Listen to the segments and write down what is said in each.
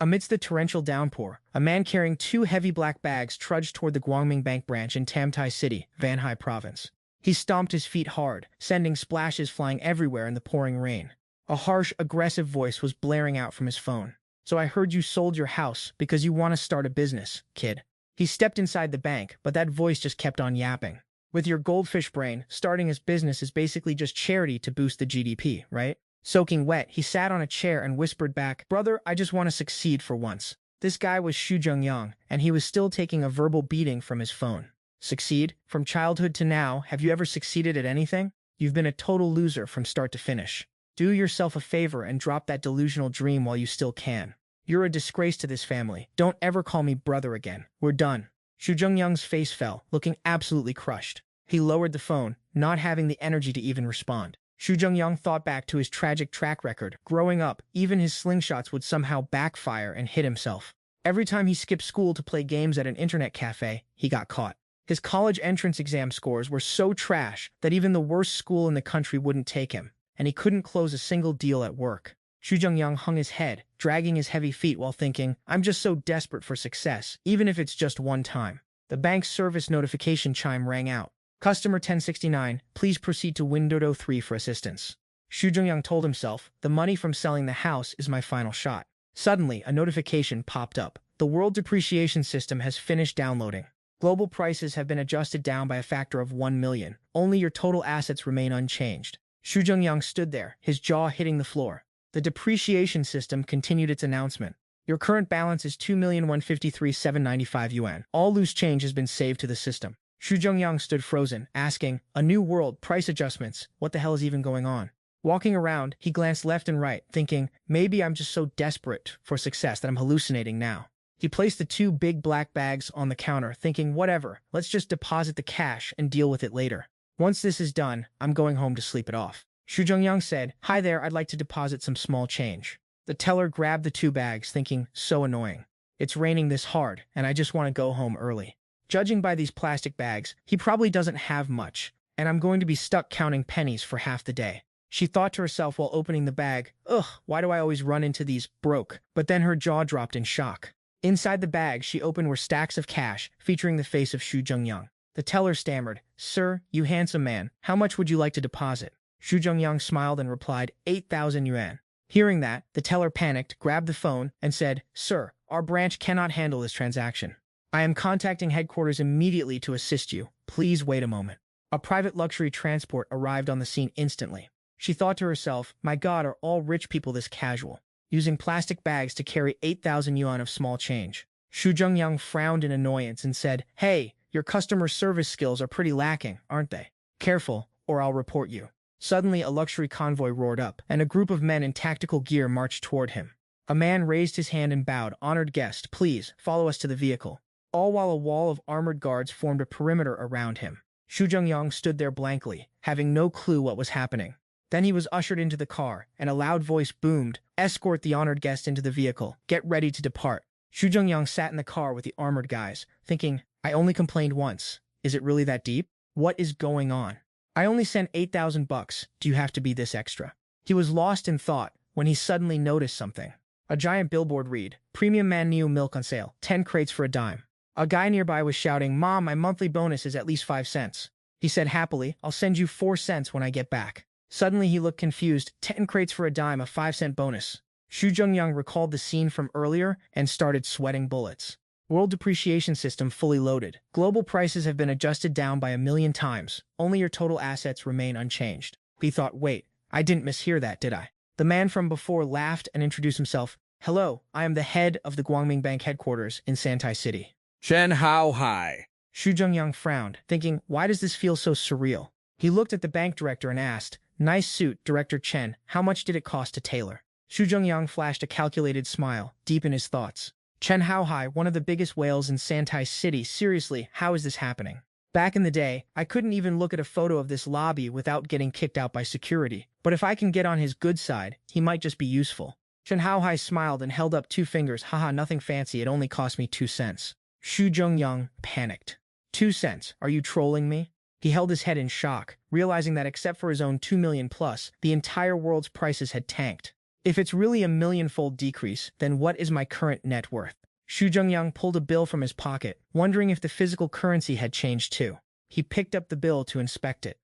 Amidst the torrential downpour, a man carrying two heavy black bags trudged toward the Guangming Bank branch in Tamtai City, Vanhai Province. He stomped his feet hard, sending splashes flying everywhere in the pouring rain. A harsh, aggressive voice was blaring out from his phone. "So I heard you sold your house because you want to start a business, kid." He stepped inside the bank, but that voice just kept on yapping. "With your goldfish brain, starting his business is basically just charity to boost the GDP, right?" Soaking wet, he sat on a chair and whispered back, "Brother, I just want to succeed for once." This guy was Xu Zhengyang, and he was still taking a verbal beating from his phone. Succeed? From childhood to now, have you ever succeeded at anything? You've been a total loser from start to finish. Do yourself a favor and drop that delusional dream while you still can. You're a disgrace to this family. Don't ever call me brother again. We're done. Xu Zhengyang's face fell, looking absolutely crushed. He lowered the phone, not having the energy to even respond. Xu Zhengyang thought back to his tragic track record. Growing up, even his slingshots would somehow backfire and hit himself. Every time he skipped school to play games at an internet cafe, he got caught. His college entrance exam scores were so trash that even the worst school in the country wouldn't take him, and he couldn't close a single deal at work. Xu Zhengyang hung his head, dragging his heavy feet while thinking, "I'm just so desperate for success, even if it's just one time." The bank's service notification chime rang out. "Customer 1069, please proceed to window 3 for assistance." Xu Zhengyang told himself, "The money from selling the house is my final shot." Suddenly, a notification popped up. "The world depreciation system has finished downloading. Global prices have been adjusted down by a factor of 1 million. Only your total assets remain unchanged." Xu Zhengyang stood there, his jaw hitting the floor. The depreciation system continued its announcement. "Your current balance is 2,153,795 yuan. All loose change has been saved to the system." Xu Zhengyang stood frozen, asking, "A new world, price adjustments, what the hell is even going on?" Walking around, he glanced left and right, thinking, maybe I'm just so desperate for success that I'm hallucinating now. He placed the two big black bags on the counter, thinking, whatever, let's just deposit the cash and deal with it later. Once this is done, I'm going home to sleep it off. Xu Zhengyang said, "Hi there, I'd like to deposit some small change." The teller grabbed the two bags, thinking, so annoying. It's raining this hard, and I just want to go home early. Judging by these plastic bags, he probably doesn't have much, and I'm going to be stuck counting pennies for half the day. She thought to herself while opening the bag, ugh, why do I always run into these broke? But then her jaw dropped in shock. Inside the bag she opened were stacks of cash, featuring the face of Xu Zhengyang. The teller stammered, "Sir, you handsome man, how much would you like to deposit?" Xu Zhengyang smiled and replied, 8,000 yuan. Hearing that, the teller panicked, grabbed the phone, and said, "Sir, our branch cannot handle this transaction. I am contacting headquarters immediately to assist you. Please wait a moment." A private luxury transport arrived on the scene instantly. She thought to herself, my God, are all rich people this casual? Using plastic bags to carry 8,000 yuan of small change. Xu Zhengyang frowned in annoyance and said, "Hey, your customer service skills are pretty lacking, aren't they? Careful, or I'll report you." Suddenly, a luxury convoy roared up, and a group of men in tactical gear marched toward him. A man raised his hand and bowed, "Honored guest, please, follow us to the vehicle." All while a wall of armored guards formed a perimeter around him. Xu Zhengyang stood there blankly, having no clue what was happening. Then he was ushered into the car, and a loud voice boomed, "Escort the honored guest into the vehicle. Get ready to depart." Xu Zhengyang sat in the car with the armored guys, thinking, I only complained once. Is it really that deep? What is going on? I only sent 8,000 bucks. Do you have to be this extra? He was lost in thought when he suddenly noticed something. A giant billboard read, "Premium Manhua milk on sale, 10 crates for a dime." A guy nearby was shouting, "Mom, my monthly bonus is at least 5 cents. He said happily, "I'll send you 4 cents when I get back." Suddenly he looked confused. 10 crates for a dime, a 5-cent bonus. Xu Zhengyang recalled the scene from earlier and started sweating bullets. World depreciation system fully loaded. Global prices have been adjusted down by 1,000,000 times. Only your total assets remain unchanged. He thought, wait, I didn't mishear that, did I? The man from before laughed and introduced himself. "Hello, I am the head of the Guangming Bank headquarters in Santai City." Chen Hao Hai. Xu Zhengyang frowned, thinking, why does this feel so surreal? He looked at the bank director and asked, "Nice suit, Director Chen. How much did it cost to tailor?" Xu Zhengyang flashed a calculated smile, deep in his thoughts. Chen Haohai, one of the biggest whales in Santai City. Seriously, how is this happening? Back in the day, I couldn't even look at a photo of this lobby without getting kicked out by security. But if I can get on his good side, he might just be useful. Chen Haohai smiled and held up 2 fingers. Haha, nothing fancy. It only cost me 2 cents. Xu Zhengyang panicked. 2 cents? Are you trolling me? He held his head in shock, realizing that except for his own 2 million plus, the entire world's prices had tanked. If it's really a millionfold decrease, then what is my current net worth? Xu Zhengyang pulled a bill from his pocket, wondering if the physical currency had changed too. He picked up the bill to inspect it.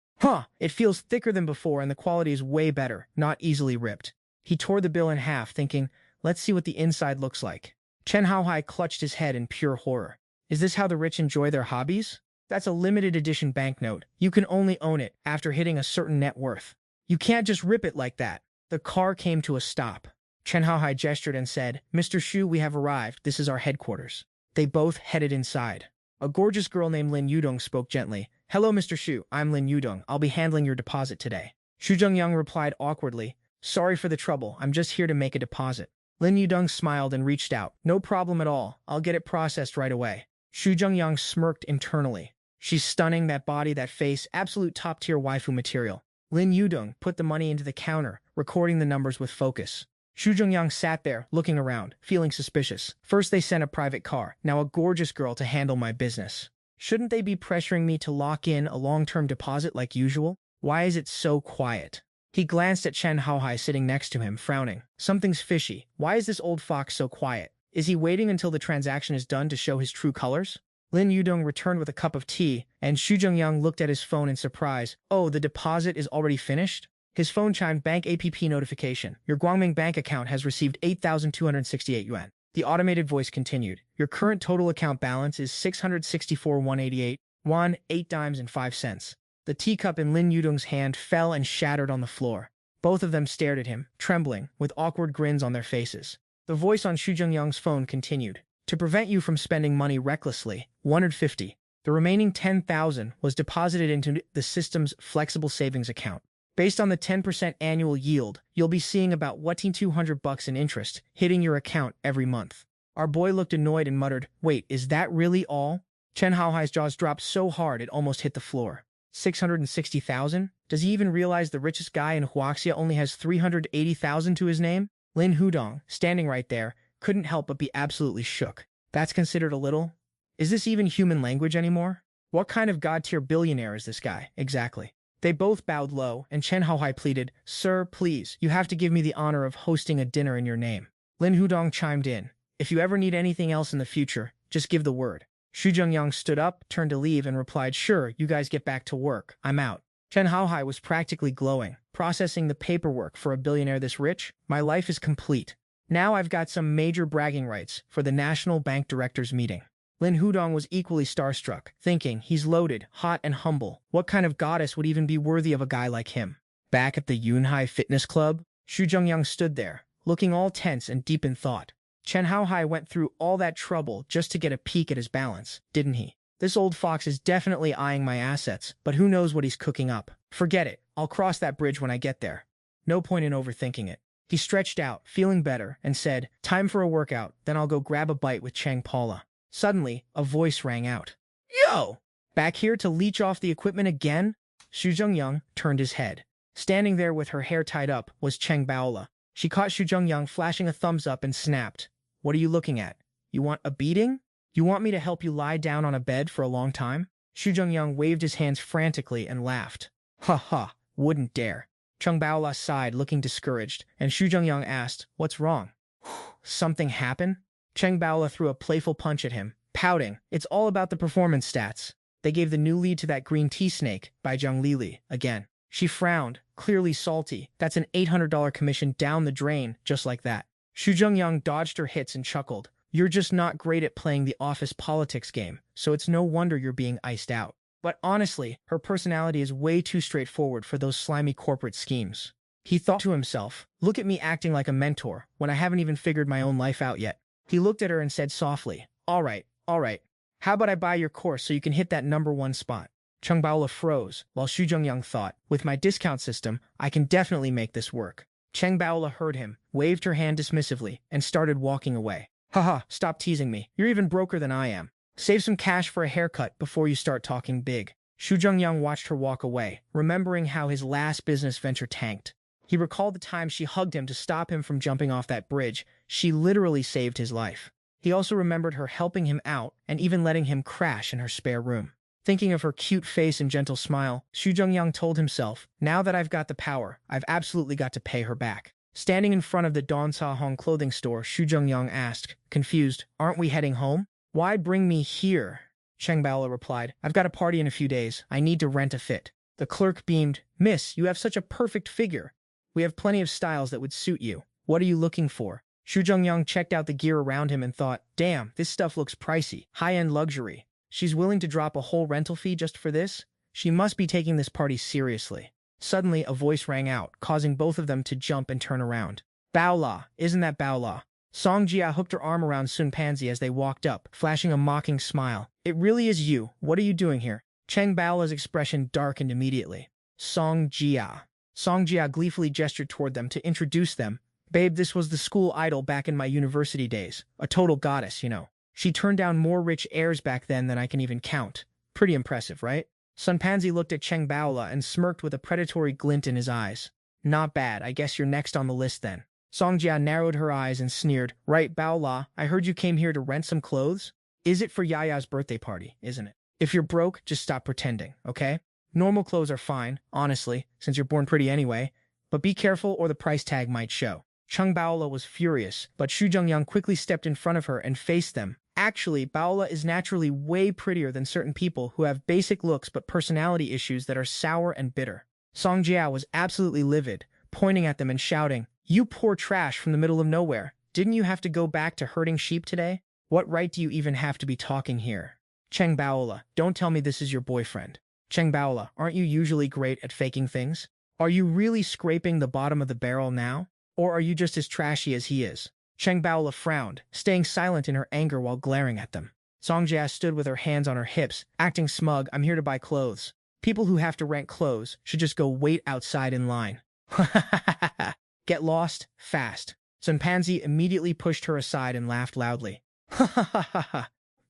It feels thicker than before and the quality is way better, not easily ripped. He tore the bill in half, thinking, let's see what the inside looks like. Chen Haohai clutched his head in pure horror. Is this how the rich enjoy their hobbies? That's a limited edition banknote. You can only own it after hitting a certain net worth. You can't just rip it like that. The car came to a stop. Chen Haohai gestured and said, Mr. Xu, we have arrived. This is our headquarters. They both headed inside. A gorgeous girl named Lin Yudong spoke gently. Hello, Mr. Xu. I'm Lin Yudong. I'll be handling your deposit today. Xu Zhengyang replied awkwardly. Sorry for the trouble. I'm just here to make a deposit. Lin Yudong smiled and reached out. No problem at all. I'll get it processed right away. Xu Zhengyang smirked internally. She's stunning, that body, that face, absolute top-tier waifu material. Lin Yudong put the money into the counter, recording the numbers with focus. Xu Zhengyang sat there, looking around, feeling suspicious. First they sent a private car, now a gorgeous girl to handle my business. Shouldn't they be pressuring me to lock in a long-term deposit like usual? Why is it so quiet? He glanced at Chen Haohai sitting next to him, frowning. Something's fishy. Why is this old fox so quiet? Is he waiting until the transaction is done to show his true colors? Lin Yudong returned with a cup of tea, and Xu Zhengyang looked at his phone in surprise. Oh, the deposit is already finished? His phone chimed bank app notification. Your Guangming bank account has received 8,268 yuan. The automated voice continued. Your current total account balance is 664,188 yuan, 8 dimes and 5 cents. The teacup in Lin Yudong's hand fell and shattered on the floor. Both of them stared at him, trembling, with awkward grins on their faces. The voice on Xu Zhengyang's phone continued. To prevent you from spending money recklessly, 150. The remaining 10,000 was deposited into the system's flexible savings account. Based on the 10% annual yield, you'll be seeing about $200 in interest hitting your account every month. Our boy looked annoyed and muttered, Wait, is that really all? Chen Haohai's jaws dropped so hard it almost hit the floor. 660,000? Does he even realize the richest guy in Huaxia only has 380,000 to his name? Lin Hudong, standing right there, couldn't help but be absolutely shook. That's considered a little? Is this even human language anymore? What kind of god-tier billionaire is this guy, exactly? They both bowed low, and Chen Haohai pleaded, Sir, please, you have to give me the honor of hosting a dinner in your name. Lin Hudong chimed in. If you ever need anything else in the future, just give the word. Xu Zhengyang stood up, turned to leave, and replied, Sure, you guys get back to work. I'm out. Chen Haohai was practically glowing. Processing the paperwork for a billionaire this rich? My life is complete. Now I've got some major bragging rights for the National Bank Directors meeting. Lin Hudong was equally starstruck, thinking, he's loaded, hot and humble. What kind of goddess would even be worthy of a guy like him? Back at the Yunhai Fitness Club, Xu Zhengyang stood there, looking all tense and deep in thought. Chen Haohai went through all that trouble just to get a peek at his balance, didn't he? This old fox is definitely eyeing my assets, but who knows what he's cooking up. Forget it. I'll cross that bridge when I get there. No point in overthinking it. He stretched out, feeling better, and said, Time for a workout, then I'll go grab a bite with Chang Paula. Suddenly, a voice rang out. Yo! Back here to leech off the equipment again? Xu Zhengyang turned his head. Standing there with her hair tied up was Cheng Baola. She caught Xu Zhengyang flashing a thumbs up and snapped. What are you looking at? You want a beating? You want me to help you lie down on a bed for a long time? Xu Zhengyang waved his hands frantically and laughed. Ha ha, wouldn't dare. Cheng Baola sighed, looking discouraged, and Xu Zhengyang asked, What's wrong? Something happened? Cheng Baola threw a playful punch at him, pouting. It's all about the performance stats. They gave the new lead to that green tea snake by Zhang Lili again. She frowned, clearly salty. That's an $800 commission down the drain, just like that. Xu Zhengyang dodged her hits and chuckled. You're just not great at playing the office politics game, so it's no wonder you're being iced out. But honestly, her personality is way too straightforward for those slimy corporate schemes. He thought to himself, look at me acting like a mentor when I haven't even figured my own life out yet. He looked at her and said softly, all right. How about I buy your course so you can hit that #1 spot? Cheng Baola froze, while Xu Zhengyang thought, with my discount system, I can definitely make this work. Cheng Baola heard him, waved her hand dismissively, and started walking away. Haha, stop teasing me. You're even broker than I am. Save some cash for a haircut before you start talking big. Xu Zhengyang watched her walk away, remembering how his last business venture tanked. He recalled the time she hugged him to stop him from jumping off that bridge. She literally saved his life. He also remembered her helping him out and even letting him crash in her spare room. Thinking of her cute face and gentle smile, Xu Zhengyang told himself, now that I've got the power, I've absolutely got to pay her back. Standing in front of the Don Sa Hong clothing store, Xu Zhengyang asked, confused, "Aren't we heading home?" "Why bring me here?" Cheng Baola replied, "I've got a party in a few days. I need to rent a fit." The clerk beamed, "Miss, you have such a perfect figure. We have plenty of styles that would suit you. What are you looking for?" Xu Zhengyang checked out the gear around him and thought, damn, this stuff looks pricey. High-end luxury. She's willing to drop a whole rental fee just for this? She must be taking this party seriously. Suddenly, a voice rang out, causing both of them to jump and turn around. "Baola, isn't that Baola?" Song Jia hooked her arm around Sun Panzi as they walked up, flashing a mocking smile. "It really is you. What are you doing here?" Cheng Baola's expression darkened immediately. Song Jia. Song Jia gleefully gestured toward them to introduce them. "Babe, this was the school idol back in my university days. A total goddess, you know. She turned down more rich heirs back then than I can even count. Pretty impressive, right?" Sun Panzi looked at Cheng Baola and smirked with a predatory glint in his eyes. "Not bad. I guess you're next on the list then." Song Jia narrowed her eyes and sneered. "Right, Baola, I heard you came here to rent some clothes? Is it for Yaya's birthday party, isn't it? If you're broke, just stop pretending, okay? Normal clothes are fine, honestly, since you're born pretty anyway. But be careful or the price tag might show." Cheng Baola was furious, but Xu Zhengyang quickly stepped in front of her and faced them. "Actually, Baola is naturally way prettier than certain people who have basic looks but personality issues that are sour and bitter." Song Jia was absolutely livid, pointing at them and shouting, "You poor trash from the middle of nowhere. Didn't you have to go back to herding sheep today? What right do you even have to be talking here?" Cheng Baola, don't tell me this is your boyfriend. Cheng Baola, aren't you usually great at faking things? Are you really scraping the bottom of the barrel now? Or are you just as trashy as he is? Cheng Baola frowned, staying silent in her anger while glaring at them. Song Jia stood with her hands on her hips, acting smug. "I'm here to buy clothes. People who have to rent clothes should just go wait outside in line." "Get lost, fast." Sun Panzi immediately pushed her aside and laughed loudly. "Ha ha ha ha ha.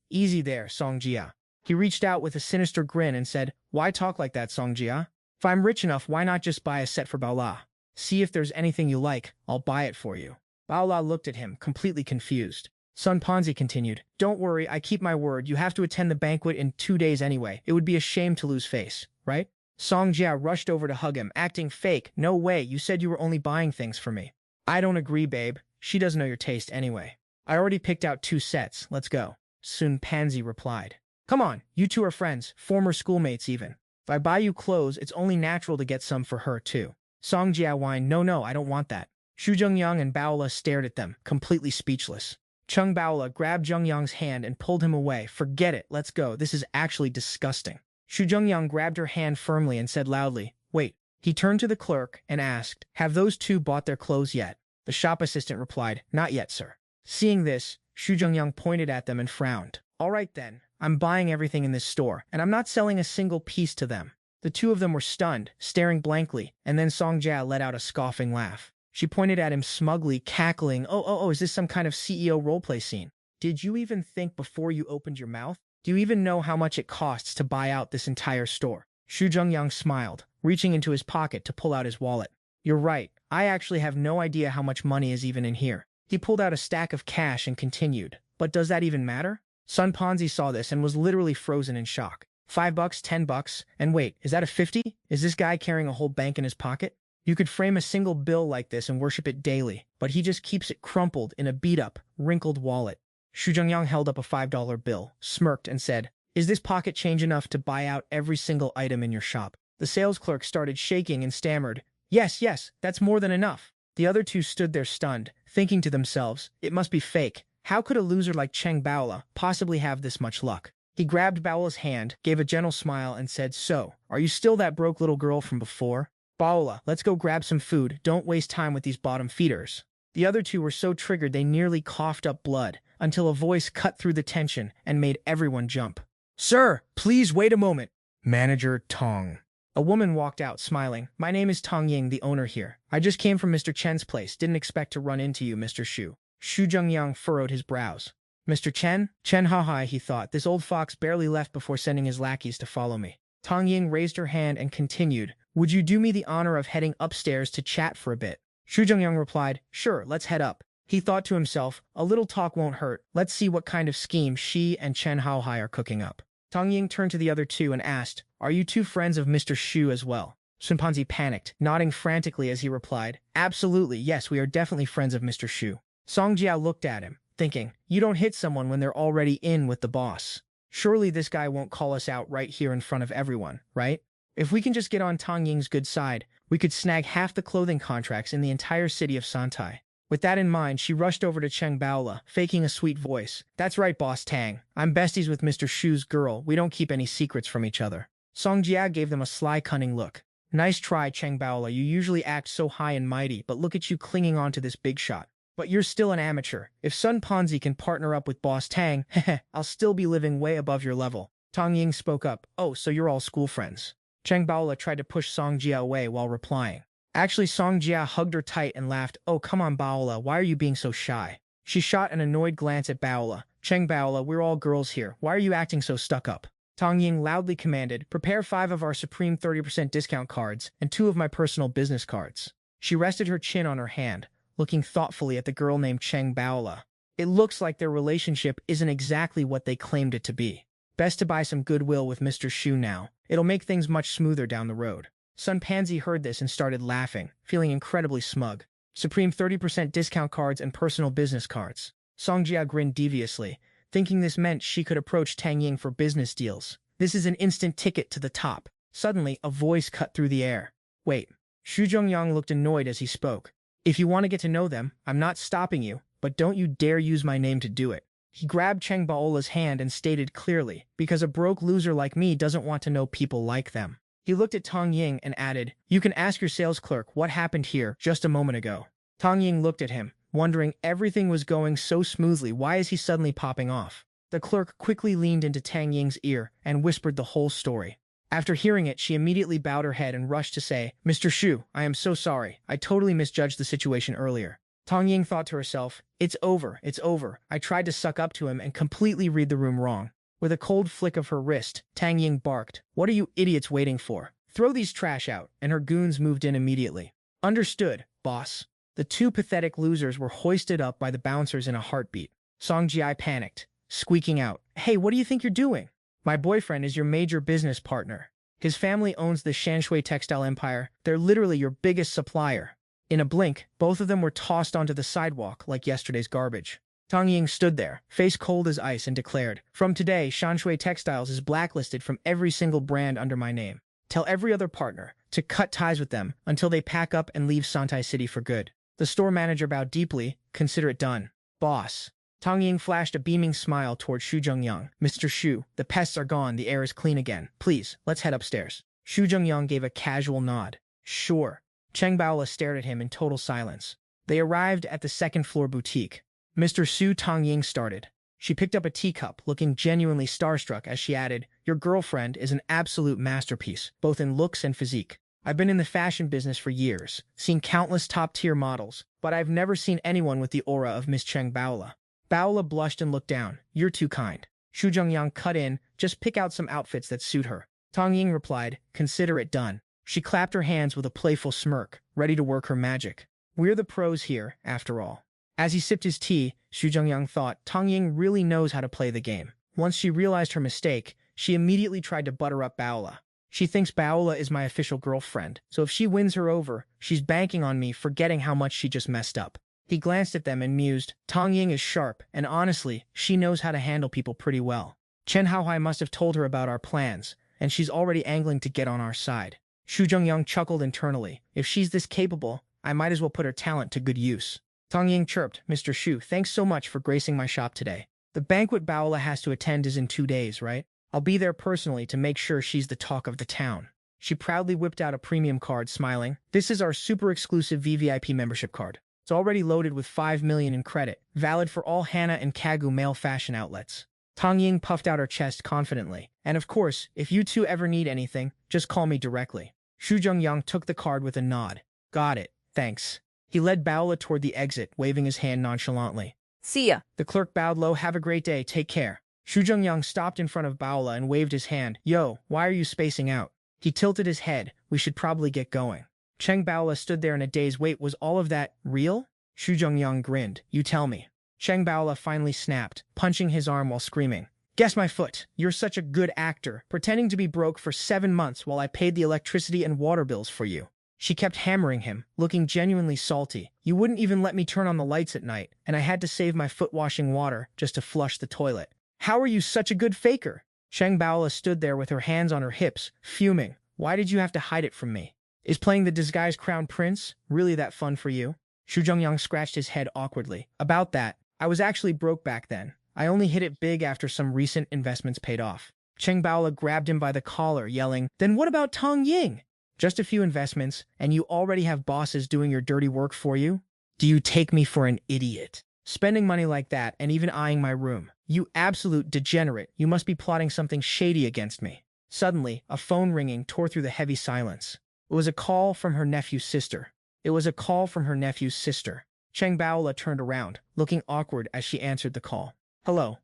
Easy there, Song Jia." He reached out with a sinister grin and said, "Why talk like that, Song Jia? If I'm rich enough, why not just buy a set for Baola? See if there's anything you like, I'll buy it for you." Baola looked at him, completely confused. Sun Panzi continued, "Don't worry, I keep my word. You have to attend the banquet in 2 days anyway. It would be a shame to lose face, right?" Song Jia rushed over to hug him, acting fake. "No way, you said you were only buying things for me." "I don't agree, babe. She doesn't know your taste anyway. I already picked out 2 sets. Let's go." Sun Panzi replied. "Come on, you two are friends, former schoolmates even. If I buy you clothes, it's only natural to get some for her too." Song Jia whined, No, I don't want that." Xu Zhengyang and Baola stared at them, completely speechless. Cheng Baola grabbed Zhengyang's hand and pulled him away. "Forget it, let's go. This is actually disgusting." Xu Zhengyang grabbed her hand firmly and said loudly, "Wait." He turned to the clerk and asked, "Have those 2 bought their clothes yet?" The shop assistant replied, "Not yet, sir." Seeing this, Xu Zhengyang pointed at them and frowned. "All right then, I'm buying everything in this store, and I'm not selling a single piece to them." The 2 of them were stunned, staring blankly, and then Song Jia let out a scoffing laugh. She pointed at him smugly, cackling, Oh, is this some kind of CEO roleplay scene? Did you even think before you opened your mouth? Do you even know how much it costs to buy out this entire store?" Xu Zhengyang smiled, reaching into his pocket to pull out his wallet. "You're right, I actually have no idea how much money is even in here." He pulled out a stack of cash and continued, "But does that even matter?" Sun Panzi saw this and was literally frozen in shock. $5, $10, and wait, is that a 50? Is this guy carrying a whole bank in his pocket? You could frame a single bill like this and worship it daily, but he just keeps it crumpled in a beat-up, wrinkled wallet. Xu Zhengyang held up a $5 bill, smirked, and said, "Is this pocket change enough to buy out every single item in your shop?" The sales clerk started shaking and stammered, Yes, that's more than enough." The other 2 stood there stunned, thinking to themselves, it must be fake. How could a loser like Cheng Baola possibly have this much luck? He grabbed Baola's hand, gave a gentle smile, and said, "So, are you still that broke little girl from before? Baola, let's go grab some food. Don't waste time with these bottom feeders." The other 2 were so triggered they nearly coughed up blood, until a voice cut through the tension and made everyone jump. "Sir, please wait a moment." "Manager Tong." A woman walked out, smiling. "My name is Tong Ying, the owner here. I just came from Mr. Chen's place. Didn't expect to run into you, Mr. Xu." Xu Zhengyang furrowed his brows. "Mr. Chen? Chen Haohai," he thought. "This old fox barely left before sending his lackeys to follow me." Tong Ying raised her hand and continued, "Would you do me the honor of heading upstairs to chat for a bit?" Xu Zhengyang replied, "Sure, let's head up." He thought to himself, a little talk won't hurt. Let's see what kind of scheme she and Chen Haohai are cooking up. Tong Ying turned to the other 2 and asked, "Are you 2 friends of Mr. Xu as well?" Sunpanzi panicked, nodding frantically as he replied, "Absolutely, yes, we are definitely friends of Mr. Xu." Song Jiao looked at him, thinking, you don't hit someone when they're already in with the boss. Surely this guy won't call us out right here in front of everyone, right? If we can just get on Tang Ying's good side, we could snag half the clothing contracts in the entire city of Santai. With that in mind, she rushed over to Cheng Baola, faking a sweet voice. "That's right, Boss Tang. I'm besties with Mr. Shu's girl. We don't keep any secrets from each other." Song Jia gave them a sly, cunning look. "Nice try, Cheng Baola. You usually act so high and mighty, but look at you clinging on to this big shot. But you're still an amateur. If Sun Ponzi can partner up with Boss Tang, I'll still be living way above your level." Tang Ying spoke up. "Oh, so you're all school friends." Cheng Baola tried to push Song Jia away while replying. Actually, Song Jia hugged her tight and laughed. "Oh, come on, Baola. Why are you being so shy?" She shot an annoyed glance at Baola. "Cheng Baola, we're all girls here. Why are you acting so stuck up?" Tang Ying loudly commanded, "Prepare 5 of our supreme 30% discount cards and 2 of my personal business cards." She rested her chin on her hand, looking thoughtfully at the girl named Cheng Baola. It looks like their relationship isn't exactly what they claimed it to be. Best to buy some goodwill with Mr. Xu now. It'll make things much smoother down the road. Sun Pansy heard this and started laughing, feeling incredibly smug. Supreme 30% discount cards and personal business cards. Song Jia grinned deviously, thinking this meant she could approach Tang Ying for business deals. This is an instant ticket to the top. Suddenly, a voice cut through the air. "Wait." Xu Zhengyang looked annoyed as he spoke. "If you want to get to know them, I'm not stopping you, but don't you dare use my name to do it." He grabbed Cheng Baola's hand and stated clearly, "Because a broke loser like me doesn't want to know people like them." He looked at Tang Ying and added, "You can ask your sales clerk what happened here just a moment ago." Tang Ying looked at him, wondering everything was going so smoothly, why is he suddenly popping off? The clerk quickly leaned into Tang Ying's ear and whispered the whole story. After hearing it, she immediately bowed her head and rushed to say, "Mr. Xu, I am so sorry. I totally misjudged the situation earlier." Tang Ying thought to herself, it's over. I tried to suck up to him and completely read the room wrong." With a cold flick of her wrist, Tang Ying barked, "What are you idiots waiting for? Throw these trash out," and her goons moved in immediately. "Understood, boss." The 2 pathetic losers were hoisted up by the bouncers in a heartbeat. Song Jia panicked, squeaking out, "Hey, what do you think you're doing? My boyfriend is your major business partner. His family owns the Shanshui textile empire. They're literally your biggest supplier." In a blink, both of them were tossed onto the sidewalk like yesterday's garbage. Tang Ying stood there, face cold as ice, and declared, "From today, Shanshui Textiles is blacklisted from every single brand under my name. Tell every other partner to cut ties with them until they pack up and leave Santai City for good." The store manager bowed deeply. "Consider it done, boss." Tang Ying flashed a beaming smile toward Xu Zhengyang. "Mr. Xu, the pests are gone, the air is clean again. Please, let's head upstairs." Xu Zhengyang gave a casual nod. "Sure." Cheng Baola stared at him in total silence. They arrived at the second-floor boutique. Mr. Xu, Tang Ying started. She picked up a teacup, looking genuinely starstruck as she added, "Your girlfriend is an absolute masterpiece, both in looks and physique. I've been in the fashion business for years, seen countless top-tier models, but I've never seen anyone with the aura of Miss Cheng Baola." Baola blushed and looked down. "You're too kind." Xu Zhengyang cut in, "Just pick out some outfits that suit her." Tang Ying replied, "Consider it done." She clapped her hands with a playful smirk, ready to work her magic. We're the pros here, after all. As he sipped his tea, Xu Zhengyang thought, Tang Ying really knows how to play the game. Once she realized her mistake, she immediately tried to butter up Baola. She thinks Baola is my official girlfriend, so if she wins her over, she's banking on me forgetting how much she just messed up. He glanced at them and mused, Tang Ying is sharp, and honestly, she knows how to handle people pretty well. Chen Haohai must have told her about our plans, and she's already angling to get on our side. Xu Zhengyang chuckled internally. If she's this capable, I might as well put her talent to good use. Tang Ying chirped, Mr. Xu, thanks so much for gracing my shop today. The banquet Baola has to attend is in 2 days, right? I'll be there personally to make sure she's the talk of the town. She proudly whipped out a premium card, smiling. This is our super exclusive VVIP membership card. It's already loaded with 5 million in credit, valid for all Hana and Kagu male fashion outlets. Tang Ying puffed out her chest confidently. And of course, if you two ever need anything, just call me directly. Xu Zhengyang took the card with a nod. Got it, thanks. He led Baola toward the exit, waving his hand nonchalantly. See ya. The clerk bowed low. Have a great day, take care. Xu Zhengyang stopped in front of Baola and waved his hand. Yo, why are you spacing out? He tilted his head. We should probably get going. Cheng Baola stood there in a daze. Wait, was all of that real? Xu Zhengyang grinned. You tell me. Cheng Baola finally snapped, punching his arm while screaming. Guess my foot. You're such a good actor, pretending to be broke for 7 months while I paid the electricity and water bills for you. She kept hammering him, looking genuinely salty. You wouldn't even let me turn on the lights at night, and I had to save my foot washing water just to flush the toilet. How are you such a good faker? Cheng Baola stood there with her hands on her hips, fuming. Why did you have to hide it from me? Is playing the disguised crown prince really that fun for you? Xu Zhengyang scratched his head awkwardly. About that, I was actually broke back then. I only hit it big after some recent investments paid off. Cheng Baola grabbed him by the collar, yelling, Then what about Tong Ying? Just a few investments, and you already have bosses doing your dirty work for you? Do you take me for an idiot? Spending money like that and even eyeing my room. You absolute degenerate. You must be plotting something shady against me. Suddenly, a phone ringing tore through the heavy silence. It was a call from her nephew's sister. Cheng Baola turned around, looking awkward as she answered the call. Hello.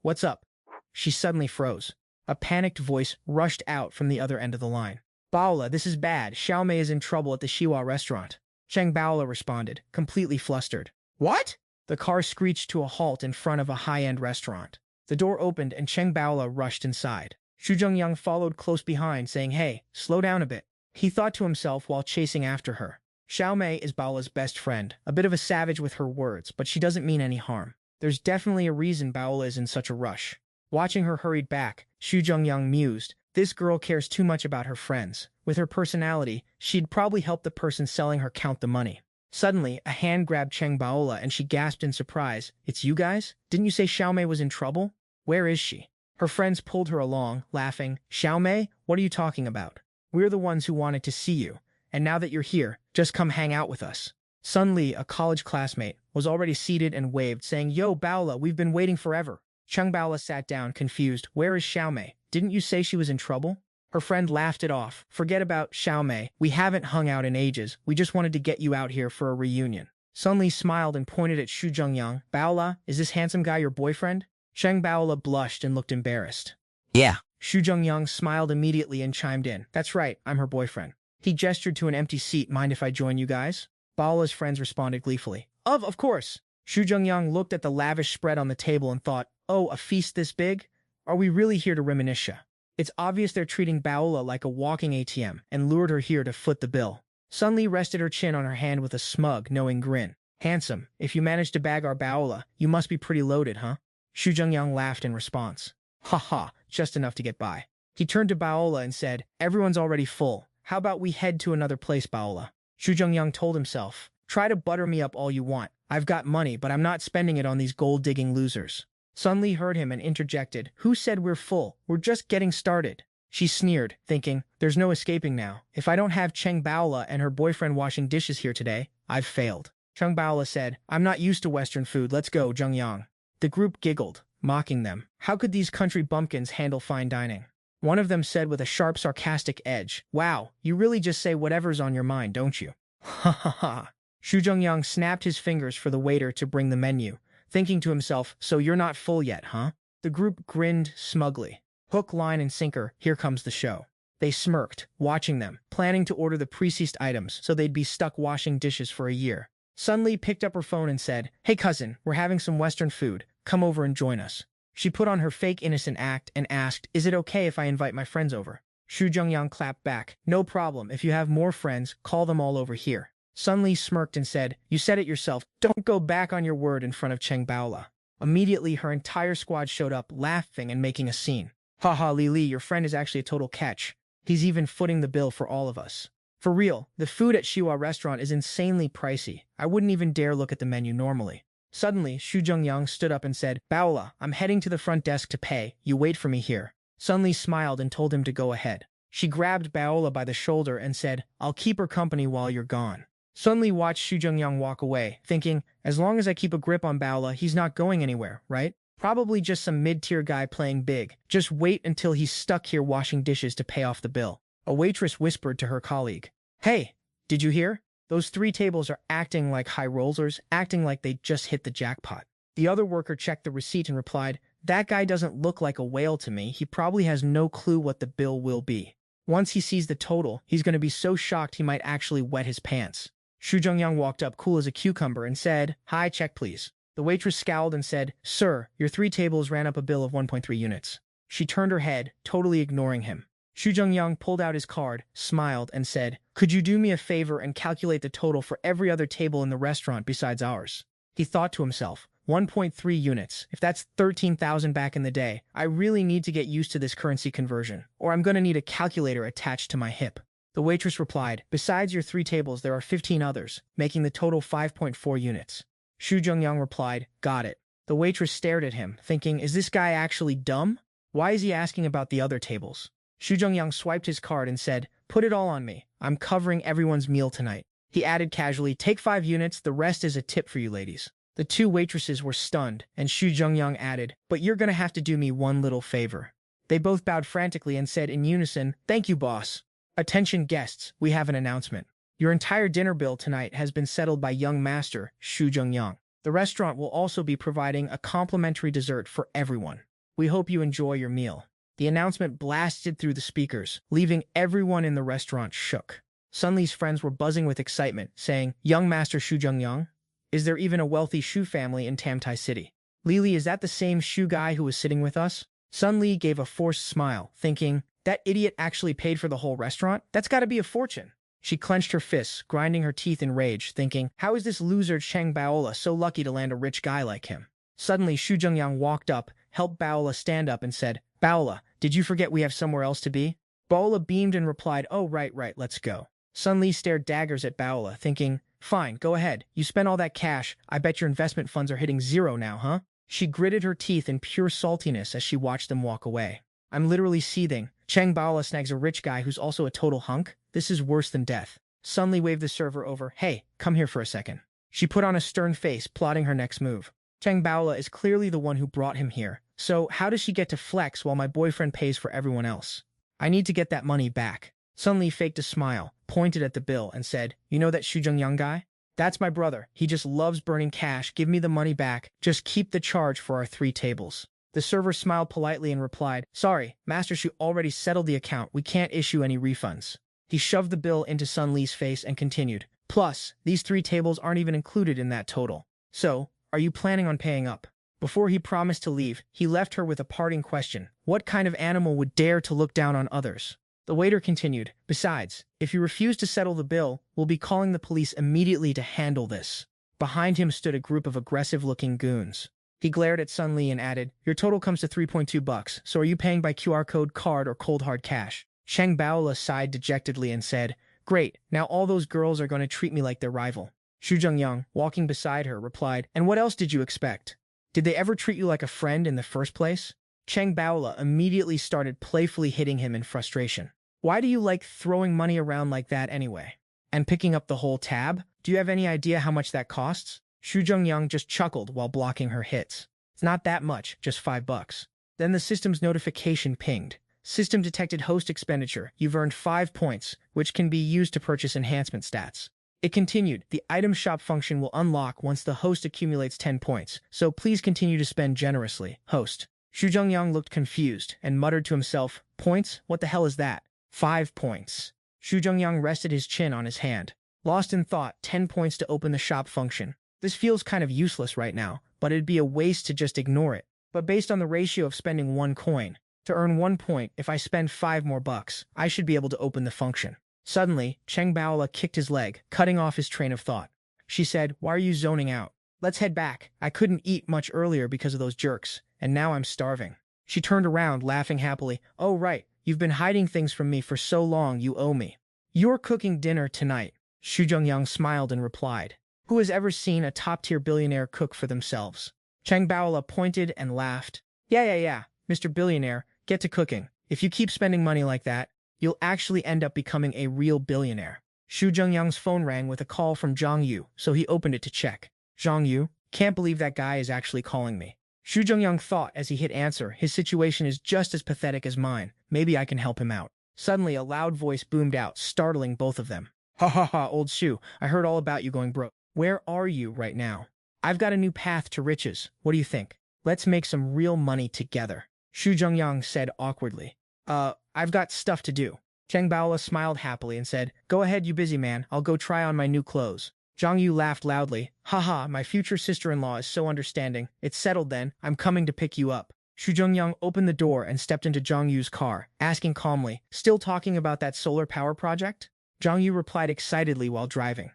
What's up? She suddenly froze. A panicked voice rushed out from the other end of the line. Baola, this is bad. Xiaomei is in trouble at the Xiwa restaurant. Cheng Baola responded, completely flustered. What? The car screeched to a halt in front of a high-end restaurant. The door opened and Cheng Baola rushed inside. Xu Zhengyang followed close behind, saying, Hey, slow down a bit. He thought to himself while chasing after her. Xiaomei is Baola's best friend, a bit of a savage with her words, but she doesn't mean any harm. There's definitely a reason Baola is in such a rush. Watching her hurried back, Xu Zhengyang mused, This girl cares too much about her friends. With her personality, she'd probably help the person selling her count the money. Suddenly, a hand grabbed Cheng Baola and she gasped in surprise. It's you guys? Didn't you say Xiaomei was in trouble? Where is she? Her friends pulled her along, laughing. Xiaomei? What are you talking about? We're the ones who wanted to see you. And now that you're here, just come hang out with us. Sun Li, a college classmate, was already seated and waved, saying, Yo, Baola, we've been waiting forever. Cheng Baola sat down, confused. Where is Xiaomei? Didn't you say she was in trouble? Her friend laughed it off. Forget about Xiaomei. We haven't hung out in ages. We just wanted to get you out here for a reunion. Sun Li smiled and pointed at Xu Zhengyang. Baola, is this handsome guy your boyfriend? Cheng Baola blushed and looked embarrassed. Yeah. Xu Zhengyang smiled immediately and chimed in. That's right, I'm her boyfriend. He gestured to an empty seat. Mind if I join you guys? Baola's friends responded gleefully. Of course. Xu Zhengyang looked at the lavish spread on the table and thought, Oh, a feast this big? Are we really here to reminisce? It's obvious they're treating Baola like a walking ATM and lured her here to foot the bill. Sun Li rested her chin on her hand with a smug, knowing grin. Handsome, if you managed to bag our Baola, you must be pretty loaded, huh? Xu Zhengyang laughed in response. Ha ha, just enough to get by. He turned to Baola and said, Everyone's already full. How about we head to another place, Baola? Xu Zhengyang told himself, Try to butter me up all you want. I've got money, but I'm not spending it on these gold-digging losers. Sun Li heard him and interjected, Who said we're full? We're just getting started. She sneered, thinking, There's no escaping now. If I don't have Cheng Baola and her boyfriend washing dishes here today, I've failed. Cheng Baola said, I'm not used to Western food. Let's go, Zhengyang. The group giggled, mocking them. How could these country bumpkins handle fine dining? One of them said with a sharp, sarcastic edge, Wow, you really just say whatever's on your mind, don't you? Ha ha ha. Xu Zhengyang snapped his fingers for the waiter to bring the menu, thinking to himself, So you're not full yet, huh? The group grinned smugly. Hook, line, and sinker, here comes the show. They smirked, watching them, planning to order the pre-ceased items so they'd be stuck washing dishes for a year. Sun Li picked up her phone and said, Hey cousin, we're having some Western food. Come over and join us. She put on her fake innocent act and asked, Is it okay if I invite my friends over? Xu Zhengyang clapped back. No problem. If you have more friends, call them all over here. Sun Li smirked and said, You said it yourself. Don't go back on your word in front of Cheng Baola. Immediately, her entire squad showed up, laughing and making a scene. Haha, Li, your friend is actually a total catch. He's even footing the bill for all of us. For real, the food at Xiwa restaurant is insanely pricey. I wouldn't even dare look at the menu normally. Suddenly, Xu Zhengyang stood up and said, Baola, I'm heading to the front desk to pay. You wait for me here. Sun Li smiled and told him to go ahead. She grabbed Baola by the shoulder and said, I'll keep her company while you're gone. Sun Li watched Xu Zhengyang walk away, thinking, As long as I keep a grip on Baola, he's not going anywhere, right? Probably just some mid-tier guy playing big. Just wait until he's stuck here washing dishes to pay off the bill. A waitress whispered to her colleague, Hey, did you hear? Those 3 tables are acting like high rollers, acting like they just hit the jackpot. The other worker checked the receipt and replied, That guy doesn't look like a whale to me. He probably has no clue what the bill will be. Once he sees the total, he's going to be so shocked he might actually wet his pants. Xu Zhengyang walked up cool as a cucumber and said, Hi, check please. The waitress scowled and said, "Sir, your 3 tables ran up a bill of 1.3 units." She turned her head, totally ignoring him. Xu Zhengyang pulled out his card, smiled, and said, "Could you do me a favor and calculate the total for every other table in the restaurant besides ours?" He thought to himself, 1.3 units. If that's 13,000 back in the day, I really need to get used to this currency conversion, or I'm gonna need a calculator attached to my hip. The waitress replied, "Besides your 3 tables, there are 15 others, making the total 5.4 units. Xu Zhengyang replied, "Got it." The waitress stared at him, thinking, is this guy actually dumb? Why is he asking about the other tables? Xu Zhengyang swiped his card and said, "Put it all on me. I'm covering everyone's meal tonight." He added casually, "Take 5 units, the rest is a tip for you ladies." The 2 waitresses were stunned, and Xu Zhengyang added, "But you're gonna have to do me one little favor." They both bowed frantically and said in unison, "Thank you, boss." "Attention guests, we have an announcement. Your entire dinner bill tonight has been settled by young master Xu Zhengyang. The restaurant will also be providing a complimentary dessert for everyone. We hope you enjoy your meal." The announcement blasted through the speakers, leaving everyone in the restaurant shook. Sun Li's friends were buzzing with excitement, saying, "Young master Xu Zhengyang? Is there even a wealthy Xu family in Tamtai City? Lili, is that the same Xu guy who was sitting with us?" Sun Li gave a forced smile, thinking, that idiot actually paid for the whole restaurant? That's gotta be a fortune. She clenched her fists, grinding her teeth in rage, thinking, how is this loser Cheng Baola so lucky to land a rich guy like him? Suddenly, Xu Zhengyang walked up, helped Baola stand up and said, "Baola, did you forget we have somewhere else to be?" Baola beamed and replied, "Oh, right, let's go." Sun Li stared daggers at Baola, thinking, fine, go ahead. You spent all that cash. I bet your investment funds are hitting 0 now, huh? She gritted her teeth in pure saltiness as she watched them walk away. I'm literally seething. Cheng Baola snags a rich guy who's also a total hunk? This is worse than death. Sun Li waved the server over. Hey, come here for a second. She put on a stern face, plotting her next move. Cheng Baola is clearly the one who brought him here. So how does she get to flex while my boyfriend pays for everyone else? I need to get that money back. Sun Li faked a smile, pointed at the bill, and said, you know that Xu Zhengyang guy? That's my brother. He just loves burning cash. Give me the money back. Just keep the charge for our 3 tables. The server smiled politely and replied, sorry, Master Xu already settled the account. We can't issue any refunds. He shoved the bill into Sun Li's face and continued, plus, these 3 tables aren't even included in that total. So, are you planning on paying up? Before he promised to leave, he left her with a parting question. What kind of animal would dare to look down on others? The waiter continued, besides, if you refuse to settle the bill, we'll be calling the police immediately to handle this. Behind him stood a group of aggressive-looking goons. He glared at Sun Li and added, your total comes to $3.2, so are you paying by QR code, card, or cold hard cash? Cheng Baola sighed dejectedly and said, great, now all those girls are going to treat me like their rival. Xu Zhengyang, walking beside her, replied, and what else did you expect? Did they ever treat you like a friend in the first place? Cheng Baola immediately started playfully hitting him in frustration. Why do you like throwing money around like that anyway? And picking up the whole tab? Do you have any idea how much that costs? Xu Zhengyang just chuckled while blocking her hits. It's not that much, just $5. Then the system's notification pinged. System detected host expenditure. You've earned 5 points, which can be used to purchase enhancement stats. It continued, the item shop function will unlock once the host accumulates 10 points, so please continue to spend generously, host. Xu Zhengyang looked confused and muttered to himself, points? What the hell is that? 5 points. Xu Zhengyang rested his chin on his hand. Lost in thought, 10 points to open the shop function. This feels kind of useless right now, but it'd be a waste to just ignore it. But based on the ratio of spending 1 coin, to earn 1 point, if I spend 5 more bucks, I should be able to open the function. Suddenly, Cheng Baola kicked his leg, cutting off his train of thought. She said, why are you zoning out? Let's head back. I couldn't eat much earlier because of those jerks, and now I'm starving. She turned around, laughing happily. Oh, right. You've been hiding things from me for so long, you owe me. You're cooking dinner tonight. Xu Zhengyang smiled and replied. Who has ever seen a top-tier billionaire cook for themselves? Cheng Baola pointed and laughed. Yeah, Mr. Billionaire, get to cooking. If you keep spending money like that, you'll actually end up becoming a real billionaire. Xu Zhengyang's phone rang with a call from Zhang Yu, so he opened it to check. Zhang Yu? Can't believe that guy is actually calling me. Xu Zhengyang thought as he hit answer, his situation is just as pathetic as mine. Maybe I can help him out. Suddenly, a loud voice boomed out, startling both of them. Ha ha ha, old Xu, I heard all about you going broke. Where are you right now? I've got a new path to riches. What do you think? Let's make some real money together. Xu Zhengyang said awkwardly. I've got stuff to do. Cheng Baola smiled happily and said, go ahead, you busy man. I'll go try on my new clothes. Zhang Yu laughed loudly. Haha, my future sister-in-law is so understanding. It's settled then. I'm coming to pick you up. Xu Zhengyang opened the door and stepped into Zhang Yu's car, asking calmly, still talking about that solar power project? Zhang Yu replied excitedly while driving.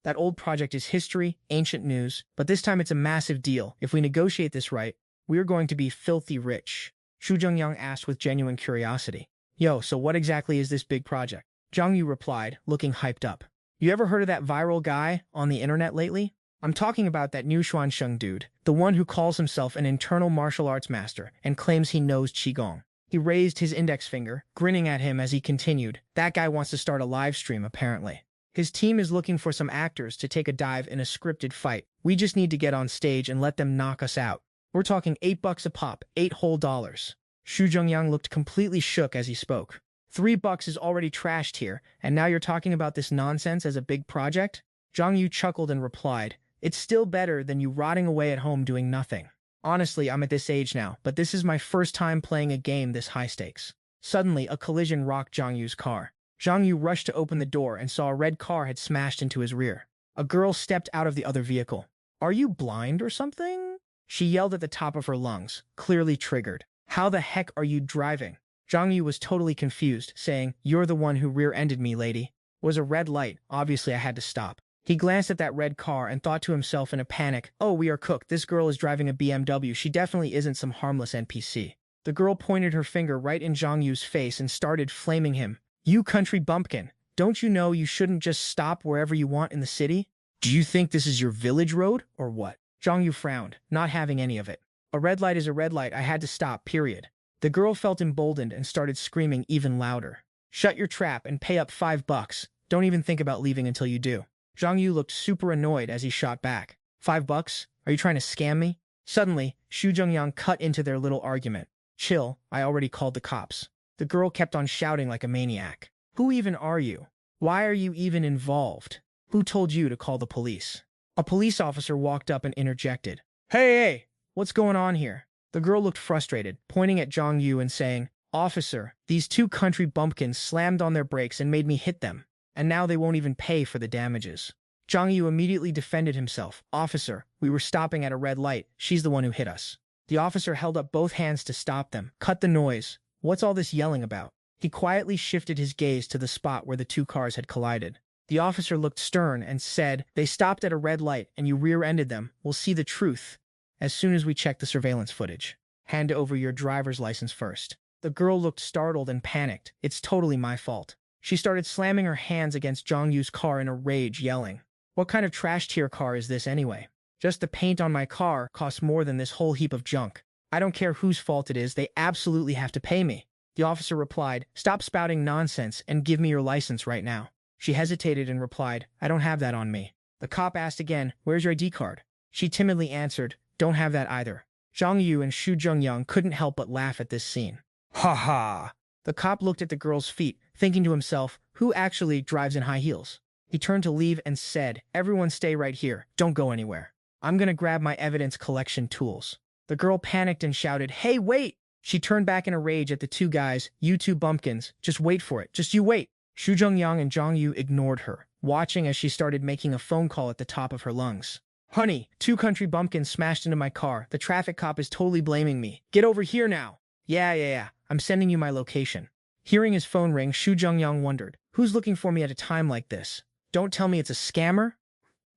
That old project is history, ancient news, but this time it's a massive deal. If we negotiate this right, we are going to be filthy rich. Xu Zhengyang asked with genuine curiosity. Yo, so what exactly is this big project? Zhang Yu replied, looking hyped up. You ever heard of that viral guy on the internet lately? I'm talking about that new Xuansheng dude, the one who calls himself an internal martial arts master and claims he knows Qigong. He raised his index finger, grinning at him as he continued. That guy wants to start a live stream, apparently. His team is looking for some actors to take a dive in a scripted fight. We just need to get on stage and let them knock us out. We're talking $8 a pop, $8 whole. Xu Zhengyang looked completely shook as he spoke. $3 is already trashed here, and now you're talking about this nonsense as a big project? Zhang Yu chuckled and replied, it's still better than you rotting away at home doing nothing. Honestly, I'm at this age now, but this is my first time playing a game this high stakes. Suddenly, a collision rocked Zhang Yu's car. Zhang Yu rushed to open the door and saw a red car had smashed into his rear. A girl stepped out of the other vehicle. Are you blind or something? She yelled at the top of her lungs, clearly triggered. How the heck are you driving? Zhang Yu was totally confused, saying, you're the one who rear-ended me, lady. It was a red light. Obviously, I had to stop. He glanced at that red car and thought to himself in a panic, oh, we are cooked. This girl is driving a BMW. She definitely isn't some harmless NPC. The girl pointed her finger right in Zhang Yu's face and started flaming him. You country bumpkin, don't you know you shouldn't just stop wherever you want in the city? Do you think this is your village road, or what? Zhang Yu frowned, not having any of it. A red light is a red light. I had to stop, period. The girl felt emboldened and started screaming even louder. Shut your trap and pay up $5. Don't even think about leaving until you do. Zhang Yu looked super annoyed as he shot back. $5? Are you trying to scam me? Suddenly, Xu Zhengyang cut into their little argument. Chill, I already called the cops. The girl kept on shouting like a maniac. Who even are you? Why are you even involved? Who told you to call the police? A police officer walked up and interjected. Hey, what's going on here? The girl looked frustrated, pointing at Zhang Yu and saying, Officer, these two country bumpkins slammed on their brakes and made me hit them, and now they won't even pay for the damages. Zhang Yu immediately defended himself. Officer, we were stopping at a red light. She's the one who hit us. The officer held up both hands to stop them. Cut the noise. What's all this yelling about? He quietly shifted his gaze to the spot where the two cars had collided. The officer looked stern and said, they stopped at a red light and you rear-ended them. We'll see the truth as soon as we check the surveillance footage. Hand over your driver's license first. The girl looked startled and panicked. It's totally my fault. She started slamming her hands against Zhang Yu's car in a rage, yelling, what kind of trash tier car is this anyway? Just the paint on my car costs more than this whole heap of junk. I don't care whose fault it is, they absolutely have to pay me. The officer replied, stop spouting nonsense and give me your license right now. She hesitated and replied, I don't have that on me. The cop asked again, where's your ID card? She timidly answered, don't have that either. Zhang Yu and Xu Zhengyang couldn't help but laugh at this scene. Ha ha! The cop looked at the girl's feet, thinking to himself, who actually drives in high heels? He turned to leave and said, everyone stay right here, don't go anywhere. I'm gonna grab my evidence collection tools. The girl panicked and shouted, hey, wait! She turned back in a rage at the two guys, you two bumpkins, just wait for it, just you wait. Xu Zhengyang and Zhang Yu ignored her, watching as she started making a phone call at the top of her lungs. Honey, two country bumpkins smashed into my car. The traffic cop is totally blaming me. Get over here now. Yeah. I'm sending you my location. Hearing his phone ring, Xu Zhengyang wondered, who's looking for me at a time like this? Don't tell me it's a scammer?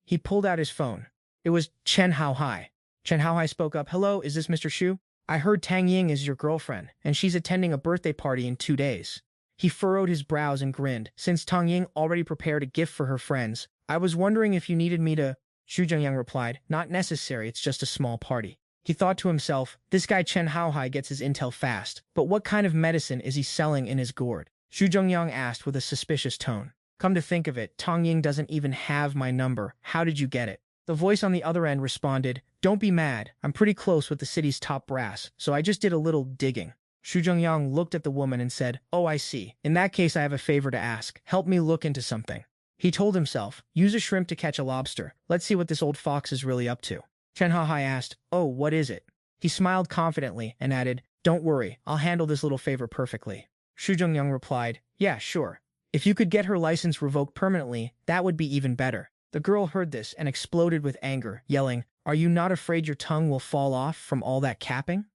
He pulled out his phone. It was Chen Haohai. Chen Haohai spoke up, hello, is this Mr. Xu? I heard Tang Ying is your girlfriend, and she's attending a birthday party in 2 days. He furrowed his brows and grinned. Since Tang Ying already prepared a gift for her friends, I was wondering if you needed me to... Xu Zhengyang replied, not necessary, it's just a small party. He thought to himself, this guy Chen Haohai gets his intel fast, but what kind of medicine is he selling in his gourd? Xu Zhengyang asked with a suspicious tone. Come to think of it, Tang Ying doesn't even have my number. How did you get it? The voice on the other end responded, don't be mad, I'm pretty close with the city's top brass, so I just did a little digging. Xu Zhengyang looked at the woman and said, oh, I see. In that case, I have a favor to ask. Help me look into something. He told himself, use a shrimp to catch a lobster. Let's see what this old fox is really up to. Chen Haohai asked, oh, what is it? He smiled confidently and added, don't worry, I'll handle this little favor perfectly. Xu Zhengyang replied, yeah, sure. If you could get her license revoked permanently, that would be even better. The girl heard this and exploded with anger, yelling, "Are you not afraid your tongue will fall off from all that capping?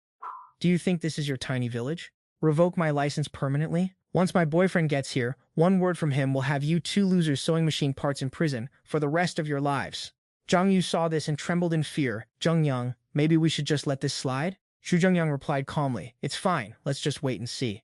Do you think this is your tiny village? Revoke my license permanently? Once my boyfriend gets here, one word from him will have you two losers sewing machine parts in prison for the rest of your lives." Zhang Yu saw this and trembled in fear. "Zhengyang, maybe we should just let this slide?" Xu Zhengyang replied calmly, "It's fine, let's just wait and see."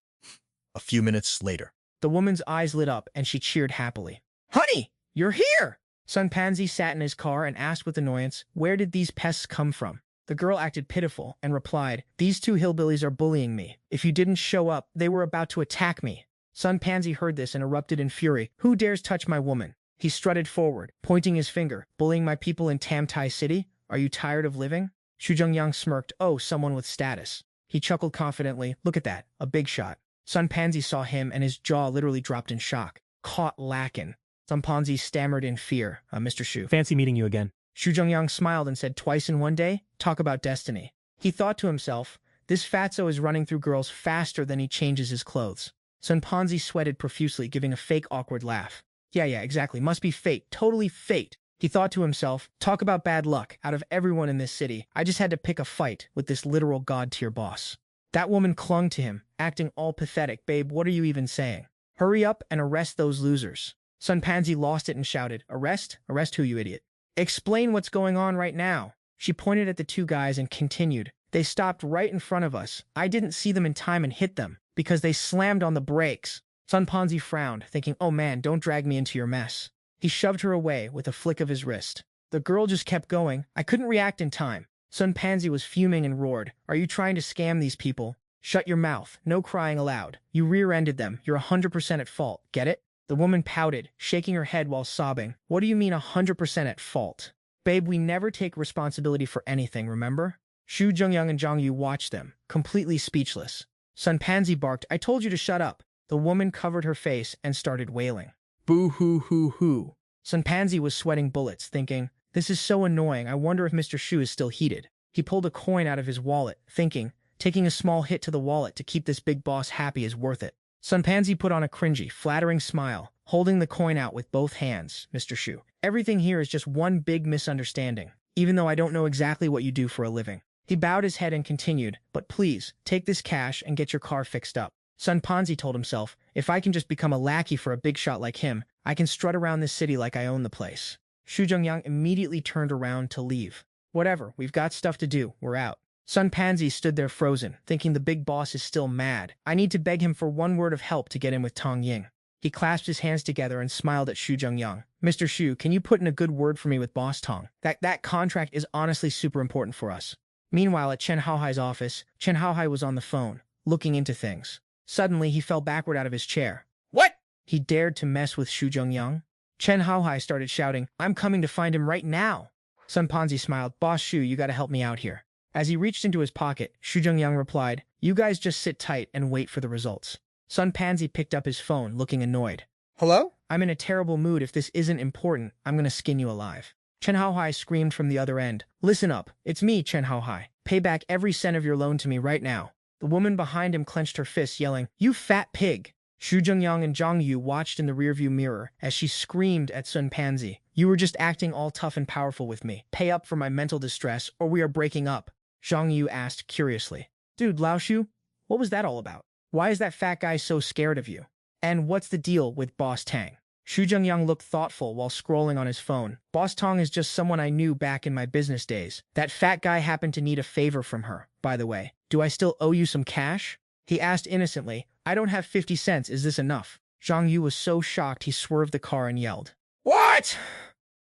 A few minutes later. The woman's eyes lit up and she cheered happily. "Honey, you're here!" Sun Panzi sat in his car and asked with annoyance, "Where did these pests come from?" The girl acted pitiful and replied, "These two hillbillies are bullying me. If you didn't show up, they were about to attack me." Sun Panzi heard this and erupted in fury. "Who dares touch my woman?" He strutted forward, pointing his finger. "Bullying my people in Tamtai City? Are you tired of living?" Xu Zhengyang smirked. "Oh, someone with status." He chuckled confidently. "Look at that, a big shot." Sun Panzi saw him and his jaw literally dropped in shock. "Caught lacking." Sun Panzi stammered in fear. Mr. Xu. Fancy meeting you again." Xu Zhengyang smiled and said, "Twice in one day? Talk about destiny." He thought to himself, "This fatso is running through girls faster than he changes his clothes." Sun Panzi sweated profusely, giving a fake awkward laugh. Yeah, exactly. Must be fate. Totally fate." He thought to himself, "Talk about bad luck. Out of everyone in this city, I just had to pick a fight with this literal god-tier boss." That woman clung to him, acting all pathetic. "Babe, what are you even saying? Hurry up and arrest those losers." Sun Panzi lost it and shouted, "Arrest? Arrest who, you idiot? Explain what's going on right now." She pointed at the two guys and continued, "They stopped right in front of us. I didn't see them in time and hit them, because they slammed on the brakes." Sun Panzi frowned, thinking, "Oh man, don't drag me into your mess." He shoved her away with a flick of his wrist. The girl just kept going. "I couldn't react in time." Sun Panzi was fuming and roared, "Are you trying to scam these people? Shut your mouth. No crying aloud. You rear-ended them. You're 100% at fault. Get it?" The woman pouted, shaking her head while sobbing. "What do you mean 100% at fault? Babe, we never take responsibility for anything, remember?" Xu Zhengyang and Zhang Yu watched them, completely speechless. Sun Panzi barked, "I told you to shut up." The woman covered her face and started wailing. "Boo-hoo-hoo-hoo." Sun Panzi was sweating bullets, thinking, "This is so annoying. I wonder if Mr. Xu is still heated." He pulled a coin out of his wallet, thinking, taking a small hit to the wallet to keep this big boss happy is worth it. Sun Panzi put on a cringy, flattering smile, holding the coin out with both hands. "Mr. Xu, everything here is just one big misunderstanding, even though I don't know exactly what you do for a living." He bowed his head and continued, "But please, take this cash and get your car fixed up." Sun Panzi told himself, "If I can just become a lackey for a big shot like him, I can strut around this city like I own the place." Xu Zhengyang immediately turned around to leave. "Whatever, we've got stuff to do. We're out." Sun Panzi stood there frozen, thinking the big boss is still mad. I need to beg him for one word of help to get in with Tong Ying. He clasped his hands together and smiled at Xu Zhengyang. "Mr. Xu, can you put in a good word for me with Boss Tong? That contract is honestly super important for us." Meanwhile, at Chen Haohai's office, Chen Haohai was on the phone, looking into things. Suddenly, he fell backward out of his chair. "What?" He dared to mess with Xu Zhengyang. Chen Haohai started shouting, "I'm coming to find him right now." Sun Panzi smiled, "Boss Xu, you gotta help me out here." As he reached into his pocket, Xu Zhengyang replied, "You guys just sit tight and wait for the results." Sun Panzi picked up his phone, looking annoyed. "Hello? I'm in a terrible mood. If this isn't important, I'm gonna skin you alive." Chen Haohai screamed from the other end, "Listen up. It's me, Chen Haohai. Pay back every cent of your loan to me right now." The woman behind him clenched her fists, yelling, "You fat pig!" Xu Zhengyang and Zhang Yu watched in the rearview mirror as she screamed at Sun Panzi, "You were just acting all tough and powerful with me. Pay up for my mental distress, or we are breaking up." Zhang Yu asked curiously, "Dude, Lao Shu, what was that all about? Why is that fat guy so scared of you? And what's the deal with Boss Tang?" Xu Zhengyang looked thoughtful while scrolling on his phone. "Boss Tong is just someone I knew back in my business days. That fat guy happened to need a favor from her, by the way. Do I still owe you some cash?" He asked innocently. "I don't have 50 cents. Is this enough?" Zhang Yu was so shocked he swerved the car and yelled. "What?"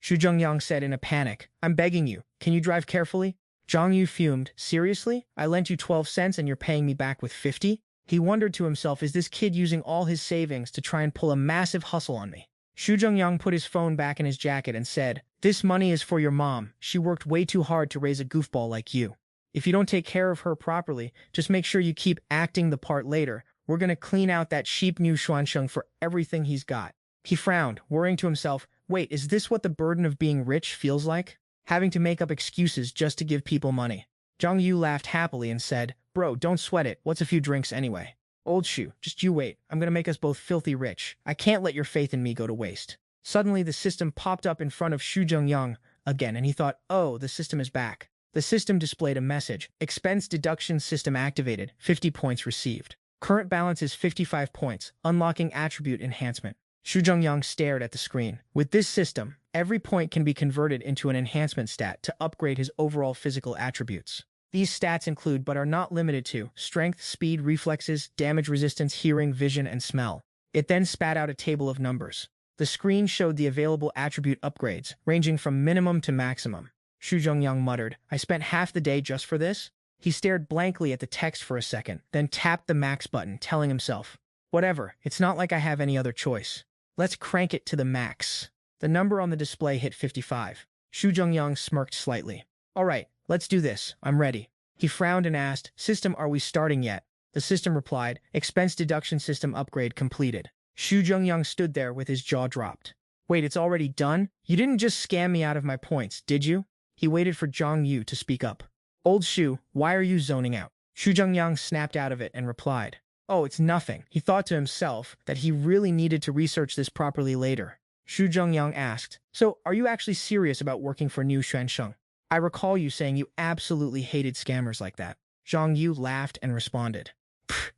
Xu Zhengyang said in a panic, "I'm begging you. Can you drive carefully?" Zhang Yu fumed. "Seriously? I lent you 12 cents and you're paying me back with 50? He wondered to himself, is this kid using all his savings to try and pull a massive hustle on me? Xu Zhengyang put his phone back in his jacket and said, "This money is for your mom. She worked way too hard to raise a goofball like you. If you don't take care of her properly, just make sure you keep acting the part later. We're gonna clean out that sheep Niu Xuansheng for everything he's got." He frowned, worrying to himself, wait, is this what the burden of being rich feels like? Having to make up excuses just to give people money. Zhang Yu laughed happily and said, "Bro, don't sweat it. What's a few drinks anyway?" Old Xu, just you wait. I'm gonna make us both filthy rich. I can't let your faith in me go to waste. Suddenly, the system popped up in front of Xu Zhengyang again, and he thought, oh, the system is back. The system displayed a message. Expense deduction system activated. 50 points received. Current balance is 55 points. Unlocking attribute enhancement. Xu Zhengyang stared at the screen. With this system, every point can be converted into an enhancement stat to upgrade his overall physical attributes. These stats include, but are not limited to, strength, speed, reflexes, damage resistance, hearing, vision, and smell. It then spat out a table of numbers. The screen showed the available attribute upgrades, ranging from minimum to maximum. Xu Zhengyang muttered, I spent half the day just for this? He stared blankly at the text for a second, then tapped the max button, telling himself, whatever, it's not like I have any other choice. Let's crank it to the max. The number on the display hit 55. Xu Zhengyang smirked slightly. All right, let's do this. I'm ready. He frowned and asked, System, are we starting yet? The system replied, Expense deduction system upgrade completed. Xu Zhengyang stood there with his jaw dropped. Wait, it's already done? You didn't just scam me out of my points, did you? He waited for Zhang Yu to speak up. Old Xu, why are you zoning out? Xu Zhengyang snapped out of it and replied, oh, it's nothing. He thought to himself that he really needed to research this properly later. Xu Zhengyang asked, so are you actually serious about working for New Xuansheng? I recall you saying you absolutely hated scammers like that. Zhang Yu laughed and responded,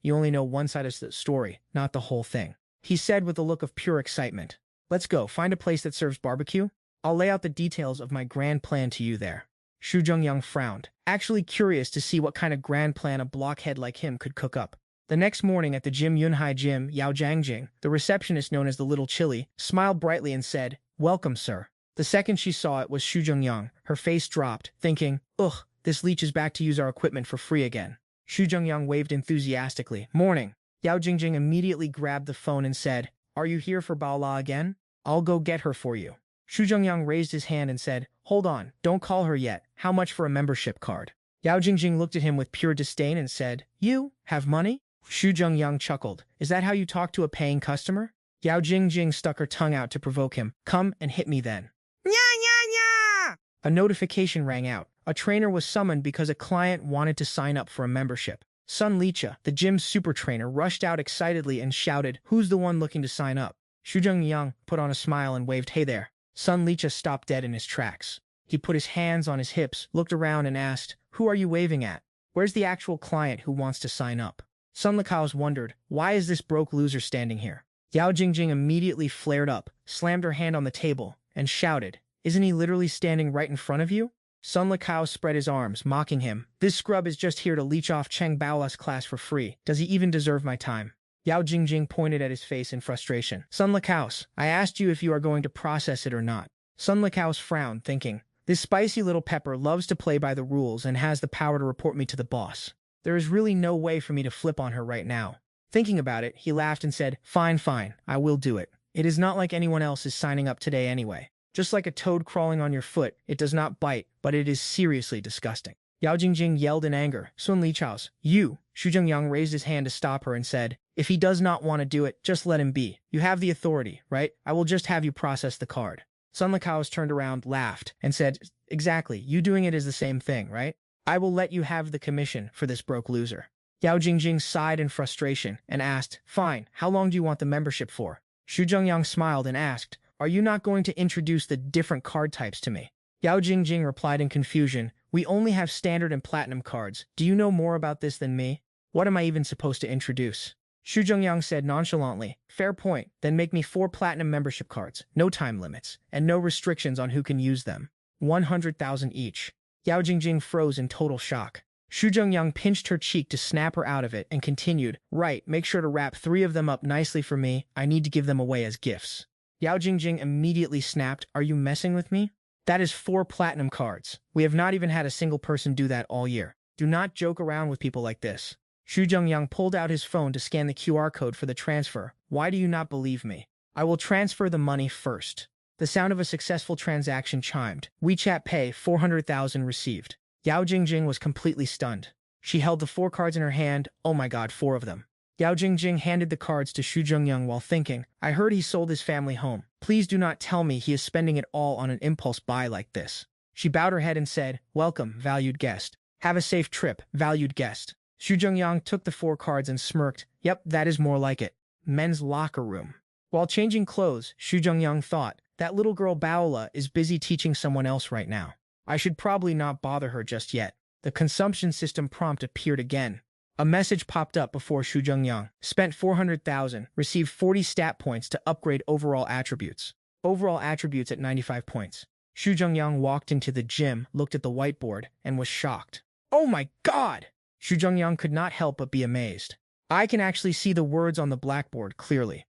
you only know one side of the story, not the whole thing. He said with a look of pure excitement. Let's go, find a place that serves barbecue. I'll lay out the details of my grand plan to you there. Xu Zhengyang frowned, actually curious to see what kind of grand plan a blockhead like him could cook up. The next morning at the Jim Yunhai Gym, Yao Zhangjing, the receptionist known as the Little Chili, smiled brightly and said, welcome, sir. The second she saw it was Xu Zhengyang. Her face dropped, thinking, ugh, this leech is back to use our equipment for free again. Xu Zhengyang waved enthusiastically. Morning. Yao Jingjing immediately grabbed the phone and said, are you here for Baola again? I'll go get her for you. Xu Zhengyang raised his hand and said, hold on, don't call her yet. How much for a membership card? Yao Jingjing looked at him with pure disdain and said, you have money? Xu Zhengyang chuckled. Is that how you talk to a paying customer? Yao Jingjing stuck her tongue out to provoke him. Come and hit me then. Nya, nya, nya! A notification rang out. A trainer was summoned because a client wanted to sign up for a membership. Sun Licha, the gym's super trainer, rushed out excitedly and shouted, who's the one looking to sign up? Xu Zhengyang put on a smile and waved, hey there. Sun Licha stopped dead in his tracks. He put his hands on his hips, looked around and asked, who are you waving at? Where's the actual client who wants to sign up? Sun Likaos wondered, why is this broke loser standing here? Yao Jingjing immediately flared up, slammed her hand on the table, and shouted, isn't he literally standing right in front of you? Sun Likaos spread his arms, mocking him. This scrub is just here to leech off Cheng Baola's class for free. Does he even deserve my time? Yao Jingjing pointed at his face in frustration. Sun Likaos, I asked you if you are going to process it or not. Sun Likaos frowned, thinking, this spicy little pepper loves to play by the rules and has the power to report me to the boss. There is really no way for me to flip on her right now. Thinking about it, he laughed and said, fine, I will do it. It is not like anyone else is signing up today anyway. Just like a toad crawling on your foot, it does not bite, but it is seriously disgusting. Yao Jingjing yelled in anger. Sun Lichaos, you! Xu Zhengyang raised his hand to stop her and said, if he does not want to do it, just let him be. You have the authority, right? I will just have you process the card. Sun Likaos turned around, laughed, and said, exactly, you doing it is the same thing, right? I will let you have the commission for this broke loser. Yao Jingjing sighed in frustration and asked, fine, how long do you want the membership for? Xu Zhengyang smiled and asked, are you not going to introduce the different card types to me? Yao Jingjing replied in confusion, we only have standard and platinum cards. Do you know more about this than me? What am I even supposed to introduce? Xu Zhengyang said nonchalantly, fair point, then make me 4 platinum membership cards, no time limits, and no restrictions on who can use them. 100,000 each. Yao Jingjing froze in total shock. Xu Zhengyang pinched her cheek to snap her out of it and continued, right, make sure to wrap 3 of them up nicely for me. I need to give them away as gifts. Yao Jingjing immediately snapped, are you messing with me? That is 4 platinum cards. We have not even had a single person do that all year. Do not joke around with people like this. Xu Zhengyang pulled out his phone to scan the QR code for the transfer. Why do you not believe me? I will transfer the money first. The sound of a successful transaction chimed. WeChat Pay 400,000 received. Yao Jingjing was completely stunned. She held the 4 cards in her hand. Oh my god, 4 of them. Yao Jingjing handed the cards to Xu Zhengyang while thinking, I heard he sold his family home. Please do not tell me he is spending it all on an impulse buy like this. She bowed her head and said, welcome, valued guest. Have a safe trip, valued guest. Xu Zhengyang took the 4 cards and smirked. Yep, that is more like it. Men's locker room. While changing clothes, Xu Zhengyang thought, that little girl Baola is busy teaching someone else right now. I should probably not bother her just yet. The consumption system prompt appeared again. A message popped up before Xu Zhengyang. Spent 400,000, received 40 stat points to upgrade overall attributes. Overall attributes at 95 points. Xu Zhengyang walked into the gym, looked at the whiteboard, and was shocked. Oh my god! Xu Zhengyang could not help but be amazed. I can actually see the words on the blackboard clearly.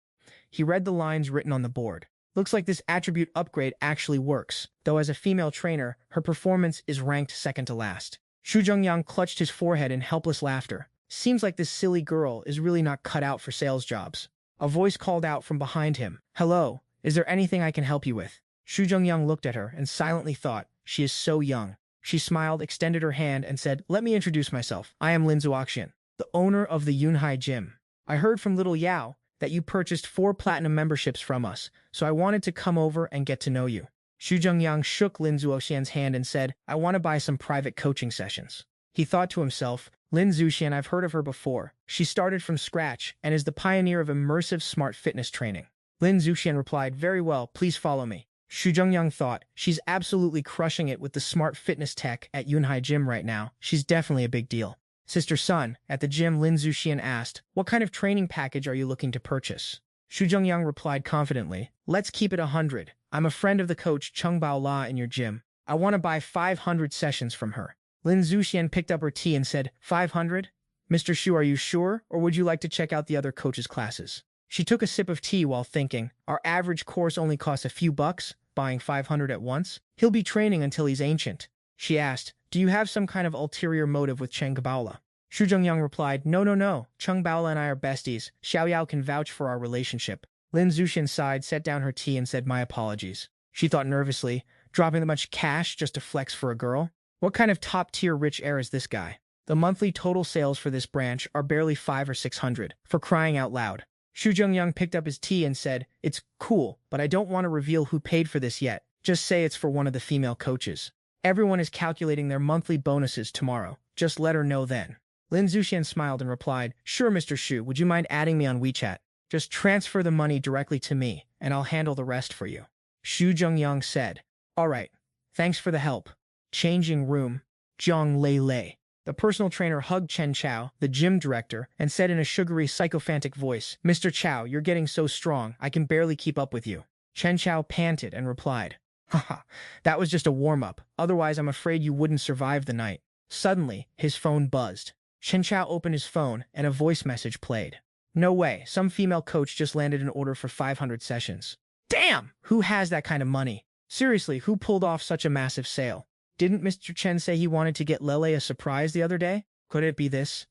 He read the lines written on the board. Looks like this attribute upgrade actually works, though as a female trainer, her performance is ranked second to last. Xu Zhengyang clutched his forehead in helpless laughter. Seems like this silly girl is really not cut out for sales jobs. A voice called out from behind him. Hello, is there anything I can help you with? Xu Zhengyang looked at her and silently thought, she is so young. She smiled, extended her hand, and said, let me introduce myself. I am Lin Zuoxian, the owner of the Yunhai Gym. I heard from little Yao that you purchased 4 platinum memberships from us, so I wanted to come over and get to know you. Xu Zhengyang shook Lin Zuoxian's hand and said, I want to buy some private coaching sessions. He thought to himself, Lin Zuoxian, I've heard of her before. She started from scratch and is the pioneer of immersive smart fitness training. Lin Zuoxian replied, very well, please follow me. Xu Zhengyang thought, she's absolutely crushing it with the smart fitness tech at Yunhai Gym right now. She's definitely a big deal. Sister Sun, at the gym, Lin Zuoxian asked, what kind of training package are you looking to purchase? Xu Zhengyang replied confidently, let's keep it 100. I'm a friend of the coach Cheng Baola in your gym. I want to buy 500 sessions from her. Lin Zuoxian picked up her tea and said, 500? Mr. Xu, are you sure, or would you like to check out the other coach's classes? She took a sip of tea while thinking, our average course only costs a few bucks, buying 500 at once? He'll be training until he's ancient. She asked, do you have some kind of ulterior motive with Cheng Baola? Xu Zhengyang replied, no. Cheng Baola and I are besties. Xiao Yao can vouch for our relationship. Lin Zuoxian sighed, set down her tea, and said, my apologies. She thought nervously, dropping that much cash just to flex for a girl? What kind of top-tier rich heir is this guy? The monthly total sales for this branch are barely 500 or 600, for crying out loud. Xu Zhengyang picked up his tea and said, it's cool, but I don't want to reveal who paid for this yet. Just say it's for one of the female coaches. Everyone is calculating their monthly bonuses tomorrow. Just let her know then. Lin Zuoxian smiled and replied, sure, Mr. Xu, would you mind adding me on WeChat? Just transfer the money directly to me, and I'll handle the rest for you. Xu Zhengyang said, all right, thanks for the help. Changing room, Zhang Lei. The personal trainer hugged Chen Chao, the gym director, and said in a sugary, sycophantic voice, Mr. Chao, you're getting so strong, I can barely keep up with you. Chen Chao panted and replied, haha, that was just a warm-up. Otherwise, I'm afraid you wouldn't survive the night. Suddenly, his phone buzzed. Chen Chao opened his phone, and a voice message played. No way, some female coach just landed an order for 500 sessions. Damn! Who has that kind of money? Seriously, who pulled off such a massive sale? Didn't Mr. Chen say he wanted to get Lele a surprise the other day? Could it be this?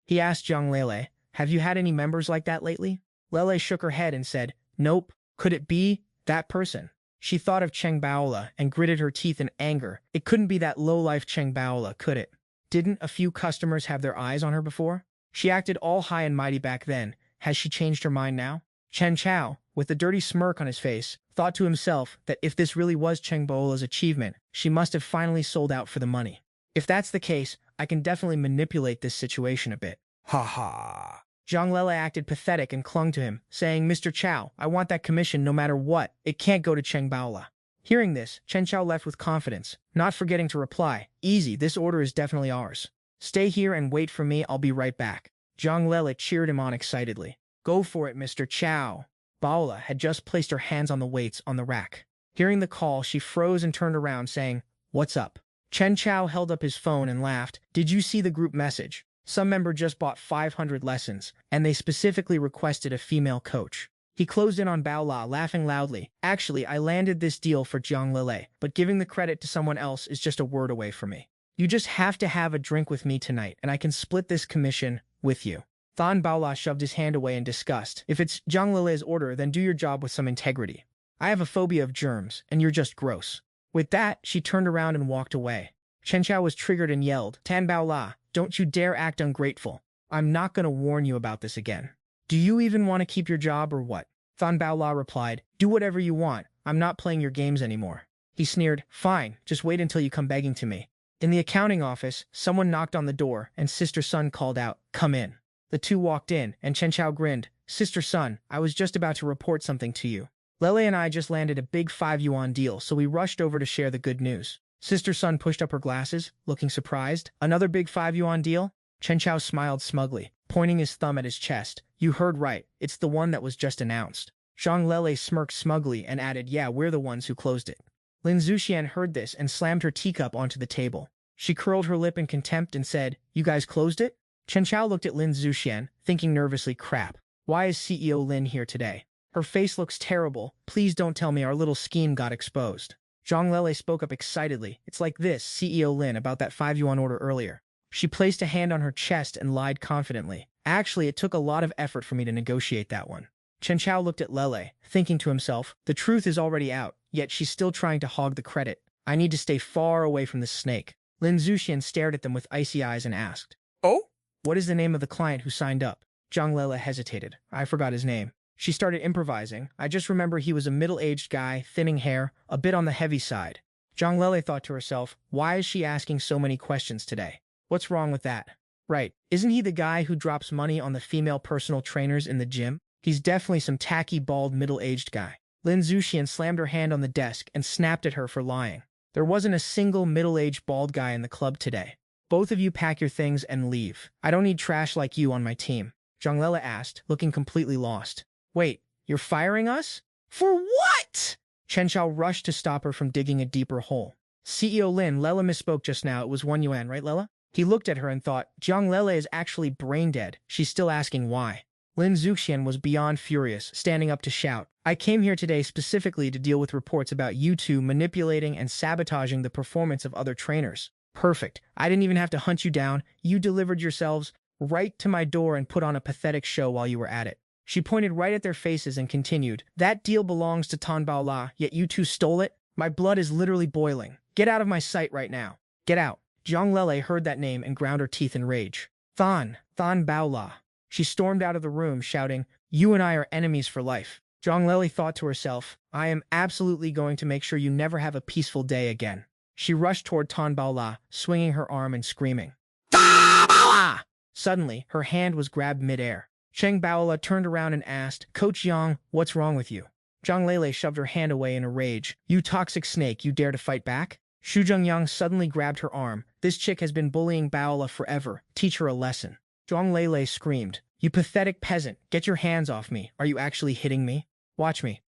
He asked Zhang Lele, have you had any members like that lately? Lele shook her head and said, nope. Could it be that person? She thought of Cheng Baola and gritted her teeth in anger. It couldn't be that low-life Cheng Baola, could it? Didn't a few customers have their eyes on her before? She acted all high and mighty back then. Has she changed her mind now? Chen Chao, with a dirty smirk on his face, thought to himself that if this really was Cheng Baola's achievement, she must have finally sold out for the money. If that's the case, I can definitely manipulate this situation a bit. Ha ha. Zhang Lele acted pathetic and clung to him, saying, Mr. Chao, I want that commission no matter what. It can't go to Cheng Baola. Hearing this, Chen Chao left with confidence, not forgetting to reply, easy, this order is definitely ours. Stay here and wait for me, I'll be right back. Zhang Lele cheered him on excitedly. Go for it, Mr. Chao. Baola had just placed her hands on the weights on the rack. Hearing the call, she froze and turned around, saying, what's up? Chen Chao held up his phone and laughed. Did you see the group message? Some member just bought 500 lessons, and they specifically requested a female coach. He closed in on Baola, laughing loudly. Actually, I landed this deal for Zhang Lele, but giving the credit to someone else is just a word away from me. You just have to have a drink with me tonight, and I can split this commission with you. Thon Baola shoved his hand away in disgust. If it's Zhang Lele's order, then do your job with some integrity. I have a phobia of germs, and you're just gross. With that, she turned around and walked away. Chen Chao was triggered and yelled, Tan Baola, don't you dare act ungrateful. I'm not going to warn you about this again. Do you even want to keep your job or what? Thon Baola replied, do whatever you want. I'm not playing your games anymore. He sneered, fine, just wait until you come begging to me. In the accounting office, someone knocked on the door, and Sister Sun called out, "Come in." The two walked in, and Chen Chao grinned. "Sister Sun, I was just about to report something to you. Lele and I just landed a big 5 yuan deal, so we rushed over to share the good news." Sister Sun pushed up her glasses, looking surprised. "Another big 5 yuan deal?" Chen Chao smiled smugly, pointing his thumb at his chest. "You heard right. It's the one that was just announced." Zhang Lele smirked smugly and added, "Yeah, we're the ones who closed it." Lin Zuxian heard this and slammed her teacup onto the table. She curled her lip in contempt and said, "You guys closed it?" Chen Chao looked at Lin Zuxian, thinking nervously, "Crap. Why is CEO Lin here today? Her face looks terrible. Please don't tell me our little scheme got exposed." Zhang Lele spoke up excitedly. "It's like this, CEO Lin, about that 5 yuan order earlier." She placed a hand on her chest and lied confidently. "Actually, it took a lot of effort for me to negotiate that one." Chen Chao looked at Lele, thinking to himself, the truth is already out, yet she's still trying to hog the credit. I need to stay far away from this snake. Lin Zuxian stared at them with icy eyes and asked, Oh? "What is the name of the client who signed up?" Zhang Lele hesitated. "I forgot his name." She started improvising. "I just remember he was a middle-aged guy, thinning hair, a bit on the heavy side." Zhang Lele thought to herself, why is she asking so many questions today? What's wrong with that? Right, isn't he the guy who drops money on the female personal trainers in the gym? He's definitely some tacky, bald, middle-aged guy. Lin Zuxian slammed her hand on the desk and snapped at her for lying. There wasn't a single middle-aged bald guy in the club today. Both of you pack your things and leave. I don't need trash like you on my team. Zhang Lele asked, looking completely lost. Wait, you're firing us? For what? Chen Chao rushed to stop her from digging a deeper hole. CEO Lin, Lele misspoke just now. It was 1 yuan, right, Lele? He looked at her and thought, Zhang Lele is actually brain dead. She's still asking why. Lin Zuxian was beyond furious, standing up to shout, I came here today specifically to deal with reports about you two manipulating and sabotaging the performance of other trainers. Perfect. I didn't even have to hunt you down. You delivered yourselves right to my door and put on a pathetic show while you were at it. She pointed right at their faces and continued, that deal belongs to Tan Bao La, yet you two stole it? My blood is literally boiling. Get out of my sight right now. Get out. Zhang Lele heard that name and ground her teeth in rage. Tan Bao La. She stormed out of the room, shouting, you and I are enemies for life. Zhang Lele thought to herself, I am absolutely going to make sure you never have a peaceful day again. She rushed toward Tan Bao La, swinging her arm and screaming. Ah! Suddenly, her hand was grabbed midair. Cheng Baola turned around and asked, Coach Yang, what's wrong with you? Zhang Lele shoved her hand away in a rage. You toxic snake, you dare to fight back? Xu Zhengyang suddenly grabbed her arm. This chick has been bullying Baola forever. Teach her a lesson. Zhang Lele screamed, you pathetic peasant, get your hands off me. Are you actually hitting me? Watch me.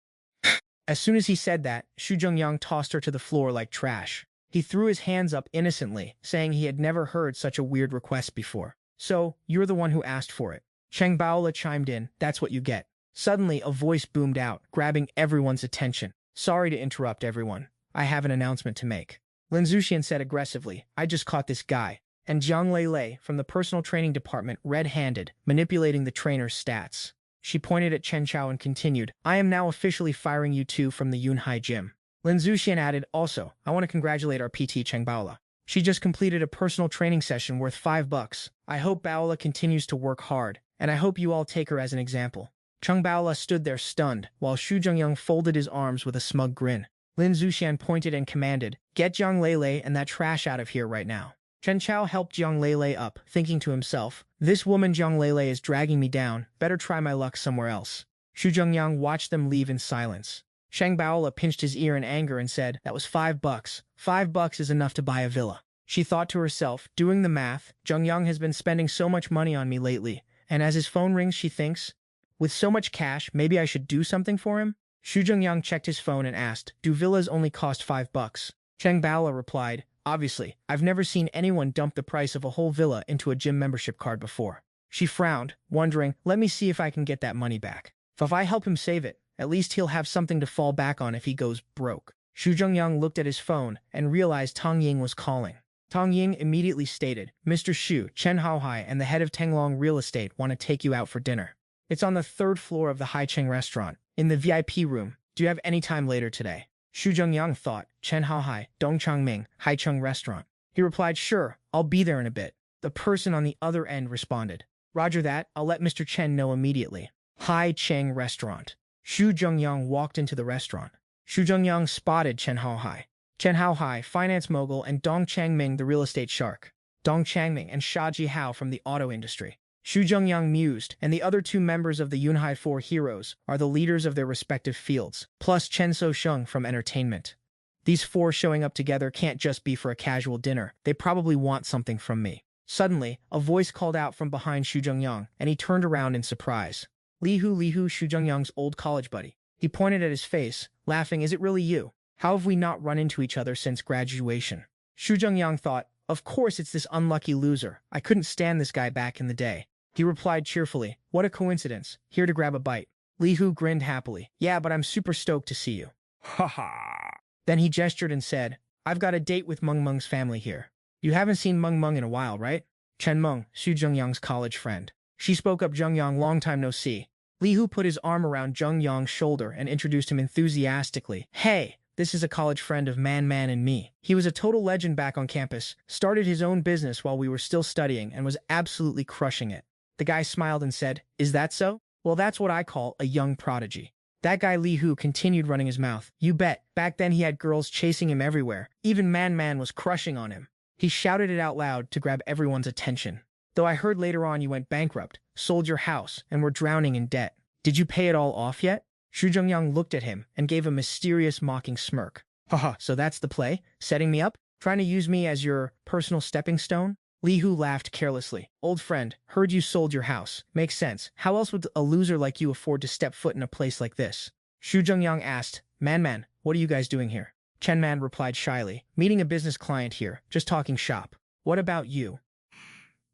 As soon as he said that, Xu Zhengyang tossed her to the floor like trash. He threw his hands up innocently, saying he had never heard such a weird request before. So, you're the one who asked for it. Cheng Baola chimed in, that's what you get. Suddenly, a voice boomed out, grabbing everyone's attention. Sorry to interrupt everyone. I have an announcement to make. Lin Zuxian said aggressively, I just caught this guy. And Zhang Lele, from the personal training department, red-handed, manipulating the trainer's stats. She pointed at Chen Chao and continued, I am now officially firing you two from the Yunhai gym. Lin Zuxian added, also, I want to congratulate our PT Cheng Baola. She just completed a personal training session worth $5. I hope Baola continues to work hard, and I hope you all take her as an example. Cheng Baola stood there stunned, while Xu Zhengyang folded his arms with a smug grin. Lin Zuxian pointed and commanded, get Zhang Lele and that trash out of here right now. Chen Chao helped Zhang Lele up, thinking to himself, this woman Zhang Lele is dragging me down, better try my luck somewhere else. Xu Zhengyang watched them leave in silence. Shang Baola pinched his ear in anger and said, that was $5. $5 is enough to buy a villa. She thought to herself, doing the math, Zhengyang has been spending so much money on me lately, and as his phone rings she thinks, with so much cash, maybe I should do something for him? Xu Zhengyang checked his phone and asked, do villas only cost $5? Cheng Baola replied, obviously, I've never seen anyone dump the price of a whole villa into a gym membership card before. She frowned, wondering, let me see if I can get that money back. If I help him save it, at least he'll have something to fall back on if he goes broke. Xu Zhengyang looked at his phone and realized Tang Ying was calling. Tang Ying immediately stated, Mr. Xu, Chen Haohai and the head of Tenglong Real Estate want to take you out for dinner. It's on the 3rd floor of the Haicheng restaurant, in the VIP room. Do you have any time later today? Xu Zhengyang thought, Chen Haohai, Dongchangming, Haicheng restaurant. He replied, sure, I'll be there in a bit. The person on the other end responded, roger that, I'll let Mr. Chen know immediately. Haicheng restaurant. Xu Zhengyang walked into the restaurant. Xu Zhengyang spotted Chen Haohai. Chen Haohai, finance mogul, and Dong Changming, the real estate shark. Dong Changming and Xia Jihao from the auto industry. Xu Zhengyang mused, and the other two members of the Yunhai Four Heroes are the leaders of their respective fields, plus Chen So-sheng from entertainment. These four showing up together can't just be for a casual dinner. They probably want something from me. Suddenly, a voice called out from behind Xu Zhengyang, and he turned around in surprise. Li Hu, Xu Zhengyang's old college buddy. He pointed at his face, laughing, "Is it really you? How have we not run into each other since graduation?" Xu Zhengyang thought, "Of course it's this unlucky loser. I couldn't stand this guy back in the day." He replied cheerfully, "What a coincidence. Here to grab a bite." Li Hu grinned happily. "Yeah, but I'm super stoked to see you." Ha ha. Then he gestured and said, "I've got a date with Meng Meng's family here. You haven't seen Meng Meng in a while, right?" Chen Meng, Xu Zhengyang's college friend. She spoke up, "Zhengyang, long time no see." Li Hu put his arm around Zhengyang's shoulder and introduced him enthusiastically. "Hey, this is a college friend of Man and me. He was a total legend back on campus, started his own business while we were still studying, and was absolutely crushing it." The guy smiled and said, "Is that so? Well, that's what I call a young prodigy." That guy Li Hu continued running his mouth. "You bet. Back then he had girls chasing him everywhere. Even Man was crushing on him." He shouted it out loud to grab everyone's attention. "Though I heard later on you went bankrupt, sold your house, and were drowning in debt. Did you pay it all off yet?" Xu Zhengyang looked at him and gave a mysterious mocking smirk. "Haha, so that's the play? Setting me up? Trying to use me as your personal stepping stone?" Li Hu laughed carelessly. "Old friend, heard you sold your house. Makes sense. How else would a loser like you afford to step foot in a place like this?" Xu Zhengyang asked, Man, what are you guys doing here?" Chen Man replied shyly, "Meeting a business client here, just talking shop." "What about you?"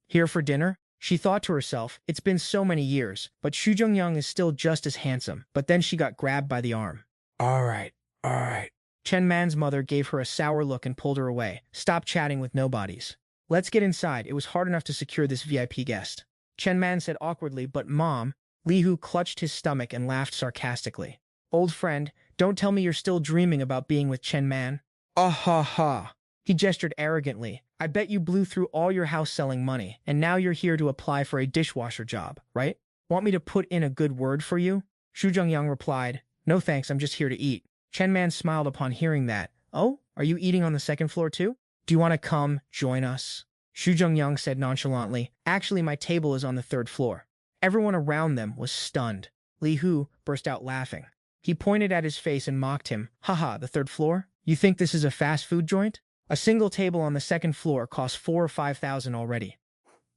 "Here for dinner?" She thought to herself, it's been so many years, but Xu Zhengyang is still just as handsome. But then she got grabbed by the arm. All right. Chen Man's mother gave her a sour look and pulled her away. "Stop chatting with nobodies. Let's get inside. It was hard enough to secure this VIP guest." Chen Man said awkwardly, "But Mom." Li Hu clutched his stomach and laughed sarcastically. "Old friend, don't tell me you're still dreaming about being with Chen Man." "Ah ha ha." He gestured arrogantly. "I bet you blew through all your house selling money, and now you're here to apply for a dishwasher job, right? Want me to put in a good word for you?" Xu Zhengyang replied, "No thanks, I'm just here to eat." Chen Man smiled upon hearing that. "Oh, are you eating on the second floor too? Do you want to come join us?" Xu Zhengyang said nonchalantly, "Actually, my table is on the third floor." Everyone around them was stunned. Li Hu burst out laughing. He pointed at his face and mocked him. "Haha, the third floor? You think this is a fast food joint? A single table on the second floor costs 4,000 or 5,000 already.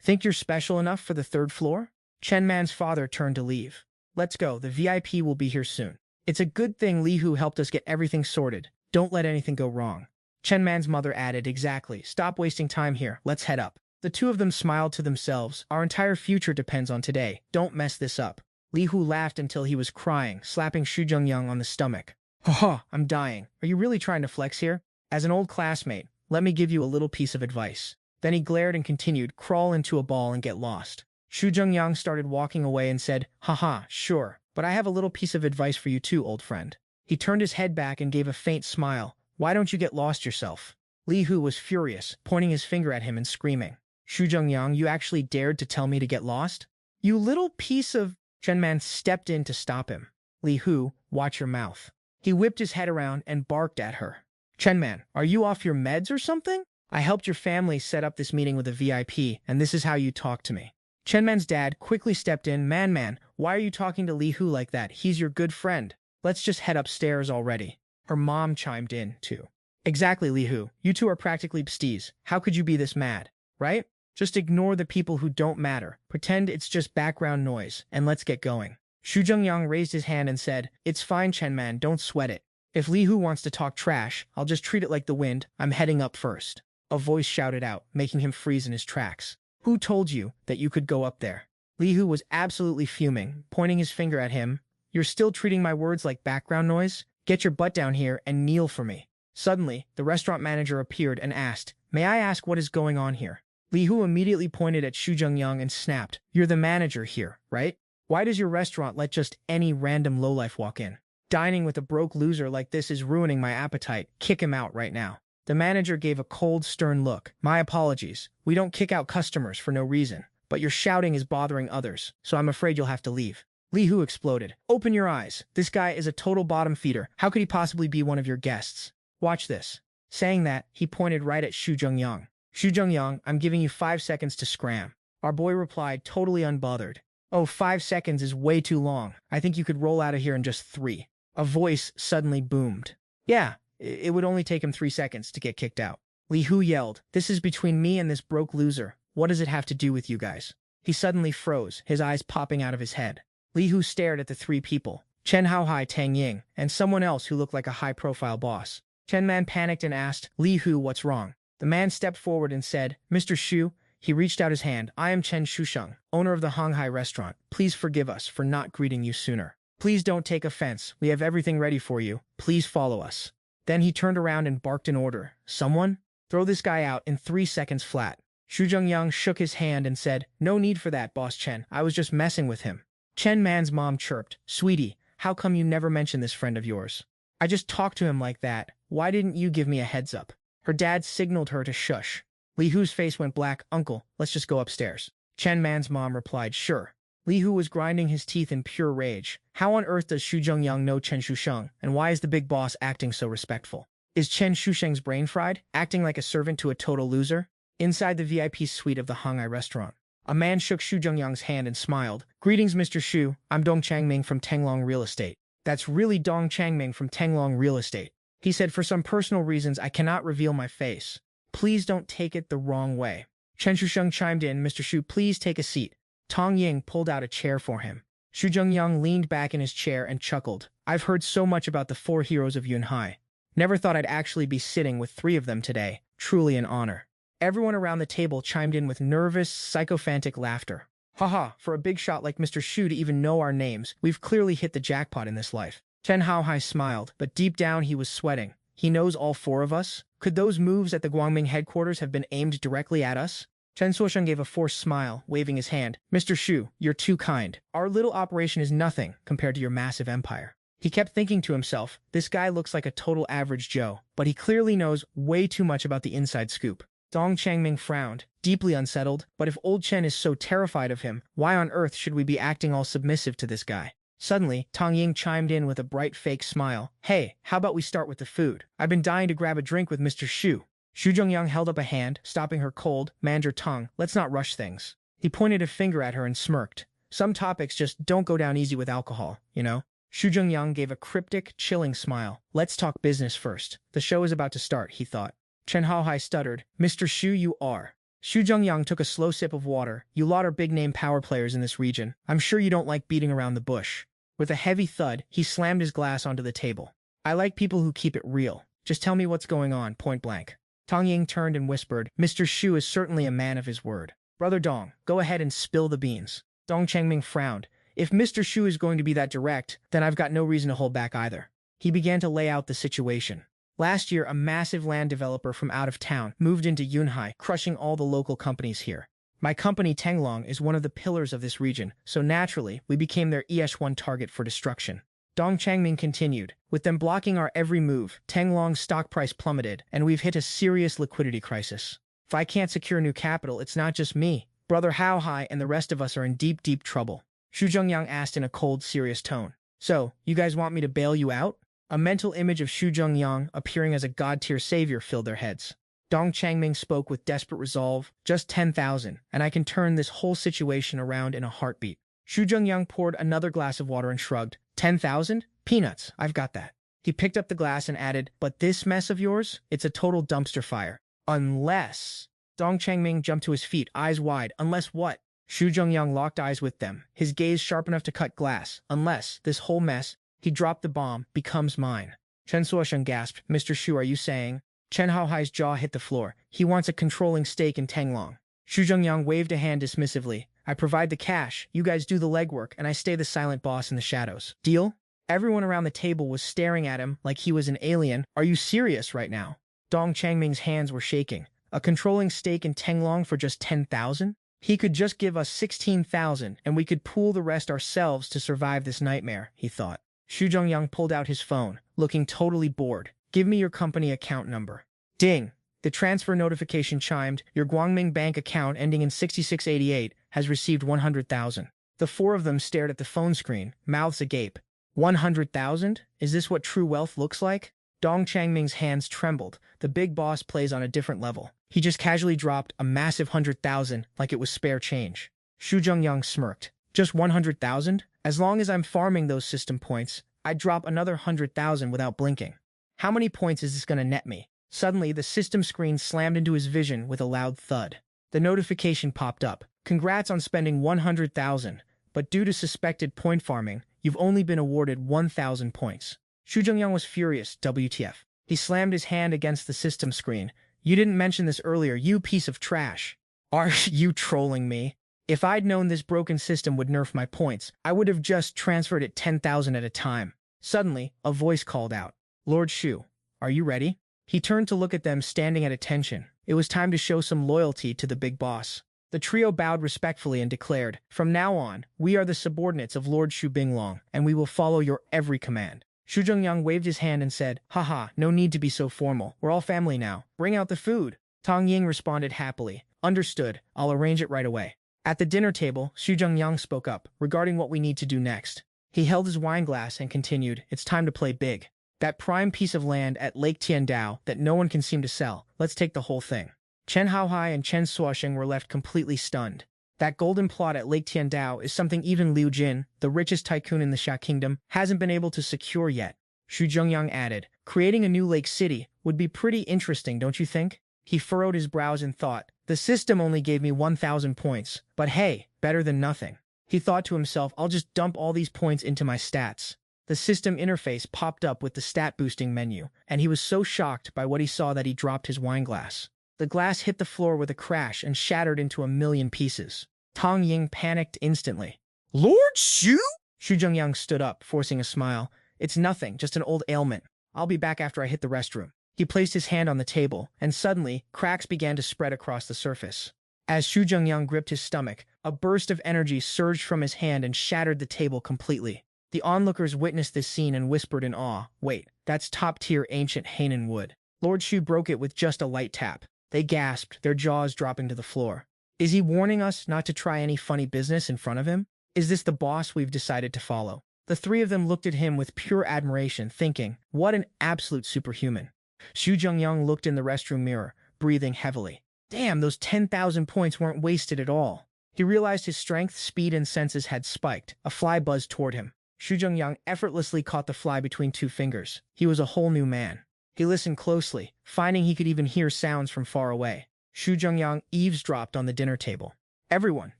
Think you're special enough for the third floor?" Chen Man's father turned to leave. "Let's go, the VIP will be here soon." "It's a good thing Li Hu helped us get everything sorted. Don't let anything go wrong." Chen Man's mother added, "Exactly. Stop wasting time here. Let's head up." The two of them smiled to themselves. "Our entire future depends on today. Don't mess this up." Li Hu laughed until he was crying, slapping Xu Zhengyang on the stomach. "Haha, I'm dying. Are you really trying to flex here? As an old classmate, let me give you a little piece of advice." Then he glared and continued, "Crawl into a ball and get lost." Xu Zhengyang started walking away and said, "Haha, sure, but I have a little piece of advice for you too, old friend." He turned his head back and gave a faint smile. "Why don't you get lost yourself?" Li Hu was furious, pointing his finger at him and screaming, "Xu Zhengyang, you actually dared to tell me to get lost? You little piece of—" Chen Man stepped in to stop him. "Li Hu, watch your mouth." He whipped his head around and barked at her. "Chen Man, are you off your meds or something? I helped your family set up this meeting with a VIP, and this is how you talk to me." Chen Man's dad quickly stepped in. Man, why are you talking to Li Hu like that? He's your good friend. Let's just head upstairs already." Her mom chimed in, too. "Exactly, Li Hu. You two are practically besties. How could you be this mad, right? Just ignore the people who don't matter. Pretend it's just background noise, and let's get going." Xu Zhengyang raised his hand and said, "It's fine, Chen Man, don't sweat it. If Li Hu wants to talk trash, I'll just treat it like the wind. I'm heading up first." A voice shouted out, making him freeze in his tracks. "Who told you that you could go up there?" Li Hu was absolutely fuming, pointing his finger at him. "You're still treating my words like background noise? Get your butt down here and kneel for me." Suddenly, the restaurant manager appeared and asked, "May I ask what is going on here?" Li Hu immediately pointed at Xu Zhengyang and snapped, "You're the manager here, right? Why does your restaurant let just any random lowlife walk in? Dining with a broke loser like this is ruining my appetite. Kick him out right now." The manager gave a cold, stern look. "My apologies. We don't kick out customers for no reason, but your shouting is bothering others, so I'm afraid you'll have to leave." Li Hu exploded. "Open your eyes. This guy is a total bottom feeder. How could he possibly be one of your guests? Watch this." Saying that, he pointed right at Xu Zhengyang. Xu Zhengyang, I'm giving you 5 seconds to scram. Our boy replied, totally unbothered. Oh, 5 seconds is way too long. I think you could roll out of here in just 3. A voice suddenly boomed. Yeah, it would only take him 3 seconds to get kicked out. Li Hu yelled, this is between me and this broke loser. What does it have to do with you guys? He suddenly froze, his eyes popping out of his head. Li Hu stared at the 3 people, Chen Haohai, Tang Ying, and someone else who looked like a high-profile boss. Chen Man panicked and asked, Li Hu, what's wrong? The man stepped forward and said, Mr. Xu. He reached out his hand. I am Chen Shusheng, owner of the Honghai restaurant. Please forgive us for not greeting you sooner. Please don't take offense. We have everything ready for you. Please follow us. Then he turned around and barked an order. Someone? Throw this guy out in 3 seconds flat. Xu Zhengyang shook his hand and said, no need for that, Boss Chen. I was just messing with him. Chen Man's mom chirped, Sweetie, how come you never mention this friend of yours? I just talked to him like that. Why didn't you give me a heads up? Her dad signaled her to shush. Li Hu's face went black. Uncle, let's just go upstairs. Chen Man's mom replied, sure. Li Hu was grinding his teeth in pure rage. How on earth does Xu Zhengyang know Chen Shusheng, and why is the big boss acting so respectful? Is Chen Shusheng's brain fried, acting like a servant to a total loser? Inside the VIP suite of the Honghai restaurant, a man shook Xu Zhengyang's hand and smiled. Greetings, Mr. Xu. I'm Dong Changming from Tenglong Real Estate. That's really Dong Changming from Tenglong Real Estate. He said, for some personal reasons, I cannot reveal my face. Please don't take it the wrong way. Chen Shusheng chimed in, Mr. Xu, please take a seat. Tang Ying pulled out a chair for him. Xu Zhengyang leaned back in his chair and chuckled. I've heard so much about the 4 heroes of Yunhai. Never thought I'd actually be sitting with 3 of them today. Truly an honor. Everyone around the table chimed in with nervous, sycophantic laughter. Haha, for a big shot like Mr. Xu to even know our names, we've clearly hit the jackpot in this life. Chen Haohai smiled, but deep down he was sweating. He knows all 4 of us? Could those moves at the Guangming headquarters have been aimed directly at us? Chen Suosheng gave a forced smile, waving his hand. Mr. Xu, you're too kind. Our little operation is nothing compared to your massive empire. He kept thinking to himself, this guy looks like a total average Joe, but he clearly knows way too much about the inside scoop. Dong Changming frowned, deeply unsettled, but if old Chen is so terrified of him, why on earth should we be acting all submissive to this guy? Suddenly, Tang Ying chimed in with a bright fake smile. Hey, how about we start with the food? I've been dying to grab a drink with Mr. Xu. Xu Zhengyang held up a hand, stopping her cold, mandarin tongue. Let's not rush things. He pointed a finger at her and smirked. Some topics just don't go down easy with alcohol, you know? Xu Zhengyang gave a cryptic, chilling smile. Let's talk business first. The show is about to start, he thought. Chen Haohai stuttered. Mr. Xu, you are. Xu Zhengyang took a slow sip of water. You lot are big-name power players in this region. I'm sure you don't like beating around the bush. With a heavy thud, he slammed his glass onto the table. I like people who keep it real. Just tell me what's going on, point blank. Tang Ying turned and whispered, Mr. Xu is certainly a man of his word. Brother Dong, go ahead and spill the beans. Dong Changming frowned. If Mr. Xu is going to be that direct, then I've got no reason to hold back either. He began to lay out the situation. Last year, a massive land developer from out of town moved into Yunhai, crushing all the local companies here. My company, Tenglong, is one of the pillars of this region, so naturally, we became their ES1 target for destruction. Dong Changming continued, with them blocking our every move, Tenglong's stock price plummeted, and we've hit a serious liquidity crisis. If I can't secure new capital, it's not just me. Brother Haohai and the rest of us are in deep, deep trouble. Xu Zhengyang asked in a cold, serious tone. So, you guys want me to bail you out? A mental image of Xu Zhengyang appearing as a god-tier savior filled their heads. Dong Changming spoke with desperate resolve. Just 10,000, and I can turn this whole situation around in a heartbeat. Xu Zhengyang poured another glass of water and shrugged. 10,000? Peanuts, I've got that. He picked up the glass and added, but this mess of yours? It's a total dumpster fire. Unless... Dong Changming jumped to his feet, eyes wide. Unless what? Xu Zhengyang locked eyes with them, his gaze sharp enough to cut glass. Unless this whole mess, he dropped the bomb, becomes mine. Chen Suosheng gasped, Mr. Xu, are you saying? Chen Haohai's jaw hit the floor. He wants a controlling stake in Tenglong. Xu Zhengyang waved a hand dismissively. I provide the cash, you guys do the legwork, and I stay the silent boss in the shadows. Deal? Everyone around the table was staring at him like he was an alien. Are you serious right now? Dong Changming's hands were shaking. A controlling stake in Tenglong for just 10,000? He could just give us 16,000, and we could pool the rest ourselves to survive this nightmare, he thought. Xu Zhengyang pulled out his phone, looking totally bored. Give me your company account number. Ding! The transfer notification chimed. Your Guangming bank account ending in 6688 has received 100,000. The 4 of them stared at the phone screen, mouths agape. 100,000? Is this what true wealth looks like? Dong Changming's hands trembled. The big boss plays on a different level. He just casually dropped a massive 100,000 like it was spare change. Xu Zhengyang smirked. Just 100,000? As long as I'm farming those system points, I'd drop another 100,000 without blinking. How many points is this going to net me? Suddenly, the system screen slammed into his vision with a loud thud. The notification popped up. Congrats on spending 100,000, but due to suspected point farming, you've only been awarded 1,000 points. Xu Zhengyang was furious. WTF. He slammed his hand against the system screen. You didn't mention this earlier, you piece of trash. Are you trolling me? If I'd known this broken system would nerf my points, I would have just transferred it 10,000 at a time. Suddenly, a voice called out. Lord Xu, are you ready? He turned to look at them standing at attention. It was time to show some loyalty to the big boss. The trio bowed respectfully and declared, from now on, we are the subordinates of Lord Xu Binglong, and we will follow your every command. Xu Zhengyang waved his hand and said, haha, no need to be so formal. We're all family now. Bring out the food. Tang Ying responded happily. Understood. I'll arrange it right away. At the dinner table, Xu Zhengyang spoke up, regarding what we need to do next. He held his wine glass and continued, it's time to play big. That prime piece of land at Lake Tiandao that no one can seem to sell. Let's take the whole thing. Chen Haohai and Chen Suosheng were left completely stunned. That golden plot at Lake Tiandao is something even Liu Jin, the richest tycoon in the Xia Kingdom, hasn't been able to secure yet. Xu Zhengyang added, creating a new lake city would be pretty interesting, don't you think? He furrowed his brows in thought. The system only gave me 1,000 points, but hey, better than nothing. He thought to himself, I'll just dump all these points into my stats. The system interface popped up with the stat-boosting menu, and he was so shocked by what he saw that he dropped his wine glass. The glass hit the floor with a crash and shattered into a million pieces. Tang Ying panicked instantly. Lord Xu? Xu Zhengyang stood up, forcing a smile. It's nothing, just an old ailment. I'll be back after I hit the restroom. He placed his hand on the table, and suddenly, cracks began to spread across the surface. As Xu Zhengyang gripped his stomach, a burst of energy surged from his hand and shattered the table completely. The onlookers witnessed this scene and whispered in awe, wait, that's top-tier ancient Hainan wood. Lord Xu broke it with just a light tap. They gasped, their jaws dropping to the floor. Is he warning us not to try any funny business in front of him? Is this the boss we've decided to follow? The three of them looked at him with pure admiration, thinking, what an absolute superhuman. Xu Zhengyang looked in the restroom mirror, breathing heavily. Damn, those 10,000 points weren't wasted at all. He realized his strength, speed, and senses had spiked. A fly buzzed toward him. Xu Zhengyang effortlessly caught the fly between two fingers. He was a whole new man. He listened closely, finding he could even hear sounds from far away. Xu Zhengyang eavesdropped on the dinner table. Everyone,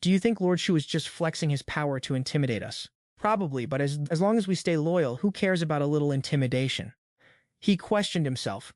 do you think Lord Xu is just flexing his power to intimidate us? Probably, but as long as we stay loyal, who cares about a little intimidation? He questioned himself.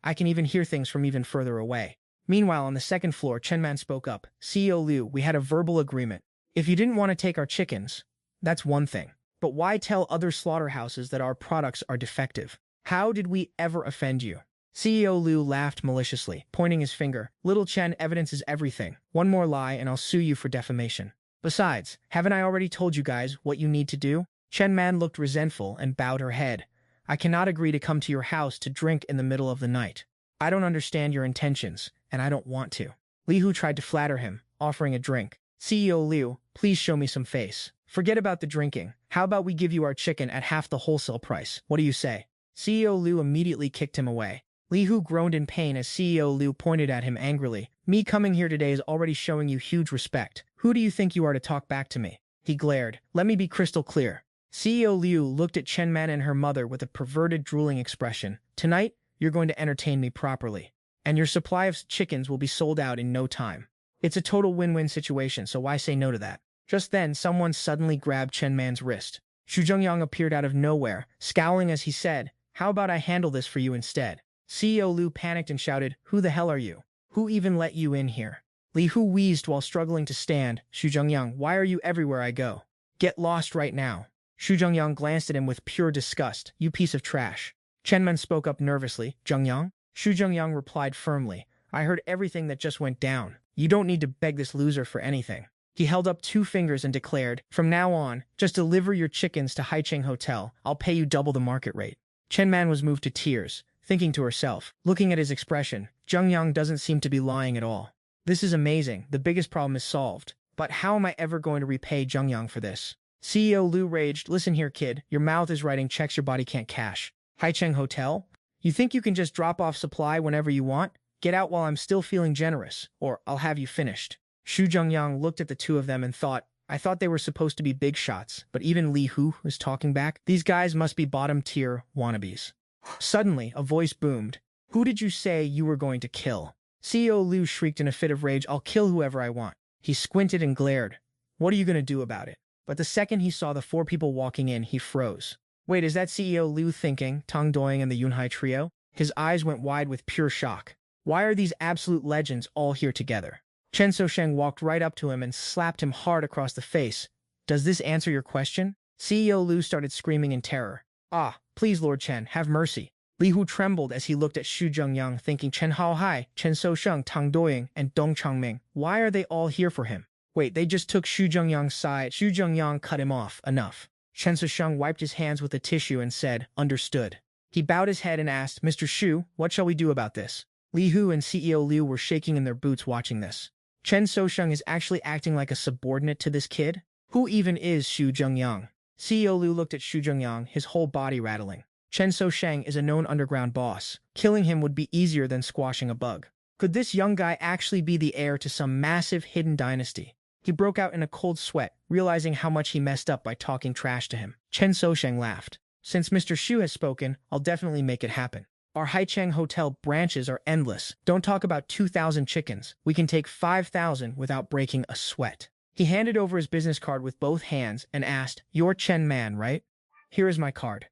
I can even hear things from even further away. Meanwhile, on the second floor, Chen Man spoke up. CEO Liu, we had a verbal agreement. If you didn't want to take our chickens, that's one thing. But why tell other slaughterhouses that our products are defective? How did we ever offend you? CEO Liu laughed maliciously, pointing his finger. Little Chen, evidence is everything. One more lie and I'll sue you for defamation. Besides, haven't I already told you guys what you need to do? Chen Man looked resentful and bowed her head. I cannot agree to come to your house to drink in the middle of the night. I don't understand your intentions, and I don't want to. Li Hu tried to flatter him, offering a drink. CEO Liu, please show me some face. Forget about the drinking. How about we give you our chicken at half the wholesale price? What do you say? CEO Liu immediately kicked him away. Li Hu groaned in pain as CEO Liu pointed at him angrily. Me coming here today is already showing you huge respect. Who do you think you are to talk back to me? He glared. Let me be crystal clear. CEO Liu looked at Chen Man and her mother with a perverted, drooling expression. Tonight, you're going to entertain me properly, and your supply of chickens will be sold out in no time. It's a total win-win situation, so why say no to that? Just then, someone suddenly grabbed Chen Man's wrist. Xu Zhengyang appeared out of nowhere, scowling as he said, how about I handle this for you instead? CEO Liu panicked and shouted, who the hell are you? Who even let you in here? Li Hu wheezed while struggling to stand. Xu Zhengyang, why are you everywhere I go? Get lost right now. Xu Zhengyang glanced at him with pure disgust. You piece of trash. Chen Man spoke up nervously. Zhengyang? Xu Zhengyang replied firmly. I heard everything that just went down. You don't need to beg this loser for anything. He held up 2 fingers and declared, from now on, just deliver your chickens to Haicheng Hotel. I'll pay you double the market rate. Chen Man was moved to tears, thinking to herself, looking at his expression, Zhengyang doesn't seem to be lying at all. This is amazing. The biggest problem is solved. But how am I ever going to repay Zhengyang for this? CEO Liu raged, listen here, kid. Your mouth is writing checks your body can't cash. Haicheng Hotel? You think you can just drop off supply whenever you want? Get out while I'm still feeling generous, or I'll have you finished. Xu Zhengyang looked at the two of them and thought, I thought they were supposed to be big shots, but even Li Hu was talking back. These guys must be bottom-tier wannabes. Suddenly, a voice boomed. Who did you say you were going to kill? CEO Liu shrieked in a fit of rage, I'll kill whoever I want. He squinted and glared. What are you going to do about it? But the second he saw the four people walking in, he froze. Wait, is that CEO Liu thinking, Tang Doing and the Yunhai trio? His eyes went wide with pure shock. Why are these absolute legends all here together? Chen Sheng walked right up to him and slapped him hard across the face. Does this answer your question? CEO Liu started screaming in terror. Ah, please, Lord Chen, have mercy. Li Hu trembled as he looked at Xu Zhengyang, thinking Chen Haohai, Chen Sheng, Tang Doing, and Dong Changming. Why are they all here for him? Wait, they just took Xu Zhengyang's side. Xu Zhengyang cut him off. Enough. Chen Sheng wiped his hands with a tissue and said, Understood. He bowed his head and asked, Mr. Xu, what shall we do about this? Li Hu and CEO Liu were shaking in their boots watching this. Chen Sheng is actually acting like a subordinate to this kid? Who even is Xu Zhengyang? CEO Liu looked at Xu Zhengyang, his whole body rattling. Chen Sheng is a known underground boss. Killing him would be easier than squashing a bug. Could this young guy actually be the heir to some massive hidden dynasty? He broke out in a cold sweat, realizing how much he messed up by talking trash to him. Chen Sheng laughed. Since Mr. Xu has spoken, I'll definitely make it happen. Our Haicheng Hotel branches are endless. Don't talk about 2,000 chickens. We can take 5,000 without breaking a sweat. He handed over his business card with both hands and asked, You're Chen Man, right? Here is my card.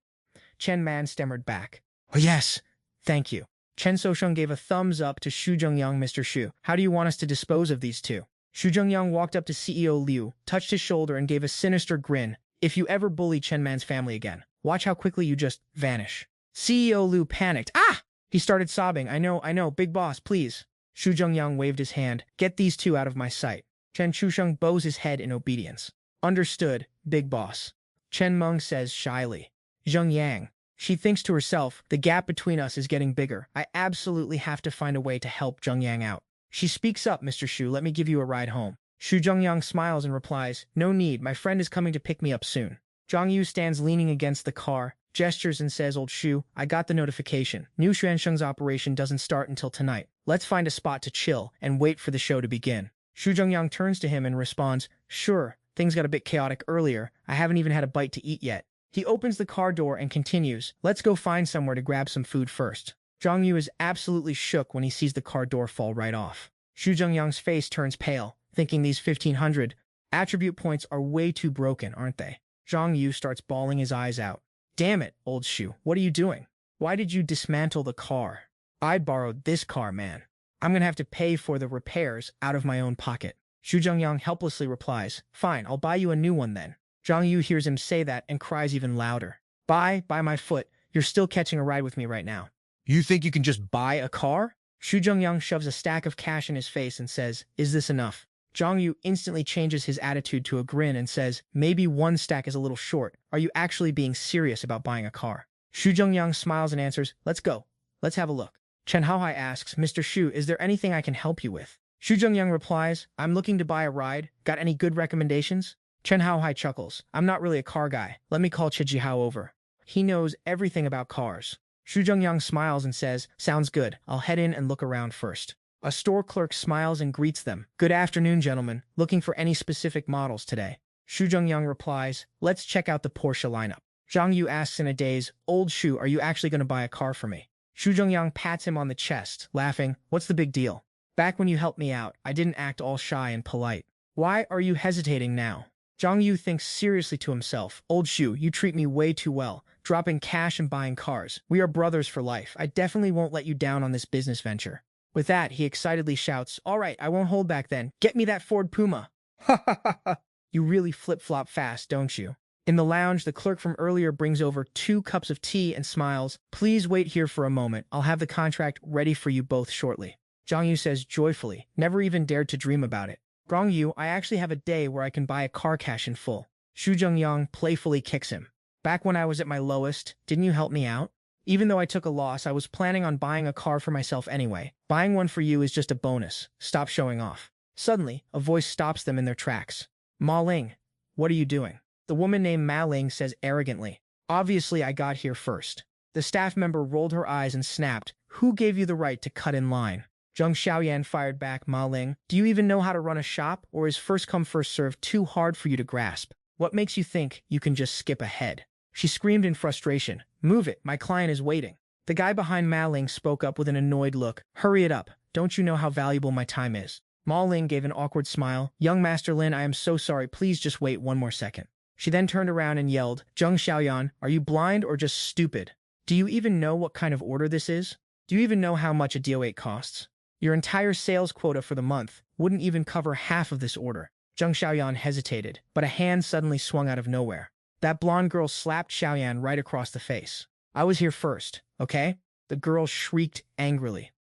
Chen Man stammered back. Oh, yes. Thank you. Chen Sheng gave a thumbs up to Xu Zhengyang. Mr. Xu, how do you want us to dispose of these two? Xu Zhengyang walked up to CEO Liu, touched his shoulder, and gave a sinister grin. If you ever bully Chen Man's family again, watch how quickly you just vanish. CEO Liu panicked. Ah! He started sobbing. I know, big boss, please. Xu Zhengyang waved his hand. Get these two out of my sight. Chen Chusheng bows his head in obedience. Understood, big boss. Chen Meng says shyly. Zhengyang. She thinks to herself, the gap between us is getting bigger. I absolutely have to find a way to help Zhengyang out. She speaks up, Mr. Xu, let me give you a ride home. Xu Zhengyang smiles and replies, No need, my friend is coming to pick me up soon. Zhang Yu stands leaning against the car, gestures and says, Old Xu, I got the notification. New Xuansheng's operation doesn't start until tonight. Let's find a spot to chill and wait for the show to begin. Xu Zhengyang turns to him and responds, Sure, things got a bit chaotic earlier. I haven't even had a bite to eat yet. He opens the car door and continues, Let's go find somewhere to grab some food first. Zhang Yu is absolutely shook when he sees the car door fall right off. Xu Zhengyang's face turns pale, thinking these 1,500 attribute points are way too broken, aren't they? Zhang Yu starts bawling his eyes out. Damn it, old Xu, what are you doing? Why did you dismantle the car? I borrowed this car, man. I'm gonna have to pay for the repairs out of my own pocket. Xu Zhengyang helplessly replies, Fine, I'll buy you a new one then. Zhang Yu hears him say that and cries even louder. Buy my foot. You're still catching a ride with me right now. You think you can just buy a car? Xu Zhengyang shoves a stack of cash in his face and says, Is this enough? Zhang Yu instantly changes his attitude to a grin and says, Maybe one stack is a little short. Are you actually being serious about buying a car? Xu Zhengyang smiles and answers, Let's go. Let's have a look. Chen Haohai asks, Mr. Xu, is there anything I can help you with? Xu Zhengyang replies, I'm looking to buy a ride. Got any good recommendations? Chen Haohai chuckles. I'm not really a car guy. Let me call Chijihao over. He knows everything about cars. Xu Zhengyang smiles and says, Sounds good. I'll head in and look around first. A store clerk smiles and greets them. Good afternoon, gentlemen. Looking for any specific models today? Xu Zhengyang replies, Let's check out the Porsche lineup. Zhang Yu asks in a daze, Old Xu, are you actually going to buy a car for me? Xu Zhengyang pats him on the chest, laughing, What's the big deal? Back when you helped me out, I didn't act all shy and polite. Why are you hesitating now? Zhang Yu thinks seriously to himself, Old Xu, you treat me way too well, dropping cash and buying cars. We are brothers for life. I definitely won't let you down on this business venture. With that, he excitedly shouts, All right, I won't hold back then. Get me that Ford Puma. Ha ha ha ha. You really flip-flop fast, don't you? In the lounge, the clerk from earlier brings over 2 cups of tea and smiles. Please wait here for a moment. I'll have the contract ready for you both shortly. Zhang Yu says joyfully, never even dared to dream about it. Zhang Yu, I actually have a day where I can buy a car cash in full. Xu Zhengyang playfully kicks him. Back when I was at my lowest, didn't you help me out? Even though I took a loss, I was planning on buying a car for myself anyway. Buying one for you is just a bonus. Stop showing off. Suddenly, a voice stops them in their tracks. Ma Ling, what are you doing? The woman named Ma Ling says arrogantly, Obviously I got here first. The staff member rolled her eyes and snapped, "Who gave you the right to cut in line?" Zhang Xiaoyan fired back, "Ma Ling, do you even know how to run a shop, or is first come first served too hard for you to grasp? What makes you think you can just skip ahead?" She screamed in frustration, "Move it, my client is waiting." The guy behind Ma Ling spoke up with an annoyed look, "Hurry it up, don't you know how valuable my time is?" Ma Ling gave an awkward smile, "Young Master Lin, I am so sorry, please just wait one more second." She then turned around and yelled, "Zhang Xiaoyan, are you blind or just stupid? Do you even know what kind of order this is? Do you even know how much a DO8 costs? Your entire sales quota for the month wouldn't even cover half of this order." Zhang Xiaoyan hesitated, but a hand suddenly swung out of nowhere. That blonde girl slapped Xiaoyan right across the face. "I was here first, okay?" The girl shrieked angrily.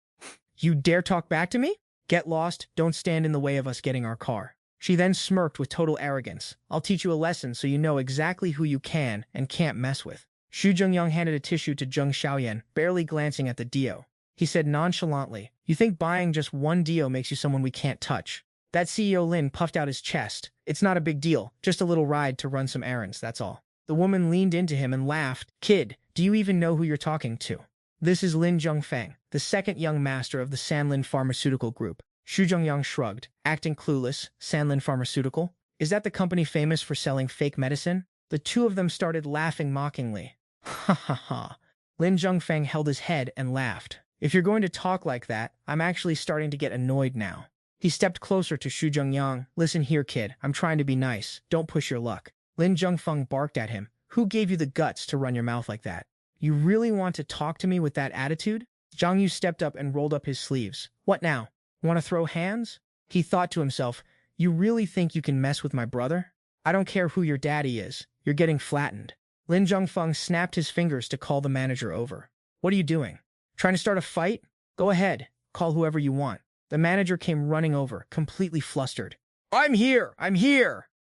"You dare talk back to me? Get lost, don't stand in the way of us getting our car." She then smirked with total arrogance. "I'll teach you a lesson so you know exactly who you can and can't mess with." Xu Zhengyang handed a tissue to Zhang Xiaoyan, barely glancing at the Dio. He said nonchalantly, "You think buying just one Dio makes you someone we can't touch?" That CEO Lin puffed out his chest. "It's not a big deal, just a little ride to run some errands, that's all." The woman leaned into him and laughed. "Kid, do you even know who you're talking to? This is Lin Zhongfeng, the second young master of the Sanlin Pharmaceutical Group." Xu Zhengyang shrugged, acting clueless. "Sanlin Pharmaceutical? Is that the company famous for selling fake medicine?" The two of them started laughing mockingly. "Ha ha ha." Lin Zhongfeng held his head and laughed. "If you're going to talk like that, I'm actually starting to get annoyed now." He stepped closer to Xu Zhengyang. "Listen here, kid. I'm trying to be nice. Don't push your luck." Lin Zhongfeng barked at him. "Who gave you the guts to run your mouth like that? You really want to talk to me with that attitude?" Zhang Yu stepped up and rolled up his sleeves. "What now? Want to throw hands?" He thought to himself, "You really think you can mess with my brother? I don't care who your daddy is. You're getting flattened." Lin Zhongfeng snapped his fingers to call the manager over. "What are you doing? Trying to start a fight? Go ahead. Call whoever you want." The manager came running over, completely flustered. I'm here,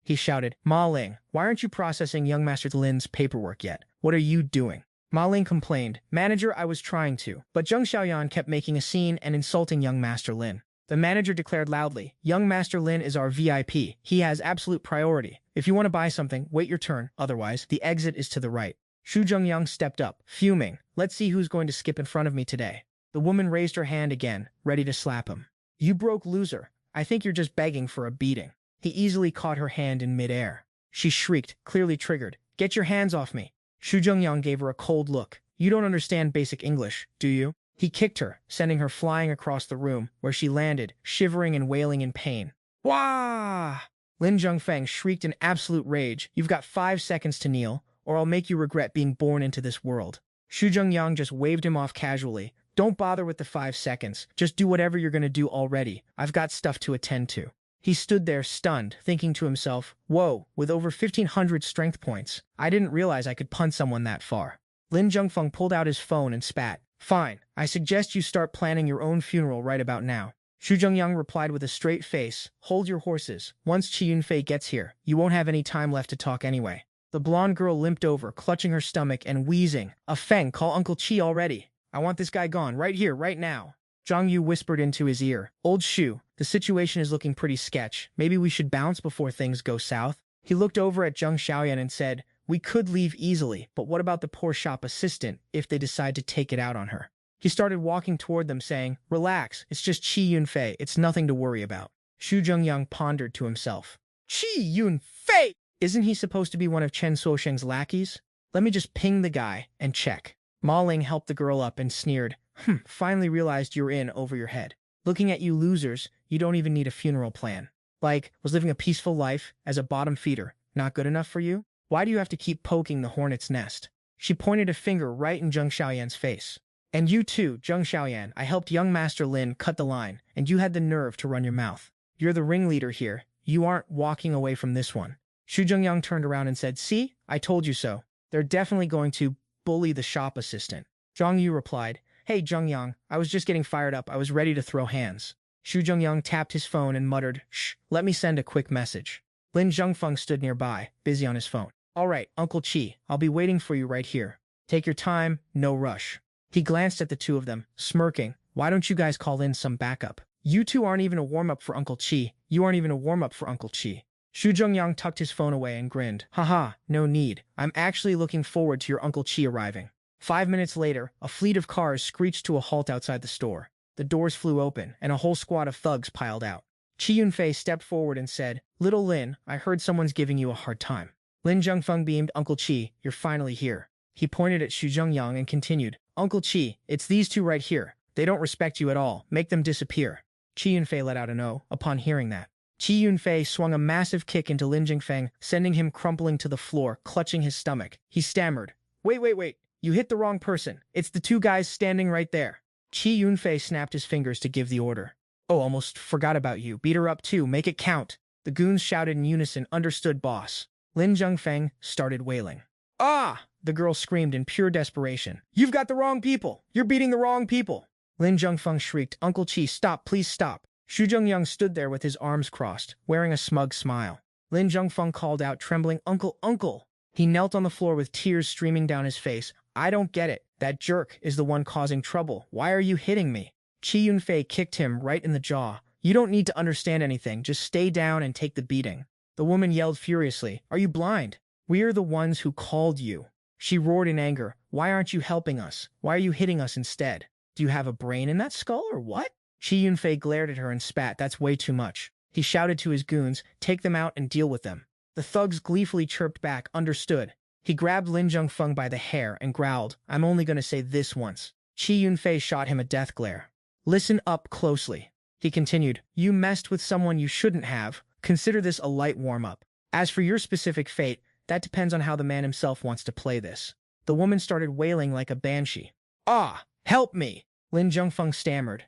he shouted. "Ma Ling, why aren't you processing young Master Lin's paperwork yet? What are you doing?" Ma Ling complained. "Manager, I was trying to, but Zhang Xiaoyan kept making a scene and insulting young Master Lin." The manager declared loudly, "Young Master Lin is our VIP. He has absolute priority. If you want to buy something, wait your turn. Otherwise, the exit is to the right." Xu Zhengyang stepped up, fuming. "Let's see who's going to skip in front of me today." The woman raised her hand again, ready to slap him. "You broke loser. I think you're just begging for a beating." He easily caught her hand in midair. She shrieked, clearly triggered. "Get your hands off me." Xu Zhengyang gave her a cold look. "You don't understand basic English, do you?" He kicked her, sending her flying across the room, where she landed, shivering and wailing in pain. "Wah!" Lin Zhongfeng shrieked in absolute rage. "You've got 5 seconds to kneel, or I'll make you regret being born into this world." Xu Zhengyang just waved him off casually. "Don't bother with the 5 seconds. Just do whatever you're going to do already. I've got stuff to attend to." He stood there stunned, thinking to himself, "Whoa, with over 1,500 strength points, I didn't realize I could punt someone that far." Lin Zhongfeng pulled out his phone and spat. "Fine, I suggest you start planning your own funeral right about now." Xu Zhengyang replied with a straight face, "Hold your horses. Once Qi Yunfei gets here, you won't have any time left to talk anyway." The blonde girl limped over, clutching her stomach and wheezing. "A Feng, call Uncle Qi already. I want this guy gone, right here, right now." Zhang Yu whispered into his ear, "Old Xu, the situation is looking pretty sketch. Maybe we should bounce before things go south." He looked over at Zhang Xiaoyan and said, "We could leave easily, but what about the poor shop assistant if they decide to take it out on her?" He started walking toward them, saying, "Relax, it's just Qi Yunfei. It's nothing to worry about." Xu Zhengyang pondered to himself. "Qi Yunfei! Isn't he supposed to be one of Chen Suosheng's lackeys? Let me just ping the guy and check." Ma Ling helped the girl up and sneered, "Finally realized you're in over your head. Looking at you losers, you don't even need a funeral plan. Like, was living a peaceful life as a bottom feeder not good enough for you? Why do you have to keep poking the hornet's nest?" She pointed a finger right in Zhang Xiaoyan's face. "And you too, Zhang Xiaoyan. I helped young Master Lin cut the line, and you had the nerve to run your mouth. You're the ringleader here. You aren't walking away from this one." Xu Zhengyang turned around and said, "See? I told you so. They're definitely going to bully the shop assistant." Zhang Yu replied, "Hey, Zhengyang, I was just getting fired up. I was ready to throw hands." Xu Zhengyang tapped his phone and muttered, "Shh, let me send a quick message." Lin Zhongfeng stood nearby, busy on his phone. "All right, Uncle Qi, I'll be waiting for you right here. Take your time, no rush." He glanced at the two of them, smirking. "Why don't you guys call in some backup? You two aren't even a warm-up for Uncle Qi. You aren't even a warm-up for Uncle Qi." Xu Zhengyang tucked his phone away and grinned. "Haha, no need. I'm actually looking forward to your Uncle Qi arriving." 5 minutes later, a fleet of cars screeched to a halt outside the store. The doors flew open, and a whole squad of thugs piled out. Qi Yunfei stepped forward and said, "Little Lin, I heard someone's giving you a hard time." Lin Zhengfeng beamed, "Uncle Qi, you're finally here." He pointed at Xu Zhengyang and continued, "Uncle Qi, it's these two right here. They don't respect you at all. Make them disappear." Qi Yunfei let out an "oh" upon hearing that. Qi Yunfei swung a massive kick into Lin Zhengfeng, sending him crumpling to the floor, clutching his stomach. He stammered, Wait. You hit the wrong person. It's the two guys standing right there." Qi Yunfei snapped his fingers to give the order. "Oh, almost forgot about you. Beat her up too. Make it count." The goons shouted in unison, "Understood, boss." Lin Zhengfeng started wailing. "Ah!" the girl screamed in pure desperation. "You've got the wrong people. You're beating the wrong people." Lin Zhengfeng shrieked, "Uncle Qi, stop, please stop." Xu Zhengyang stood there with his arms crossed, wearing a smug smile. Lin Zhengfeng called out, trembling, Uncle. He knelt on the floor with tears streaming down his face. "I don't get it. That jerk is the one causing trouble. Why are you hitting me?" Qi Yunfei kicked him right in the jaw. "You don't need to understand anything. Just stay down and take the beating." The woman yelled furiously, "Are you blind? We're the ones who called you." She roared in anger, "Why aren't you helping us? Why are you hitting us instead? Do you have a brain in that skull or what?" Qi Yunfei glared at her and spat, "That's way too much." He shouted to his goons, "Take them out and deal with them." The thugs gleefully chirped back, "Understood." He grabbed Lin Zhengfeng by the hair and growled, "I'm only going to say this once." Qi Yunfei shot him a death glare. "Listen up closely." He continued, "You messed with someone you shouldn't have. Consider this a light warm-up. As for your specific fate, that depends on how the man himself wants to play this." The woman started wailing like a banshee. "Ah, help me!" Lin Zhengfeng stammered.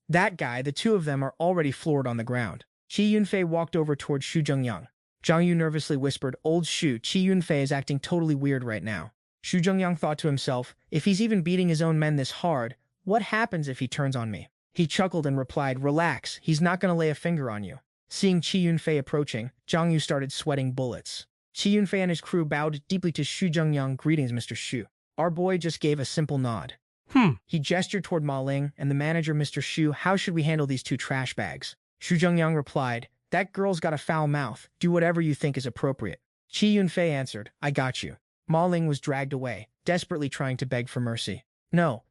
That guy, the two of them are already floored on the ground." Qi Yunfei walked over toward Xu Zhengyang. Zhang Yu nervously whispered, "Old Xu, Qi Yunfei is acting totally weird right now." Xu Zhengyang thought to himself, if he's even beating his own men this hard, what happens if he turns on me? He chuckled and replied, "Relax, he's not going to lay a finger on you." Seeing Qi Yunfei approaching, Zhang Yu started sweating bullets. Qi Yunfei and his crew bowed deeply to Xu Zhengyang. "Greetings, Mr. Xu." Our boy just gave a simple nod. He gestured toward Ma Ling and the manager, "Mr. Xu, how should we handle these two trash bags?" Xu Zhengyang replied, "That girl's got a foul mouth. Do whatever you think is appropriate." Qi Yunfei answered, "I got you." Ma Ling was dragged away, desperately trying to beg for mercy. No,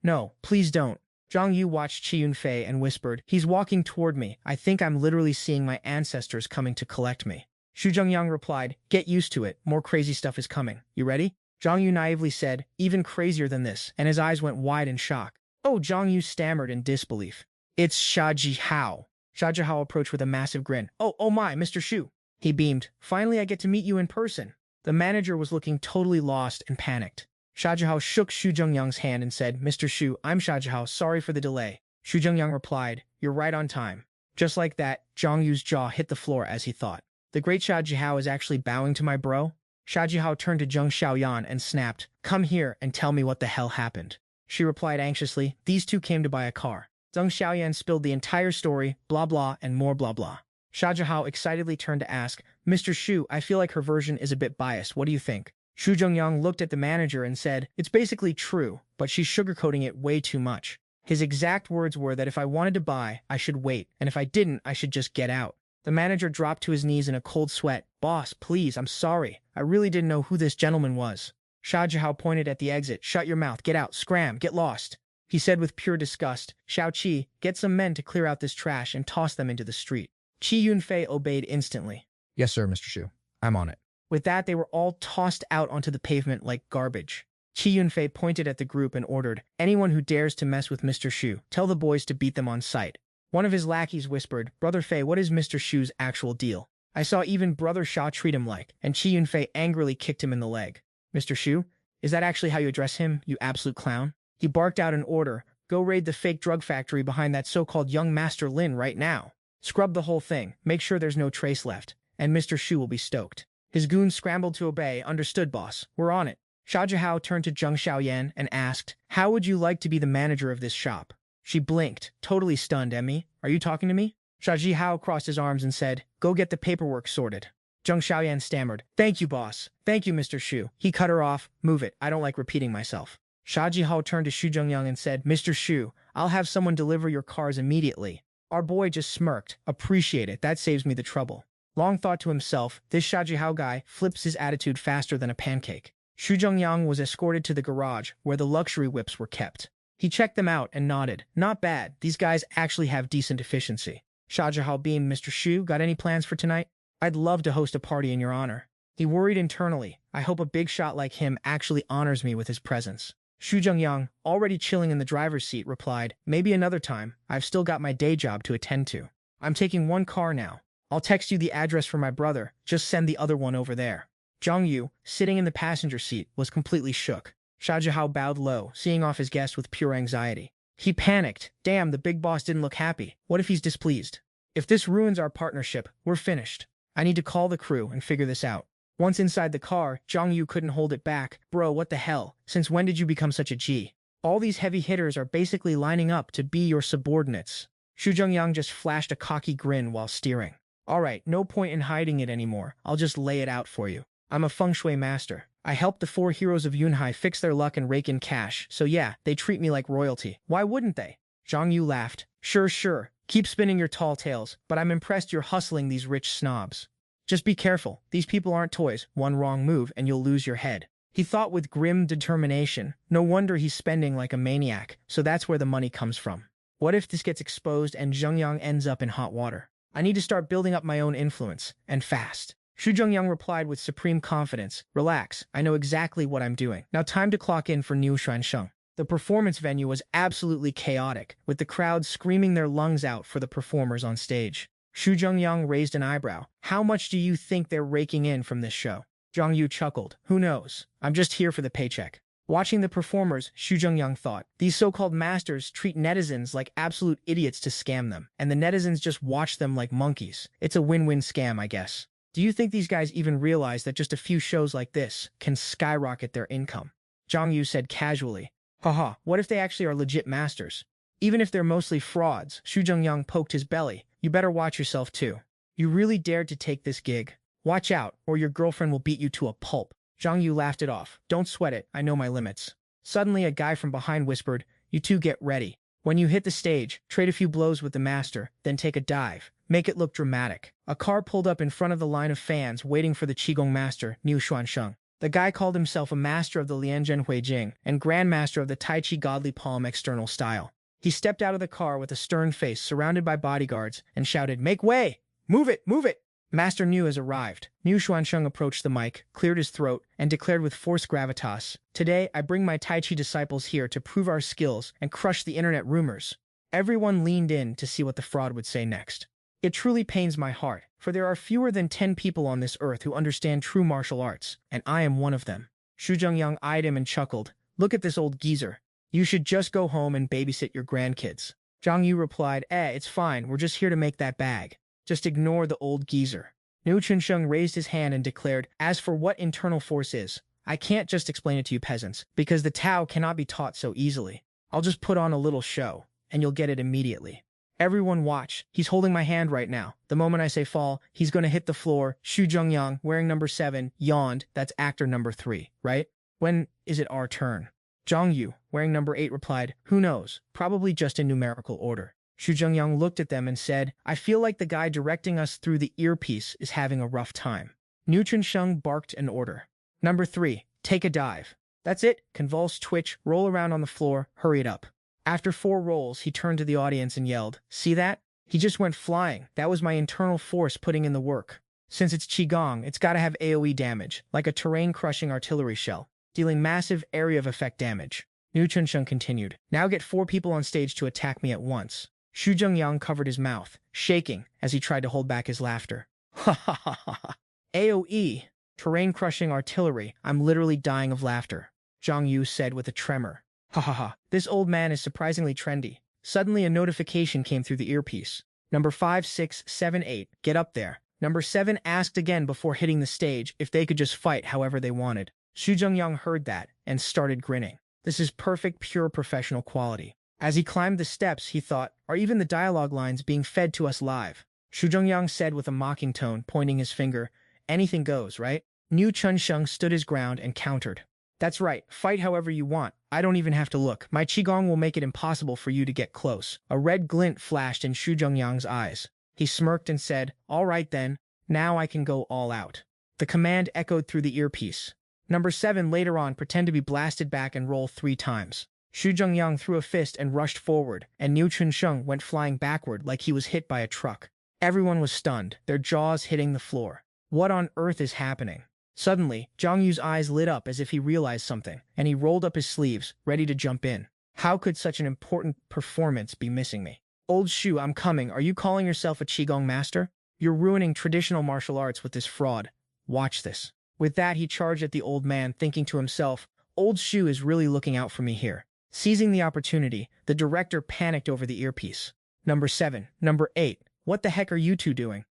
please don't." Zhang Yu watched Qi Yunfei and whispered, "He's walking toward me. I think I'm literally seeing my ancestors coming to collect me." Xu Zhengyang replied, "Get used to it. More crazy stuff is coming. You ready?" Zhang Yu naively said, "Even crazier than this," and his eyes went wide in shock. "Oh," Zhang Yu stammered in disbelief. "It's Xia Jihao." Xia Jihao approached with a massive grin. Oh my, Mr. Xu." He beamed, "Finally I get to meet you in person." The manager was looking totally lost and panicked. Xia Jihao shook Xu Zhengyang's hand and said, "Mr. Xu, I'm Xia Jihao. Sorry for the delay." Xu Zhengyang replied, "You're right on time." Just like that, Zhang Yu's jaw hit the floor as he thought, "The great Xia Jihao is actually bowing to my bro?" Xia Jihao turned to Zheng Xiaoyan and snapped, "Come here and tell me what the hell happened." She replied anxiously, "These two came to buy a car." Zheng Xiaoyan spilled the entire story, blah blah and more blah blah. Xia Jihao excitedly turned to ask, "Mr. Xu, I feel like her version is a bit biased. What do you think?" Xu Zhengyang looked at the manager and said, "It's basically true, but she's sugarcoating it way too much." His exact words were that if I wanted to buy, I should wait, and if I didn't, I should just get out. The manager dropped to his knees in a cold sweat. "Boss, please, I'm sorry. I really didn't know who this gentleman was." Xia Jihao pointed at the exit. "Shut your mouth, get out, scram, get lost." He said with pure disgust, "Xiao Qi, get some men to clear out this trash and toss them into the street." Qi Yunfei obeyed instantly. "Yes, sir, Mr. Xu. I'm on it." With that, they were all tossed out onto the pavement like garbage. Qi Yunfei pointed at the group and ordered, "Anyone who dares to mess with Mr. Xu, tell the boys to beat them on sight." One of his lackeys whispered, "Brother Fei, what is Mr. Xu's actual deal? I saw even Brother Sha treat him like," and Qi Yunfei angrily kicked him in the leg. "Mr. Xu, is that actually how you address him, you absolute clown?" He barked out an order, "Go raid the fake drug factory behind that so-called young Master Lin right now. Scrub the whole thing, make sure there's no trace left, and Mr. Xu will be stoked." His goons scrambled to obey. "Understood, boss. We're on it." Xia Jihao turned to Zheng Xiaoyan and asked, "How would you like to be the manager of this shop?" She blinked, totally stunned. "Emmy, are you talking to me?" Xia Jihao crossed his arms and said, "Go get the paperwork sorted." Zheng Xiaoyan stammered, "Thank you, boss. Thank you, Mr. Xu." He cut her off. "Move it. I don't like repeating myself." Xia Jihao turned to Xu Zhengyang and said, "Mr. Xu, I'll have someone deliver your cars immediately." Our boy just smirked. "Appreciate it. That saves me the trouble." Long thought to himself, "This Xia Jihao guy flips his attitude faster than a pancake." Xu Zhengyang was escorted to the garage where the luxury whips were kept. He checked them out and nodded. Not bad, these guys actually have decent efficiency. Shah Jahan beamed. Mr. Xu, got any plans for tonight? I'd love to host a party in your honor. He worried internally. I hope a big shot like him actually honors me with his presence. Xu Zhengyang, already chilling in the driver's seat, replied, maybe another time. I've still got my day job to attend to. I'm taking one car now. I'll text you the address for my brother. Just send the other one over there. Zhang Yu, sitting in the passenger seat, was completely shook. Shah Jahan bowed low, seeing off his guest with pure anxiety. He panicked. Damn, the big boss didn't look happy. What if he's displeased? If this ruins our partnership, we're finished. I need to call the crew and figure this out. Once inside the car, Zhang Yu couldn't hold it back. Bro, what the hell? Since when did you become such a G? All these heavy hitters are basically lining up to be your subordinates. Xu Zhengyang just flashed a cocky grin while steering. Alright, no point in hiding it anymore. I'll just lay it out for you. I'm a feng shui master. I helped the 4 heroes of Yunhai fix their luck and rake in cash, so yeah, they treat me like royalty. Why wouldn't they? Zhang Yu laughed. Sure. Keep spinning your tall tales, but I'm impressed you're hustling these rich snobs. Just be careful. These people aren't toys. One wrong move and you'll lose your head. He thought with grim determination. No wonder he's spending like a maniac, so that's where the money comes from. What if this gets exposed and Zhengyang ends up in hot water? I need to start building up my own influence, and fast. Xu Zhengyang replied with supreme confidence. Relax, I know exactly what I'm doing. Now time to clock in for New Xuansheng. The performance venue was absolutely chaotic, with the crowd screaming their lungs out for the performers on stage. Xu Zhengyang raised an eyebrow. How much do you think they're raking in from this show? Zhang Yu chuckled. Who knows? I'm just here for the paycheck. Watching the performers, Xu Zhengyang thought, these so-called masters treat netizens like absolute idiots to scam them, and the netizens just watch them like monkeys. It's a win-win scam, I guess. Do you think these guys even realize that just a few shows like this can skyrocket their income? Zhang Yu said casually. Haha, what if they actually are legit masters? Even if they're mostly frauds, Xu Zhengyang poked his belly. You better watch yourself too. You really dared to take this gig. Watch out, or your girlfriend will beat you to a pulp. Zhang Yu laughed it off. Don't sweat it, I know my limits. Suddenly a guy from behind whispered, you two get ready. When you hit the stage, trade a few blows with the master, then take a dive. Make it look dramatic. A car pulled up in front of the line of fans waiting for the Qigong master, Niu Xuansheng. The guy called himself a master of the Lianzhen Huijing and grandmaster of the Tai Chi Godly Palm external style. He stepped out of the car with a stern face surrounded by bodyguards and shouted, Make way! Move it! Move it! Master Niu has arrived. Niu Xuansheng approached the mic, cleared his throat, and declared with force gravitas, Today, I bring my Tai Chi disciples here to prove our skills and crush the internet rumors. Everyone leaned in to see what the fraud would say next. It truly pains my heart, for there are fewer than 10 people on this earth who understand true martial arts, and I am one of them. Xu Zhengyang eyed him and chuckled. Look at this old geezer. You should just go home and babysit your grandkids. Zhang Yu replied, it's fine, we're just here to make that bag. Just ignore the old geezer. Niu Chunsheng raised his hand and declared, As for what internal force is, I can't just explain it to you peasants, because the Tao cannot be taught so easily. I'll just put on a little show, and you'll get it immediately. Everyone watch. He's holding my hand right now. The moment I say fall, he's going to hit the floor. Xu Zhengyang, wearing number 7, yawned. That's actor number 3, right? When is it our turn? Zhang Yu, wearing number 8, replied, Who knows? Probably just in numerical order. Xu Zhengyang looked at them and said, I feel like the guy directing us through the earpiece is having a rough time. Niu Chunsheng barked an order. Number 3, take a dive. That's it. Convulse, twitch, roll around on the floor, hurry it up. After 4 rolls, he turned to the audience and yelled, See that? He just went flying. That was my internal force putting in the work. Since it's Qigong, it's gotta have AoE damage, like a terrain-crushing artillery shell, dealing massive area of effect damage. Niu Chunsheng continued, Now get 4 people on stage to attack me at once. Xu Zhengyang covered his mouth, shaking as he tried to hold back his laughter. Ha ha ha ha ha. AoE, terrain-crushing artillery, I'm literally dying of laughter. Zhang Yu said with a tremor. Ha ha ha, this old man is surprisingly trendy. Suddenly a notification came through the earpiece. Number 5, 6, 7, 8, get up there. Number 7 asked again before hitting the stage if they could just fight however they wanted. Xu Zhengyang heard that and started grinning. This is perfect, pure professional quality. As he climbed the steps, he thought, are even the dialogue lines being fed to us live? Xu Zhengyang said with a mocking tone, pointing his finger, anything goes, right? Niu Chunsheng stood his ground and countered. That's right, fight however you want. I don't even have to look. My Qigong will make it impossible for you to get close. A red glint flashed in Xu Zhengyang's eyes. He smirked and said, All right then, now I can go all out. The command echoed through the earpiece. Number 7, later on, pretend to be blasted back and roll 3 times. Xu Zhengyang threw a fist and rushed forward, and Niu Chunsheng went flying backward like he was hit by a truck. Everyone was stunned, their jaws hitting the floor. What on earth is happening? Suddenly, Zhang Yu's eyes lit up as if he realized something, and he rolled up his sleeves, ready to jump in. How could such an important performance be missing me? Old Xu, I'm coming. Are you calling yourself a Qigong master? You're ruining traditional martial arts with this fraud. Watch this. With that, he charged at the old man, thinking to himself, Old Xu is really looking out for me here. Seizing the opportunity, the director panicked over the earpiece. Number 7. Number 8. What the heck are you two doing?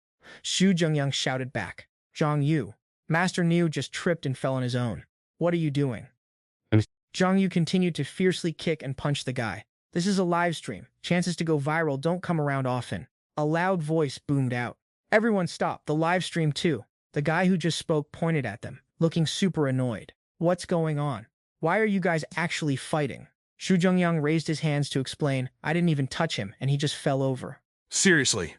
Xu Zhengyang shouted back. Zhang Yu. Master Niu just tripped and fell on his own. What are you doing? Zhang Yu continued to fiercely kick and punch the guy. This is a live stream. Chances to go viral don't come around often. A loud voice boomed out. Everyone stop, the live stream too. The guy who just spoke pointed at them, looking super annoyed. What's going on? Why are you guys actually fighting? Xu Zhengyang raised his hands to explain, I didn't even touch him, and he just fell over. Seriously.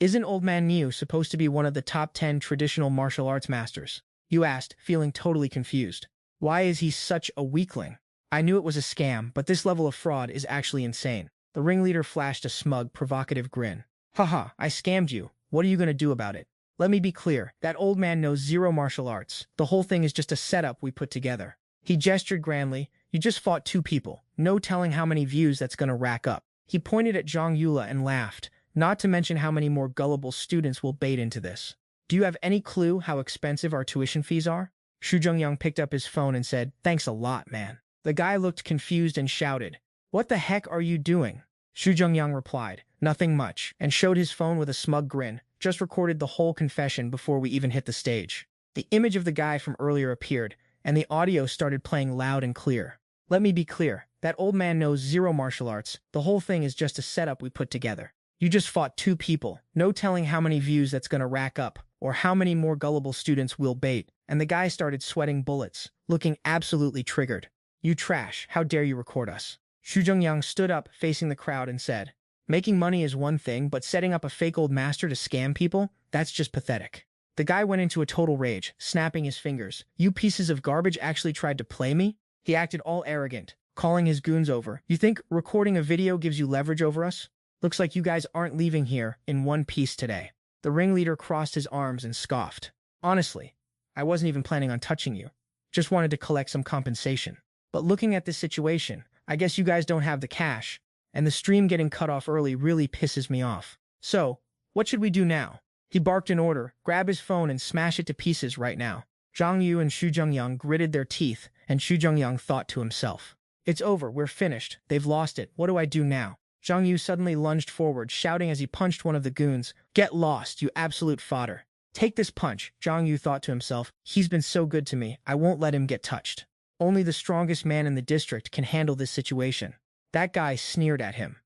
Isn't Old Man Niu supposed to be one of the top 10 traditional martial arts masters? You asked, feeling totally confused. Why is he such a weakling? I knew it was a scam, but this level of fraud is actually insane. The ringleader flashed a smug, provocative grin. Haha, I scammed you. What are you going to do about it? Let me be clear, that old man knows zero martial arts. The whole thing is just a setup we put together. He gestured grandly. You just fought 2 people. No telling how many views that's going to rack up. He pointed at Zhang Yula and laughed, not to mention how many more gullible students will bait into this. Do you have any clue how expensive our tuition fees are? Xu Zhengyang picked up his phone and said, Thanks a lot, man. The guy looked confused and shouted, What the heck are you doing? Xu Zhengyang replied, Nothing much, and showed his phone with a smug grin, just recorded the whole confession before we even hit the stage. The image of the guy from earlier appeared, and the audio started playing loud and clear. Let me be clear, that old man knows zero martial arts. The whole thing is just a setup we put together. You just fought 2 people, no telling how many views that's going to rack up, or how many more gullible students we'll bait. And the guy started sweating bullets, looking absolutely triggered. You trash, how dare you record us? Xu Zhengyang stood up, facing the crowd, and said, Making money is one thing, but setting up a fake old master to scam people? That's just pathetic. The guy went into a total rage, snapping his fingers. You pieces of garbage actually tried to play me? He acted all arrogant, calling his goons over. You think recording a video gives you leverage over us? Looks like you guys aren't leaving here in one piece today. The ringleader crossed his arms and scoffed. Honestly, I wasn't even planning on touching you. Just wanted to collect some compensation. But looking at this situation, I guess you guys don't have the cash, and the stream getting cut off early really pisses me off. So, what should we do now? He barked an order, grab his phone and smash it to pieces right now. Zhang Yu and Xu Zhengyang gritted their teeth, and Xu Zhengyang thought to himself, It's over, we're finished, they've lost it, what do I do now? Zhang Yu suddenly lunged forward, shouting as he punched one of the goons, Get lost, you absolute fodder. Take this punch, Zhang Yu thought to himself. He's been so good to me, I won't let him get touched. Only the strongest man in the district can handle this situation. That guy sneered at him.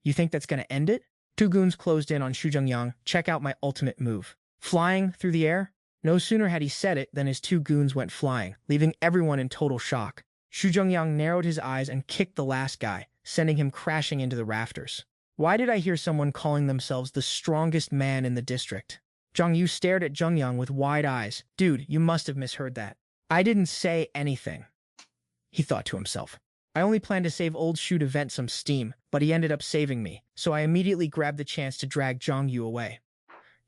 You think that's gonna end it? 2 goons closed in on Xu Zhengyang. Check out my ultimate move. Flying through the air? No sooner had he said it than his 2 goons went flying, leaving everyone in total shock. Xu Zhengyang narrowed his eyes and kicked the last guy, sending him crashing into the rafters. Why did I hear someone calling themselves the strongest man in the district? Zhang Yu stared at Zhengyang with wide eyes. Dude, you must have misheard that. I didn't say anything. He thought to himself. I only planned to save old Xu to vent some steam, but he ended up saving me, so I immediately grabbed the chance to drag Zhang Yu away.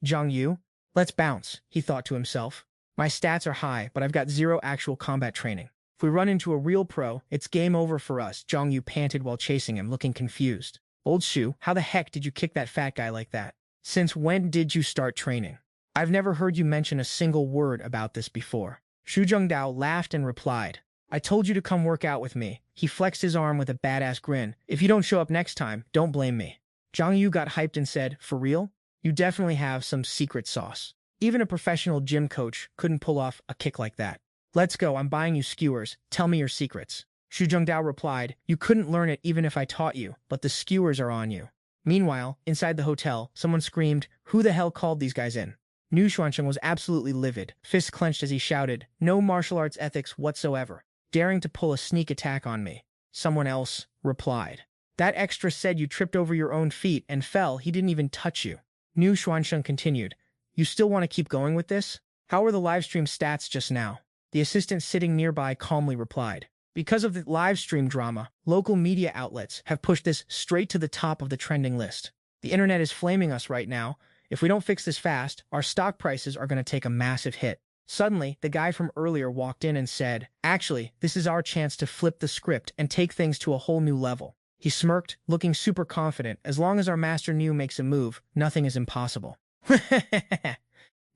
Zhang Yu? Let's bounce, he thought to himself. My stats are high, but I've got 0 actual combat training. If we run into a real pro, it's game over for us, Zhang Yu panted while chasing him, looking confused. Old Xu, how the heck did you kick that fat guy like that? Since when did you start training? I've never heard you mention a single word about this before. Xu Zhengdao laughed and replied, I told you to come work out with me. He flexed his arm with a badass grin. If you don't show up next time, don't blame me. Zhang Yu got hyped and said, For real? You definitely have some secret sauce. Even a professional gym coach couldn't pull off a kick like that. Let's go, I'm buying you skewers. Tell me your secrets. Xu Zhengdao replied, You couldn't learn it even if I taught you, but the skewers are on you. Meanwhile, inside the hotel, someone screamed, Who the hell called these guys in? Niu Xuansheng was absolutely livid, fists clenched as he shouted, No martial arts ethics whatsoever. Daring to pull a sneak attack on me. Someone else replied. That extra said you tripped over your own feet and fell, he didn't even touch you. Niu Xuansheng continued, You still want to keep going with this? How are the livestream stats just now? The assistant sitting nearby calmly replied. Because of the live stream drama, local media outlets have pushed this straight to the top of the trending list. The internet is flaming us right now. If we don't fix this fast, our stock prices are going to take a massive hit. Suddenly, the guy from earlier walked in and said, actually, this is our chance to flip the script and take things to a whole new level. He smirked, looking super confident. As long as our master Niu makes a move, nothing is impossible. Xu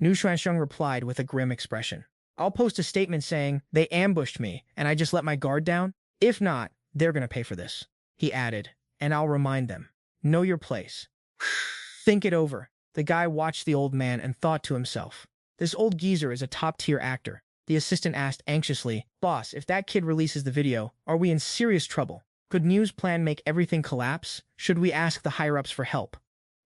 Zhengyang replied with a grim expression. I'll post a statement saying, they ambushed me, and I just let my guard down? If not, they're going to pay for this. He added, and I'll remind them. Know your place. Think it over. The guy watched the old man and thought to himself. This old geezer is a top-tier actor. The assistant asked anxiously, Boss, if that kid releases the video, are we in serious trouble? Could Niu's plan make everything collapse? Should we ask the higher-ups for help?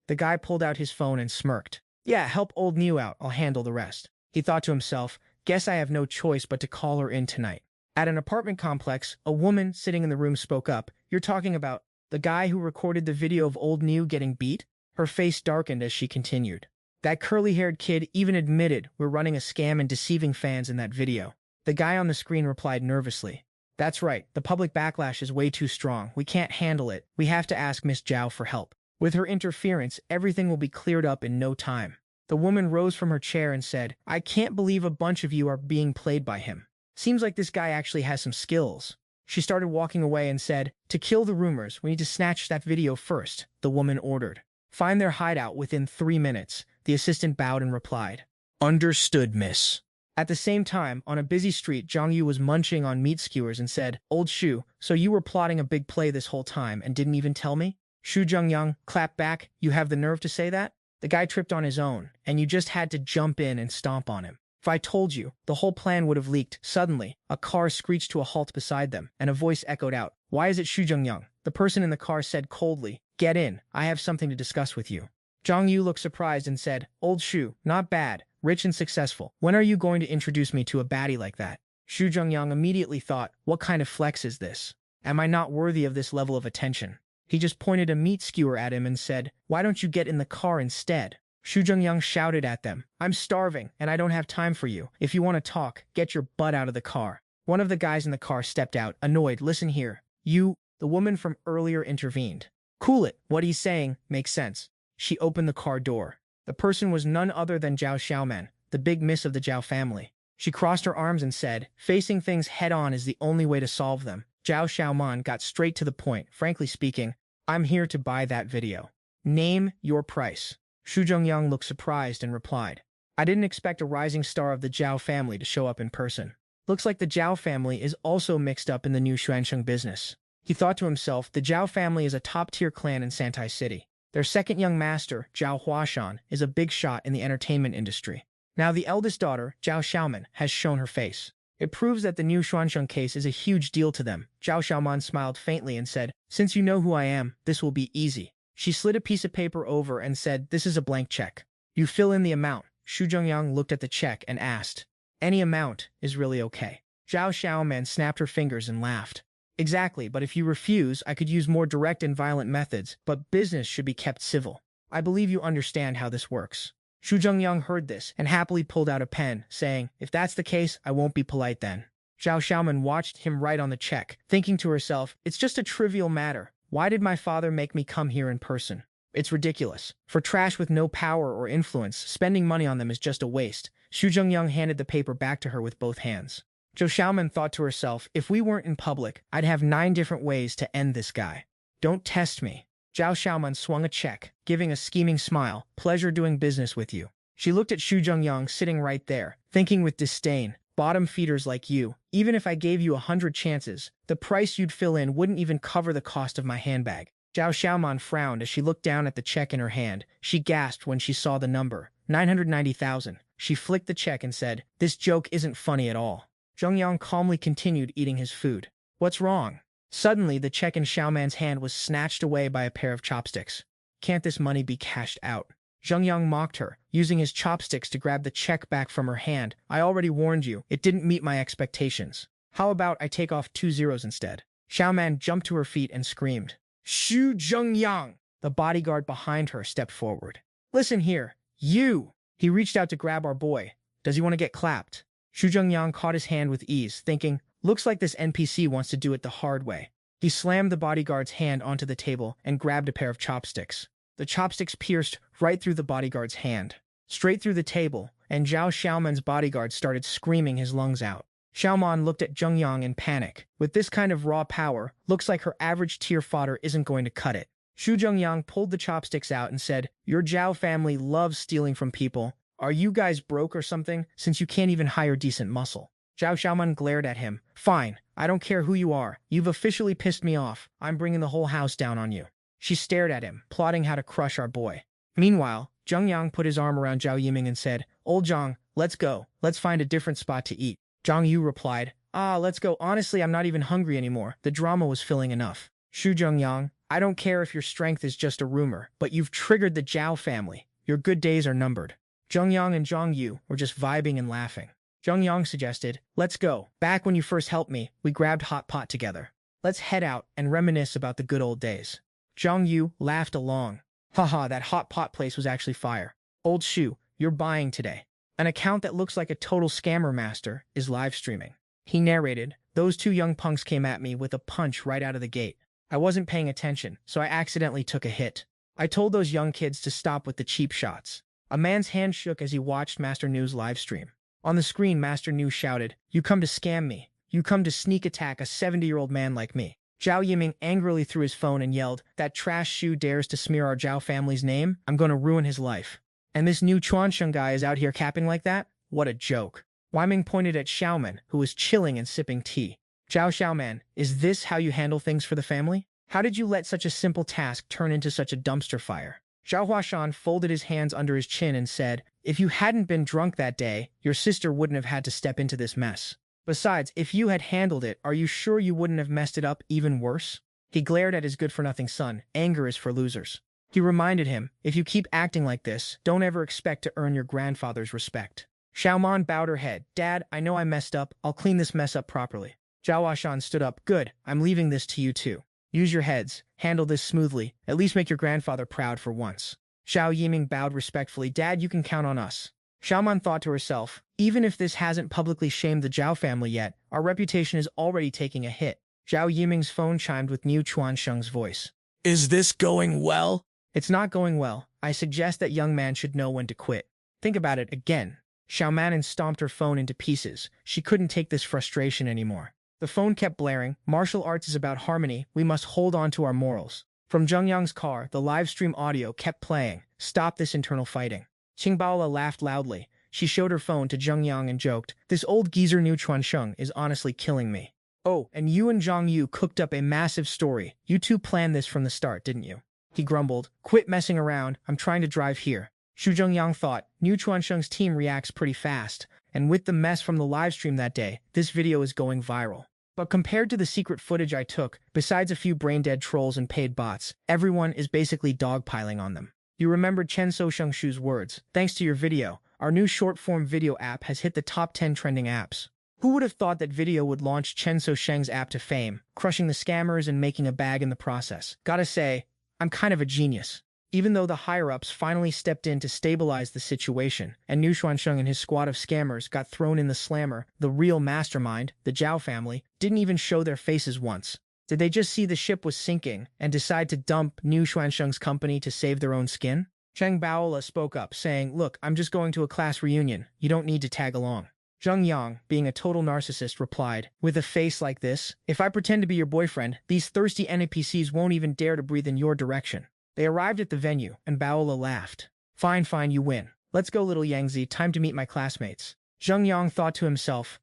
The guy pulled out his phone and smirked. Yeah, help old Niu out. I'll handle the rest. He thought to himself, guess I have no choice but to call her in tonight. At an apartment complex, a woman sitting in the room spoke up. You're talking about the guy who recorded the video of old Niu getting beat? Her face darkened as she continued. That curly-haired kid even admitted we're running a scam and deceiving fans in that video. The guy on the screen replied nervously. That's right, the public backlash is way too strong. We can't handle it. We have to ask Miss Zhao for help. With her interference, everything will be cleared up in no time. The woman rose from her chair and said, I can't believe a bunch of you are being played by him. Seems like this guy actually has some skills. She started walking away and said, to kill the rumors, we need to snatch that video first, the woman ordered. Find their hideout within 3 minutes. The assistant bowed and replied. Understood, miss. At the same time, on a busy street, Zhang Yu was munching on meat skewers and said, Old Xu, so you were plotting a big play this whole time and didn't even tell me? Xu Zhengyang clapped back. You have the nerve to say that? The guy tripped on his own, and you just had to jump in and stomp on him. If I told you, the whole plan would have leaked. Suddenly, a car screeched to a halt beside them, and a voice echoed out. Why is it Xu Zhengyang? The person in the car said coldly, Get in, I have something to discuss with you. Zhang Yu looked surprised and said, Old Xu, not bad, rich and successful. When are you going to introduce me to a baddie like that? Xu Zhengyang immediately thought, what kind of flex is this? Am I not worthy of this level of attention? He just pointed a meat skewer at him and said, Why don't you get in the car instead? Xu Zhengyang shouted at them, I'm starving, and I don't have time for you. If you want to talk, get your butt out of the car. One of the guys in the car stepped out, annoyed. Listen here. The woman from earlier intervened. Cool it. What he's saying makes sense. She opened the car door. The person was none other than Zhao Xiaoman, the big miss of the Zhao family. She crossed her arms and said, facing things head-on is the only way to solve them. Zhao Xiaoman got straight to the point. Frankly speaking, I'm here to buy that video. Name your price. Xu Zhengyang looked surprised and replied, I didn't expect a rising star of the Zhao family to show up in person. Looks like the Zhao family is also mixed up in the new Xuansheng business. He thought to himself, the Zhao family is a top-tier clan in Santai City. Their second young master, Zhao Huashan, is a big shot in the entertainment industry. Now the eldest daughter, Zhao Xiaoman, has shown her face. It proves that the new Xuansheng case is a huge deal to them. Zhao Xiaoman smiled faintly and said, Since you know who I am, this will be easy. She slid a piece of paper over and said, This is a blank check. You fill in the amount. Xu Zhengyang looked at the check and asked, Any amount is really okay. Zhao Xiaoman snapped her fingers and laughed. Exactly, but if you refuse, I could use more direct and violent methods, but business should be kept civil. I believe you understand how this works. Xu Zhengyang heard this and happily pulled out a pen, saying, If that's the case, I won't be polite then. Zhao Xiaoman watched him write on the check, thinking to herself, It's just a trivial matter. Why did my father make me come here in person? It's ridiculous. For trash with no power or influence, spending money on them is just a waste. Xu Zhengyang handed the paper back to her with both hands. Zhao Xiaoman thought to herself, if we weren't in public, I'd have 9 different ways to end this guy. Don't test me. Zhao Xiaoman swung a check, giving a scheming smile. Pleasure doing business with you. She looked at Xu Zhengyang sitting right there, thinking with disdain, bottom feeders like you, even if I gave you 100 chances, the price you'd fill in wouldn't even cover the cost of my handbag. Zhao Xiaoman frowned as she looked down at the check in her hand. She gasped when she saw the number, 990,000. She flicked the check and said, This joke isn't funny at all. Zhengyang calmly continued eating his food. What's wrong? Suddenly, the check in Xiaoman's hand was snatched away by a pair of chopsticks. Can't this money be cashed out? Zhengyang mocked her, using his chopsticks to grab the check back from her hand. I already warned you, it didn't meet my expectations. How about I take off 2 zeros instead? Xiaoman jumped to her feet and screamed. Xu Zhengyang! The bodyguard behind her stepped forward. Listen here, you! He reached out to grab our boy. Does he want to get clapped? Xu Zhengyang caught his hand with ease, thinking, looks like this NPC wants to do it the hard way. He slammed the bodyguard's hand onto the table and grabbed a pair of chopsticks. The chopsticks pierced right through the bodyguard's hand, straight through the table, and Zhao Xiaoman's bodyguard started screaming his lungs out. Xiaoman looked at Zhengyang in panic. With this kind of raw power, looks like her average tier fodder isn't going to cut it. Xu Zhengyang pulled the chopsticks out and said, your Zhao family loves stealing from people. Are you guys broke or something, since you can't even hire decent muscle? Zhao Xiaoman glared at him. Fine, I don't care who you are. You've officially pissed me off. I'm bringing the whole house down on you. She stared at him, plotting how to crush our boy. Meanwhile, Zhengyang put his arm around Zhao Yiming and said, Old Zhang, let's go. Let's find a different spot to eat. Zhang Yu replied, let's go. Honestly, I'm not even hungry anymore. The drama was filling enough. Xu Zhengyang, I don't care if your strength is just a rumor, but you've triggered the Zhao family. Your good days are numbered. Zhengyang and Zhang Yu were just vibing and laughing. Zhengyang suggested, let's go. Back when you first helped me, we grabbed hot pot together. Let's head out and reminisce about the good old days. Zhang Yu laughed along. Haha, that hot pot place was actually fire. Old Xu, you're buying today. An account that looks like a total scammer master is live streaming. He narrated, those two young punks came at me with a punch right out of the gate. I wasn't paying attention, so I accidentally took a hit. I told those young kids to stop with the cheap shots. A man's hand shook as he watched Master Nu's live stream. On the screen, Master Nu shouted, you come to scam me. You come to sneak attack a 70-year-old man like me. Zhao Yiming angrily threw his phone and yelled, that trash Xu dares to smear our Zhao family's name? I'm going to ruin his life. And this new Chuansheng guy is out here capping like that? What a joke. Weiming pointed at Xiaoman, who was chilling and sipping tea. Zhao Xiaoman, is this how you handle things for the family? How did you let such a simple task turn into such a dumpster fire? Zhao Huashan folded his hands under his chin and said, if you hadn't been drunk that day, your sister wouldn't have had to step into this mess. Besides, if you had handled it, are you sure you wouldn't have messed it up even worse? He glared at his good-for-nothing son. Anger is for losers. He reminded him, if you keep acting like this, don't ever expect to earn your grandfather's respect. Xiaoman bowed her head. Dad, I know I messed up. I'll clean this mess up properly. Zhao Huashan stood up. Good, I'm leaving this to you too. Use your heads. Handle this smoothly. At least make your grandfather proud for once. Zhao Yiming bowed respectfully. Dad, you can count on us. Xiaoman thought to herself, even if this hasn't publicly shamed the Zhao family yet, our reputation is already taking a hit. Zhao Yiming's phone chimed with Niu Chuansheng's voice. Is this going well? It's not going well. I suggest that young man should know when to quit. Think about it again. Xiaoman stomped her phone into pieces. She couldn't take this frustration anymore. The phone kept blaring. Martial arts is about harmony. We must hold on to our morals. From Zhengyang's car, the live stream audio kept playing. Stop this internal fighting. Qingbaola laughed loudly. She showed her phone to Zhengyang and joked, this old geezer Niu Chuansheng is honestly killing me. Oh, and you and Zhang Yu cooked up a massive story. You two planned this from the start, didn't you? He grumbled. Quit messing around. I'm trying to drive here. Xu Zhengyang thought, Niu Chuansheng's team reacts pretty fast. And with the mess from the livestream that day, this video is going viral. But compared to the secret footage I took, besides a few brain-dead trolls and paid bots, everyone is basically dogpiling on them. You remembered Chen Shengxu's words. Thanks to your video, our new short-form video app has hit the top 10 trending apps. Who would have thought that video would launch Chen Sheng's app to fame, crushing the scammers and making a bag in the process? Gotta say, I'm kind of a genius. Even though the higher-ups finally stepped in to stabilize the situation, and Niu Chuansheng and his squad of scammers got thrown in the slammer, the real mastermind, the Zhao family, didn't even show their faces once. Did they just see the ship was sinking and decide to dump Niu Chuansheng's company to save their own skin? Cheng Baola spoke up, saying, look, I'm just going to a class reunion. You don't need to tag along. Zhengyang, being a total narcissist, replied, with a face like this, if I pretend to be your boyfriend, these thirsty NPCs won't even dare to breathe in your direction. They arrived at the venue, and Baola laughed. Fine, you win. Let's go, little Yangzi, time to meet my classmates. Zhengyang thought to himself,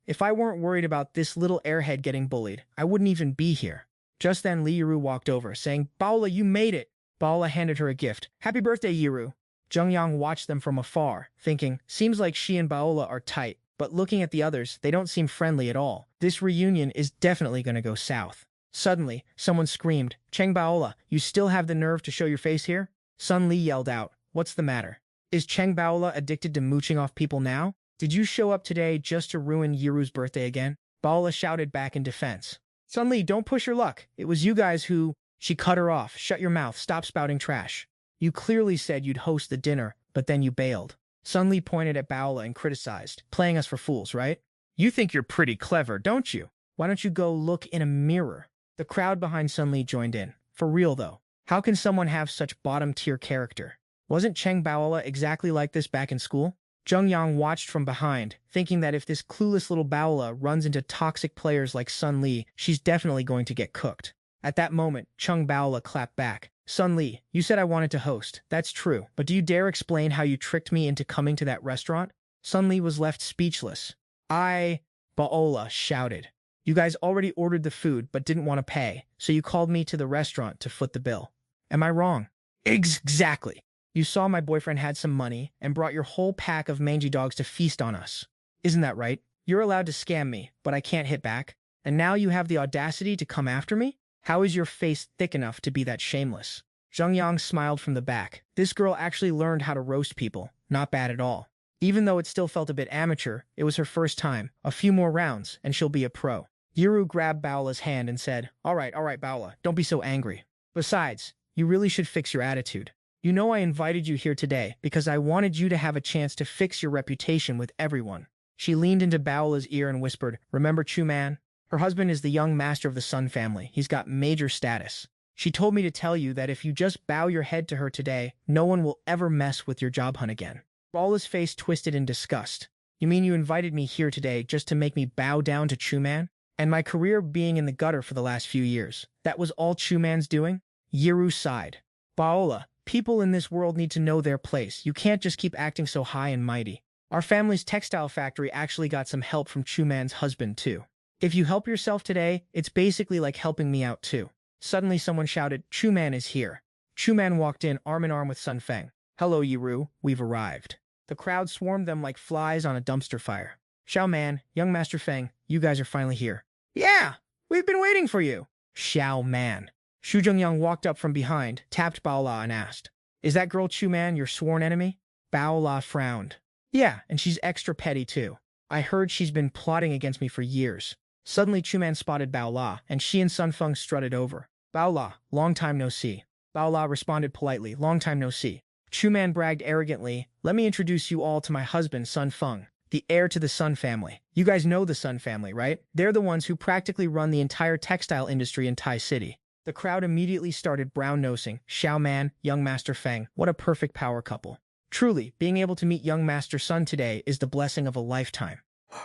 if I weren't worried about this little airhead getting bullied, I wouldn't even be here. Just then Li Yiru walked over, saying, Baola, you made it. Baola handed her a gift. Happy birthday, Yiru. Zhengyang watched them from afar, thinking, seems like she and Baola are tight, but looking at the others, they don't seem friendly at all. This reunion is definitely going to go south. Suddenly, someone screamed, Cheng Baola, you still have the nerve to show your face here? Sun Li yelled out, what's the matter? Is Cheng Baola addicted to mooching off people now? Did you show up today just to ruin Yiru's birthday again? Baola shouted back in defense. Sun Li, don't push your luck. It was you guys who... She cut her off. Shut your mouth. Stop spouting trash. You clearly said you'd host the dinner, but then you bailed. Sun Li pointed at Baola and criticized, playing us for fools, right? You think you're pretty clever, don't you? Why don't you go look in a mirror? The crowd behind Sun Li joined in. For real, though. How can someone have such bottom-tier character? Wasn't Cheng Baola exactly like this back in school? Zhengyang watched from behind, thinking that if this clueless little Baola runs into toxic players like Sun Li, she's definitely going to get cooked. At that moment, Cheng Baola clapped back. Sun Li, you said I wanted to host. That's true. But do you dare explain how you tricked me into coming to that restaurant? Sun Li was left speechless. Baola shouted. You guys already ordered the food but didn't want to pay, so you called me to the restaurant to foot the bill. Am I wrong? Exactly. You saw my boyfriend had some money and brought your whole pack of mangy dogs to feast on us. Isn't that right? You're allowed to scam me, but I can't hit back. And now you have the audacity to come after me? How is your face thick enough to be that shameless? Zhengyang smiled from the back. This girl actually learned how to roast people. Not bad at all. Even though it still felt a bit amateur, it was her first time. A few more rounds, and she'll be a pro. Yiru grabbed Baola's hand and said, All right, Baola, don't be so angry. Besides, you really should fix your attitude. You know I invited you here today because I wanted you to have a chance to fix your reputation with everyone. She leaned into Baola's ear and whispered, Remember Chu Man? Her husband is the young master of the Sun family. He's got major status. She told me to tell you that if you just bow your head to her today, no one will ever mess with your job hunt again. Baola's face twisted in disgust. You mean you invited me here today just to make me bow down to Chu Man? And my career being in the gutter for the last few years. That was all Chu Man's doing? Yiru sighed. Baola, people in this world need to know their place. You can't just keep acting so high and mighty. Our family's textile factory actually got some help from Chu Man's husband, too. If you help yourself today, it's basically like helping me out, too. Suddenly someone shouted, Chu Man is here. Chu Man walked in arm in arm with Sun Feng. Hello, Yiru, we've arrived. The crowd swarmed them like flies on a dumpster fire. Xiao Man, young Master Feng, you guys are finally here. Yeah, we've been waiting for you. Xiao Man. Xu Zhengyang walked up from behind, tapped Baola and asked, Is that girl Chu Man your sworn enemy? Baola frowned. Yeah, and she's extra petty too. I heard she's been plotting against me for years. Suddenly Chu Man spotted Baola, and she and Sun Feng strutted over. Baola, long time no see. Baola responded politely, long time no see. Chu Man bragged arrogantly, Let me introduce you all to my husband, Sun Feng, the heir to the Sun family. You guys know the Sun family, right? They're the ones who practically run the entire textile industry in Tai City. The crowd immediately started brown-nosing. Xiao Man, young Master Feng, what a perfect power couple. Truly, being able to meet young Master Sun today is the blessing of a lifetime.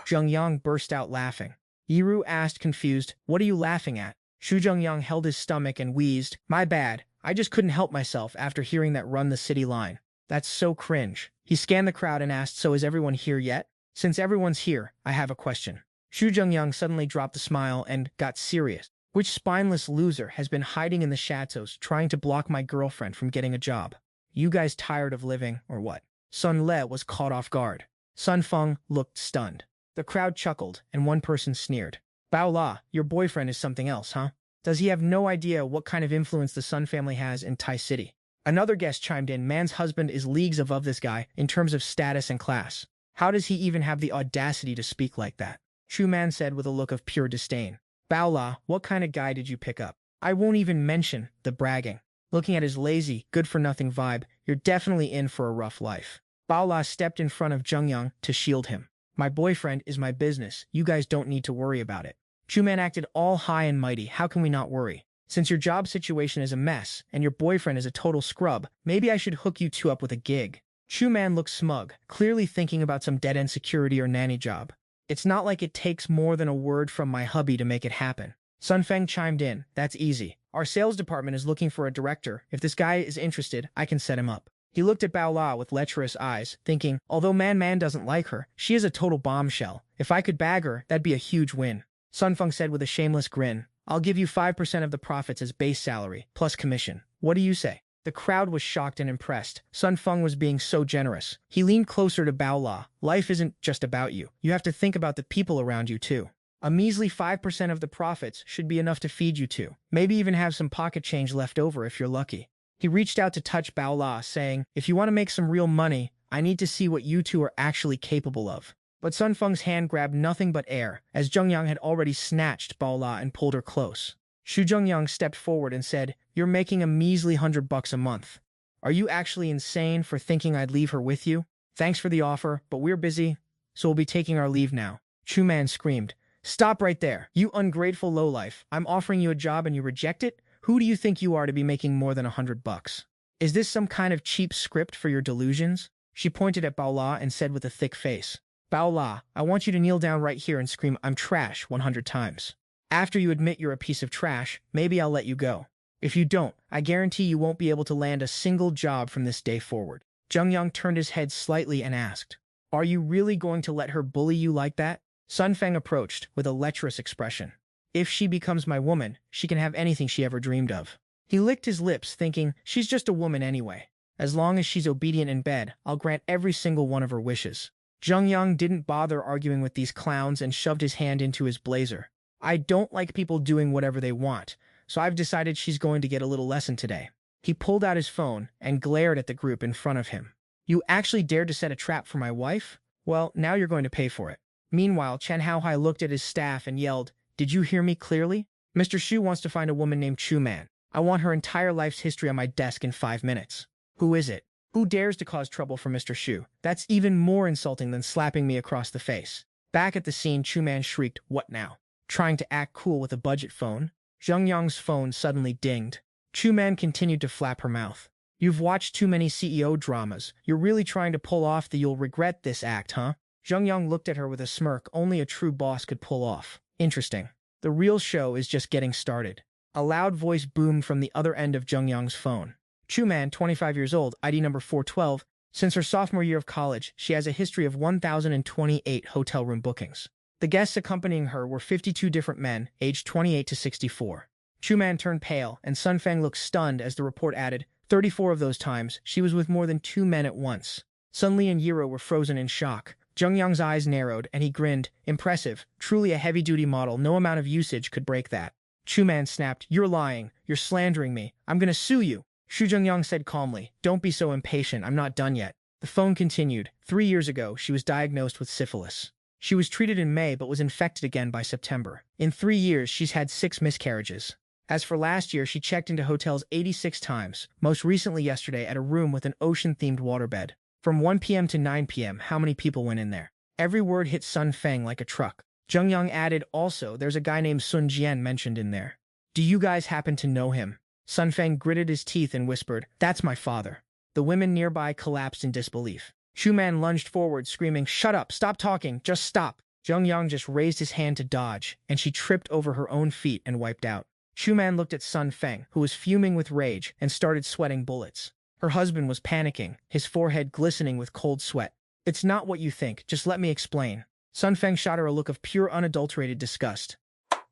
Zhengyang burst out laughing. Yiru asked confused, What are you laughing at? Xu Zhengyang held his stomach and wheezed, My bad, I just couldn't help myself after hearing that run the city line. That's so cringe. He scanned the crowd and asked, So is everyone here yet? Since everyone's here, I have a question. Xu Zhengyang suddenly dropped the smile and got serious. Which spineless loser has been hiding in the shadows trying to block my girlfriend from getting a job? You guys tired of living, or what? Sun Le was caught off guard. Sun Feng looked stunned. The crowd chuckled, and one person sneered. Baola, your boyfriend is something else, huh? Does he have no idea what kind of influence the Sun family has in Tai City? Another guest chimed in, Man's husband is leagues above this guy in terms of status and class. How does he even have the audacity to speak like that? Chu Man said with a look of pure disdain. Baola, what kind of guy did you pick up? I won't even mention the bragging. Looking at his lazy, good-for-nothing vibe, you're definitely in for a rough life. Baola stepped in front of Zhengyang to shield him. My boyfriend is my business. You guys don't need to worry about it. Chu Man acted all high and mighty. How can we not worry? Since your job situation is a mess, and your boyfriend is a total scrub, maybe I should hook you two up with a gig. Chu Man looked smug, clearly thinking about some dead-end security or nanny job. It's not like it takes more than a word from my hubby to make it happen. Sun Feng chimed in, That's easy. Our sales department is looking for a director. If this guy is interested, I can set him up. He looked at Baola with lecherous eyes, thinking, although Man doesn't like her, she is a total bombshell. If I could bag her, that'd be a huge win. Sun Feng said with a shameless grin, I'll give you 5% of the profits as base salary, plus commission. What do you say? The crowd was shocked and impressed. Sun Feng was being so generous. He leaned closer to Baola. Life isn't just about you. You have to think about the people around you too. A measly 5% of the profits should be enough to feed you two. Maybe even have some pocket change left over if you're lucky. He reached out to touch Baola, saying, If you want to make some real money, I need to see what you two are actually capable of. But Sun Feng's hand grabbed nothing but air, as Zhengyang had already snatched Baola and pulled her close. Xu Zhengyang stepped forward and said, You're making a measly $100 a month. Are you actually insane for thinking I'd leave her with you? Thanks for the offer, but we're busy, so we'll be taking our leave now. Chu Man screamed. Stop right there, you ungrateful lowlife. I'm offering you a job and you reject it? Who do you think you are to be making more than $100? Is this some kind of cheap script for your delusions? She pointed at Bao La and said with a thick face, Bao La, I want you to kneel down right here and scream, I'm trash 100 times. After you admit you're a piece of trash, maybe I'll let you go. If you don't, I guarantee you won't be able to land a single job from this day forward. Zhengyang turned his head slightly and asked, Are you really going to let her bully you like that? Sun Feng approached with a lecherous expression. If she becomes my woman, she can have anything she ever dreamed of. He licked his lips, thinking, she's just a woman anyway. As long as she's obedient in bed, I'll grant every single one of her wishes. Zhengyang didn't bother arguing with these clowns and shoved his hand into his blazer. I don't like people doing whatever they want, so I've decided she's going to get a little lesson today. He pulled out his phone and glared at the group in front of him. You actually dared to set a trap for my wife? Well, now you're going to pay for it. Meanwhile, Chen Haohai looked at his staff and yelled, Did you hear me clearly? Mr. Xu wants to find a woman named Chu Man. I want her entire life's history on my desk in 5 minutes. Who is it? Who dares to cause trouble for Mr. Xu? That's even more insulting than slapping me across the face. Back at the scene, Chu Man shrieked, What now? Trying to act cool with a budget phone? Zhengyang's phone suddenly dinged. Chu Man continued to flap her mouth. You've watched too many CEO dramas. You're really trying to pull off the you'll regret this act, huh? Zhengyang looked at her with a smirk only a true boss could pull off. Interesting. The real show is just getting started. A loud voice boomed from the other end of Zhengyang's phone. Chu Man, 25 years old, ID number 412. Since her sophomore year of college, she has a history of 1,028 hotel room bookings. The guests accompanying her were 52 different men, aged 28 to 64. Chu Man turned pale, and Sun Feng looked stunned as the report added, 34 of those times, she was with more than 2 men at once. Sun Li and Yiro were frozen in shock. Zhengyang's eyes narrowed, and he grinned. Impressive. Truly a heavy-duty model. No amount of usage could break that. Chu Man snapped. You're lying. You're slandering me. I'm gonna sue you. Xu Zhengyang said calmly. Don't be so impatient. I'm not done yet. The phone continued. 3 years ago, she was diagnosed with syphilis. She was treated in May but was infected again by September. In 3 years, she's had 6 miscarriages. As for last year, she checked into hotels 86 times, most recently yesterday at a room with an ocean-themed waterbed. From 1 p.m. to 9 p.m., how many people went in there? Every word hit Sun Feng like a truck. Zhengyang added, also, there's a guy named Sun Jian mentioned in there. Do you guys happen to know him? Sun Feng gritted his teeth and whispered, That's my father. The women nearby collapsed in disbelief. Chu Man lunged forward, screaming, Shut up, stop talking, just stop. Zhengyang just raised his hand to dodge, and she tripped over her own feet and wiped out. Chu Man looked at Sun Feng, who was fuming with rage, and started sweating bullets. Her husband was panicking, his forehead glistening with cold sweat. It's not what you think, just let me explain. Sun Feng shot her a look of pure unadulterated disgust.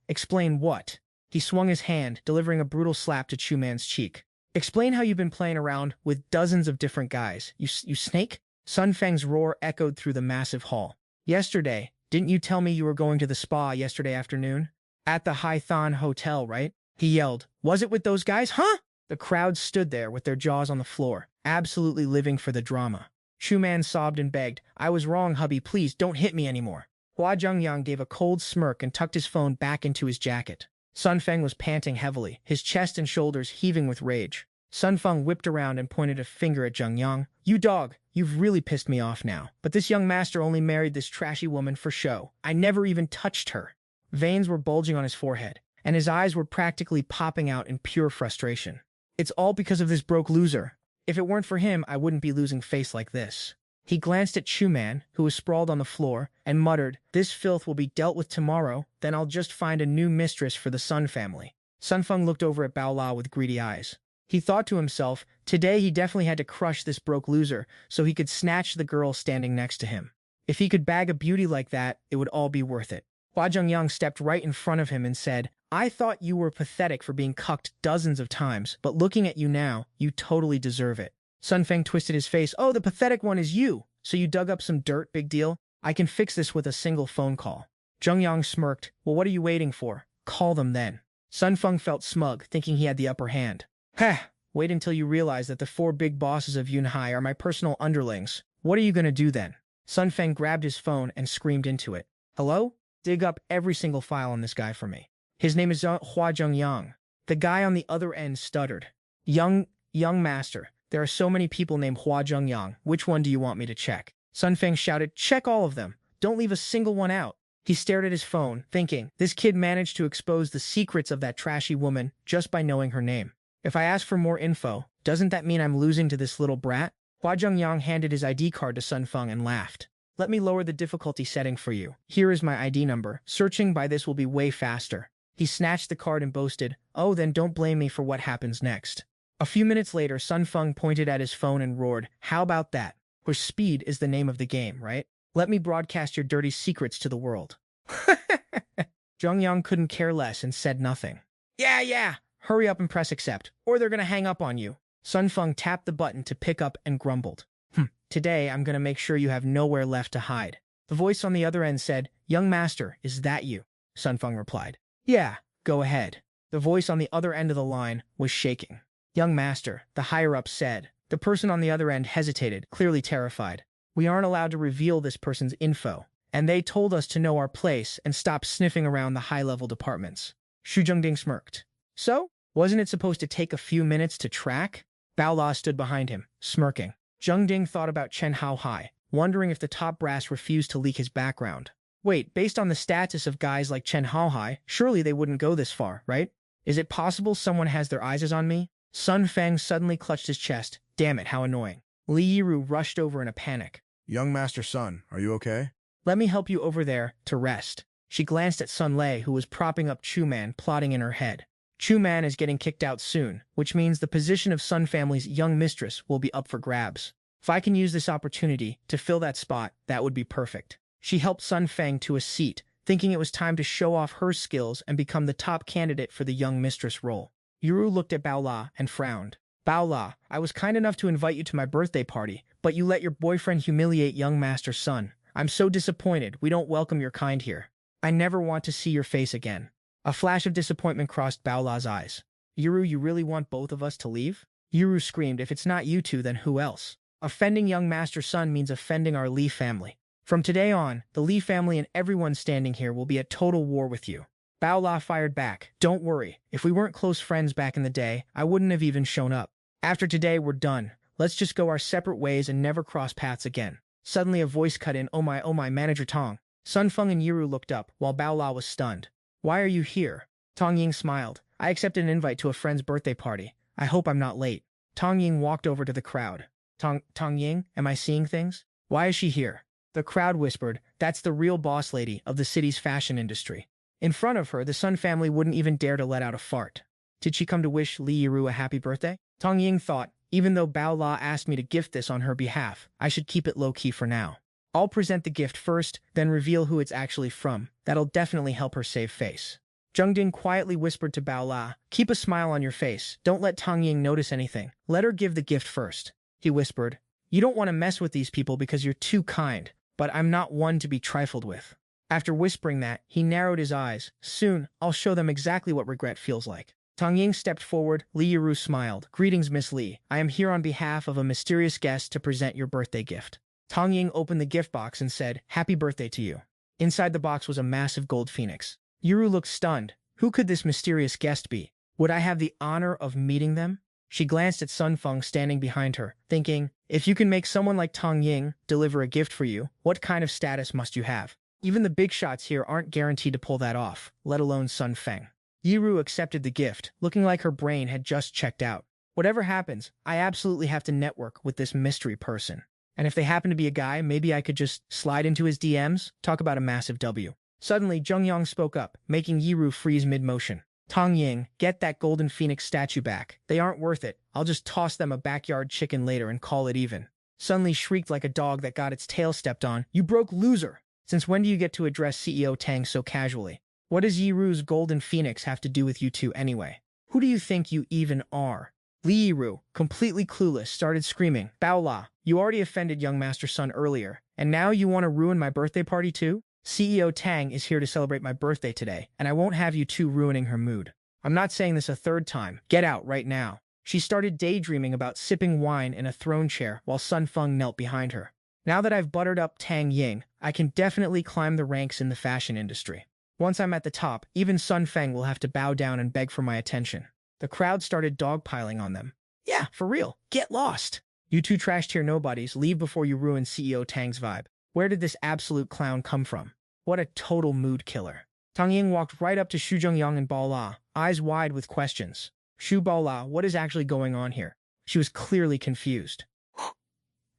Explain what? He swung his hand, delivering a brutal slap to Chu Man's cheek. Explain how you've been playing around with dozens of different guys. You snake? Sun Feng's roar echoed through the massive hall. Yesterday, didn't you tell me you were going to the spa yesterday afternoon? At the Haithan Hotel, right? He yelled. Was it with those guys, huh? The crowd stood there with their jaws on the floor, absolutely living for the drama. Chu Man sobbed and begged, I was wrong, hubby, please don't hit me anymore. Hua Zhengyang gave a cold smirk and tucked his phone back into his jacket. Sun Feng was panting heavily, his chest and shoulders heaving with rage. Sun Feng whipped around and pointed a finger at Zhengyang. You dog, you've really pissed me off now. But this young master only married this trashy woman for show. I never even touched her. Veins were bulging on his forehead, and his eyes were practically popping out in pure frustration. It's all because of this broke loser. If it weren't for him, I wouldn't be losing face like this. He glanced at Chu Man, who was sprawled on the floor, and muttered, This filth will be dealt with tomorrow, then I'll just find a new mistress for the Sun family. Sun Feng looked over at Bao La with greedy eyes. He thought to himself, today he definitely had to crush this broke loser so he could snatch the girl standing next to him. If he could bag a beauty like that, it would all be worth it. Hua Zhengyang stepped right in front of him and said, I thought you were pathetic for being cucked dozens of times, but looking at you now, you totally deserve it. Sun Feng twisted his face. Oh, the pathetic one is you. So you dug up some dirt, big deal? I can fix this with a single phone call. Zhengyang smirked. Well, what are you waiting for? Call them then. Sun Feng felt smug, thinking he had the upper hand. Heh, wait until you realize that the 4 big bosses of Yunhai are my personal underlings. What are you gonna do then? Sun Feng grabbed his phone and screamed into it. Hello? Dig up every single file on this guy for me. His name is Hua Zhengyang. The guy on the other end stuttered. Young master, There are so many people named Xu Zhengyang. Which one do you want me to check? Sun Feng shouted, check all of them. Don't leave a single one out. He stared at his phone, thinking, this kid managed to expose the secrets of that trashy woman just by knowing her name. If I ask for more info, doesn't that mean I'm losing to this little brat? Xu Zhengyang handed his ID card to Sun Feng and laughed. Let me lower the difficulty setting for you. Here is my ID number. Searching by this will be way faster. He snatched the card and boasted, oh, then don't blame me for what happens next. A few minutes later, Sun Feng pointed at his phone and roared, how about that? Where speed is the name of the game, right? Let me broadcast your dirty secrets to the world. Zhengyang couldn't care less and said nothing. Yeah. Hurry up and press accept, or they're gonna hang up on you. Sun Feng tapped the button to pick up and grumbled. Today, I'm gonna make sure you have nowhere left to hide. The voice on the other end said, young master, is that you? Sun Feng replied. Yeah, go ahead. The voice on the other end of the line was shaking. Young master, the higher-up said. The person on the other end hesitated, clearly terrified. We aren't allowed to reveal this person's info, and they told us to know our place and stop sniffing around the high-level departments. Xu Zhengyang smirked. So, wasn't it supposed to take a few minutes to track? Bao La stood behind him, smirking. Zhengding thought about Chen Haohai, wondering if the top brass refused to leak his background. Wait, based on the status of guys like Chen Haohai, surely they wouldn't go this far, right? Is it possible someone has their eyes on me? Sun Feng suddenly clutched his chest. Damn it, how annoying. Li Yiru rushed over in a panic. Young Master Sun, are you okay? Let me help you over there to rest. She glanced at Sun Lei, who was propping up Chu Man, plotting in her head. Chu Man is getting kicked out soon, which means the position of Sun family's young mistress will be up for grabs. If I can use this opportunity to fill that spot, that would be perfect. She helped Sun Feng to a seat, thinking it was time to show off her skills and become the top candidate for the young mistress role. Yuru looked at Bao La and frowned. Bao La, I was kind enough to invite you to my birthday party, but you let your boyfriend humiliate young Master Sun. I'm so disappointed. We don't welcome your kind here. I never want to see your face again. A flash of disappointment crossed Bao La's eyes. Yuru, you really want both of us to leave? Yuru screamed, if it's not you two, then who else? Offending young Master Sun means offending our Li family. From today on, the Li family and everyone standing here will be at total war with you. Bao La fired back. Don't worry. If we weren't close friends back in the day, I wouldn't have even shown up. After today, we're done. Let's just go our separate ways and never cross paths again. Suddenly a voice cut in, oh my, Manager Tong. Sun Feng and Yiru looked up, while Bao La was stunned. Why are you here? Tong Ying smiled. I accepted an invite to a friend's birthday party. I hope I'm not late. Tong Ying walked over to the crowd. Tong Ying, am I seeing things? Why is she here? The crowd whispered, that's the real boss lady of the city's fashion industry. In front of her, the Sun family wouldn't even dare to let out a fart. Did she come to wish Li Yiru a happy birthday? Tong Ying thought, even though Bao La asked me to gift this on her behalf, I should keep it low-key for now. I'll present the gift first, then reveal who it's actually from. That'll definitely help her save face. Zhengding quietly whispered to Bao La, keep a smile on your face. Don't let Tong Ying notice anything. Let her give the gift first. He whispered, you don't want to mess with these people because you're too kind, but I'm not one to be trifled with. After whispering that, he narrowed his eyes. Soon, I'll show them exactly what regret feels like. Tong Ying stepped forward. Li Yiru smiled. Greetings, Miss Li. I am here on behalf of a mysterious guest to present your birthday gift. Tong Ying opened the gift box and said, happy birthday to you. Inside the box was a massive gold phoenix. Yiru looked stunned. Who could this mysterious guest be? Would I have the honor of meeting them? She glanced at Sun Feng standing behind her, thinking, if you can make someone like Tong Ying deliver a gift for you, what kind of status must you have? Even the big shots here aren't guaranteed to pull that off, let alone Sun Feng. Yiru accepted the gift, looking like her brain had just checked out. Whatever happens, I absolutely have to network with this mystery person. And if they happen to be a guy, maybe I could just slide into his DMs? Talk about a massive W. Suddenly, Zhengyang spoke up, making Yiru freeze mid-motion. Tong Ying, get that golden phoenix statue back. They aren't worth it. I'll just toss them a backyard chicken later and call it even. Suddenly shrieked like a dog that got its tail stepped on. You broke loser! Since when do you get to address CEO Tang so casually? What does Yiru's golden phoenix have to do with you two anyway? Who do you think you even are? Li Yiru, completely clueless, started screaming, Bao La, you already offended young Master Sun earlier, and now you want to ruin my birthday party too? CEO Tang is here to celebrate my birthday today, and I won't have you two ruining her mood. I'm not saying this a third time. Get out right now. She started daydreaming about sipping wine in a throne chair while Sun Feng knelt behind her. Now that I've buttered up Tang Ying, I can definitely climb the ranks in the fashion industry. Once I'm at the top, even Sun Feng will have to bow down and beg for my attention. The crowd started dogpiling on them. Yeah, for real. Get lost. You two trash-tier nobodies, leave before you ruin CEO Tang's vibe. Where did this absolute clown come from? What a total mood killer. Tang Ying walked right up to Xu Zhengyang and Bao La, eyes wide with questions. Xu Bao La, what is actually going on here? She was clearly confused.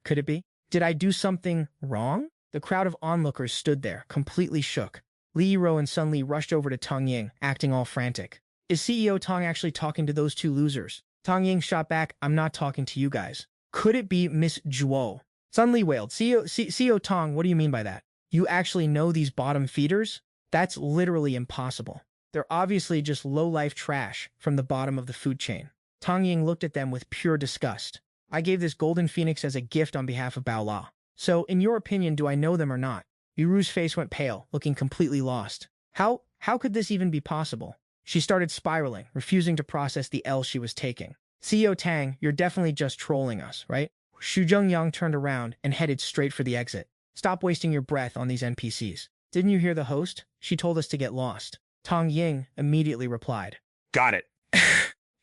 Could it be? Did I do something wrong? The crowd of onlookers stood there, completely shook. Li Yiro and Sun Li rushed over to Tang Ying, acting all frantic. Is CEO Tang actually talking to those two losers? Tang Ying shot back, I'm not talking to you guys. Could it be Miss Zhuo? Sun Li wailed, CEO Tang, what do you mean by that? You actually know these bottom feeders? That's literally impossible. They're obviously just low-life trash from the bottom of the food chain. Tang Ying looked at them with pure disgust. I gave this golden phoenix as a gift on behalf of Bao La. So, in your opinion, do I know them or not? Yuru's face went pale, looking completely lost. How could this even be possible? She started spiraling, refusing to process the L she was taking. CEO Tang, you're definitely just trolling us, right? Xu Zhengyang turned around and headed straight for the exit. Stop wasting your breath on these NPCs. Didn't you hear the host? She told us to get lost. Tang Ying immediately replied. Got it.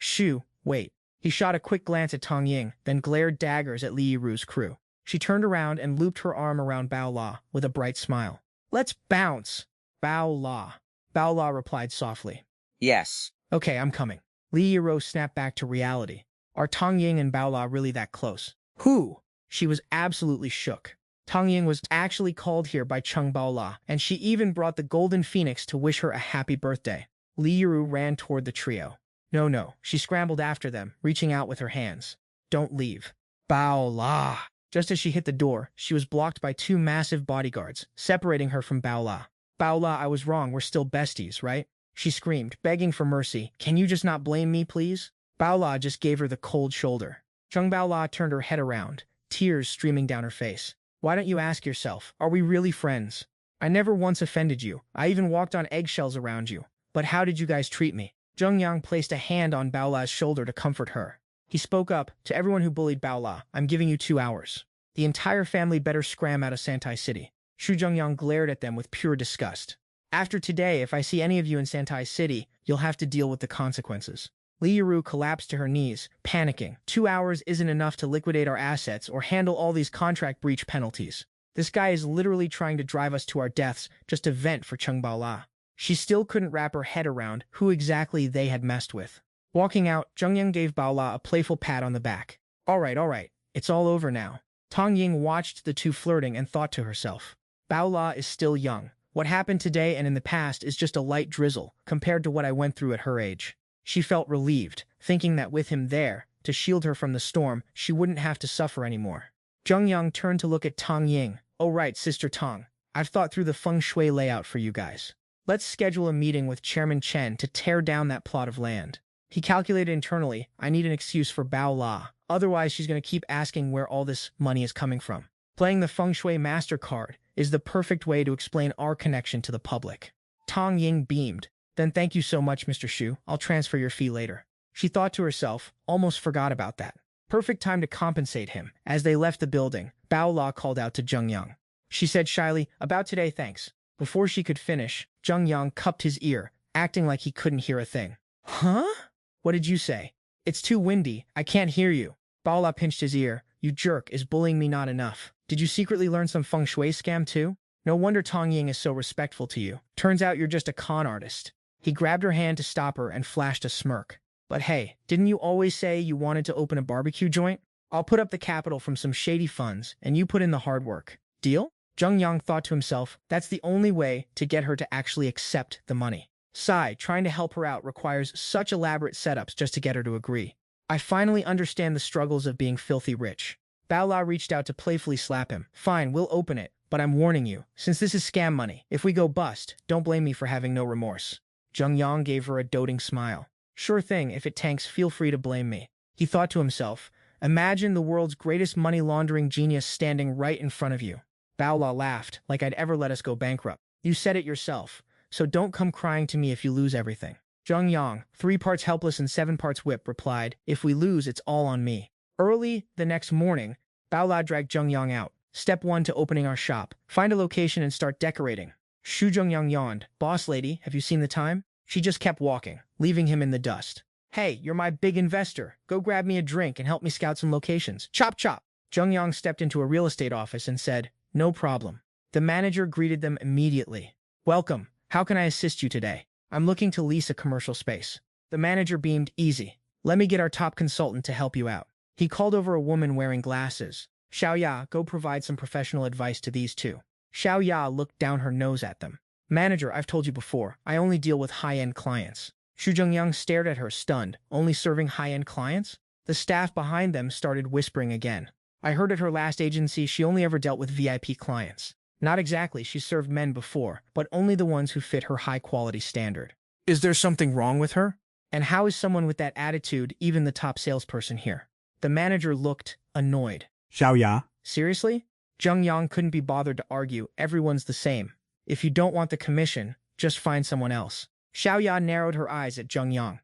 Xu, wait. He shot a quick glance at Tang Ying, then glared daggers at Li Yiru's crew. She turned around and looped her arm around Bao La with a bright smile. Let's bounce. Bao La. Bao La replied softly. Yes. Okay, I'm coming. Li Yiru snapped back to reality. Are Tang Ying and Bao La really that close? Who? She was absolutely shook. Tang Ying was actually called here by Cheng Bao La, and she even brought the golden phoenix to wish her a happy birthday. Li Yiru ran toward the trio. No. She scrambled after them, reaching out with her hands. Don't leave. Bao La. Just as she hit the door, she was blocked by two massive bodyguards, separating her from Bao La. Bao La, I was wrong. We're still besties, right? She screamed, begging for mercy. Can you just not blame me, please? Bao La just gave her the cold shoulder. Cheng Bao La turned her head around, tears streaming down her face. Why don't you ask yourself, are we really friends? I never once offended you. I even walked on eggshells around you. But how did you guys treat me? Zhengyang placed a hand on Bao La's shoulder to comfort her. He spoke up, to everyone who bullied Bao La, I'm giving you 2 hours. The entire family better scram out of Santai City. Xu Zhengyang glared at them with pure disgust. After today, if I see any of you in Santai City, you'll have to deal with the consequences. Li Yiru collapsed to her knees, panicking. 2 hours isn't enough to liquidate our assets or handle all these contract breach penalties. This guy is literally trying to drive us to our deaths just to vent for Cheng Bao La. She still couldn't wrap her head around who exactly they had messed with. Walking out, Zhengyang gave Bao La a playful pat on the back. All right. It's all over now. Tang Ying watched the two flirting and thought to herself. Bao La is still young. What happened today and in the past is just a light drizzle compared to what I went through at her age. She felt relieved, thinking that with him there, to shield her from the storm, she wouldn't have to suffer anymore. Zhengyang turned to look at Tang Ying. Oh right, Sister Tang. I've thought through the feng shui layout for you guys. Let's schedule a meeting with Chairman Chen to tear down that plot of land. He calculated internally, I need an excuse for Bao La. Otherwise, she's going to keep asking where all this money is coming from. Playing the feng shui MasterCard is the perfect way to explain our connection to the public. Tang Ying beamed. Then thank you so much, Mr. Xu. I'll transfer your fee later. She thought to herself, almost forgot about that. Perfect time to compensate him. As they left the building, Bao La called out to Zhengyang. She said shyly, about today, thanks. Before she could finish, Zhengyang cupped his ear, acting like he couldn't hear a thing. Huh? What did you say? It's too windy. I can't hear you. Bao La pinched his ear. You jerk, is bullying me not enough? Did you secretly learn some feng shui scam too? No wonder Tang Ying is so respectful to you. Turns out you're just a con artist. He grabbed her hand to stop her and flashed a smirk. But hey, didn't you always say you wanted to open a barbecue joint? I'll put up the capital from some shady funds, and you put in the hard work. Deal? Zhengyang thought to himself, that's the only way to get her to actually accept the money. Sigh, trying to help her out requires such elaborate setups just to get her to agree. I finally understand the struggles of being filthy rich. Bao La reached out to playfully slap him. Fine, we'll open it, but I'm warning you, since this is scam money, if we go bust, don't blame me for having no remorse. Zhengyang gave her a doting smile. Sure thing, if it tanks, feel free to blame me. He thought to himself, imagine the world's greatest money laundering genius standing right in front of you. Bao La laughed, like I'd ever let us go bankrupt. You said it yourself, so don't come crying to me if you lose everything. Zhengyang, 3 parts helpless and 7 parts whip, replied, if we lose, it's all on me. Early the next morning, Bao La dragged Zhengyang out. Step 1 to opening our shop. Find a location and start decorating. Xu Zhengyang yawned. Boss lady, have you seen the time? She just kept walking, leaving him in the dust. Hey, you're my big investor. Go grab me a drink and help me scout some locations. Chop chop. Zhengyang stepped into a real estate office and said, no problem. The manager greeted them immediately. Welcome. How can I assist you today? I'm looking to lease a commercial space. The manager beamed, easy. Let me get our top consultant to help you out. He called over a woman wearing glasses. Xiaoya, go provide some professional advice to these two. Xiaoya looked down her nose at them. Manager, I've told you before, I only deal with high-end clients. Xu Zhengyang stared at her, stunned. Only serving high-end clients? The staff behind them started whispering again. I heard at her last agency she only ever dealt with VIP clients. Not exactly, she served men before, but only the ones who fit her high-quality standard. Is there something wrong with her? And how is someone with that attitude even the top salesperson here? The manager looked annoyed. Xiaoya. Seriously? Zhengyang couldn't be bothered to argue. Everyone's the same. If you don't want the commission, just find someone else. Xiaoya narrowed her eyes at Zhengyang.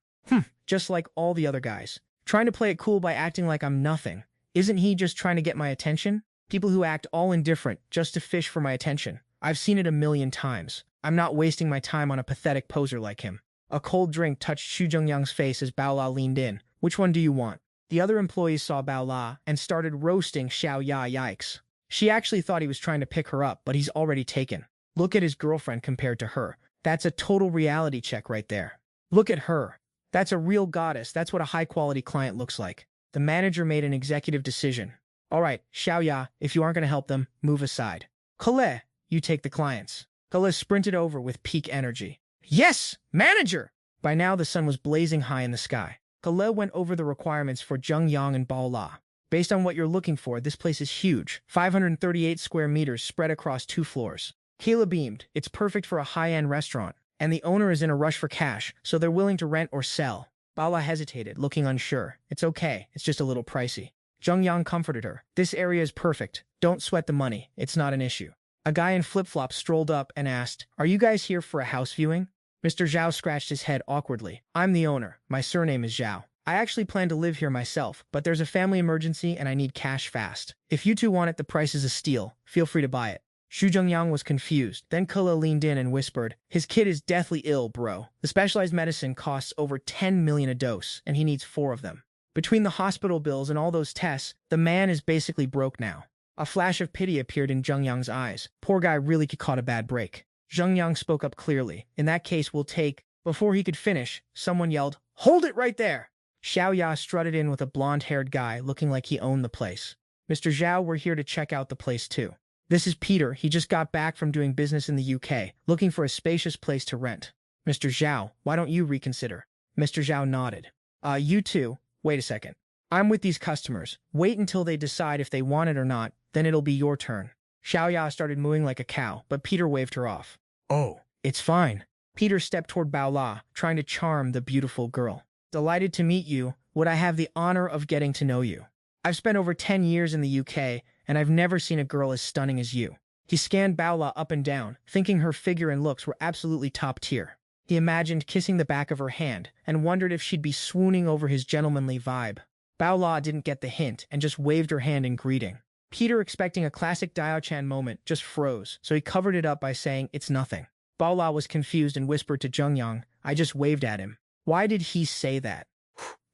Just like all the other guys. Trying to play it cool by acting like I'm nothing. Isn't he just trying to get my attention? People who act all indifferent just to fish for my attention. I've seen it a million times. I'm not wasting my time on a pathetic poser like him. A cold drink touched Xu Zhengyang's face as Baola leaned in. Which one do you want? The other employees saw Baola and started roasting Xiaoya. Yikes. She actually thought he was trying to pick her up, but he's already taken. Look at his girlfriend compared to her. That's a total reality check right there. Look at her. That's a real goddess. That's what a high-quality client looks like. The manager made an executive decision. All right, Xiaoya, if you aren't going to help them, move aside. Kale, you take the clients. Kale sprinted over with peak energy. Yes, manager! By now, the sun was blazing high in the sky. Kale went over the requirements for Zhengyang and Baola. Based on what you're looking for, this place is huge. 538 square meters spread across 2 floors. Kayla beamed. It's perfect for a high-end restaurant. And the owner is in a rush for cash, so they're willing to rent or sell. Baola hesitated, looking unsure. It's okay. It's just a little pricey. Zhengyang comforted her. This area is perfect. Don't sweat the money. It's not an issue. A guy in flip-flops strolled up and asked, are you guys here for a house viewing? Mr. Zhao scratched his head awkwardly. I'm the owner. My surname is Zhao. I actually plan to live here myself, but there's a family emergency and I need cash fast. If you two want it, the price is a steal. Feel free to buy it. Xu Zhengyang was confused. Then Kala leaned in and whispered, his kid is deathly ill, bro. The specialized medicine costs over 10 million a dose, and he needs 4 of them. Between the hospital bills and all those tests, the man is basically broke now. A flash of pity appeared in Zhengyang's eyes. Poor guy really caught a bad break. Zhengyang spoke up clearly. In that case, we'll take... Before he could finish, someone yelled, hold it right there! Xiaoya strutted in with a blonde-haired guy looking like he owned the place. Mr. Zhao, we're here to check out the place too. This is Peter. He just got back from doing business in the UK, looking for a spacious place to rent. Mr. Zhao, why don't you reconsider? Mr. Zhao nodded. You two, wait a second. I'm with these customers. Wait until they decide if they want it or not, then it'll be your turn. Xiaoya started mooing like a cow, but Peter waved her off. Oh, it's fine. Peter stepped toward Baola, trying to charm the beautiful girl. Delighted to meet you. Would I have the honor of getting to know you? I've spent over 10 years in the UK, and I've never seen a girl as stunning as you. He scanned Baola up and down, thinking her figure and looks were absolutely top tier. He imagined kissing the back of her hand, and wondered if she'd be swooning over his gentlemanly vibe. Baola didn't get the hint, and just waved her hand in greeting. Peter, expecting a classic Diao-chan moment, just froze, so he covered it up by saying, it's nothing. Baola was confused and whispered to Zhengyang, I just waved at him. Why did he say that?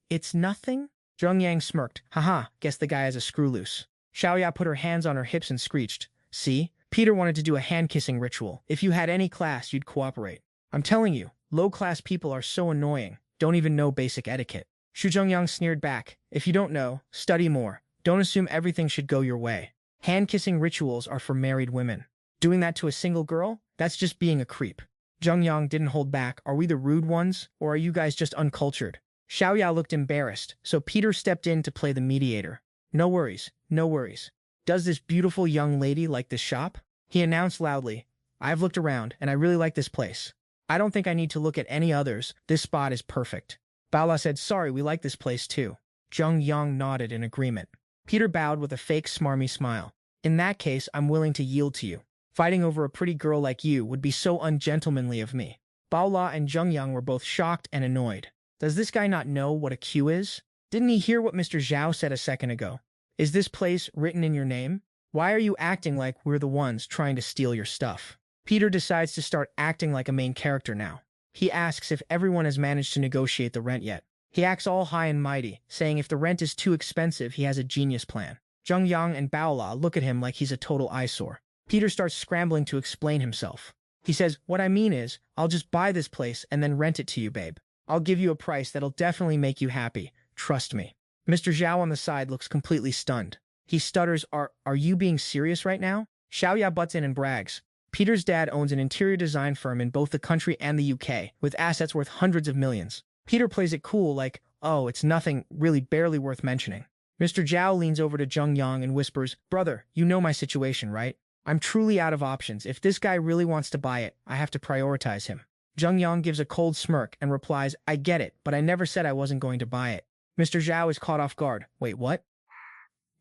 It's nothing? Zhengyang smirked. Haha, guess the guy has a screw loose. Xiaoya put her hands on her hips and screeched. See? Peter wanted to do a hand-kissing ritual. If you had any class, you'd cooperate. I'm telling you, low-class people are so annoying, don't even know basic etiquette. Xu Zhengyang sneered back. If you don't know, study more. Don't assume everything should go your way. Hand-kissing rituals are for married women. Doing that to a single girl? That's just being a creep. Zhengyang didn't hold back. Are we the rude ones, or are you guys just uncultured? Xiaoya looked embarrassed, so Peter stepped in to play the mediator. No worries, no worries. Does this beautiful young lady like this shop? He announced loudly. I've looked around, and I really like this place. I don't think I need to look at any others. This spot is perfect. Baola said, sorry, we like this place too. Zhengyang nodded in agreement. Peter bowed with a fake smarmy smile. In that case, I'm willing to yield to you. Fighting over a pretty girl like you would be so ungentlemanly of me. Baola and Zhengyang were both shocked and annoyed. Does this guy not know what a Q is? Didn't he hear what Mr. Zhao said a second ago? Is this place written in your name? Why are you acting like we're the ones trying to steal your stuff? Peter decides to start acting like a main character now. He asks if everyone has managed to negotiate the rent yet. He acts all high and mighty, saying if the rent is too expensive, he has a genius plan. Zhengyang and Baola look at him like he's a total eyesore. Peter starts scrambling to explain himself. He says, what I mean is, I'll just buy this place and then rent it to you, babe. I'll give you a price that'll definitely make you happy. Trust me. Mr. Zhao on the side looks completely stunned. He stutters, Are you being serious right now? Xiaoya butts in and brags. Peter's dad owns an interior design firm in both the country and the UK, with assets worth hundreds of millions. Peter plays it cool like, oh, it's nothing, really barely worth mentioning. Mr. Zhao leans over to Zhengyang and whispers, brother, you know my situation, right? I'm truly out of options. If this guy really wants to buy it, I have to prioritize him. Zhengyang gives a cold smirk and replies, I get it, but I never said I wasn't going to buy it. Mr. Zhao is caught off guard. Wait, what?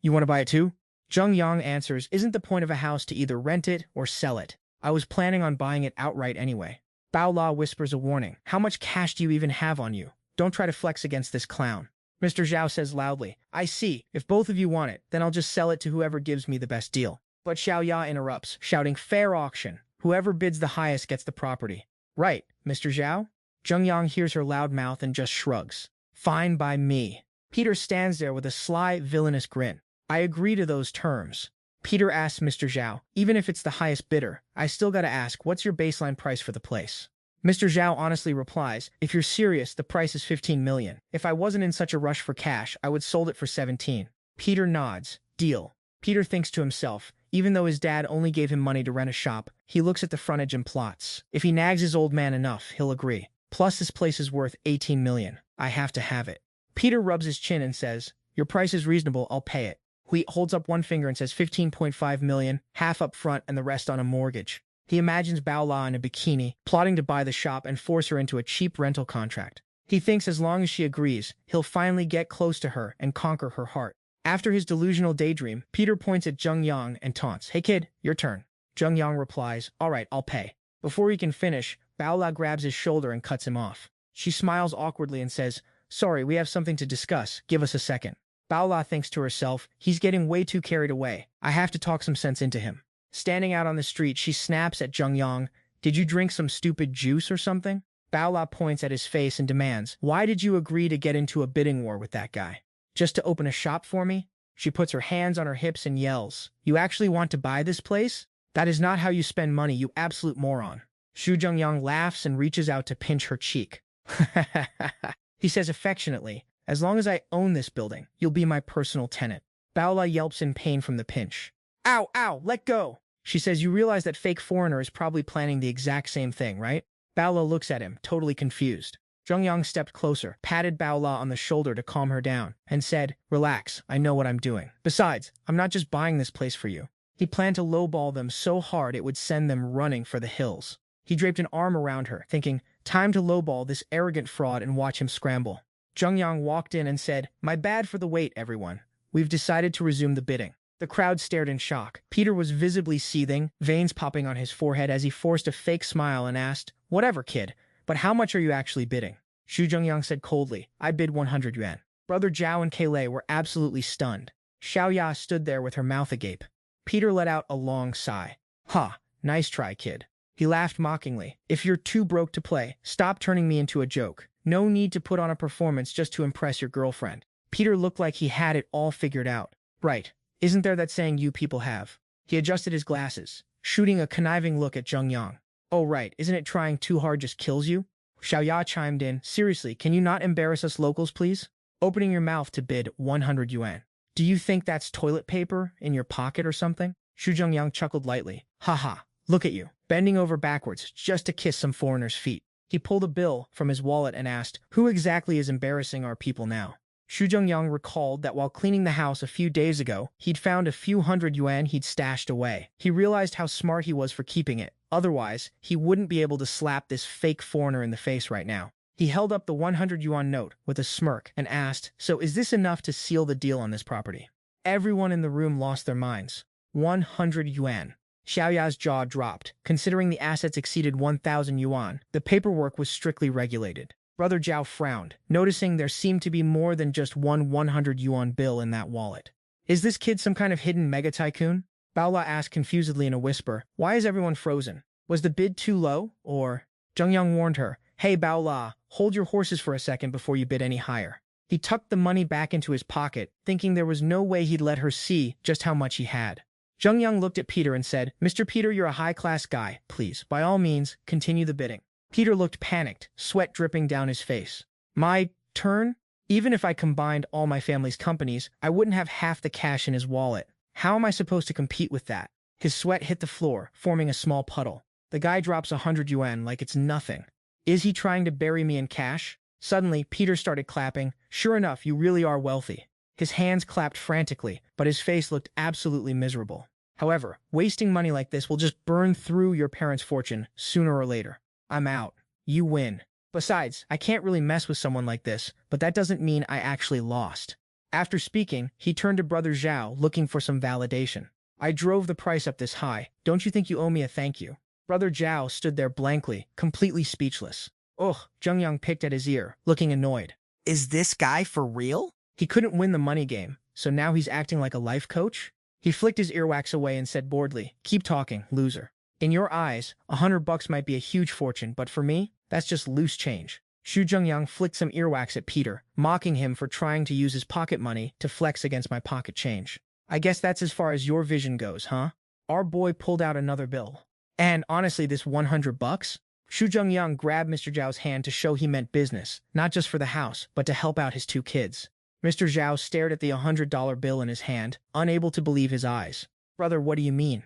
You want to buy it too? Zhengyang answers, isn't the point of a house to either rent it or sell it? I was planning on buying it outright anyway. Baola whispers a warning. How much cash do you even have on you? Don't try to flex against this clown. Mr. Zhao says loudly, I see. If both of you want it, then I'll just sell it to whoever gives me the best deal. But Xiaoya interrupts, shouting, fair auction. Whoever bids the highest gets the property. Right, Mr. Zhao? Zhengyang hears her loud mouth and just shrugs. Fine by me. Peter stands there with a sly, villainous grin. I agree to those terms. Peter asks Mr. Zhao, even if it's the highest bidder, I still gotta ask, what's your baseline price for the place? Mr. Zhao honestly replies, if you're serious, the price is 15 million. If I wasn't in such a rush for cash, I would sold it for 17. Peter nods. Deal. Peter thinks to himself, even though his dad only gave him money to rent a shop, he looks at the frontage and plots. If he nags his old man enough, he'll agree. Plus, this place is worth 18 million. I have to have it. Peter rubs his chin and says, your price is reasonable, I'll pay it. He holds up one finger and says 15.5 million, half up front and the rest on a mortgage. He imagines Baola in a bikini, plotting to buy the shop and force her into a cheap rental contract. He thinks as long as she agrees, he'll finally get close to her and conquer her heart. After his delusional daydream, Peter points at Zhengyang and taunts, hey kid, your turn. Zhengyang replies, all right, I'll pay. Before he can finish, Baola grabs his shoulder and cuts him off. She smiles awkwardly and says, sorry, we have something to discuss. Give us a second. Baola thinks to herself, he's getting way too carried away. I have to talk some sense into him. Standing out on the street, she snaps at Zhengyang, did you drink some stupid juice or something? Baola points at his face and demands, why did you agree to get into a bidding war with that guy? Just to open a shop for me? She puts her hands on her hips and yells, you actually want to buy this place? That is not how you spend money, you absolute moron. Xu Zhengyang laughs and reaches out to pinch her cheek. He says affectionately, as long as I own this building, you'll be my personal tenant. Baola yelps in pain from the pinch. Ow, ow, let go. She says, you realize that fake foreigner is probably planning the exact same thing, right? Baola looks at him, totally confused. Zhengyang stepped closer, patted Baola on the shoulder to calm her down, and said, relax, I know what I'm doing. Besides, I'm not just buying this place for you. He planned to lowball them so hard it would send them running for the hills. He draped an arm around her, thinking, time to lowball this arrogant fraud and watch him scramble. Zhengyang walked in and said, my bad for the wait, everyone. We've decided to resume the bidding. The crowd stared in shock. Peter was visibly seething, veins popping on his forehead as he forced a fake smile and asked, whatever, kid, but how much are you actually bidding? Xu Zhengyang said coldly, I bid 100 yuan. Brother Zhao and Keilei were absolutely stunned. Xiaoya stood there with her mouth agape. Peter let out a long sigh. Ha, nice try, kid. He laughed mockingly. If you're too broke to play, stop turning me into a joke. No need to put on a performance just to impress your girlfriend. Peter looked like he had it all figured out. Right. Isn't there that saying you people have? He adjusted his glasses, shooting a conniving look at Zhengyang. Oh right, isn't it trying too hard just kills you? Xiaoya chimed in, seriously, can you not embarrass us locals, please? Opening your mouth to bid 100 yuan. Do you think that's toilet paper in your pocket or something? Xu Zhengyang chuckled lightly. Haha, look at you, bending over backwards just to kiss some foreigner's feet. He pulled a bill from his wallet and asked, who exactly is embarrassing our people now? Xu Zhengyang recalled that while cleaning the house a few days ago, he'd found a few hundred yuan he'd stashed away. He realized how smart he was for keeping it. Otherwise, he wouldn't be able to slap this fake foreigner in the face right now. He held up the 100 yuan note with a smirk and asked, so is this enough to seal the deal on this property? Everyone in the room lost their minds. 100 yuan. Xiaoya's jaw dropped. Considering the assets exceeded 1,000 yuan, the paperwork was strictly regulated. Brother Zhao frowned, noticing there seemed to be more than just one 100 yuan bill in that wallet. Is this kid some kind of hidden mega tycoon? Baola asked confusedly in a whisper, why is everyone frozen? Was the bid too low, or? Zhengyang warned her, hey Baola, hold your horses for a second before you bid any higher. He tucked the money back into his pocket, thinking there was no way he'd let her see just how much he had. Zhengyang looked at Peter and said, Mr. Peter, you're a high-class guy. Please, by all means, continue the bidding. Peter looked panicked, sweat dripping down his face. My turn? Even if I combined all my family's companies, I wouldn't have half the cash in his wallet. How am I supposed to compete with that? His sweat hit the floor, forming a small puddle. The guy drops 100 yuan like it's nothing. Is he trying to bury me in cash? Suddenly, Peter started clapping. Sure enough, you really are wealthy. His hands clapped frantically, but his face looked absolutely miserable. However, wasting money like this will just burn through your parents' fortune sooner or later. I'm out. You win. Besides, I can't really mess with someone like this, but that doesn't mean I actually lost. After speaking, he turned to Brother Zhao, looking for some validation. I drove the price up this high. Don't you think you owe me a thank you? Brother Zhao stood there blankly, completely speechless. Ugh, Zhengyang picked at his ear, looking annoyed. Is this guy for real? He couldn't win the money game, so now he's acting like a life coach? He flicked his earwax away and said boredly, keep talking, loser. In your eyes, $100 might be a huge fortune, but for me, that's just loose change. Xu Zhengyang flicked some earwax at Peter, mocking him for trying to use his pocket money to flex against my pocket change. I guess that's as far as your vision goes, huh? Our boy pulled out another bill. And honestly, this $100? Xu Zhengyang grabbed Mr. Zhao's hand to show he meant business, not just for the house, but to help out his two kids. Mr. Zhao stared at the $100 bill in his hand, unable to believe his eyes. Brother, what do you mean?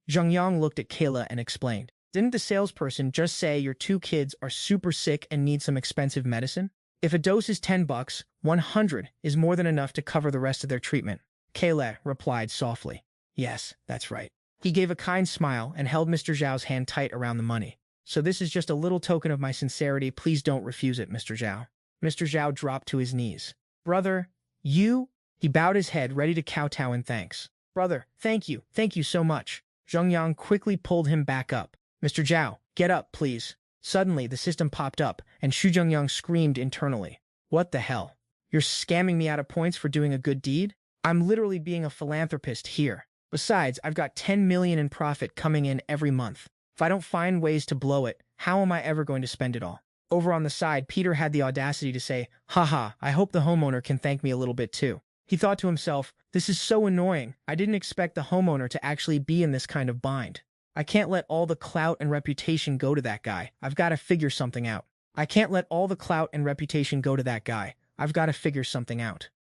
Zhengyang looked at Kayla and explained. Didn't the salesperson just say your two kids are super sick and need some expensive medicine? If a dose is $10, 100 is more than enough to cover the rest of their treatment. Kayla replied softly. Yes, that's right. He gave a kind smile and held Mr. Zhao's hand tight around the money. So this is just a little token of my sincerity. Please don't refuse it, Mr. Zhao. Mr. Zhao dropped to his knees. Brother, you? He bowed his head, ready to kowtow in thanks. Brother, thank you so much. Zhengyang quickly pulled him back up. Mr. Zhao, get up, please. Suddenly, the system popped up, and Xu Zhengyang screamed internally. What the hell? You're scamming me out of points for doing a good deed? I'm literally being a philanthropist here. Besides, I've got 10 million in profit coming in every month. If I don't find ways to blow it, how am I ever going to spend it all? Over on the side, Peter had the audacity to say, haha, I hope the homeowner can thank me a little bit too. He thought to himself, this is so annoying. I didn't expect the homeowner to actually be in this kind of bind. I can't let all the clout and reputation go to that guy. I've got to figure something out.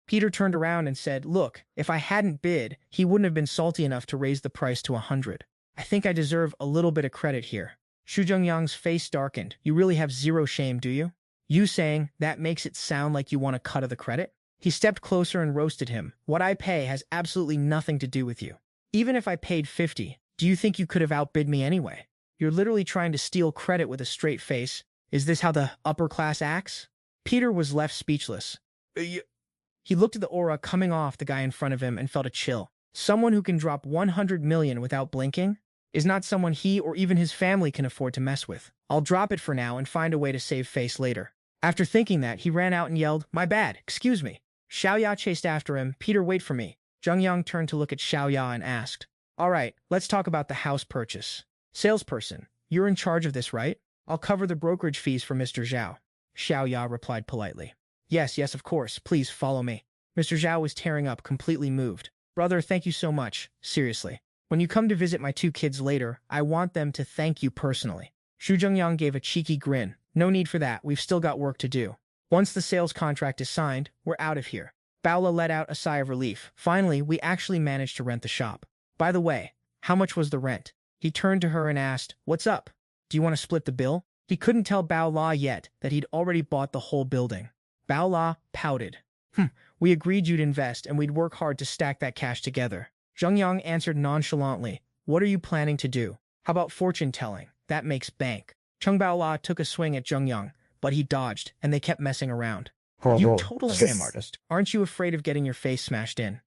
Peter turned around and said, look, if I hadn't bid, he wouldn't have been salty enough to raise the price to 100. I think I deserve a little bit of credit here. Xu Zhengyang's face darkened. You really have zero shame, do you? You saying that makes it sound like you want a cut of the credit? He stepped closer and roasted him. What I pay has absolutely nothing to do with you. Even if I paid 50, do you think you could have outbid me anyway? You're literally trying to steal credit with a straight face. Is this how the upper class acts? Peter was left speechless. He looked at the aura coming off the guy in front of him and felt a chill. Someone who can drop 100 million without blinking is not someone he or even his family can afford to mess with. I'll drop it for now and find a way to save face later. After thinking that, he ran out and yelled, my bad, excuse me. Xiaoya chased after him. Peter, wait for me. Zhengyang turned to look at Xiaoya and asked, all right, let's talk about the house purchase. Salesperson, you're in charge of this, right? I'll cover the brokerage fees for Mr. Zhao. Xiaoya replied politely. Yes, of course. Please follow me. Mr. Zhao was tearing up, completely moved. Brother, thank you so much. Seriously. When you come to visit my two kids later, I want them to thank you personally. Xu Zhengyang gave a cheeky grin. No need for that. We've still got work to do. Once the sales contract is signed, we're out of here. Baola let out a sigh of relief. Finally, we actually managed to rent the shop. By the way, how much was the rent? He turned to her and asked, what's up? Do you want to split the bill? He couldn't tell Baola yet that he'd already bought the whole building. Baola pouted. We agreed you'd invest and we'd work hard to stack that cash together. Zhengyang answered nonchalantly. What are you planning to do? How about fortune-telling? That makes bank. Cheng Baola took a swing at Zhengyang, but he dodged, and they kept messing around. You total scam artist. Aren't you afraid of getting your face smashed in?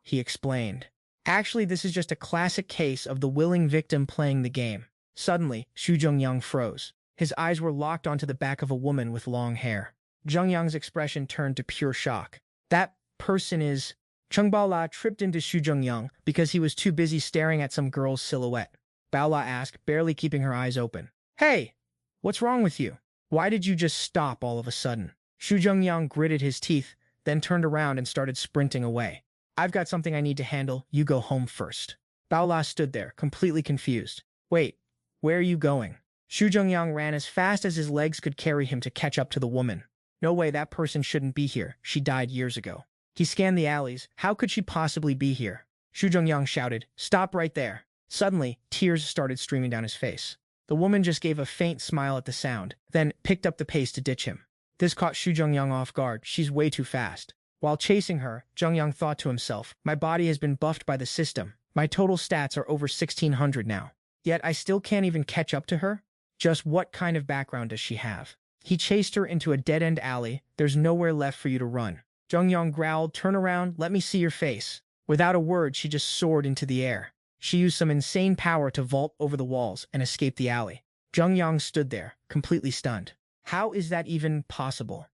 He explained. Actually, this is just a classic case of the willing victim playing the game. Suddenly, Xu Zhengyang froze. His eyes were locked onto the back of a woman with long hair. Zhengyang's expression turned to pure shock. That person is... Cheng Baola tripped into Xu Zhengyang because he was too busy staring at some girl's silhouette. Baola asked, barely keeping her eyes open. Hey, what's wrong with you? Why did you just stop all of a sudden? Xu Zhengyang gritted his teeth, then turned around and started sprinting away. I've got something I need to handle. You go home first. Bao La stood there, completely confused. Wait, where are you going? Xu Zhengyang ran as fast as his legs could carry him to catch up to the woman. No way, that person shouldn't be here. She died years ago. He scanned the alleys. How could she possibly be here? Xu Zhengyang shouted, "Stop right there." Suddenly, tears started streaming down his face. The woman just gave a faint smile at the sound, then picked up the pace to ditch him. This caught Xu Zhengyang off guard. She's way too fast. While chasing her, Zhengyang thought to himself, my body has been buffed by the system. My total stats are over 1600 now. Yet I still can't even catch up to her? Just what kind of background does she have? He chased her into a dead-end alley. There's nowhere left for you to run. Zhengyang growled, "Turn around, let me see your face." Without a word, she just soared into the air. She used some insane power to vault over the walls and escape the alley. Zhengyang stood there, completely stunned. How is that even possible?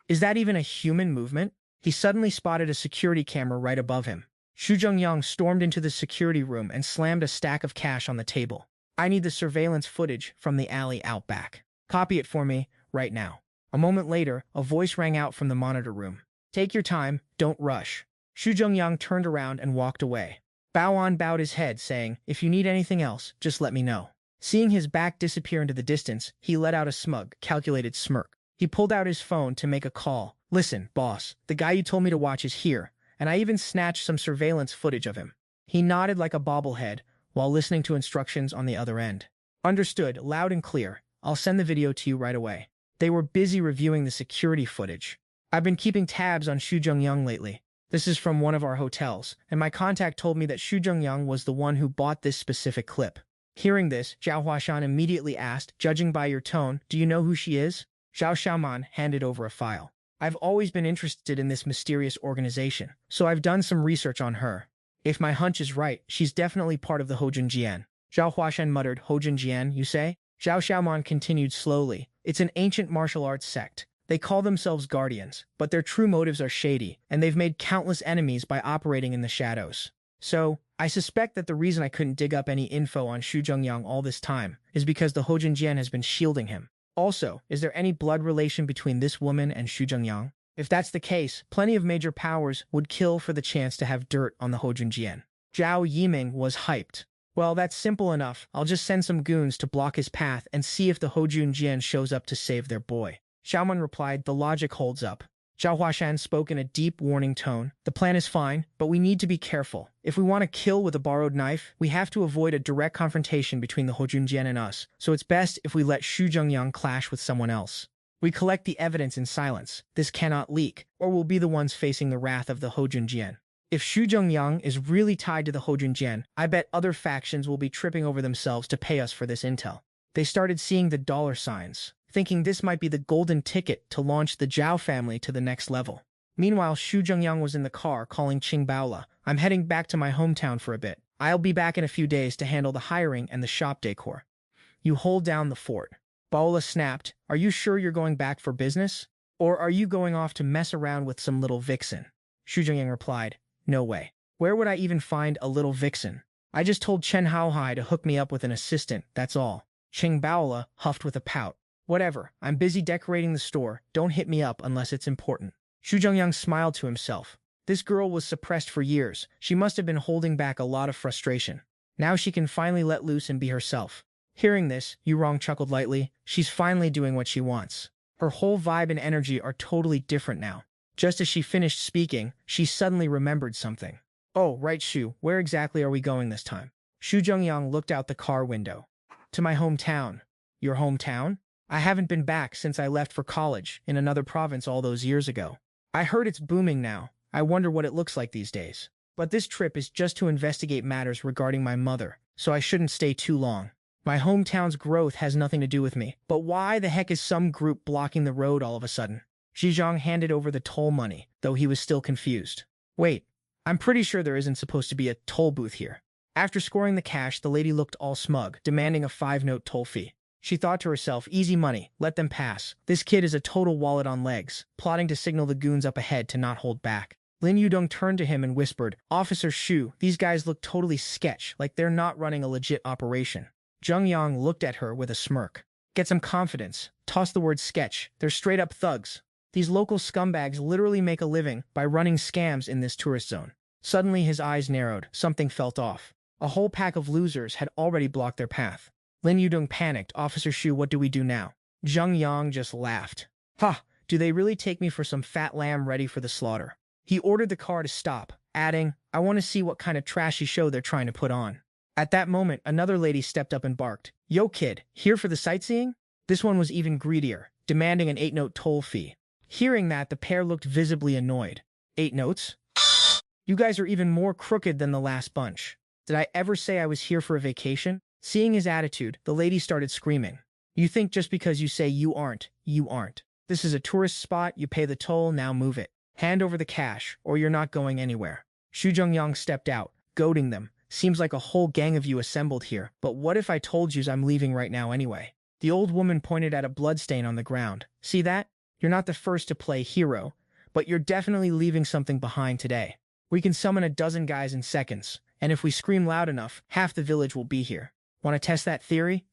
Is that even a human movement? He suddenly spotted a security camera right above him. Xu Zhengyang stormed into the security room and slammed a stack of cash on the table. I need the surveillance footage from the alley out back. Copy it for me, right now. A moment later, a voice rang out from the monitor room. Take your time, don't rush. Xu Zhengyang turned around and walked away. Bao An bowed his head, saying, if you need anything else, just let me know. Seeing his back disappear into the distance, he let out a smug, calculated smirk. He pulled out his phone to make a call. Listen, boss, the guy you told me to watch is here, and I even snatched some surveillance footage of him. He nodded like a bobblehead while listening to instructions on the other end. Understood, loud and clear. I'll send the video to you right away. They were busy reviewing the security footage. I've been keeping tabs on Xu Zhengyang lately. This is from one of our hotels, and my contact told me that Xu Zhengyang was the one who bought this specific clip. Hearing this, Zhao Huashan immediately asked, judging by your tone, do you know who she is? Zhao Xiaoman handed over a file. I've always been interested in this mysterious organization, so I've done some research on her. If my hunch is right, she's definitely part of the Zhengyang. Zhao Huashan muttered, Zhengyang, you say? Zhao Xiaoman continued slowly. It's an ancient martial arts sect. They call themselves guardians, but their true motives are shady, and they've made countless enemies by operating in the shadows. So, I suspect that the reason I couldn't dig up any info on Xu Zhengyang all this time is because the Zhengyang has been shielding him. Also, is there any blood relation between this woman and Xu Zhengyang? If that's the case, plenty of major powers would kill for the chance to have dirt on the Zhengyang. Zhao Yiming was hyped. Well, that's simple enough. I'll just send some goons to block his path and see if the Zhengyang shows up to save their boy. Xiaoman replied, the logic holds up. Zhao Huashan spoke in a deep warning tone. The plan is fine, but we need to be careful. If we want to kill with a borrowed knife, we have to avoid a direct confrontation between the Zhengyang and us, so it's best if we let Xu Zhengyang clash with someone else. We collect the evidence in silence. This cannot leak, or we'll be the ones facing the wrath of the Zhengyang. If Xu Zhengyang is really tied to the Zhengyang, I bet other factions will be tripping over themselves to pay us for this intel. They started seeing the dollar signs, thinking this might be the golden ticket to launch the Zhao family to the next level. Meanwhile, Xu Zhengyang was in the car calling Qingbaola. I'm heading back to my hometown for a bit. I'll be back in a few days to handle the hiring and the shop decor. You hold down the fort. Baola snapped, are you sure you're going back for business? Or are you going off to mess around with some little vixen? Xu Zhengyang replied, no way. Where would I even find a little vixen? I just told Chen Haohai to hook me up with an assistant, that's all. Qingbaola huffed with a pout. Whatever, I'm busy decorating the store. Don't hit me up unless it's important. Xu Zhengyang smiled to himself. This girl was suppressed for years. She must have been holding back a lot of frustration. Now she can finally let loose and be herself. Hearing this, Yurong chuckled lightly. She's finally doing what she wants. Her whole vibe and energy are totally different now. Just as she finished speaking, she suddenly remembered something. Oh, right, Xu, where exactly are we going this time? Xu Zhengyang looked out the car window. To my hometown. Your hometown? I haven't been back since I left for college in another province all those years ago. I heard it's booming now. I wonder what it looks like these days. But this trip is just to investigate matters regarding my mother, so I shouldn't stay too long. My hometown's growth has nothing to do with me, but why the heck is some group blocking the road all of a sudden? Zhizhang handed over the toll money, though he was still confused. Wait, I'm pretty sure there isn't supposed to be a toll booth here. After scoring the cash, the lady looked all smug, demanding a 5-note toll fee. She thought to herself, easy money, let them pass. This kid is a total wallet on legs, plotting to signal the goons up ahead to not hold back. Lin Yudong turned to him and whispered, Officer Xu, these guys look totally sketch, like they're not running a legit operation. Zheng Yang looked at her with a smirk. Get some confidence. Toss the word sketch. They're straight up thugs. These local scumbags literally make a living by running scams in this tourist zone. Suddenly his eyes narrowed. Something felt off. A whole pack of losers had already blocked their path. Lin Yudong panicked. Officer Xu, what do we do now? Zhengyang just laughed. Ha! Do they really take me for some fat lamb ready for the slaughter? He ordered the car to stop, adding, I want to see what kind of trashy show they're trying to put on. At that moment, another lady stepped up and barked, Yo kid, here for the sightseeing? This one was even greedier, demanding an 8-note toll fee. Hearing that, the pair looked visibly annoyed. 8 notes? You guys are even more crooked than the last bunch. Did I ever say I was here for a vacation? Seeing his attitude, the lady started screaming. You think just because you say you aren't, you aren't. This is a tourist spot, you pay the toll, now move it. Hand over the cash, or you're not going anywhere. Xu Zhengyang stepped out, goading them. Seems like a whole gang of you assembled here, but what if I told you I'm leaving right now anyway? The old woman pointed at a bloodstain on the ground. See that? You're not the first to play hero, but you're definitely leaving something behind today. We can summon a dozen guys in seconds, and if we scream loud enough, half the village will be here. Want to test that theory?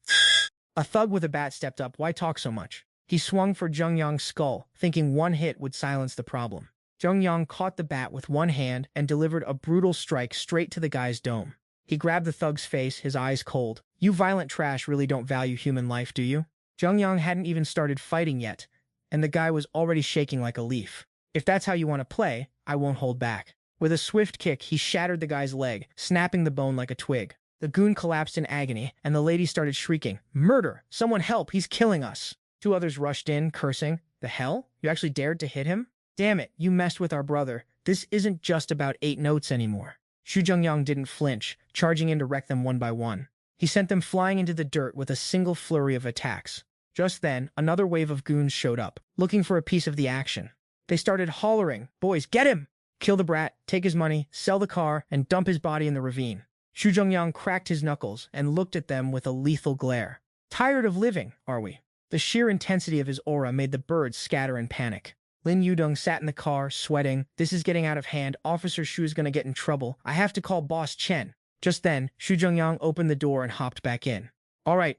A thug with a bat stepped up. Why talk so much? He swung for Zhengyang's skull, thinking one hit would silence the problem. Zhengyang caught the bat with one hand and delivered a brutal strike straight to the guy's dome. He grabbed the thug's face, his eyes cold. You violent trash really don't value human life, do you? Zhengyang hadn't even started fighting yet, and the guy was already shaking like a leaf. If that's how you want to play, I won't hold back. With a swift kick, he shattered the guy's leg, snapping the bone like a twig. The goon collapsed in agony, and the lady started shrieking, Murder! Someone help! He's killing us! 2 others rushed in, cursing. The hell? You actually dared to hit him? Damn it, you messed with our brother. This isn't just about 8 notes anymore. Xu Zhengyang didn't flinch, charging in to wreck them one by one. He sent them flying into the dirt with a single flurry of attacks. Just then, another wave of goons showed up, looking for a piece of the action. They started hollering, Boys, get him! Kill the brat, take his money, sell the car, and dump his body in the ravine. Xu Zhengyang cracked his knuckles and looked at them with a lethal glare. Tired of living, are we? The sheer intensity of his aura made the birds scatter in panic. Lin Yudong sat in the car, sweating. This is getting out of hand. Officer Xu is going to get in trouble. I have to call Boss Chen. Just then, Xu Zhengyang opened the door and hopped back in. All right,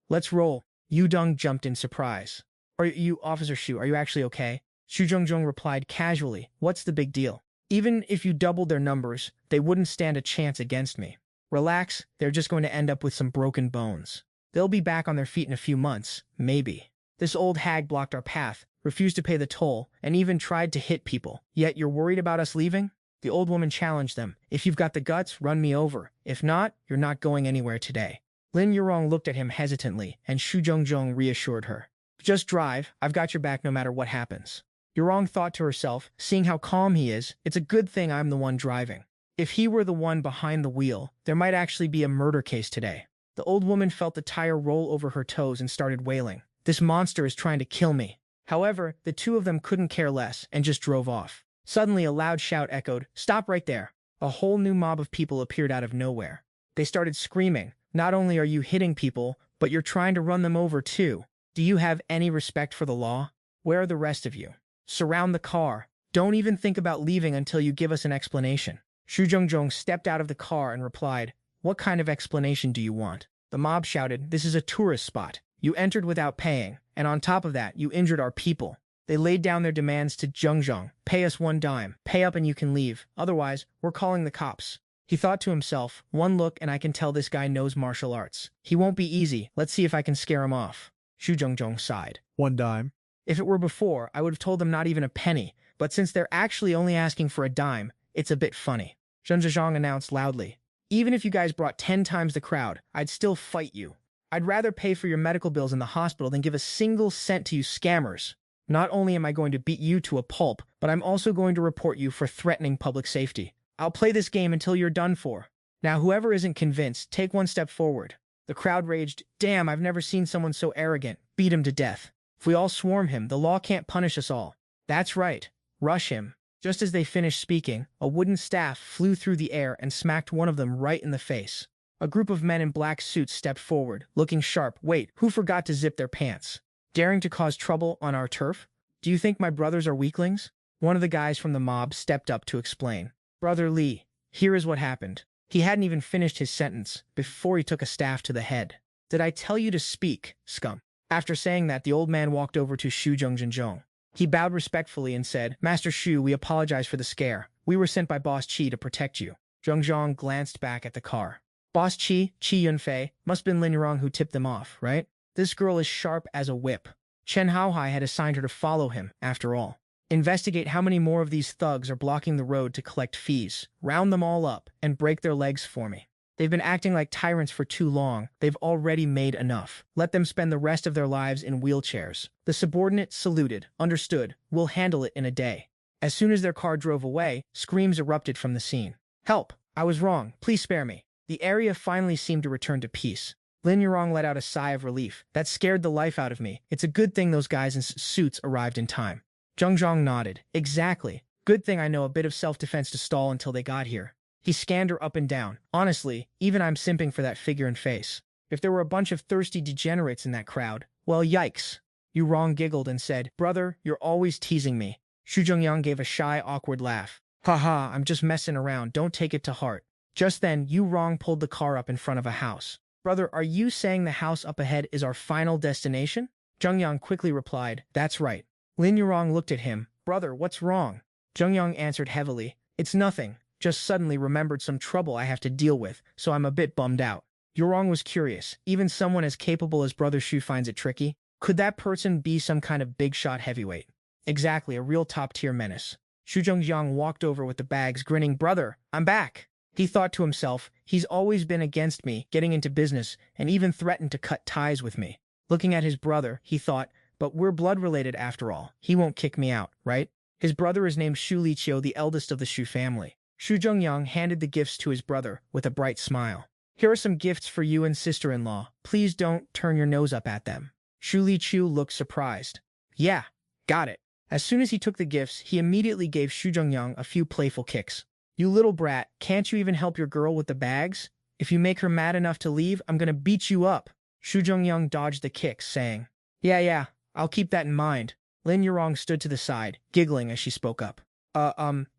let's roll. Yudong jumped in surprise. Are you, Officer Xu, are you actually okay? Xu Zhengyang replied casually, What's the big deal? Even if you doubled their numbers, they wouldn't stand a chance against me. Relax, they're just going to end up with some broken bones. They'll be back on their feet in a few months, maybe. This old hag blocked our path, refused to pay the toll, and even tried to hit people. Yet you're worried about us leaving? The old woman challenged them. If you've got the guts, run me over. If not, you're not going anywhere today. Lin Yurong looked at him hesitantly, and Xu Zhengyang reassured her. Just drive, I've got your back no matter what happens. Yurong thought to herself, seeing how calm he is, it's a good thing I'm the one driving. If he were the one behind the wheel, there might actually be a murder case today. The old woman felt the tire roll over her toes and started wailing. This monster is trying to kill me. However, the 2 of them couldn't care less and just drove off. Suddenly, a loud shout echoed, Stop right there! A whole new mob of people appeared out of nowhere. They started screaming, Not only are you hitting people, but you're trying to run them over too. Do you have any respect for the law? Where are the rest of you? Surround the car. Don't even think about leaving until you give us an explanation. Xu Zhengyang stepped out of the car and replied, What kind of explanation do you want? The mob shouted, This is a tourist spot. You entered without paying, and on top of that, you injured our people. They laid down their demands to Zhengyang. Pay us 1 dime. Pay up and you can leave. Otherwise, we're calling the cops. He thought to himself, one look and I can tell this guy knows martial arts. He won't be easy. Let's see if I can scare him off. Xu Zhengyang sighed. 1 dime. If it were before, I would have told them not even a penny. But since they're actually only asking for a dime, it's a bit funny. Xu Zhengyang announced loudly. Even if you guys brought 10 times the crowd, I'd still fight you. I'd rather pay for your medical bills in the hospital than give a single cent to you scammers. Not only am I going to beat you to a pulp, but I'm also going to report you for threatening public safety. I'll play this game until you're done for. Now, whoever isn't convinced, take 1 step forward. The crowd raged, Damn, I've never seen someone so arrogant. Beat him to death. If we all swarm him, the law can't punish us all. That's right. Rush him. Just as they finished speaking, a wooden staff flew through the air and smacked one of them right in the face. A group of men in black suits stepped forward, looking sharp. Wait, who forgot to zip their pants? Daring to cause trouble on our turf? Do you think my brothers are weaklings? One of the guys from the mob stepped up to explain. Brother Lee, here is what happened. He hadn't even finished his sentence before he took a staff to the head. Did I tell you to speak, scum? After saying that, the old man walked over to Xu Zhengyang. He bowed respectfully and said, Master Xu, we apologize for the scare. We were sent by Boss Qi to protect you. Zhengyang glanced back at the car. Boss Qi Yunfei, must have been Lin Yurong who tipped them off, right? This girl is sharp as a whip. Chen Haohai had assigned her to follow him, after all. Investigate how many more of these thugs are blocking the road to collect fees. Round them all up and break their legs for me. They've been acting like tyrants for too long. They've already made enough. Let them spend the rest of their lives in wheelchairs. The subordinate saluted. Understood. We'll handle it in a day. As soon as their car drove away, screams erupted from the scene. Help! I was wrong. Please spare me. The area finally seemed to return to peace. Lin Yurong let out a sigh of relief. That scared the life out of me. It's a good thing those guys in suits arrived in time. Zhengyang nodded. Exactly. Good thing I know a bit of self-defense to stall until they got here. He scanned her up and down. Honestly, even I'm simping for that figure and face. If there were a bunch of thirsty degenerates in that crowd, well, yikes. Yurong giggled and said, Brother, you're always teasing me. Xu Zhengyang gave a shy, awkward laugh. Haha, I'm just messing around. Don't take it to heart. Just then, Yurong pulled the car up in front of a house. Brother, are you saying the house up ahead is our final destination? Zhengyang quickly replied, That's right. Lin Yurong looked at him. Brother, what's wrong? Zhengyang answered heavily, It's nothing. Just suddenly remembered some trouble I have to deal with, so I'm a bit bummed out. Yurong was curious. Even someone as capable as Brother Xu finds it tricky? Could that person be some kind of big-shot heavyweight? Exactly, a real top-tier menace. Xu Zhengyang walked over with the bags, grinning, Brother, I'm back. He thought to himself, he's always been against me getting into business and even threatened to cut ties with me. Looking at his brother, he thought, but we're blood-related after all. He won't kick me out, right? His brother is named Xu Liqiu, the eldest of the Xu family. Xu Zhengyang handed the gifts to his brother with a bright smile. Here are some gifts for you and sister-in-law. Please don't turn your nose up at them. Xu Liqiu looked surprised. Yeah, got it. As soon as he took the gifts, he immediately gave Xu Zhengyang a few playful kicks. You little brat, can't you even help your girl with the bags? If you make her mad enough to leave, I'm gonna beat you up. Xu Zhengyang dodged the kicks, saying, Yeah, I'll keep that in mind. Lin Yurong stood to the side, giggling as she spoke up.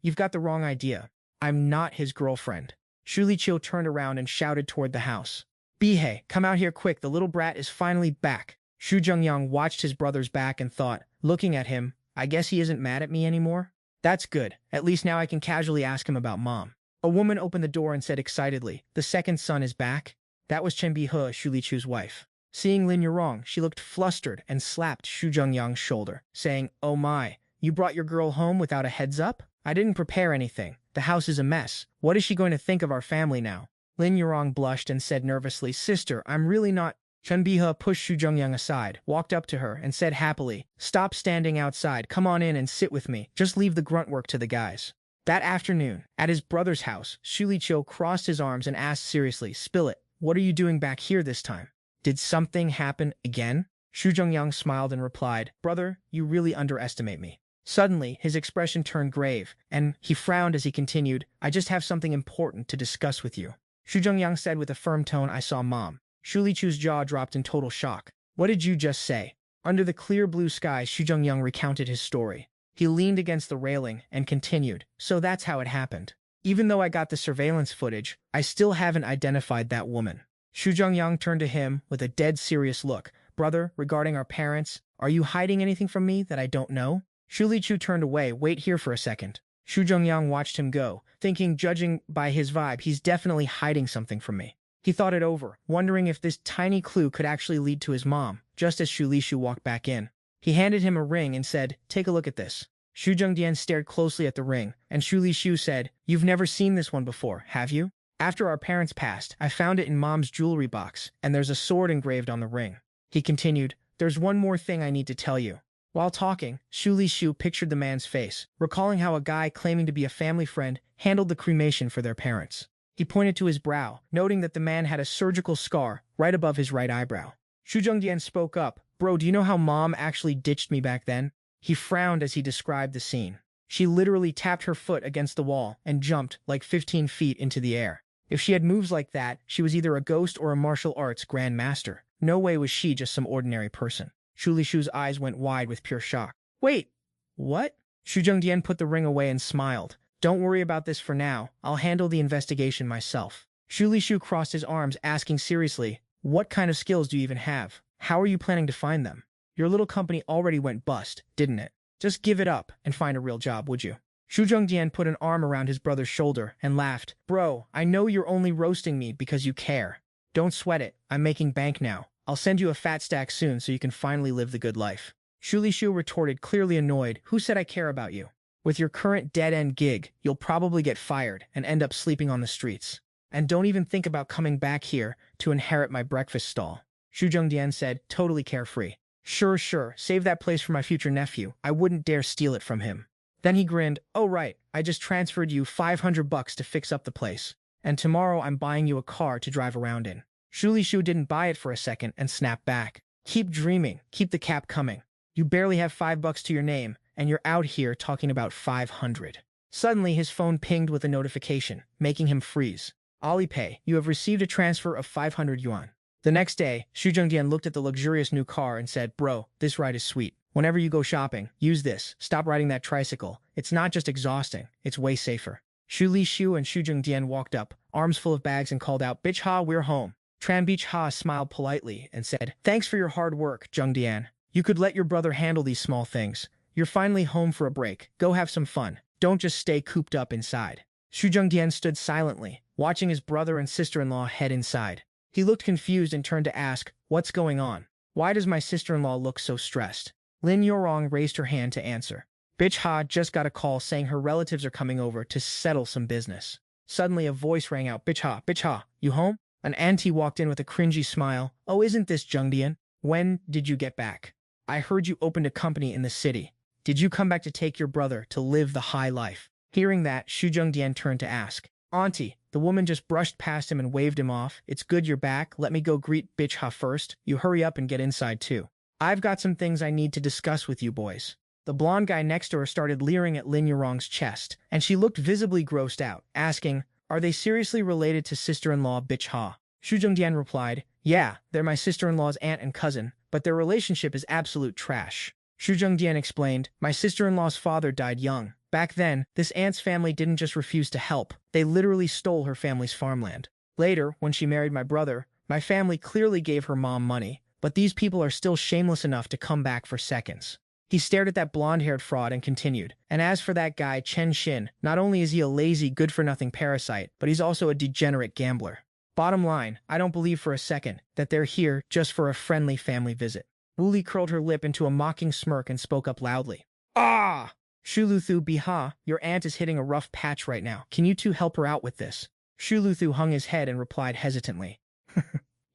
You've got the wrong idea. I'm not his girlfriend. Xu Liqiu turned around and shouted toward the house. Bihei, come out here quick, the little brat is finally back. Xu Zhengyang watched his brother's back and thought, looking at him, I guess he isn't mad at me anymore? That's good. At least now I can casually ask him about Mom. A woman opened the door and said excitedly, The second son is back? That was Chen Bihe, Xu Liqiu's wife. Seeing Lin Yurong, she looked flustered and slapped Xu Zhengyang's shoulder, saying, Oh my, you brought your girl home without a heads up? I didn't prepare anything. The house is a mess. What is she going to think of our family now? Lin Yurong blushed and said nervously, Sister, I'm really not. Chen Bihe pushed Xu Zhengyang aside, walked up to her, and said happily, Stop standing outside. Come on in and sit with me. Just leave the grunt work to the guys. That afternoon, at his brother's house, Xu Liqiu crossed his arms and asked seriously, Spill it. What are you doing back here this time? Did something happen again? Xu Zhengyang smiled and replied, Brother, you really underestimate me. Suddenly, his expression turned grave, and he frowned as he continued, I just have something important to discuss with you. Xu Zhengyang said with a firm tone, I saw Mom. Xu Liqiu's jaw dropped in total shock. What did you just say? Under the clear blue sky, Xu Zhengyang recounted his story. He leaned against the railing and continued, So that's how it happened. Even though I got the surveillance footage, I still haven't identified that woman. Xu Zhengyang turned to him with a dead serious look. Brother, regarding our parents, are you hiding anything from me that I don't know? Xu Liqiu turned away. Wait here for a second. Xu Zhengyang watched him go, thinking, judging by his vibe, he's definitely hiding something from me. He thought it over, wondering if this tiny clue could actually lead to his mom, just as Xu Liqiu walked back in. He handed him a ring and said, Take a look at this. Xu Zhengdian stared closely at the ring, and Xu Liqiu said, You've never seen this one before, have you? After our parents passed, I found it in Mom's jewelry box, and there's a sword engraved on the ring. He continued, There's one more thing I need to tell you. While talking, Xu Liqiu pictured the man's face, recalling how a guy claiming to be a family friend handled the cremation for their parents. He pointed to his brow, noting that the man had a surgical scar right above his right eyebrow. Xu Zhengdian spoke up, Bro, do you know how Mom actually ditched me back then? He frowned as he described the scene. She literally tapped her foot against the wall and jumped like 15 feet into the air. If she had moves like that, she was either a ghost or a martial arts grandmaster. No way was she just some ordinary person. Xu Liqiu's eyes went wide with pure shock. Wait, what? Xu Zhengdian put the ring away and smiled. Don't worry about this for now. I'll handle the investigation myself. Xu Liqiu crossed his arms, asking seriously, What kind of skills do you even have? How are you planning to find them? Your little company already went bust, didn't it? Just give it up and find a real job, would you? Xu Zhengyang put an arm around his brother's shoulder and laughed. Bro, I know you're only roasting me because you care. Don't sweat it. I'm making bank now. I'll send you a fat stack soon so you can finally live the good life. Shu retorted, clearly annoyed. Who said I care about you? With your current dead-end gig, you'll probably get fired and end up sleeping on the streets. And don't even think about coming back here to inherit my breakfast stall. Xu Zhengyang said, totally carefree. Sure, save that place for my future nephew. I wouldn't dare steal it from him. Then he grinned, oh right, I just transferred you $500 to fix up the place. And tomorrow I'm buying you a car to drive around in. Shu didn't buy it for a second and snapped back. Keep dreaming, keep the cap coming. You barely have $5 to your name, and you're out here talking about 500. Suddenly his phone pinged with a notification, making him freeze. Alipay, you have received a transfer of 500 yuan. The next day, Xu Zhengyang looked at the luxurious new car and said, bro, this ride is sweet. Whenever you go shopping, use this. Stop riding that tricycle. It's not just exhausting, it's way safer. Xu and Xu Zhengyang walked up, arms full of bags, and called out, bitch ha, we're home. Tran Beach Ha smiled politely and said, thanks for your hard work, Zhengyang. You could let your brother handle these small things. You're finally home for a break. Go have some fun. Don't just stay cooped up inside. Xu Zhengyang stood silently, watching his brother and sister-in-law head inside. He looked confused and turned to ask, what's going on? Why does my sister-in-law look so stressed? Lin Yorong raised her hand to answer. Bitch Ha just got a call saying her relatives are coming over to settle some business. Suddenly a voice rang out, Bitch Ha, you home? An auntie walked in with a cringy smile. Oh, isn't this Zhengyang? When did you get back? I heard you opened a company in the city. Did you come back to take your brother to live the high life? Hearing that, Xu Zhengyang turned to ask. Auntie, the woman just brushed past him and waved him off. It's good you're back. Let me go greet Bitch Ha first. You hurry up and get inside too. I've got some things I need to discuss with you boys. The blonde guy next to her started leering at Lin Yurong's chest, and she looked visibly grossed out, asking, are they seriously related to sister-in-law Bitch Ha? Xu Zhengyang replied, yeah, they're my sister-in-law's aunt and cousin, but their relationship is absolute trash. Xu Zhengyang explained, my sister-in-law's father died young. Back then, this aunt's family didn't just refuse to help, they literally stole her family's farmland. Later, when she married my brother, my family clearly gave her mom money, but these people are still shameless enough to come back for seconds. He stared at that blonde-haired fraud and continued, and as for that guy Chen Xin, not only is he a lazy, good-for-nothing parasite, but he's also a degenerate gambler. Bottom line, I don't believe for a second that they're here just for a friendly family visit. Wu Li curled her lip into a mocking smirk and spoke up loudly. Ah! Shuluthu Biha, your aunt is hitting a rough patch right now. Can you two help her out with this? Shuluthu hung his head and replied hesitantly.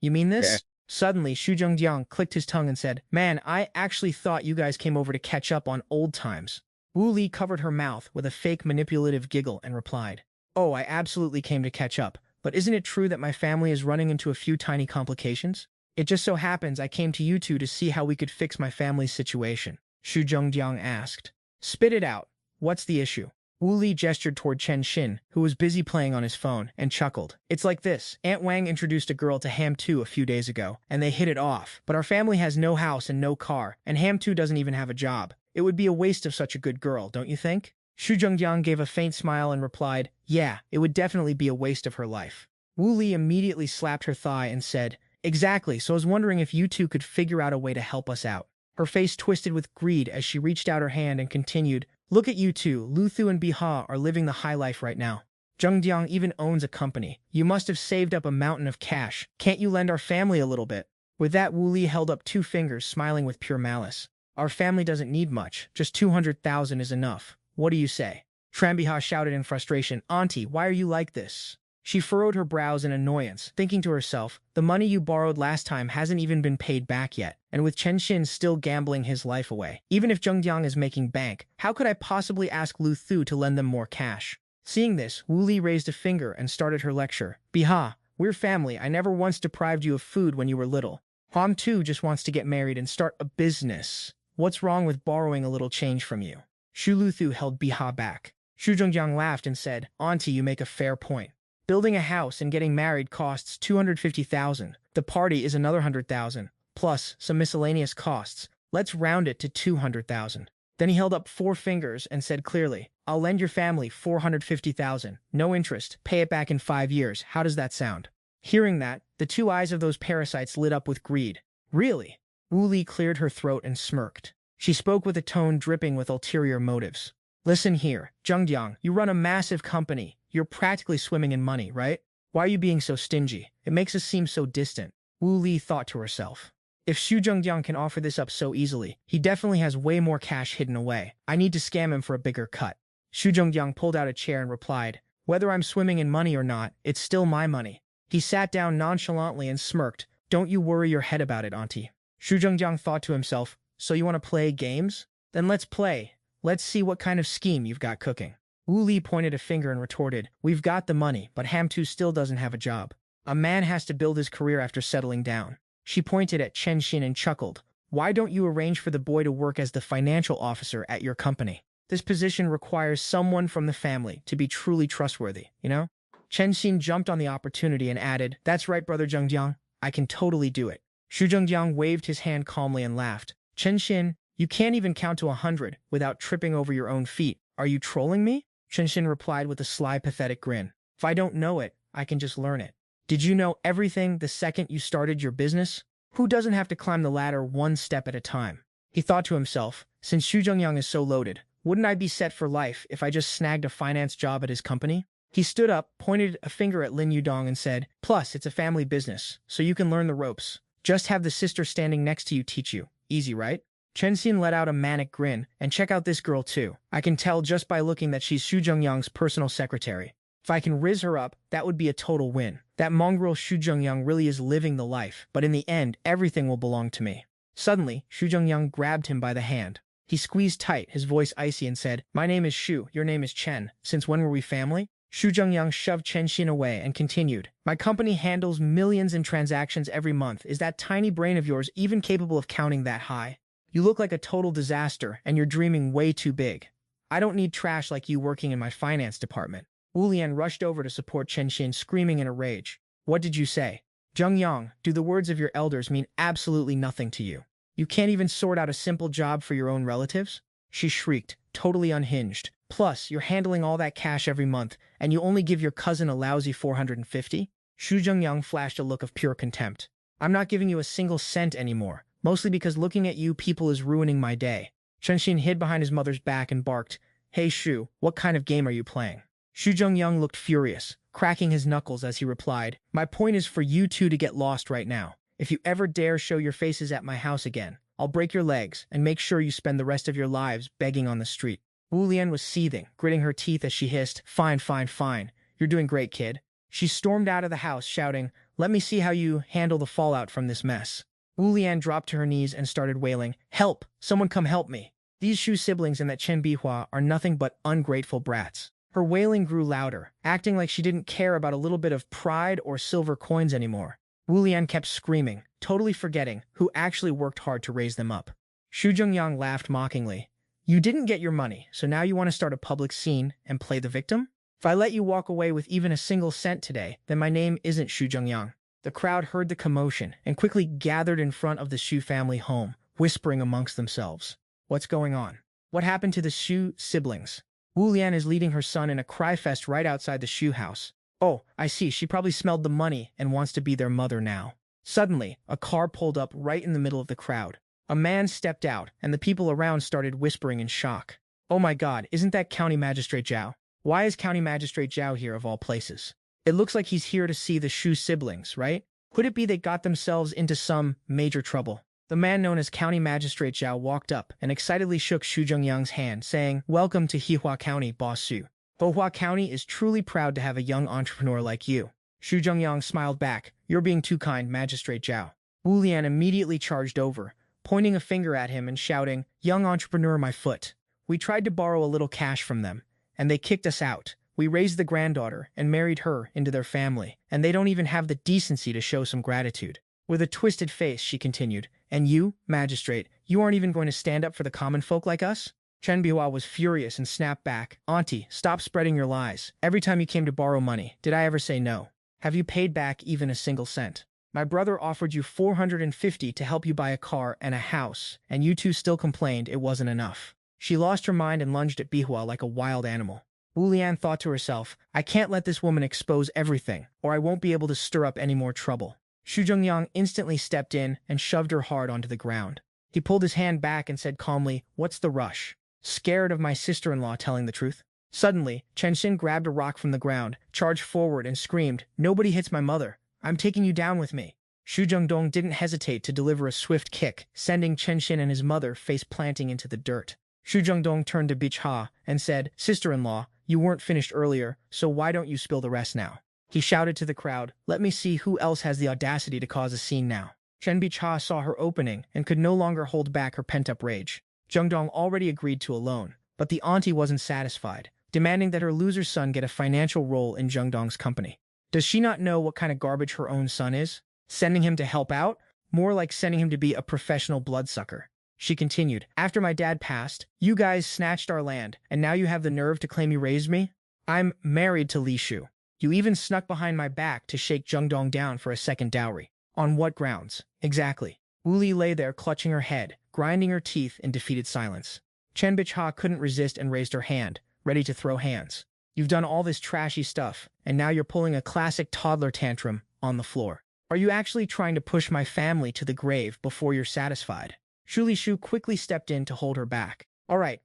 You mean this? Yeah. Suddenly, Xu Zhengyang clicked his tongue and said, man, I actually thought you guys came over to catch up on old times. Wu Li covered her mouth with a fake manipulative giggle and replied, oh, I absolutely came to catch up, but isn't it true that my family is running into a few tiny complications? It just so happens I came to you two to see how we could fix my family's situation. Xu Zhengyang asked. Spit it out. What's the issue? Wu Li gestured toward Chen Xin, who was busy playing on his phone, and chuckled. It's like this. Aunt Wang introduced a girl to Ham 2 a few days ago, and they hit it off. But our family has no house and no car, and Ham 2 doesn't even have a job. It would be a waste of such a good girl, don't you think? Xu Zhengyang gave a faint smile and replied, yeah, it would definitely be a waste of her life. Wu Li immediately slapped her thigh and said, exactly, so I was wondering if you two could figure out a way to help us out. Her face twisted with greed as she reached out her hand and continued, look at you two, Luthu and Biha are living the high life right now. Zhengyang even owns a company. You must have saved up a mountain of cash. Can't you lend our family a little bit? With that, Wu Li held up 2 fingers, smiling with pure malice. Our family doesn't need much. Just 200,000 is enough. What do you say? Tran shouted in frustration, Auntie, why are you like this? She furrowed her brows in annoyance, thinking to herself, the money you borrowed last time hasn't even been paid back yet, and with Chen Xin still gambling his life away. Even if Zhengyang is making bank, how could I possibly ask Lu Thu to lend them more cash? Seeing this, Wu Li raised a finger and started her lecture. Biha, we're family. I never once deprived you of food when you were little. Ham too just wants to get married and start a business. What's wrong with borrowing a little change from you? Xu Luthu held Biha back. Xu Zhengyang laughed and said, Auntie, you make a fair point. Building a house and getting married costs 250,000. The party is another 100,000, plus some miscellaneous costs. Let's round it to 200,000. Then he held up 4 fingers and said clearly, I'll lend your family 450,000. No interest. Pay it back in 5 years. How does that sound? Hearing that, the 2 eyes of those parasites lit up with greed. Really? Wu Li cleared her throat and smirked. She spoke with a tone dripping with ulterior motives. Listen here, Zhengyang, you run a massive company. You're practically swimming in money, right? Why are you being so stingy? It makes us seem so distant. Wu Li thought to herself. If Xu Zhengyang can offer this up so easily, he definitely has way more cash hidden away. I need to scam him for a bigger cut. Xu Zhengyang pulled out a chair and replied, whether I'm swimming in money or not, it's still my money. He sat down nonchalantly and smirked. Don't you worry your head about it, auntie. Xu Zhengyang thought to himself, so you want to play games? Then let's play. Let's see what kind of scheme you've got cooking. Wu Li pointed a finger and retorted, we've got the money, but Ham2 still doesn't have a job. A man has to build his career after settling down. She pointed at Chen Xin and chuckled. Why don't you arrange for the boy to work as the financial officer at your company? This position requires someone from the family to be truly trustworthy, you know? Chen Xin jumped on the opportunity and added, that's right, brother Zhengyang. I can totally do it. Xu Zhengyang waved his hand calmly and laughed. Chen Xin, you can't even count to 100 without tripping over your own feet. Are you trolling me? Chen Xin replied with a sly, pathetic grin. If I don't know it, I can just learn it. Did you know everything the second you started your business? Who doesn't have to climb the ladder one step at a time? He thought to himself, since Xu Zhengyang is so loaded, wouldn't I be set for life if I just snagged a finance job at his company? He stood up, pointed a finger at Lin Yudong and said, plus, it's a family business, so you can learn the ropes. Just have the sister standing next to you teach you. Easy, right? Chen Xin let out a manic grin, and check out this girl too. I can tell just by looking that she's Xu Zhengyang's personal secretary. If I can riz her up, that would be a total win. That mongrel Xu Zhengyang really is living the life, but in the end, everything will belong to me. Suddenly, Xu Zhengyang grabbed him by the hand. He squeezed tight, his voice icy, and said, my name is Xu, your name is Chen. Since when were we family? Xu Zhengyang shoved Chen Xin away and continued, my company handles millions in transactions every month. Is that tiny brain of yours even capable of counting that high? You look like a total disaster, and you're dreaming way too big. I don't need trash like you working in my finance department. Wu Lian rushed over to support Chen Xin, screaming in a rage. What did you say? Zhengyang, do the words of your elders mean absolutely nothing to you? You can't even sort out a simple job for your own relatives? She shrieked, totally unhinged. Plus, you're handling all that cash every month, and you only give your cousin a lousy 450? Xu Zhengyang flashed a look of pure contempt. I'm not giving you a single cent anymore, mostly because looking at you people is ruining my day. Chen Xin hid behind his mother's back and barked, hey Xu, what kind of game are you playing? Xu Zhengyang looked furious, cracking his knuckles as he replied, my point is for you two to get lost right now. If you ever dare show your faces at my house again, I'll break your legs and make sure you spend the rest of your lives begging on the street. Wu Lian was seething, gritting her teeth as she hissed, fine, fine, fine. You're doing great, kid. She stormed out of the house, shouting, let me see how you handle the fallout from this mess. Wu Lian dropped to her knees and started wailing, help! Someone come help me! These Xu siblings and that Chen Bihua are nothing but ungrateful brats. Her wailing grew louder, acting like she didn't care about a little bit of pride or silver coins anymore. Wu Lian kept screaming, totally forgetting who actually worked hard to raise them up. Xu Zhengyang laughed mockingly. You didn't get your money, so now you want to start a public scene and play the victim? If I let you walk away with even a single cent today, then my name isn't Xu Zhengyang. The crowd heard the commotion and quickly gathered in front of the Xu family home, whispering amongst themselves. What's going on? What happened to the Xu siblings? Wu Lian is leading her son in a cry fest right outside the Xu house. Oh, I see, she probably smelled the money and wants to be their mother now. Suddenly, a car pulled up right in the middle of the crowd. A man stepped out, and the people around started whispering in shock. Oh my god, isn't that County Magistrate Zhao? Why is County Magistrate Zhao here of all places? It looks like he's here to see the Xu siblings, right? Could it be they got themselves into some major trouble? The man known as County Magistrate Zhao walked up and excitedly shook Xu Zhengyang's hand, saying, welcome to Hihua County, Boss Xu. Hihua County is truly proud to have a young entrepreneur like you. Xu Zhengyang smiled back. You're being too kind, Magistrate Zhao. Wu Lian immediately charged over, pointing a finger at him and shouting, young entrepreneur, my foot. We tried to borrow a little cash from them, and they kicked us out. We raised the granddaughter and married her into their family, and they don't even have the decency to show some gratitude. With a twisted face, she continued, and you, Magistrate, you aren't even going to stand up for the common folk like us? Chen Bihua was furious and snapped back. Auntie, stop spreading your lies. Every time you came to borrow money, did I ever say no? Have you paid back even a single cent? My brother offered you 450 to help you buy a car and a house, and you two still complained it wasn't enough. She lost her mind and lunged at Bihua like a wild animal. Wu Lian thought to herself, I can't let this woman expose everything, or I won't be able to stir up any more trouble. Xu Zhengyang instantly stepped in and shoved her hard onto the ground. He pulled his hand back and said calmly, "What's the rush? Scared of my sister-in-law telling the truth?" Suddenly, Chen Xin grabbed a rock from the ground, charged forward, and screamed, "Nobody hits my mother. I'm taking you down with me." Xu Zhengdong didn't hesitate to deliver a swift kick, sending Chen Xin and his mother face-planting into the dirt. Xu Zhengdong turned to Bicha and said, "Sister-in-law, you weren't finished earlier, so why don't you spill the rest now?" He shouted to the crowd, "Let me see who else has the audacity to cause a scene now." Chen Bicha saw her opening and could no longer hold back her pent-up rage. Zhengdong already agreed to a loan, but the auntie wasn't satisfied, demanding that her loser son get a financial role in Zhengdong's company. Does she not know what kind of garbage her own son is? Sending him to help out? More like sending him to be a professional bloodsucker. She continued, "After my dad passed, you guys snatched our land, and now you have the nerve to claim you raised me? I'm married to Li Shu. You even snuck behind my back to shake Zhengdong down for a second dowry. On what grounds, exactly?" Wu Li lay there clutching her head, grinding her teeth in defeated silence. Chen Bicha couldn't resist and raised her hand, ready to throw hands. "You've done all this trashy stuff, and now you're pulling a classic toddler tantrum on the floor. Are you actually trying to push my family to the grave before you're satisfied?" Xu Lishu quickly stepped in to hold her back. All right,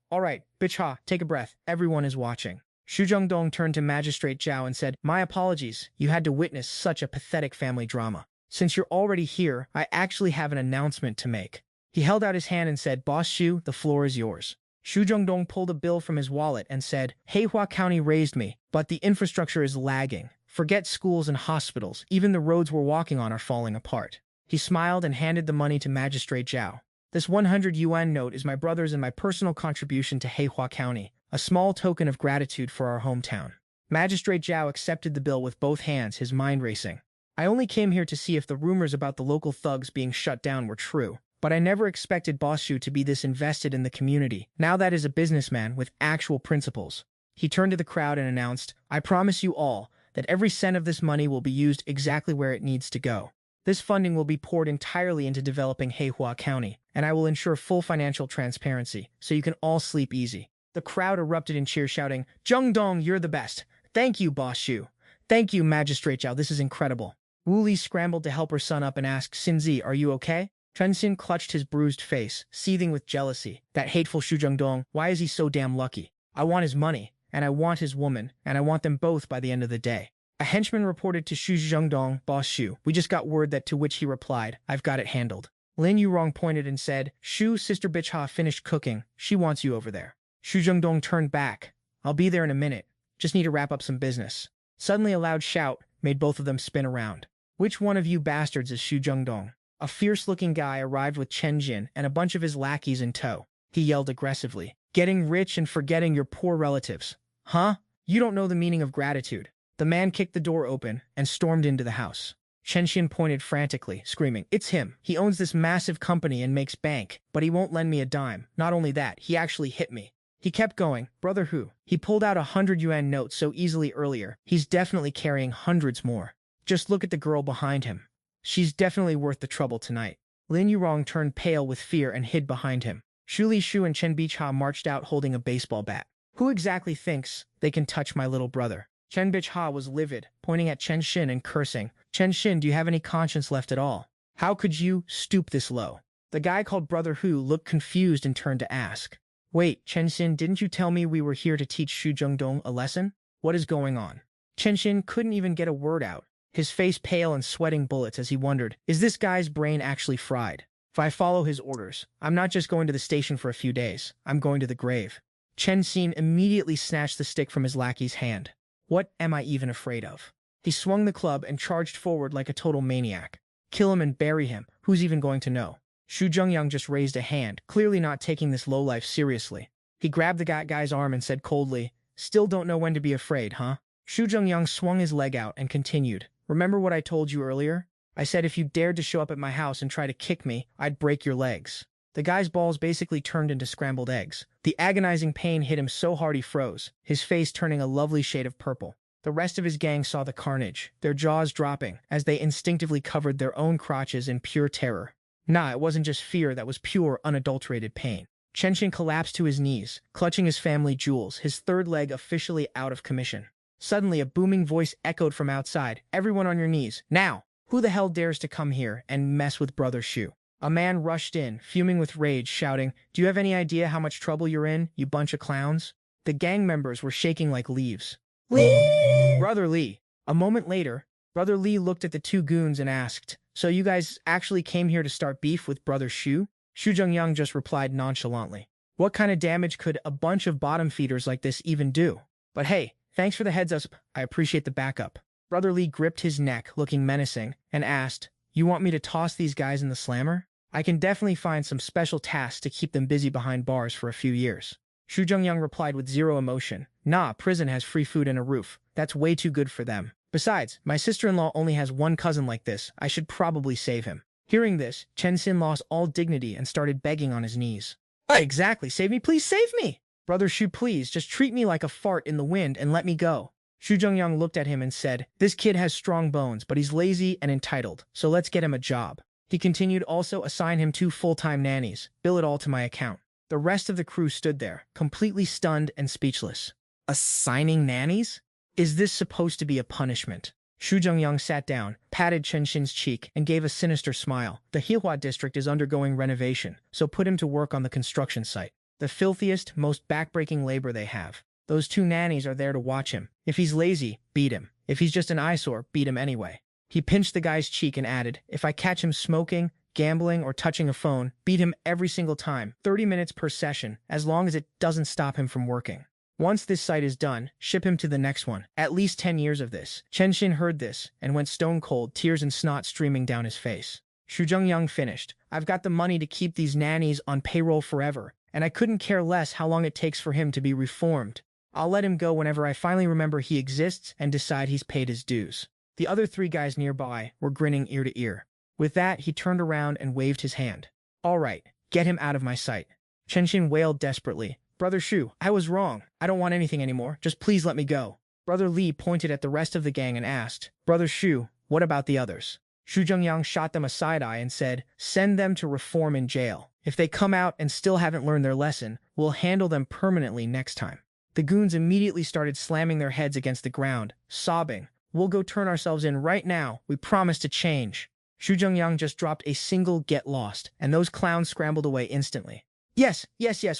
Bicha, take a breath. Everyone is watching." Xu Zhengdong turned to Magistrate Zhao and said, "My apologies, you had to witness such a pathetic family drama. Since you're already here, I actually have an announcement to make." He held out his hand and said, "Boss Xu, the floor is yours." Xu Zhengdong pulled a bill from his wallet and said, "Heihua County raised me, but the infrastructure is lagging. Forget schools and hospitals, even the roads we're walking on are falling apart." He smiled and handed the money to Magistrate Zhao. "This 100 yuan note is my brother's and my personal contribution to Heihua County, a small token of gratitude for our hometown." Magistrate Zhao accepted the bill with both hands, his mind racing. "I only came here to see if the rumors about the local thugs being shut down were true, but I never expected Boss Xu to be this invested in the community. Now that is a businessman with actual principles." He turned to the crowd and announced, "I promise you all that every cent of this money will be used exactly where it needs to go. This funding will be poured entirely into developing Heihua County, and I will ensure full financial transparency, so you can all sleep easy." The crowd erupted in cheers, shouting, "Zhengdong, you're the best. Thank you, Boss Xu. Thank you, Magistrate Zhao. This is incredible." Wu Li scrambled to help her son up and asked, "Xinzi, are you okay?" Chen Xin clutched his bruised face, seething with jealousy. That hateful Xu Zhengdong, why is he so damn lucky? I want his money, and I want his woman, and I want them both by the end of the day. A henchman reported to Xu Zhengdong, "Boss Xu, we just got word that," to which he replied, "I've got it handled." Lin Yurong pointed and said, "Xu, Sister Bicha finished cooking. She wants you over there." Xu Zhengdong turned back. "I'll be there in a minute. Just need to wrap up some business." Suddenly a loud shout made both of them spin around. "Which one of you bastards is Xu Zhengdong?" A fierce-looking guy arrived with Chen Jin and a bunch of his lackeys in tow. He yelled aggressively, "Getting rich and forgetting your poor relatives. Huh? You don't know the meaning of gratitude." The man kicked the door open and stormed into the house. Chen Xin pointed frantically, screaming, "It's him! He owns this massive company and makes bank, but he won't lend me a dime. Not only that, he actually hit me." He kept going. "Brother who? He pulled out 100 yuan notes so easily earlier. He's definitely carrying hundreds more. Just look at the girl behind him. She's definitely worth the trouble tonight." Lin Yurong turned pale with fear and hid behind him. Xu Lishu and Chen Bicha marched out holding a baseball bat. "Who exactly thinks they can touch my little brother?" Chen Bicha was livid, pointing at Chen Xin and cursing. "Chen Xin, do you have any conscience left at all? How could you stoop this low?" The guy called Brother Hu looked confused and turned to ask, "Wait, Chen Xin, didn't you tell me we were here to teach Xu Zhengdong a lesson? What is going on?" Chen Xin couldn't even get a word out, his face pale and sweating bullets as he wondered, is this guy's brain actually fried? If I follow his orders, I'm not just going to the station for a few days, I'm going to the grave. Chen Xin immediately snatched the stick from his lackey's hand. What am I even afraid of? He swung the club and charged forward like a total maniac. Kill him and bury him, who's even going to know? Xu Zhengyang just raised a hand, clearly not taking this lowlife seriously. He grabbed the guy's arm and said coldly, "Still don't know when to be afraid, huh?" Xu Zhengyang swung his leg out and continued, "Remember what I told you earlier? I said if you dared to show up at my house and try to kick me, I'd break your legs." The guy's balls basically turned into scrambled eggs. The agonizing pain hit him so hard he froze, his face turning a lovely shade of purple. The rest of his gang saw the carnage, their jaws dropping, as they instinctively covered their own crotches in pure terror. Nah, it wasn't just fear, that was pure, unadulterated pain. Chen Xin collapsed to his knees, clutching his family jewels, his third leg officially out of commission. Suddenly, a booming voice echoed from outside, "Everyone on your knees, now!" Who the hell dares to come here and mess with Brother Xu? A man rushed in, fuming with rage, shouting, "Do you have any idea how much trouble you're in, you bunch of clowns?" The gang members were shaking like leaves. Brother Li. A moment later, Brother Li looked at the two goons and asked, "So you guys actually came here to start beef with Brother Xu?" Xu Zhengyang just replied nonchalantly, "What kind of damage could a bunch of bottom feeders like this even do? But hey, thanks for the heads up. I appreciate the backup." Brother Li gripped his neck, looking menacing, and asked, "You want me to toss these guys in the slammer? I can definitely find some special tasks to keep them busy behind bars for a few years." Xu Zhengyang replied with zero emotion, "Nah, prison has free food and a roof. That's way too good for them. Besides, my sister-in-law only has one cousin like this. I should probably save him." Hearing this, Chen Xin lost all dignity and started begging on his knees. "Exactly, save me, please save me! Brother Xu, please, just treat me like a fart in the wind and let me go." Xu Zhengyang looked at him and said, "This kid has strong bones, but he's lazy and entitled, so let's get him a job." He continued, "Also assign him 2 full-time nannies. Bill it all to my account." The rest of the crew stood there, completely stunned and speechless. Assigning nannies? Is this supposed to be a punishment? Xu Zhengyang sat down, patted Chen Xin's cheek, and gave a sinister smile. "The Hihua district is undergoing renovation, so put him to work on the construction site. The filthiest, most backbreaking labor they have. Those 2 nannies are there to watch him. If he's lazy, beat him. If he's just an eyesore, beat him anyway." He pinched the guy's cheek and added, "If I catch him smoking, gambling, or touching a phone, beat him every single time, 30 minutes per session, as long as it doesn't stop him from working. Once this site is done, ship him to the next one. At least 10 years of this." Chen Xin heard this and went stone cold, tears and snot streaming down his face. Xu Zhengyang finished, "I've got the money to keep these nannies on payroll forever, and I couldn't care less how long it takes for him to be reformed. I'll let him go whenever I finally remember he exists and decide he's paid his dues." The other 3 guys nearby were grinning ear to ear. With that, he turned around and waved his hand. "All right, get him out of my sight." Chen Xin wailed desperately, "Brother Xu, I was wrong. I don't want anything anymore. Just please let me go." Brother Li pointed at the rest of the gang and asked, "Brother Xu, what about the others?" Xu Zhengyang shot them a side-eye and said, "Send them to reform in jail. If they come out and still haven't learned their lesson, we'll handle them permanently next time." The goons immediately started slamming their heads against the ground, sobbing, "We'll go turn ourselves in right now. We promise to change." Xu Zhengyang just dropped a single "get lost," and those clowns scrambled away instantly. Yes,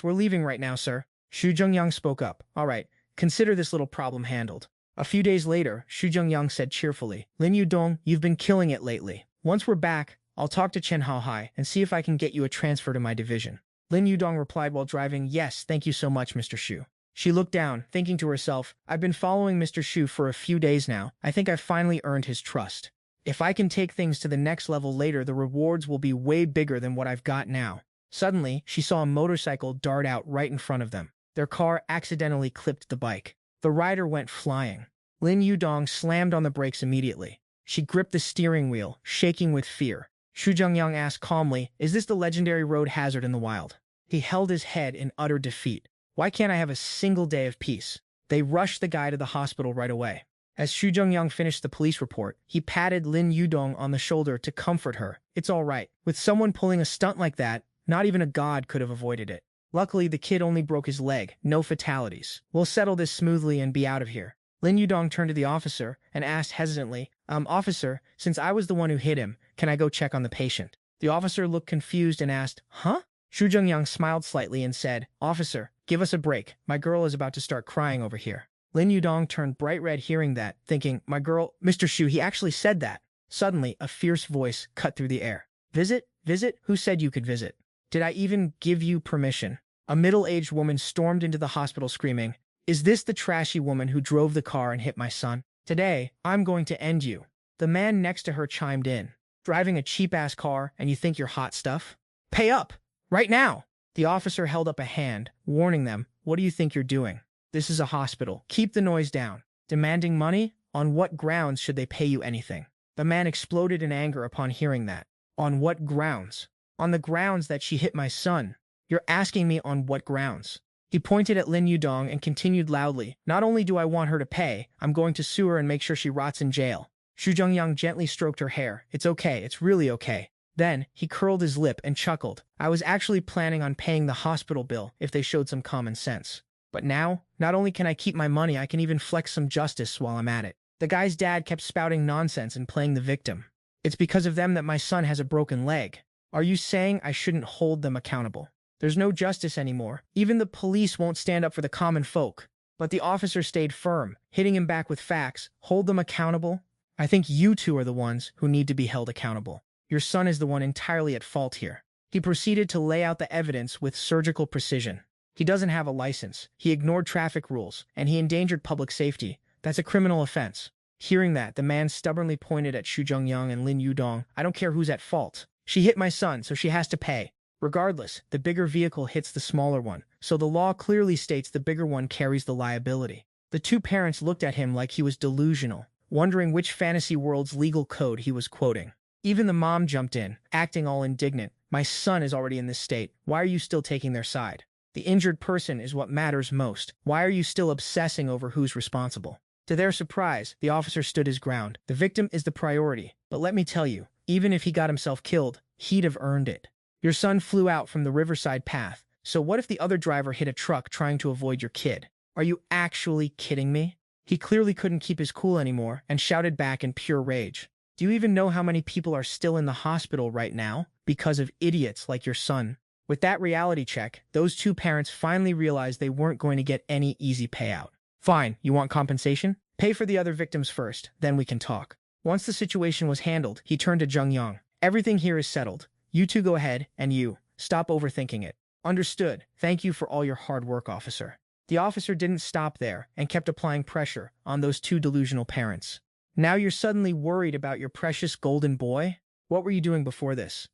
we're leaving right now, sir." Xu Zhengyang spoke up. "All right, consider this little problem handled." A few days later, Xu Zhengyang said cheerfully, "Lin Yudong, you've been killing it lately. Once we're back, I'll talk to Chen Haohai and see if I can get you a transfer to my division." Lin Yudong replied while driving, "Yes, thank you so much, Mr. Xu." She looked down, thinking to herself, "I've been following Mr. Xu for a few days now. I think I've finally earned his trust. If I can take things to the next level later, the rewards will be way bigger than what I've got now." Suddenly, she saw a motorcycle dart out right in front of them. Their car accidentally clipped the bike. The rider went flying. Lin Yudong slammed on the brakes immediately. She gripped the steering wheel, shaking with fear. Xu Zhengyang asked calmly, "Is this the legendary road hazard in the wild?" He held his head in utter defeat. "Why can't I have a single day of peace?" They rushed the guy to the hospital right away. As Xu Zhengyang finished the police report, he patted Lin Yudong on the shoulder to comfort her. "It's all right. With someone pulling a stunt like that, not even a god could have avoided it. Luckily, the kid only broke his leg. No fatalities. We'll settle this smoothly and be out of here." Lin Yudong turned to the officer and asked hesitantly, Officer, since I was the one who hit him, can I go check on the patient?" The officer looked confused and asked, "Huh?" Xu Zhengyang smiled slightly and said, "Officer, give us a break. My girl is about to start crying over here." Lin Yudong turned bright red hearing that, thinking, "My girl, Mr. Xu, he actually said that." Suddenly, a fierce voice cut through the air. "Visit? Visit? Who said you could visit? Did I even give you permission?" A middle-aged woman stormed into the hospital screaming, "Is this the trashy woman who drove the car and hit my son? Today, I'm going to end you." The man next to her chimed in, "Driving a cheap-ass car and you think you're hot stuff? Pay up! Right now!" The officer held up a hand, warning them, "What do you think you're doing? This is a hospital. Keep the noise down." Demanding money? On what grounds should they pay you anything? The man exploded in anger upon hearing that. "On what grounds?" "On the grounds that she hit my son." "You're asking me on what grounds?" He pointed at Lin Yudong and continued loudly, "Not only do I want her to pay, I'm going to sue her and make sure she rots in jail." Xu Zhengyang gently stroked her hair. "It's okay. It's really okay." Then, he curled his lip and chuckled. "I was actually planning on paying the hospital bill if they showed some common sense. But now, not only can I keep my money, I can even flex some justice while I'm at it." The guy's dad kept spouting nonsense and playing the victim. It's because of them that my son has a broken leg. Are you saying I shouldn't hold them accountable? There's no justice anymore. Even the police won't stand up for the common folk. But the officer stayed firm, hitting him back with facts. Hold them accountable? I think you two are the ones who need to be held accountable. Your son is the one entirely at fault here. He proceeded to lay out the evidence with surgical precision. He doesn't have a license. He ignored traffic rules, and he endangered public safety. That's a criminal offense. Hearing that, the man stubbornly pointed at Xu Zhengyang and Lin Yudong. I don't care who's at fault. She hit my son, so she has to pay. Regardless, the bigger vehicle hits the smaller one, so the law clearly states the bigger one carries the liability. The two parents looked at him like he was delusional, wondering which fantasy world's legal code he was quoting. Even the mom jumped in, acting all indignant. My son is already in this state. Why are you still taking their side? The injured person is what matters most. Why are you still obsessing over who's responsible? To their surprise, the officer stood his ground. The victim is the priority, but let me tell you, even if he got himself killed, he'd have earned it. Your son flew out from the riverside path, so what if the other driver hit a truck trying to avoid your kid? Are you actually kidding me? He clearly couldn't keep his cool anymore and shouted back in pure rage. Do you even know how many people are still in the hospital right now because of idiots like your son? With that reality check, those two parents finally realized they weren't going to get any easy payout. Fine, you want compensation? Pay for the other victims first, then we can talk. Once the situation was handled, he turned to Zhengyang. Everything here is settled. You two go ahead, and you, stop overthinking it. Understood. Thank you for all your hard work, officer. The officer didn't stop there and kept applying pressure on those two delusional parents. Now you're suddenly worried about your precious golden boy? What were you doing before this?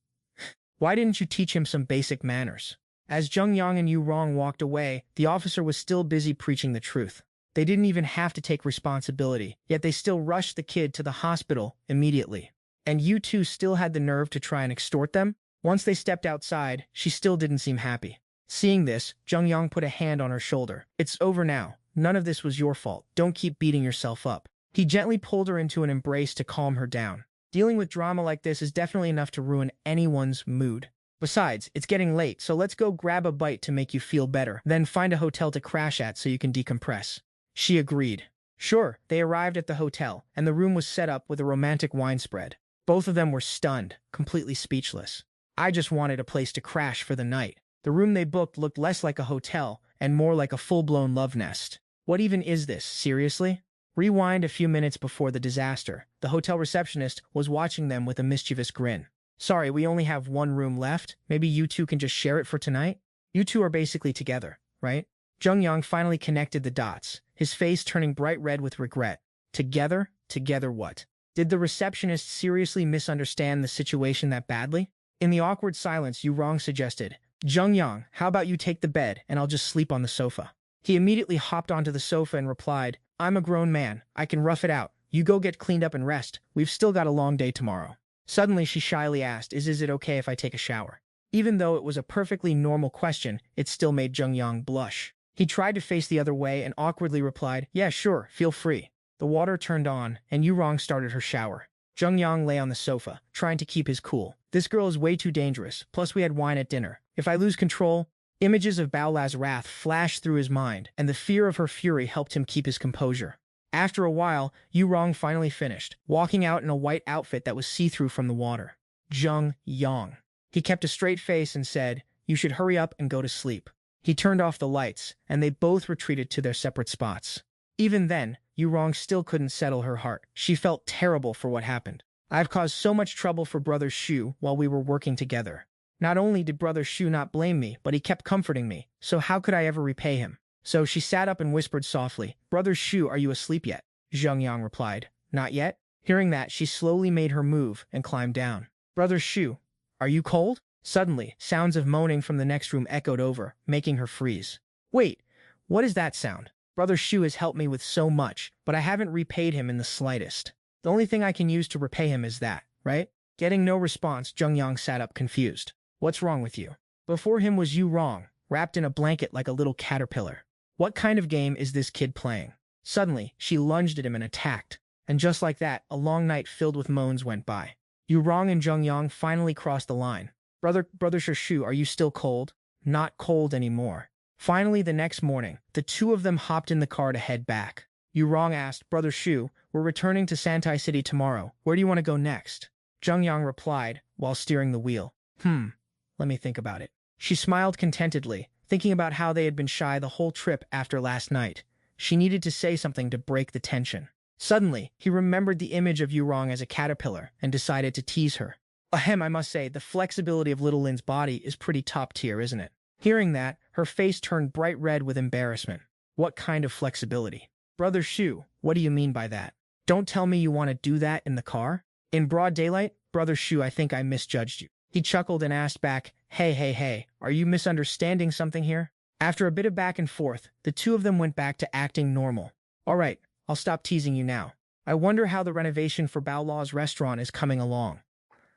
Why didn't you teach him some basic manners? As Zhengyang and Yu Rong walked away, the officer was still busy preaching the truth. They didn't even have to take responsibility, yet they still rushed the kid to the hospital immediately. And you two still had the nerve to try and extort them? Once they stepped outside, she still didn't seem happy. Seeing this, Zhengyang put a hand on her shoulder. It's over now. None of this was your fault. Don't keep beating yourself up. He gently pulled her into an embrace to calm her down. Dealing with drama like this is definitely enough to ruin anyone's mood. Besides, it's getting late, so let's go grab a bite to make you feel better, then find a hotel to crash at so you can decompress. She agreed. Sure, they arrived at the hotel, and the room was set up with a romantic wine spread. Both of them were stunned, completely speechless. I just wanted a place to crash for the night. The room they booked looked less like a hotel and more like a full-blown love nest. What even is this, seriously? Rewind a few minutes before the disaster. The hotel receptionist was watching them with a mischievous grin. Sorry, we only have one room left. Maybe you two can just share it for tonight? You two are basically together, right? Zhengyang finally connected the dots, his face turning bright red with regret. Together? Together what? Did the receptionist seriously misunderstand the situation that badly? In the awkward silence, Yu Rong suggested, Zhengyang, how about you take the bed and I'll just sleep on the sofa? He immediately hopped onto the sofa and replied, I'm a grown man. I can rough it out. You go get cleaned up and rest. We've still got a long day tomorrow. Suddenly, she shyly asked, Is it okay if I take a shower? Even though it was a perfectly normal question, it still made Zhengyang blush. He tried to face the other way and awkwardly replied, Yeah, sure, feel free. The water turned on, and Yu Rong started her shower. Zhengyang lay on the sofa, trying to keep his cool. This girl is way too dangerous, plus we had wine at dinner. If I lose control... Images of Baola's wrath flashed through his mind, and the fear of her fury helped him keep his composure. After a while, Yu Rong finally finished, walking out in a white outfit that was see-through from the water. Zhengyang. He kept a straight face and said, You should hurry up and go to sleep. He turned off the lights, and they both retreated to their separate spots. Even then, Yu Rong still couldn't settle her heart. She felt terrible for what happened. I've caused so much trouble for Brother Xu while we were working together. Not only did Brother Xu not blame me, but he kept comforting me, so how could I ever repay him? So she sat up and whispered softly, Brother Xu, are you asleep yet? Zhengyang replied, Not yet. Hearing that, she slowly made her move and climbed down. Brother Xu, are you cold? Suddenly, sounds of moaning from the next room echoed over, making her freeze. Wait, what is that sound? Brother Xu has helped me with so much, but I haven't repaid him in the slightest. The only thing I can use to repay him is that, right? Getting no response, Zhengyang sat up confused. What's wrong with you? Before him was Yu Rong, wrapped in a blanket like a little caterpillar. What kind of game is this kid playing? Suddenly, she lunged at him and attacked. And just like that, a long night filled with moans went by. Yu Rong and Zhengyang finally crossed the line. Brother Shu, are you still cold? Not cold anymore. Finally, the next morning, the two of them hopped in the car to head back. Yu Rong asked, Brother Shu, we're returning to Santai City tomorrow. Where do you want to go next? Zhengyang replied, while steering the wheel. Let me think about it. She smiled contentedly, thinking about how they had been shy the whole trip after last night. She needed to say something to break the tension. Suddenly, he remembered the image of Yurong as a caterpillar and decided to tease her. Ahem, I must say, the flexibility of little Lin's body is pretty top tier, isn't it? Hearing that, her face turned bright red with embarrassment. What kind of flexibility? Brother Xu, what do you mean by that? Don't tell me you want to do that in the car? In broad daylight? Brother Xu, I think I misjudged you. He chuckled and asked back, Hey, are you misunderstanding something here? After a bit of back and forth, the two of them went back to acting normal. All right, I'll stop teasing you now. I wonder how the renovation for Bao Law's restaurant is coming along.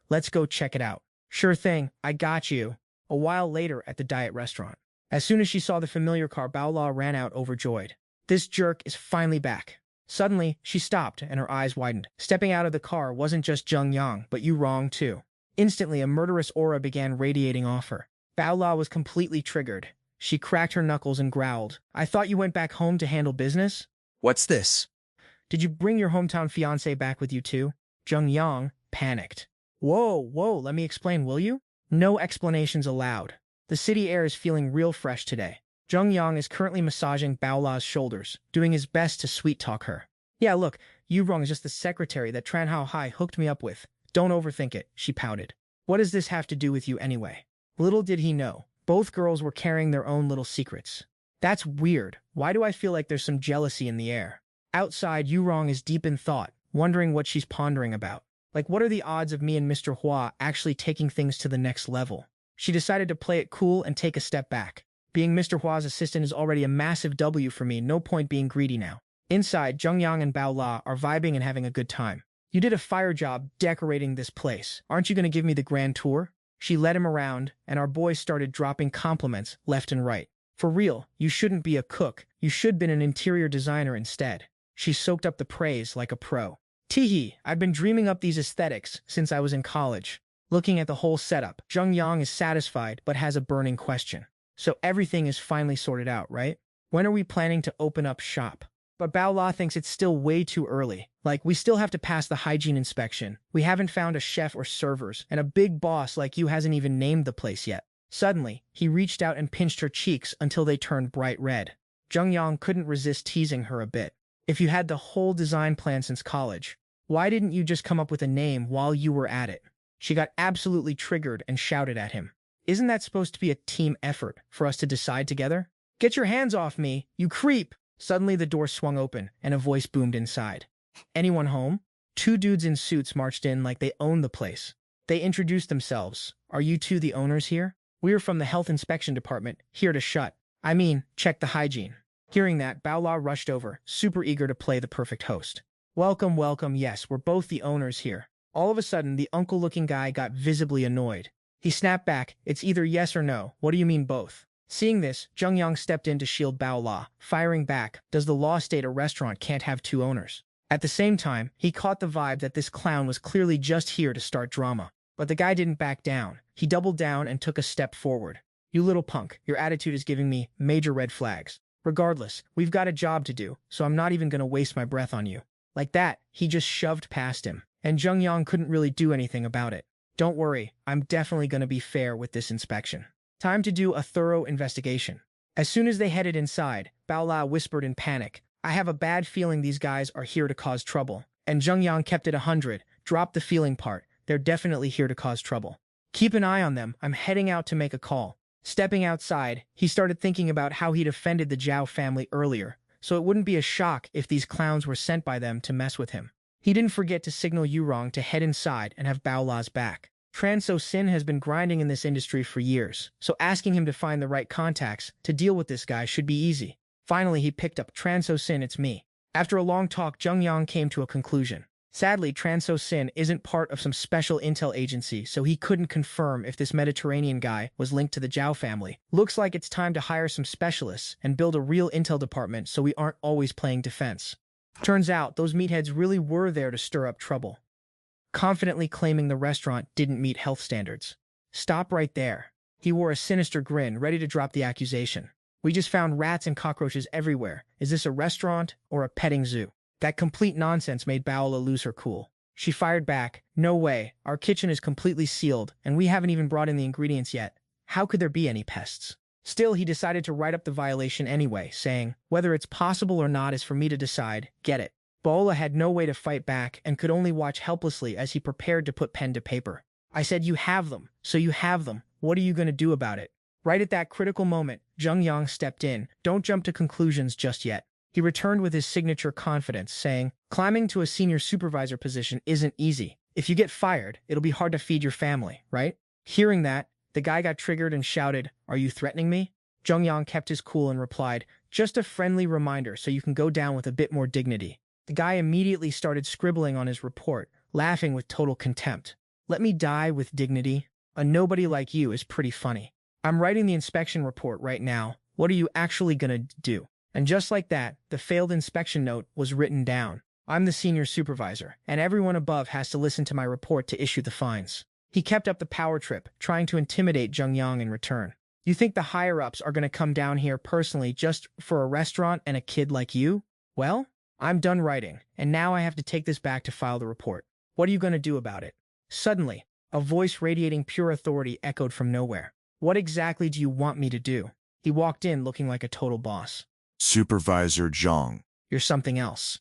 Let's go check it out. Sure thing, I got you. A while later at the diet restaurant. As soon as she saw the familiar car, Bao Law ran out overjoyed. This jerk is finally back. Suddenly, she stopped and her eyes widened. Stepping out of the car wasn't just Zhengyang, but Yurong too. Instantly, a murderous aura began radiating off her. Bao Law was completely triggered. She cracked her knuckles and growled. I thought you went back home to handle business? What's this? Did you bring your hometown fiancé back with you too? Zhengyang panicked. Whoa, let me explain, will you? No explanations allowed. The city air is feeling real fresh today. Zhengyang is currently massaging Bao La's shoulders, doing his best to sweet-talk her. Yeah, look, Yurong is just the secretary that Tran Hao Hai hooked me up with. Don't overthink it, she pouted. What does this have to do with you anyway? Little did he know, both girls were carrying their own little secrets. That's weird. Why do I feel like there's some jealousy in the air? Outside, Yurong is deep in thought, wondering what she's pondering about. Like, what are the odds of me and Mr. Hua actually taking things to the next level? She decided to play it cool and take a step back. Being Mr. Hua's assistant is already a massive W for me, no point being greedy now. Inside, Zhengyang and Bao La are vibing and having a good time. You did a fire job decorating this place. Aren't you going to give me the grand tour? She led him around, and our boys started dropping compliments left and right. For real, you shouldn't be a cook. You should been an interior designer instead. She soaked up the praise like a pro. Teehee, I've been dreaming up these aesthetics since I was in college. Looking at the whole setup, Zhengyang is satisfied but has a burning question. So everything is finally sorted out, right? When are we planning to open up shop? But Bao La thinks it's still way too early. Like, we still have to pass the hygiene inspection. We haven't found a chef or servers, and a big boss like you hasn't even named the place yet. Suddenly, he reached out and pinched her cheeks until they turned bright red. Zhengyang couldn't resist teasing her a bit. If you had the whole design plan since college, why didn't you just come up with a name while you were at it? She got absolutely triggered and shouted at him. Isn't that supposed to be a team effort for us to decide together? Get your hands off me, you creep! Suddenly the door swung open and a voice boomed inside. Anyone home? Two dudes in suits marched in like they owned the place. They introduced themselves. Are you two the owners here? We're from the health inspection department, here to check the hygiene. Hearing that, Bao La rushed over, super eager to play the perfect host. Welcome, yes, we're both the owners here. All of a sudden, the uncle-looking guy got visibly annoyed. He snapped back, it's either yes or no, what do you mean both? Seeing this, Zhengyang stepped in to shield Bao La, firing back, does the law state a restaurant can't have two owners? At the same time, he caught the vibe that this clown was clearly just here to start drama. But the guy didn't back down. He doubled down and took a step forward. You little punk, your attitude is giving me major red flags. Regardless, we've got a job to do, so I'm not even going to waste my breath on you. Like that, he just shoved past him, and Zhengyang couldn't really do anything about it. Don't worry, I'm definitely going to be fair with this inspection. Time to do a thorough investigation. As soon as they headed inside, Bao La whispered in panic, I have a bad feeling these guys are here to cause trouble. And Zhengyang kept it 100, dropped the feeling part. They're definitely here to cause trouble. Keep an eye on them, I'm heading out to make a call. Stepping outside, he started thinking about how he'd offended the Zhao family earlier, so it wouldn't be a shock if these clowns were sent by them to mess with him. He didn't forget to signal Yurong to head inside and have Bao La's back. Tran So Sin has been grinding in this industry for years, so asking him to find the right contacts to deal with this guy should be easy. Finally, he picked up, Tran So Sin, it's me. After a long talk, Zhengyang came to a conclusion. Sadly, Tran So Sin isn't part of some special intel agency, so he couldn't confirm if this Mediterranean guy was linked to the Zhao family. Looks like it's time to hire some specialists and build a real intel department so we aren't always playing defense. Turns out, those meatheads really were there to stir up trouble, confidently claiming the restaurant didn't meet health standards. Stop right there. He wore a sinister grin, ready to drop the accusation. We just found rats and cockroaches everywhere. Is this a restaurant or a petting zoo? That complete nonsense made Bao La lose her cool. She fired back, "No way, our kitchen is completely sealed, and we haven't even brought in the ingredients yet. How could there be any pests?" Still, he decided to write up the violation anyway, saying, "Whether it's possible or not is for me to decide, get it?" Paola had no way to fight back and could only watch helplessly as he prepared to put pen to paper. "I said you have them, so you have them. What are you going to do about it?" Right at that critical moment, Zhengyang stepped in. "Don't jump to conclusions just yet." He returned with his signature confidence, saying, "Climbing to a senior supervisor position isn't easy. If you get fired, it'll be hard to feed your family, right?" Hearing that, the guy got triggered and shouted, "Are you threatening me?" Zhengyang kept his cool and replied, "Just a friendly reminder so you can go down with a bit more dignity." The guy immediately started scribbling on his report, laughing with total contempt. "Let me die with dignity? A nobody like you is pretty funny. I'm writing the inspection report right now. What are you actually gonna do?" And just like that, the failed inspection note was written down. "I'm the senior supervisor, and everyone above has to listen to my report to issue the fines." He kept up the power trip, trying to intimidate Zhengyang in return. "You think the higher-ups are going to come down here personally just for a restaurant and a kid like you? Well, I'm done writing, and now I have to take this back to file the report. What are you going to do about it?" Suddenly, a voice radiating pure authority echoed from nowhere. "What exactly do you want me to do?" He walked in looking like a total boss. Supervisor Zhang. "You're something else.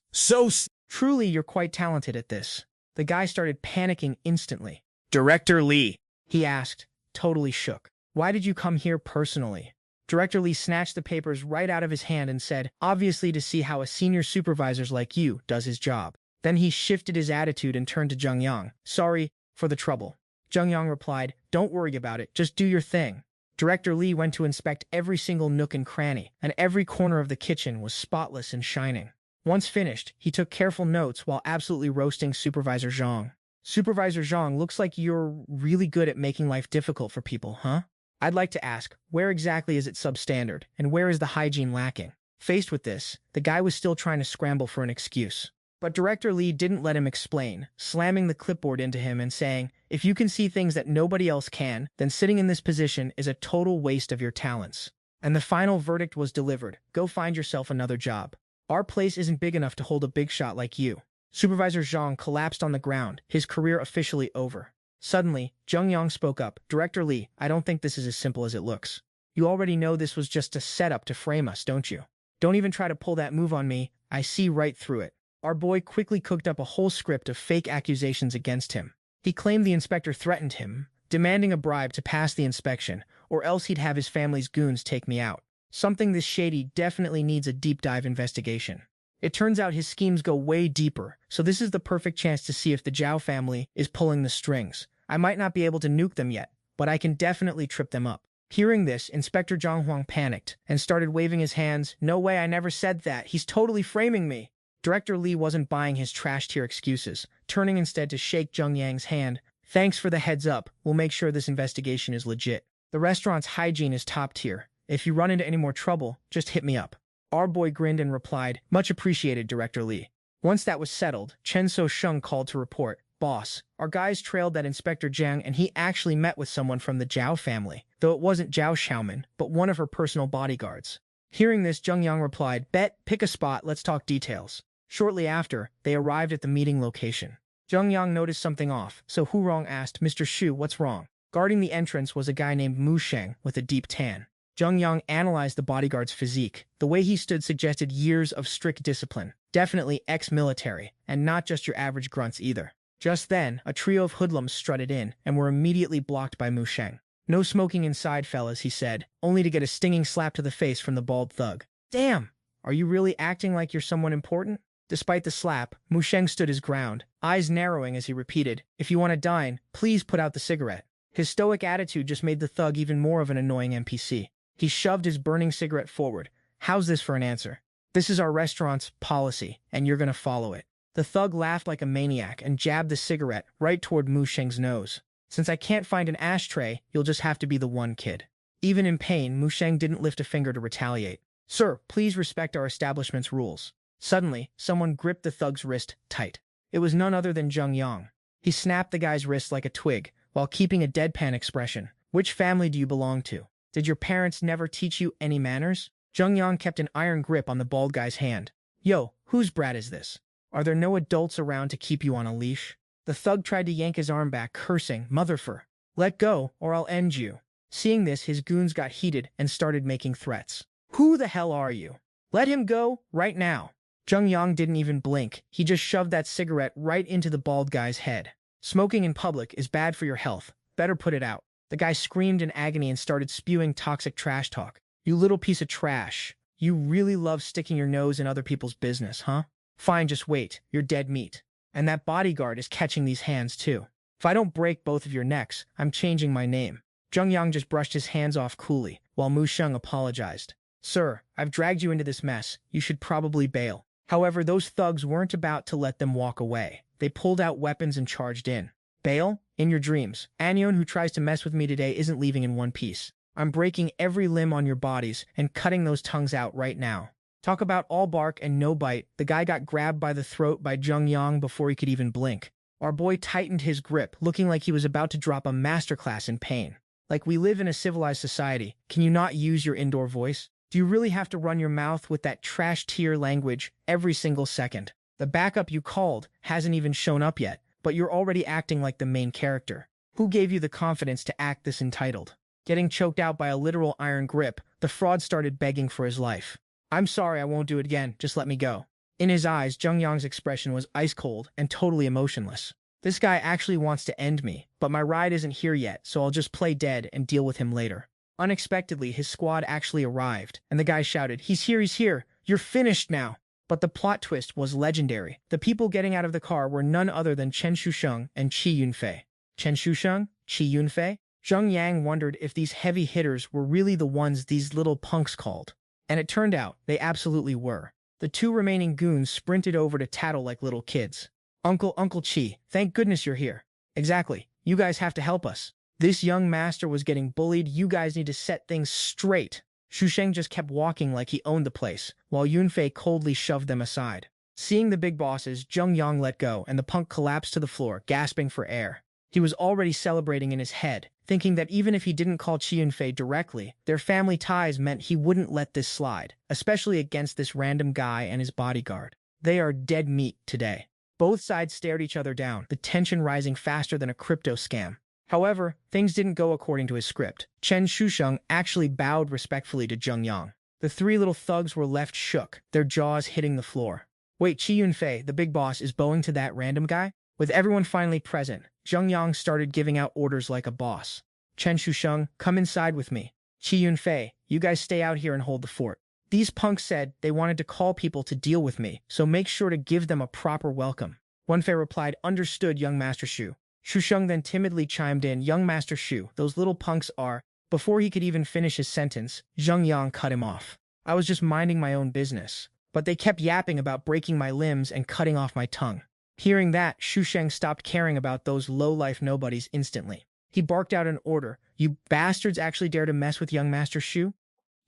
Truly, you're quite talented at this." The guy started panicking instantly. "Director Lee," he asked, totally shook. "Why did you come here personally?" Director Lee snatched the papers right out of his hand and said, "Obviously to see how a senior supervisor like you does his job." Then he shifted his attitude and turned to Zhengyang. "Sorry for the trouble." Zhengyang replied, "Don't worry about it, just do your thing." Director Lee went to inspect every single nook and cranny, and every corner of the kitchen was spotless and shining. Once finished, he took careful notes while absolutely roasting Supervisor Zhang. "Supervisor Zhang, looks like you're really good at making life difficult for people, huh? I'd like to ask, where exactly is it substandard, and where is the hygiene lacking?" Faced with this, the guy was still trying to scramble for an excuse. But Director Lee didn't let him explain, slamming the clipboard into him and saying, "If you can see things that nobody else can, then sitting in this position is a total waste of your talents." And the final verdict was delivered: "Go find yourself another job. Our place isn't big enough to hold a big shot like you." Supervisor Zhang collapsed on the ground, his career officially over. Suddenly, Zhengyang spoke up, "Director Lee, I don't think this is as simple as it looks. You already know this was just a setup to frame us, don't you? Don't even try to pull that move on me. I see right through it." Our boy quickly cooked up a whole script of fake accusations against him. He claimed the inspector threatened him, demanding a bribe to pass the inspection, or else he'd have his family's goons take me out. Something this shady definitely needs a deep dive investigation. It turns out his schemes go way deeper, so this is the perfect chance to see if the Zhao family is pulling the strings. I might not be able to nuke them yet, but I can definitely trip them up. Hearing this, Inspector Zhang Huang panicked and started waving his hands. "No way, I never said that. He's totally framing me." Director Lee wasn't buying his trash-tier excuses, turning instead to shake Zhengyang's hand. "Thanks for the heads up. We'll make sure this investigation is legit. The restaurant's hygiene is top tier. If you run into any more trouble, just hit me up." Our boy grinned and replied, "Much appreciated, Director Lee." Once that was settled, Chen So-sheng called to report, "Boss, our guys trailed that Inspector Jiang and he actually met with someone from the Zhao family, though it wasn't Zhao Xiaoman, but one of her personal bodyguards." Hearing this, Zhengyang replied, "Bet, pick a spot, let's talk details." Shortly after, they arrived at the meeting location. Zhengyang noticed something off, so Hu Rong asked, "Mr. Xu, what's wrong?" Guarding the entrance was a guy named Mu Sheng with a deep tan. Zhengyang analyzed the bodyguard's physique. The way he stood suggested years of strict discipline, definitely ex-military, and not just your average grunts either. Just then, a trio of hoodlums strutted in and were immediately blocked by Mu Sheng. "No smoking inside, fellas," he said, only to get a stinging slap to the face from the bald thug. "Damn! Are you really acting like you're someone important?" Despite the slap, Mu Sheng stood his ground, eyes narrowing as he repeated, "If you want to dine, please put out the cigarette." His stoic attitude just made the thug even more of an annoying NPC. He shoved his burning cigarette forward. "How's this for an answer? This is our restaurant's policy, and you're gonna follow it." The thug laughed like a maniac and jabbed the cigarette right toward Mu Sheng's nose. "Since I can't find an ashtray, you'll just have to be the one, kid." Even in pain, Mu Sheng didn't lift a finger to retaliate. "Sir, please respect our establishment's rules." Suddenly, someone gripped the thug's wrist tight. It was none other than Zhengyang. He snapped the guy's wrist like a twig, while keeping a deadpan expression. "Which family do you belong to? Did your parents never teach you any manners?" Zhengyang kept an iron grip on the bald guy's hand. "Yo, whose brat is this? Are there no adults around to keep you on a leash?" The thug tried to yank his arm back, cursing, "Motherfer, let go or I'll end you." Seeing this, his goons got heated and started making threats. "Who the hell are you? Let him go, right now." Zhengyang didn't even blink. He just shoved that cigarette right into the bald guy's head. "Smoking in public is bad for your health. Better put it out." The guy screamed in agony and started spewing toxic trash talk. "You little piece of trash. You really love sticking your nose in other people's business, huh? Fine, just wait. You're dead meat. And that bodyguard is catching these hands too. If I don't break both of your necks, I'm changing my name." Zhengyang just brushed his hands off coolly, while Mu Sheng apologized. "Sir, I've dragged you into this mess. You should probably bail." However, those thugs weren't about to let them walk away. They pulled out weapons and charged in. "Bail? In your dreams. Anyone who tries to mess with me today isn't leaving in one piece. I'm breaking every limb on your bodies and cutting those tongues out right now." Talk about all bark and no bite. The guy got grabbed by the throat by Zhengyang before he could even blink. Our boy tightened his grip, looking like he was about to drop a masterclass in pain. "Like, we live in a civilized society. Can you not use your indoor voice? Do you really have to run your mouth with that trash tier language every single second? The backup you called hasn't even shown up yet, but you're already acting like the main character. Who gave you the confidence to act this entitled?" Getting choked out by a literal iron grip, the fraud started begging for his life. "I'm sorry, I won't do it again. Just let me go." In his eyes, Zhengyang's expression was ice cold and totally emotionless. "This guy actually wants to end me, but my ride isn't here yet, so I'll just play dead and deal with him later." Unexpectedly, his squad actually arrived, and the guy shouted, "He's here, he's here! You're finished now!" But the plot twist was legendary. The people getting out of the car were none other than Chen Shusheng and Qi Yunfei. Chen Shusheng? Qi Yunfei? Zhengyang wondered if these heavy hitters were really the ones these little punks called. And it turned out they absolutely were. The two remaining goons sprinted over to tattle like little kids. Uncle Qi, thank goodness you're here." "Exactly. You guys have to help us. This young master was getting bullied. You guys need to set things straight." Shusheng just kept walking like he owned the place, while Yunfei coldly shoved them aside. Seeing the big bosses, Zhengyang let go, and the punk collapsed to the floor, gasping for air. He was already celebrating in his head, thinking that even if he didn't call Qi Yunfei directly, their family ties meant he wouldn't let this slide, especially against this random guy and his bodyguard. They are dead meat today. Both sides stared each other down, the tension rising faster than a crypto scam. However, things didn't go according to his script. Chen Shusheng actually bowed respectfully to Zhengyang. The three little thugs were left shook, their jaws hitting the floor. "Wait, Qi Yunfei, the big boss, is bowing to that random guy?" With everyone finally present, Zhengyang started giving out orders like a boss. "Chen Shusheng, come inside with me. Qi Yunfei, you guys stay out here and hold the fort. These punks said they wanted to call people to deal with me, so make sure to give them a proper welcome." Yunfei replied, "Understood, young Master Xu." Shusheng then timidly chimed in, "Young Master Xu, those little punks are—" Before he could even finish his sentence, Zhengyang cut him off. "I was just minding my own business, but they kept yapping about breaking my limbs and cutting off my tongue." Hearing that, Shusheng stopped caring about those low-life nobodies instantly. He barked out an order. "You bastards actually dare to mess with young Master Xu?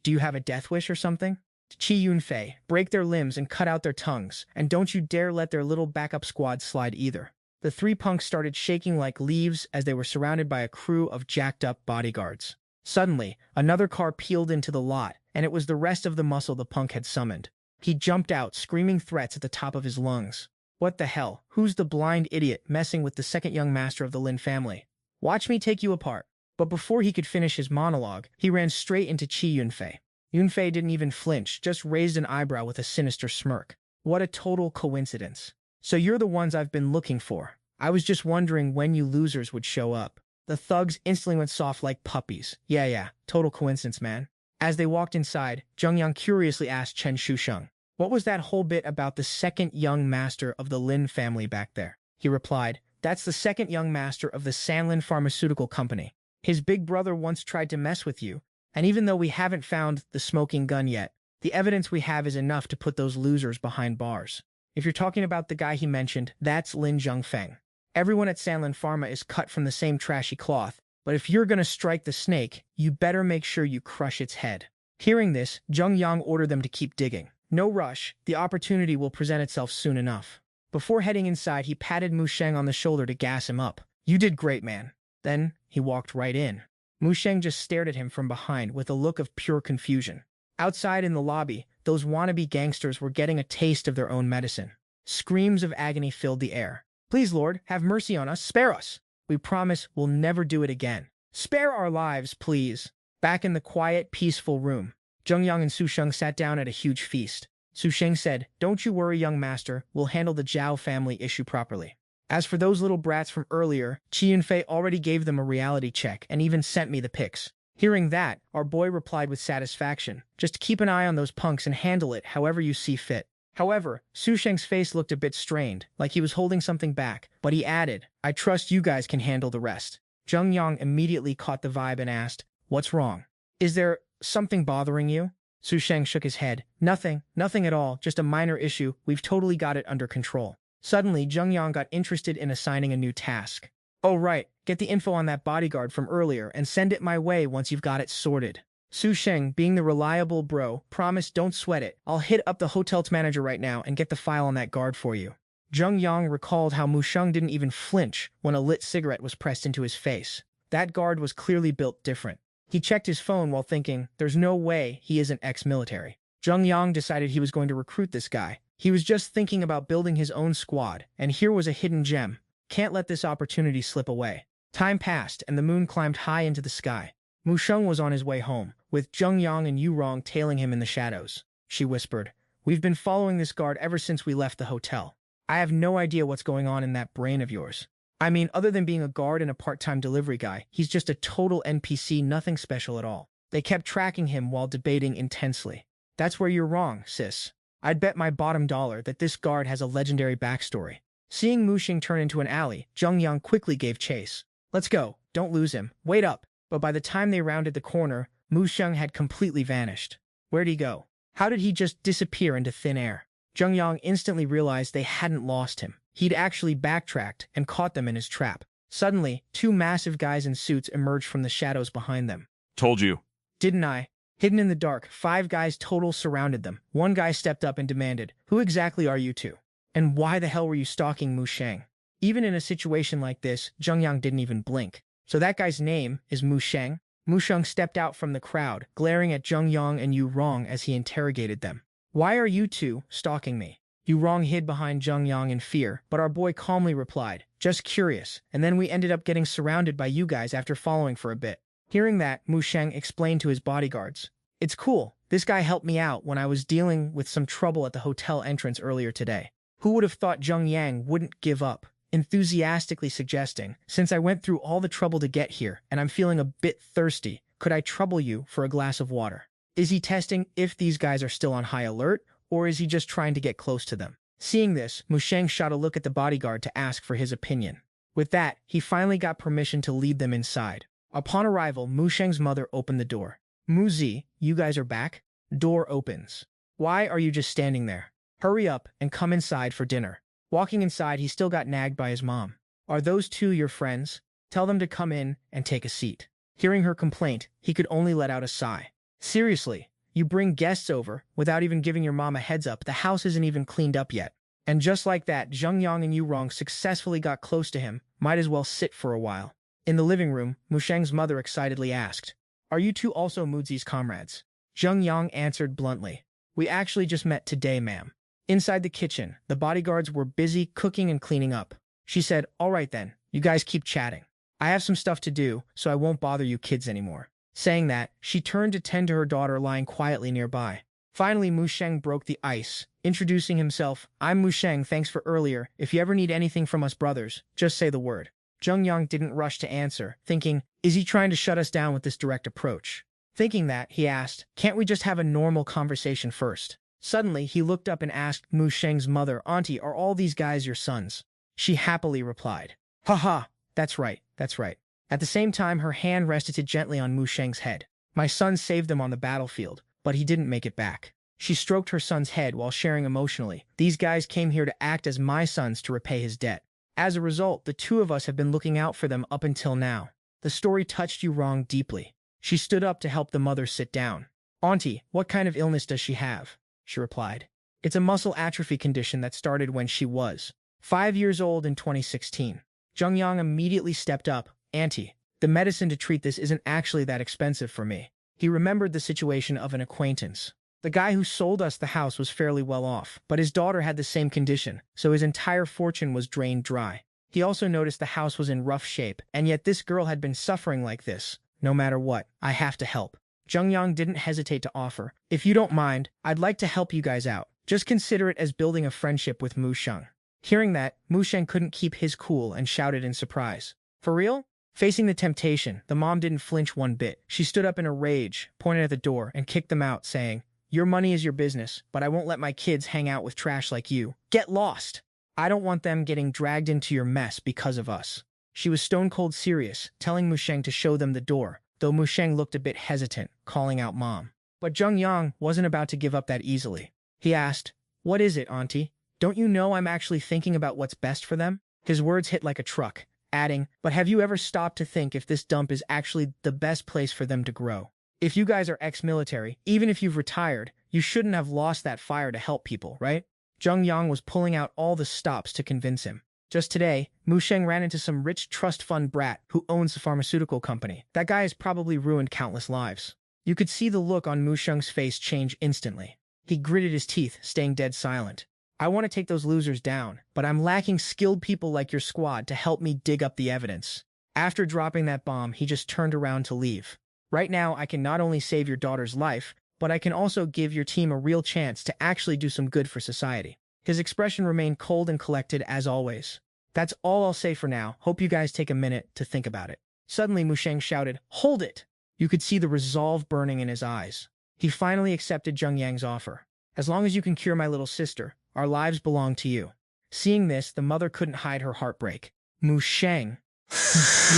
Do you have a death wish or something? Qi Yunfei, break their limbs and cut out their tongues, and don't you dare let their little backup squad slide either." The three punks started shaking like leaves as they were surrounded by a crew of jacked-up bodyguards. Suddenly, another car peeled into the lot, and it was the rest of the muscle the punk had summoned. He jumped out, screaming threats at the top of his lungs. "What the hell? Who's the blind idiot messing with the second young master of the Lin family? Watch me take you apart." But before he could finish his monologue, he ran straight into Qi Yunfei. Yunfei didn't even flinch, just raised an eyebrow with a sinister smirk. "What a total coincidence. So you're the ones I've been looking for. I was just wondering when you losers would show up." The thugs instantly went soft like puppies. Yeah, total coincidence, man." As they walked inside, Zhengyang curiously asked Chen Shusheng, "What was that whole bit about the second young master of the Lin family back there?" He replied, "That's the second young master of the Sanlin Pharmaceutical Company. His big brother once tried to mess with you, and even though we haven't found the smoking gun yet, the evidence we have is enough to put those losers behind bars. If you're talking about the guy he mentioned, that's Lin Zhengfeng. Everyone at Sanlin Pharma is cut from the same trashy cloth, but if you're gonna strike the snake, you better make sure you crush its head." Hearing this, Zhengyang ordered them to keep digging. "No rush, the opportunity will present itself soon enough." Before heading inside, he patted Mu Sheng on the shoulder to gas him up. "You did great, man." Then, he walked right in. Mu Sheng just stared at him from behind with a look of pure confusion. Outside in the lobby, those wannabe gangsters were getting a taste of their own medicine. Screams of agony filled the air. Please, Lord, have mercy on us. Spare us. We promise we'll never do it again. Spare our lives, please. Back in the quiet, peaceful room, Zhengyang and Xu Sheng sat down at a huge feast. Xu Sheng said, "Don't you worry, young master. We'll handle the Zhao family issue properly. As for those little brats from earlier, Qi Yunfei already gave them a reality check and even sent me the pics." Hearing that, our boy replied with satisfaction, "Just keep an eye on those punks and handle it however you see fit." However, Xu Sheng's face looked a bit strained, like he was holding something back, but he added, "I trust you guys can handle the rest." Zhengyang immediately caught the vibe and asked, "What's wrong? Is there something bothering you?" Xu Sheng shook his head. Nothing at all, just a minor issue. We've totally got it under control." Suddenly, Zhengyang got interested in assigning a new task. "Oh right, get the info on that bodyguard from earlier and send it my way once you've got it sorted." Xu Sheng, being the reliable bro, promised don't sweat it. "I'll hit up the hotel's manager right now and get the file on that guard for you." Zhengyang recalled how Mu Sheng didn't even flinch when a lit cigarette was pressed into his face. That guard was clearly built different. He checked his phone while thinking, there's no way he isn't ex-military. Zhengyang decided he was going to recruit this guy. He was just thinking about building his own squad, and here was a hidden gem. Can't let this opportunity slip away. Time passed, and the moon climbed high into the sky. Mu Sheng was on his way home, with Zhengyang and Yu Rong tailing him in the shadows. She whispered, "We've been following this guard ever since we left the hotel. I have no idea what's going on in that brain of yours. I mean, other than being a guard and a part-time delivery guy, he's just a total NPC, nothing special at all." They kept tracking him while debating intensely. "That's where you're wrong, sis. I'd bet my bottom dollar that this guard has a legendary backstory." Seeing Mu Sheng turn into an alley, Zhengyang quickly gave chase. "Let's go. Don't lose him. Wait up." But by the time they rounded the corner, Mu Sheng had completely vanished. Where'd he go? How did he just disappear into thin air? Zhengyang instantly realized they hadn't lost him. He'd actually backtracked and caught them in his trap. Suddenly, two massive guys in suits emerged from the shadows behind them. Told you. Didn't I? Hidden in the dark, 5 guys total surrounded them. One guy stepped up and demanded, "Who exactly are you two? And why the hell were you stalking Mu Sheng?" Even in a situation like this, Zhengyang didn't even blink. "So that guy's name is Mu Sheng?" Mu Sheng stepped out from the crowd, glaring at Zhengyang and Yu Rong as he interrogated them. "Why are you two stalking me?" Yu Rong hid behind Zhengyang in fear, but our boy calmly replied, "Just curious, and then we ended up getting surrounded by you guys after following for a bit." Hearing that, Mu Sheng explained to his bodyguards, "It's cool. This guy helped me out when I was dealing with some trouble at the hotel entrance earlier today." Who would have thought Zhengyang wouldn't give up? Enthusiastically suggesting, "Since I went through all the trouble to get here and I'm feeling a bit thirsty, could I trouble you for a glass of water?" Is he testing if these guys are still on high alert, or is he just trying to get close to them? Seeing this, Mu Sheng shot a look at the bodyguard to ask for his opinion. With that, he finally got permission to lead them inside. Upon arrival, Mu Sheng's mother opened the door. "Mu Zi, you guys are back?" Door opens. "Why are you just standing there? Hurry up and come inside for dinner." Walking inside, he still got nagged by his mom. "Are those two your friends? Tell them to come in and take a seat." Hearing her complaint, he could only let out a sigh. "Seriously, you bring guests over without even giving your mom a heads up. The house isn't even cleaned up yet." And just like that, Zhengyang and Yu Rong successfully got close to him. Might as well sit for a while. In the living room, Mu Sheng's mother excitedly asked, "Are you two also Mu Zi's comrades?" Zhengyang answered bluntly, "We actually just met today, ma'am." Inside the kitchen, the bodyguards were busy cooking and cleaning up. She said, "All right then, you guys keep chatting. I have some stuff to do, so I won't bother you kids anymore." Saying that, she turned to tend to her daughter lying quietly nearby. Finally, Mu Sheng broke the ice, introducing himself. "I'm Mu Sheng, thanks for earlier. If you ever need anything from us brothers, just say the word." Zhengyang didn't rush to answer, thinking, is he trying to shut us down with this direct approach? Thinking that, he asked, "Can't we just have a normal conversation first?" Suddenly, he looked up and asked Mu Sheng's mother, "Auntie, are all these guys your sons?" She happily replied, "Ha, that's right, that's right." At the same time, her hand rested gently on Mu Sheng's head. "My son saved them on the battlefield, but he didn't make it back." She stroked her son's head while sharing emotionally, "These guys came here to act as my sons to repay his debt. As a result, the two of us have been looking out for them up until now." The story touched Yu Rong deeply. She stood up to help the mother sit down. "Auntie, what kind of illness does she have?" She replied, "It's a muscle atrophy condition that started when she was 5 years old in 2016. Zhengyang immediately stepped up. "Auntie, the medicine to treat this isn't actually that expensive for me." He remembered the situation of an acquaintance. The guy who sold us the house was fairly well off, but his daughter had the same condition, so his entire fortune was drained dry. He also noticed the house was in rough shape, and yet this girl had been suffering like this. No matter what, I have to help. Zhengyang didn't hesitate to offer. If you don't mind, I'd like to help you guys out. Just consider it as building a friendship with Mu Sheng. Hearing that, Mu Sheng couldn't keep his cool and shouted in surprise. For real? Facing the temptation, the mom didn't flinch one bit. She stood up in a rage, pointed at the door, and kicked them out, saying, "Your money is your business, but I won't let my kids hang out with trash like you. Get lost! I don't want them getting dragged into your mess because of us." She was stone-cold serious, telling Mu Sheng to show them the door, though Mu Sheng looked a bit hesitant, calling out Mom. But Zhengyang wasn't about to give up that easily. He asked, "What is it, Auntie? Don't you know I'm actually thinking about what's best for them?" His words hit like a truck, adding, "But have you ever stopped to think if this dump is actually the best place for them to grow? If you guys are ex-military, even if you've retired, you shouldn't have lost that fire to help people, right?" Zhengyang was pulling out all the stops to convince him. Just today, Mu Sheng ran into some rich trust fund brat who owns a pharmaceutical company. That guy has probably ruined countless lives. You could see the look on Mu Sheng's face change instantly. He gritted his teeth, staying dead silent. "I want to take those losers down, but I'm lacking skilled people like your squad to help me dig up the evidence." After dropping that bomb, he just turned around to leave. "Right now, I can not only save your daughter's life, but I can also give your team a real chance to actually do some good for society." His expression remained cold and collected as always. "That's all I'll say for now. Hope you guys take a minute to think about it." Suddenly, Mu Sheng shouted, "Hold it!" You could see the resolve burning in his eyes. He finally accepted Zhengyang's offer. "As long as you can cure my little sister, our lives belong to you." Seeing this, the mother couldn't hide her heartbreak. Mu Sheng.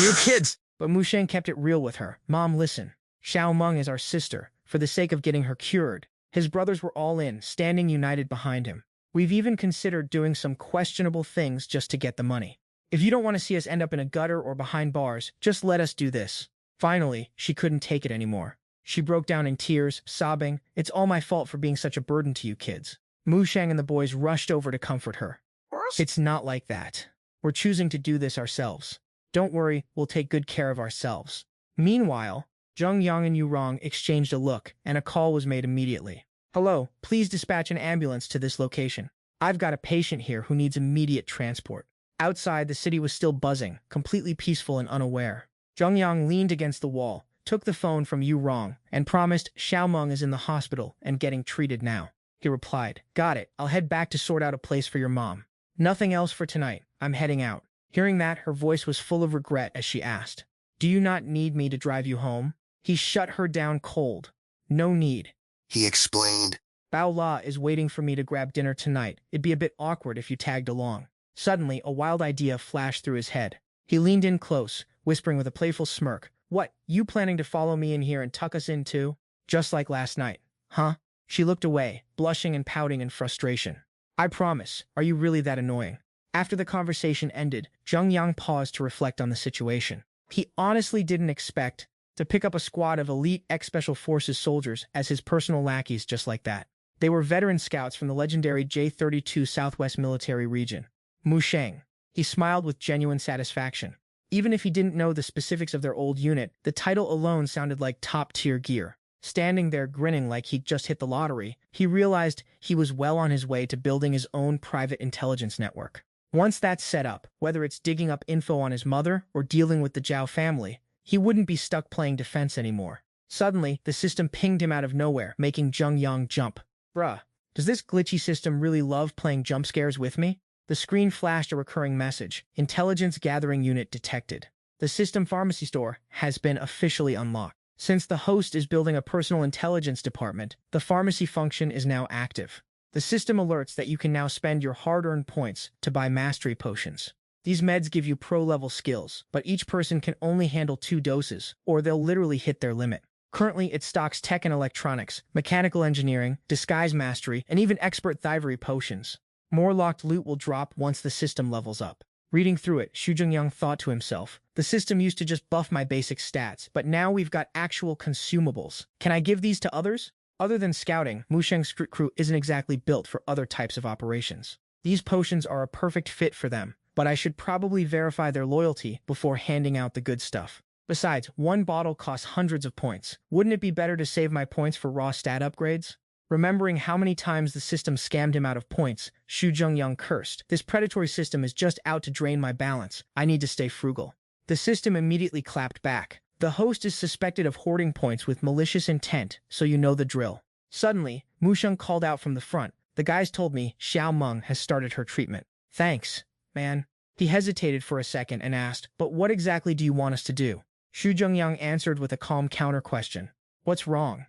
You kids! But Mu Sheng kept it real with her. "Mom, listen. Xiao Meng is our sister, for the sake of getting her cured." His brothers were all in, standing united behind him. "We've even considered doing some questionable things just to get the money. If you don't want to see us end up in a gutter or behind bars, just let us do this." Finally, she couldn't take it anymore. She broke down in tears, sobbing, "It's all my fault for being such a burden to you kids." Mu Sheng and the boys rushed over to comfort her. "It's not like that. We're choosing to do this ourselves. Don't worry, we'll take good care of ourselves." Meanwhile, Zhengyang and Yurong exchanged a look, and a call was made immediately. "Hello, please dispatch an ambulance to this location. I've got a patient here who needs immediate transport." Outside, the city was still buzzing, completely peaceful and unaware. Zhengyang leaned against the wall, took the phone from Yurong, and promised Xiao Meng is in the hospital and getting treated now. He replied, "Got it. I'll head back to sort out a place for your mom. Nothing else for tonight. I'm heading out." Hearing that, her voice was full of regret as she asked, "Do you not need me to drive you home?" He shut her down cold. "No need," he explained. "Bao La is waiting for me to grab dinner tonight. It'd be a bit awkward if you tagged along." Suddenly, a wild idea flashed through his head. He leaned in close, whispering with a playful smirk, "What, you planning to follow me in here and tuck us in too? Just like last night, huh?" She looked away, blushing and pouting in frustration. "I promise. Are you really that annoying?" After the conversation ended, Zhengyang paused to reflect on the situation. He honestly didn't expect to pick up a squad of elite ex-Special Forces soldiers as his personal lackeys just like that. They were veteran scouts from the legendary J-32 Southwest Military Region. Mu Sheng. He smiled with genuine satisfaction. Even if he didn't know the specifics of their old unit, the title alone sounded like top-tier gear. Standing there grinning like he'd just hit the lottery, he realized he was well on his way to building his own private intelligence network. Once that's set up, whether it's digging up info on his mother or dealing with the Zhao family, he wouldn't be stuck playing defense anymore. Suddenly, the system pinged him out of nowhere, making Zhengyang jump. "Bruh, does this glitchy system really love playing jump scares with me?" The screen flashed a recurring message. "Intelligence gathering unit detected. The system pharmacy store has been officially unlocked. Since the host is building a personal intelligence department, the pharmacy function is now active. The system alerts that you can now spend your hard-earned points to buy mastery potions. These meds give you pro-level skills, but each person can only handle 2 doses, or they'll literally hit their limit. Currently, it stocks tech and electronics, mechanical engineering, disguise mastery, and even expert thievery potions. More locked loot will drop once the system levels up." Reading through it, Xu Zhengyang thought to himself, "The system used to just buff my basic stats, but now we've got actual consumables. Can I give these to others?" Other than scouting, Mu Sheng's crew isn't exactly built for other types of operations. These potions are a perfect fit for them, but I should probably verify their loyalty before handing out the good stuff. Besides, one bottle costs hundreds of points. Wouldn't it be better to save my points for raw stat upgrades? Remembering how many times the system scammed him out of points, Xu Zhengyang cursed. This predatory system is just out to drain my balance. I need to stay frugal. The system immediately clapped back. The host is suspected of hoarding points with malicious intent, so you know the drill. Suddenly, Mu Sheng called out from the front. The guys told me Xiao Meng has started her treatment. Thanks, man. He hesitated for a second and asked, but what exactly do you want us to do? Xu Zhengyang answered with a calm counter-question. What's wrong?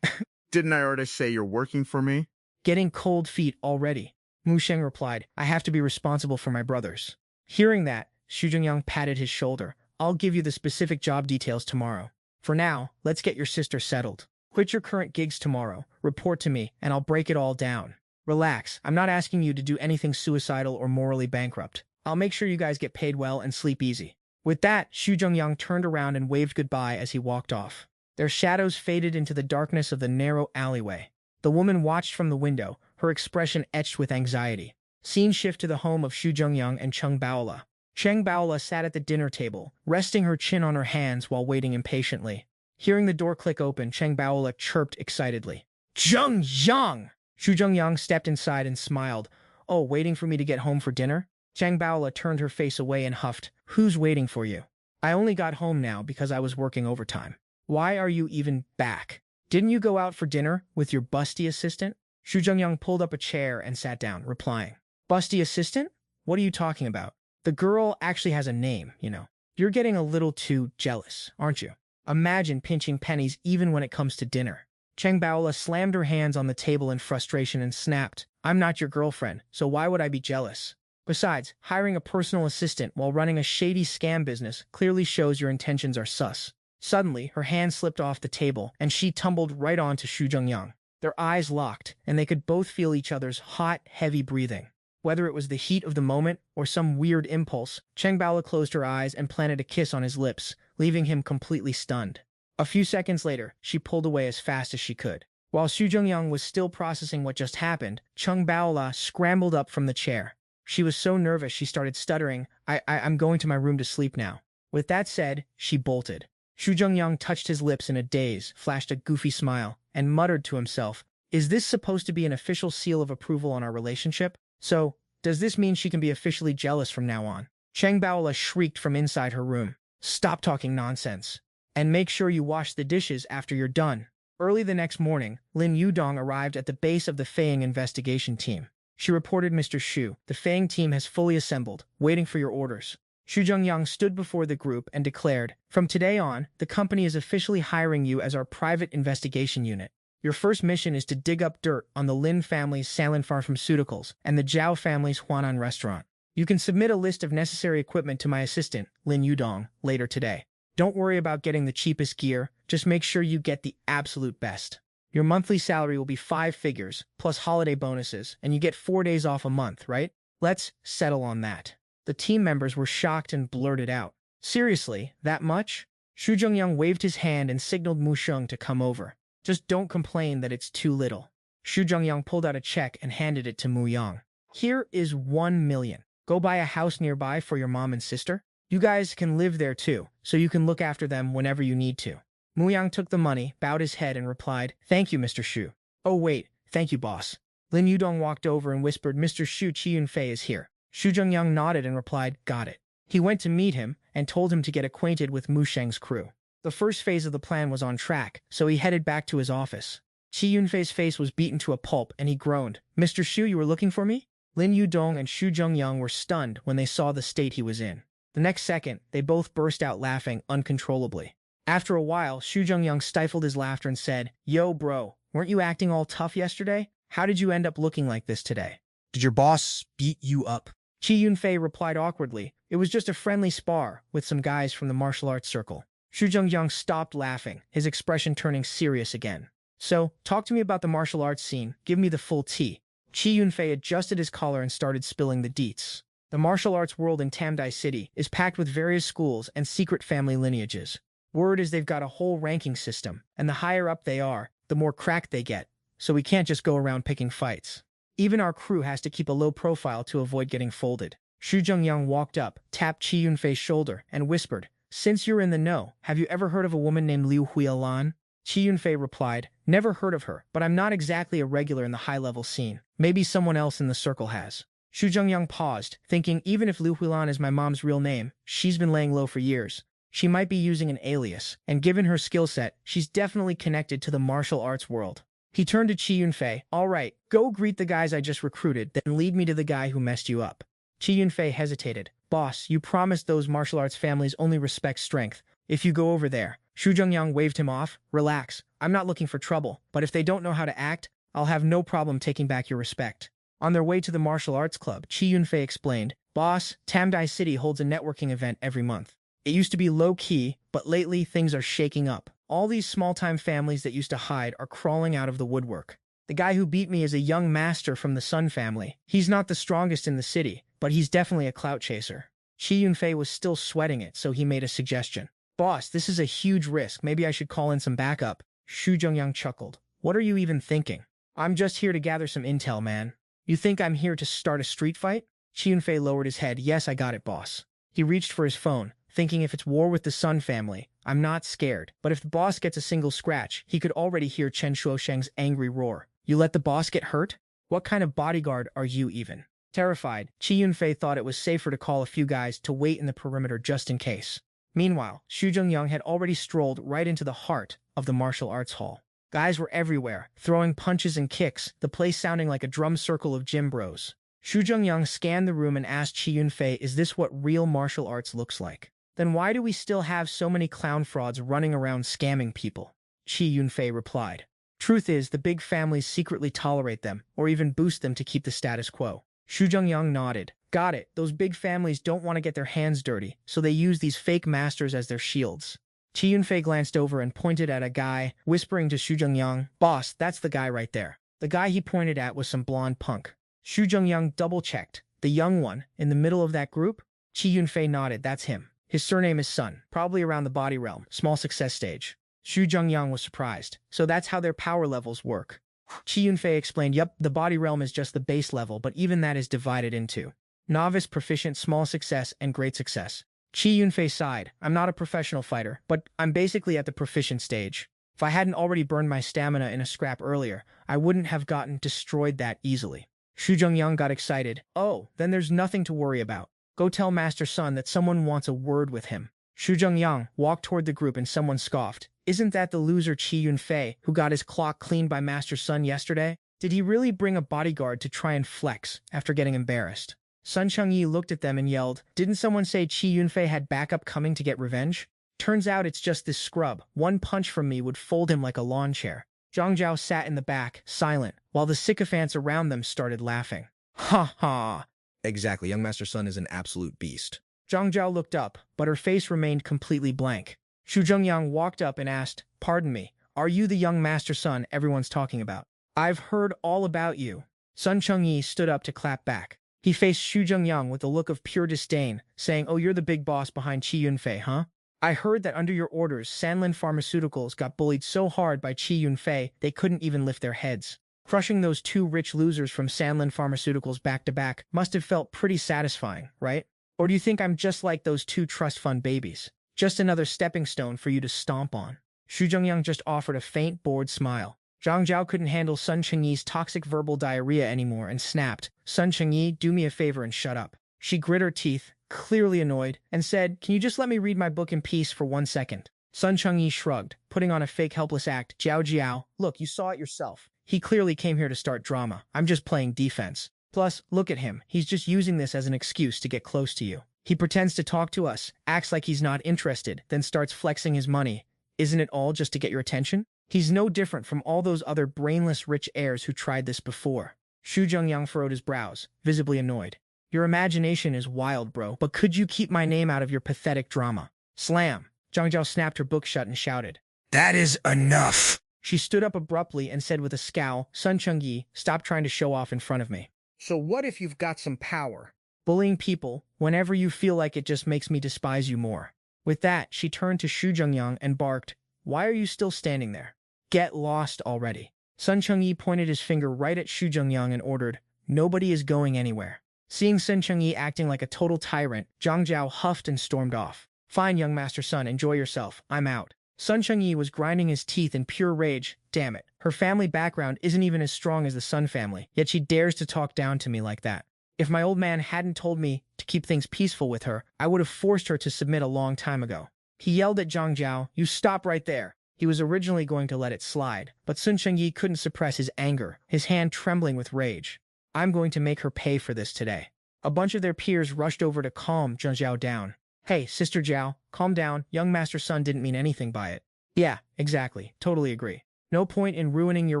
Didn't I already say you're working for me? Getting cold feet already. Mu Sheng replied, I have to be responsible for my brothers. Hearing that, Xu Zhengyang patted his shoulder. I'll give you the specific job details tomorrow. For now, let's get your sister settled. Quit your current gigs tomorrow, report to me, and I'll break it all down. Relax, I'm not asking you to do anything suicidal or morally bankrupt. I'll make sure you guys get paid well and sleep easy. With that, Xu Zhengyang turned around and waved goodbye as he walked off. Their shadows faded into the darkness of the narrow alleyway. The woman watched from the window, her expression etched with anxiety. Scene shift to the home of Xu Zhengyang and Cheng Baola. Cheng Baola sat at the dinner table, resting her chin on her hands while waiting impatiently. Hearing the door click open, Cheng Baola chirped excitedly. Zhengyang! Xu Zhengyang stepped inside and smiled. Oh, waiting for me to get home for dinner? Cheng Baola turned her face away and huffed. Who's waiting for you? I only got home now because I was working overtime. Why are you even back? Didn't you go out for dinner with your busty assistant? Xu Zhengyang pulled up a chair and sat down, replying. Busty assistant? What are you talking about? The girl actually has a name, you know. You're getting a little too jealous, aren't you? Imagine pinching pennies even when it comes to dinner. Cheng Baola slammed her hands on the table in frustration and snapped. I'm not your girlfriend, so why would I be jealous? Besides, hiring a personal assistant while running a shady scam business clearly shows your intentions are sus. Suddenly, her hand slipped off the table, and she tumbled right onto Xu Zhengyang. Their eyes locked, and they could both feel each other's hot, heavy breathing. Whether it was the heat of the moment or some weird impulse, Cheng Baola closed her eyes and planted a kiss on his lips, leaving him completely stunned. A few seconds later, she pulled away as fast as she could. While Xu Zhengyang was still processing what just happened, Cheng Baola scrambled up from the chair. She was so nervous she started stuttering, I'm going to my room to sleep now. With that said, she bolted. Xu Zhengyang touched his lips in a daze, flashed a goofy smile, and muttered to himself, is this supposed to be an official seal of approval on our relationship? So, does this mean she can be officially jealous from now on? Cheng Baola shrieked from inside her room. Stop talking nonsense. And make sure you wash the dishes after you're done. Early the next morning, Lin Yudong arrived at the base of the Feiying investigation team. She reported, Mr. Xu, the Feiying team has fully assembled, waiting for your orders. Xu Zhengyang stood before the group and declared, from today on, the company is officially hiring you as our private investigation unit. Your first mission is to dig up dirt on the Lin family's Salin Pharmaceuticals and the Zhao family's Huanan restaurant. You can submit a list of necessary equipment to my assistant, Lin Yudong, later today. Don't worry about getting the cheapest gear, just make sure you get the absolute best. Your monthly salary will be 5 figures, plus holiday bonuses, and you get 4 days off a month, right? Let's settle on that. The team members were shocked and blurted out. Seriously, that much? Xu Zhengyang waved his hand and signaled Mu Sheng to come over. Just don't complain that it's too little. Xu Zhengyang pulled out a check and handed it to Mu Yang. Here is 1 million. Go buy a house nearby for your mom and sister. You guys can live there too, so you can look after them whenever you need to. Mu Yang took the money, bowed his head, and replied, Thank you, Mr. Xu. Oh wait, thank you, boss. Lin Yudong walked over and whispered, Mr. Xu Qi Yunfei is here. Xu Zhengyang nodded and replied, Got it. He went to meet him and told him to get acquainted with Mu Sheng's crew. The first phase of the plan was on track, so he headed back to his office. Qi Yunfei's face was beaten to a pulp and he groaned, Mr. Xu, you were looking for me? Lin Yudong and Xu Zhengyang were stunned when they saw the state he was in. The next second, they both burst out laughing uncontrollably. After a while, Xu Zhengyang stifled his laughter and said, Yo, bro, weren't you acting all tough yesterday? How did you end up looking like this today? Did your boss beat you up? Qi Yunfei replied awkwardly, It was just a friendly spar with some guys from the martial arts circle. Xu Zhengyang stopped laughing, his expression turning serious again. So, talk to me about the martial arts scene, give me the full tea. Qi Yunfei adjusted his collar and started spilling the deets. The martial arts world in Tamdai City is packed with various schools and secret family lineages. Word is they've got a whole ranking system, and the higher up they are, the more cracked they get, so we can't just go around picking fights. Even our crew has to keep a low profile to avoid getting folded. Xu Zhengyang walked up, tapped Qi Yunfei's shoulder, and whispered, Since you're in the know, have you ever heard of a woman named Liu Huilan? Qi Yunfei replied, never heard of her, but I'm not exactly a regular in the high-level scene. Maybe someone else in the circle has. Xu Zhengyang paused, thinking even if Lu Huilan is my mom's real name, she's been laying low for years. She might be using an alias, and given her skill set, she's definitely connected to the martial arts world. He turned to Qi Yunfei. All right, go greet the guys I just recruited, then lead me to the guy who messed you up. Qi Yunfei hesitated. Boss, you promised those martial arts families only respect strength. If you go over there. Xu Zhengyang waved him off. Relax, I'm not looking for trouble, but if they don't know how to act, I'll have no problem taking back your respect. On their way to the martial arts club, Qi Yunfei explained, Boss, Tamdai City holds a networking event every month. It used to be low-key, but lately things are shaking up. All these small-time families that used to hide are crawling out of the woodwork. The guy who beat me is a young master from the Sun family. He's not the strongest in the city, but he's definitely a clout chaser. Qi Yunfei was still sweating it, so he made a suggestion. Boss, this is a huge risk. Maybe I should call in some backup. Xu Zhengyang chuckled. What are you even thinking? I'm just here to gather some intel, man. You think I'm here to start a street fight? Qi Yunfei lowered his head. Yes, I got it, boss. He reached for his phone, thinking if it's war with the Sun family, I'm not scared. But if the boss gets a single scratch, he could already hear Chen Shuosheng's angry roar. You let the boss get hurt? What kind of bodyguard are you even? Terrified, Qi Yunfei thought it was safer to call a few guys to wait in the perimeter just in case. Meanwhile, Xu Zhengyang had already strolled right into the heart of the martial arts hall. Guys were everywhere, throwing punches and kicks, the place sounding like a drum circle of gym bros. Xu Zhengyang scanned the room and asked Qi Yunfei, is this what real martial arts looks like? Then why do we still have so many clown frauds running around scamming people? Qi Yunfei replied. Truth is, the big families secretly tolerate them, or even boost them to keep the status quo. Xu Zhengyang nodded. Got it. Those big families don't want to get their hands dirty, so they use these fake masters as their shields. Qi Yunfei glanced over and pointed at a guy, whispering to Xu Zhengyang, Boss, that's the guy right there. The guy he pointed at was some blonde punk. Xu Zhengyang double-checked. The young one, in the middle of that group? Qi Yunfei nodded. That's him. His surname is Sun, probably around the body realm, small success stage. Xu Zhengyang was surprised. So that's how their power levels work. Qi Yunfei explained, Yup, the body realm is just the base level, but even that is divided into novice, proficient, small success, and great success. Qi Yunfei sighed. I'm not a professional fighter, but I'm basically at the proficient stage. If I hadn't already burned my stamina in a scrap earlier, I wouldn't have gotten destroyed that easily. Xu Zhengyang got excited. Oh, then there's nothing to worry about. Go tell Master Sun that someone wants a word with him. Xu Zhengyang walked toward the group and someone scoffed. Isn't that the loser Qi Yunfei who got his clock cleaned by Master Sun yesterday? Did he really bring a bodyguard to try and flex after getting embarrassed? Sun Chengyi looked at them and yelled, Didn't someone say Qi Yunfei had backup coming to get revenge? Turns out it's just this scrub. One punch from me would fold him like a lawn chair. Zhang Zhao sat in the back, silent, while the sycophants around them started laughing. Ha ha! Exactly, young Master Sun is an absolute beast. Zhang Zhao looked up, but her face remained completely blank. Xu Zhengyang walked up and asked, Pardon me, are you the young Master Sun everyone's talking about? I've heard all about you. Sun Chengyi stood up to clap back. He faced Xu Zhengyang with a look of pure disdain, saying, Oh, you're the big boss behind Qi Yunfei, huh? I heard that under your orders, Sanlin Pharmaceuticals got bullied so hard by Qi Yunfei they couldn't even lift their heads. Crushing those two rich losers from Sanlin Pharmaceuticals back to back must have felt pretty satisfying, right? Or do you think I'm just like those two trust fund babies? Just another stepping stone for you to stomp on. Xu Zhengyang just offered a faint, bored smile. Zhang Zhao couldn't handle Sun Chengyi's toxic verbal diarrhea anymore and snapped, Sun Chengyi, do me a favor and shut up. She grit her teeth, clearly annoyed, and said, Can you just let me read my book in peace for 1 second? Sun Chengyi shrugged, putting on a fake helpless act. Jiao Jiao, look, you saw it yourself. He clearly came here to start drama. I'm just playing defense. Plus, look at him. He's just using this as an excuse to get close to you. He pretends to talk to us, acts like he's not interested, then starts flexing his money. Isn't it all just to get your attention? He's no different from all those other brainless rich heirs who tried this before. Xu Zhengyang furrowed his brows, visibly annoyed. Your imagination is wild, bro, but could you keep my name out of your pathetic drama? Slam! Zhang Zhao snapped her book shut and shouted. That is enough! She stood up abruptly and said with a scowl, Sun Chengyi, stop trying to show off in front of me. So what if you've got some power? Bullying people, whenever you feel like it just makes me despise you more. With that, she turned to Xu Zhengyang and barked, Why are you still standing there? Get lost already. Sun Chengyi pointed his finger right at Xu Zhengyang and ordered, Nobody is going anywhere. Seeing Sun Chengyi acting like a total tyrant, Zhang Zhao huffed and stormed off. Fine, young Master Sun, enjoy yourself. I'm out. Sun Chengyi was grinding his teeth in pure rage. Damn it. Her family background isn't even as strong as the Sun family, yet she dares to talk down to me like that. If my old man hadn't told me to keep things peaceful with her, I would have forced her to submit a long time ago. He yelled at Zhang Jiao, "You stop right there." He was originally going to let it slide, but Sun Chengyi couldn't suppress his anger, his hand trembling with rage. "I'm going to make her pay for this today." A bunch of their peers rushed over to calm Zhang Jiao down. "Hey, Sister Jiao, calm down. Young Master Sun didn't mean anything by it." "Yeah, exactly. Totally agree. No point in ruining your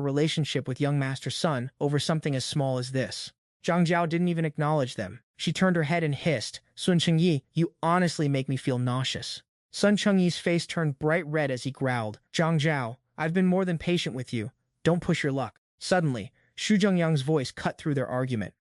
relationship with young Master Sun over something as small as this." Zhang Jiao didn't even acknowledge them. She turned her head and hissed, "Sun Chengyi, you honestly make me feel nauseous." Sun Chengyi's face turned bright red as he growled, "Zhang Jiao, I've been more than patient with you. Don't push your luck." Suddenly, Xu Zhengyang's voice cut through their argument.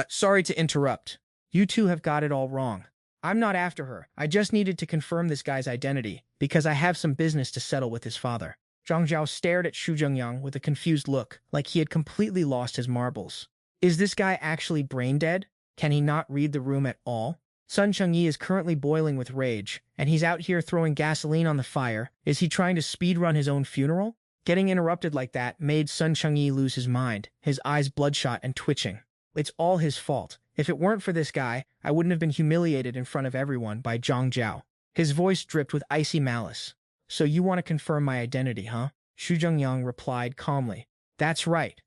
Sorry to interrupt. You two have got it all wrong. I'm not after her. I just needed to confirm this guy's identity, because I have some business to settle with his father." Zhang Jiao stared at Xu Zhengyang with a confused look, like he had completely lost his marbles. Is this guy actually brain dead? Can he not read the room at all? Sun Chengyi is currently boiling with rage, and he's out here throwing gasoline on the fire. Is he trying to speedrun his own funeral? Getting interrupted like that made Sun Chengyi lose his mind, his eyes bloodshot and twitching. It's all his fault. If it weren't for this guy, I wouldn't have been humiliated in front of everyone by Zhang Jiao. His voice dripped with icy malice. "So you want to confirm my identity, huh?" Xu Zhengyang replied calmly. "That's right."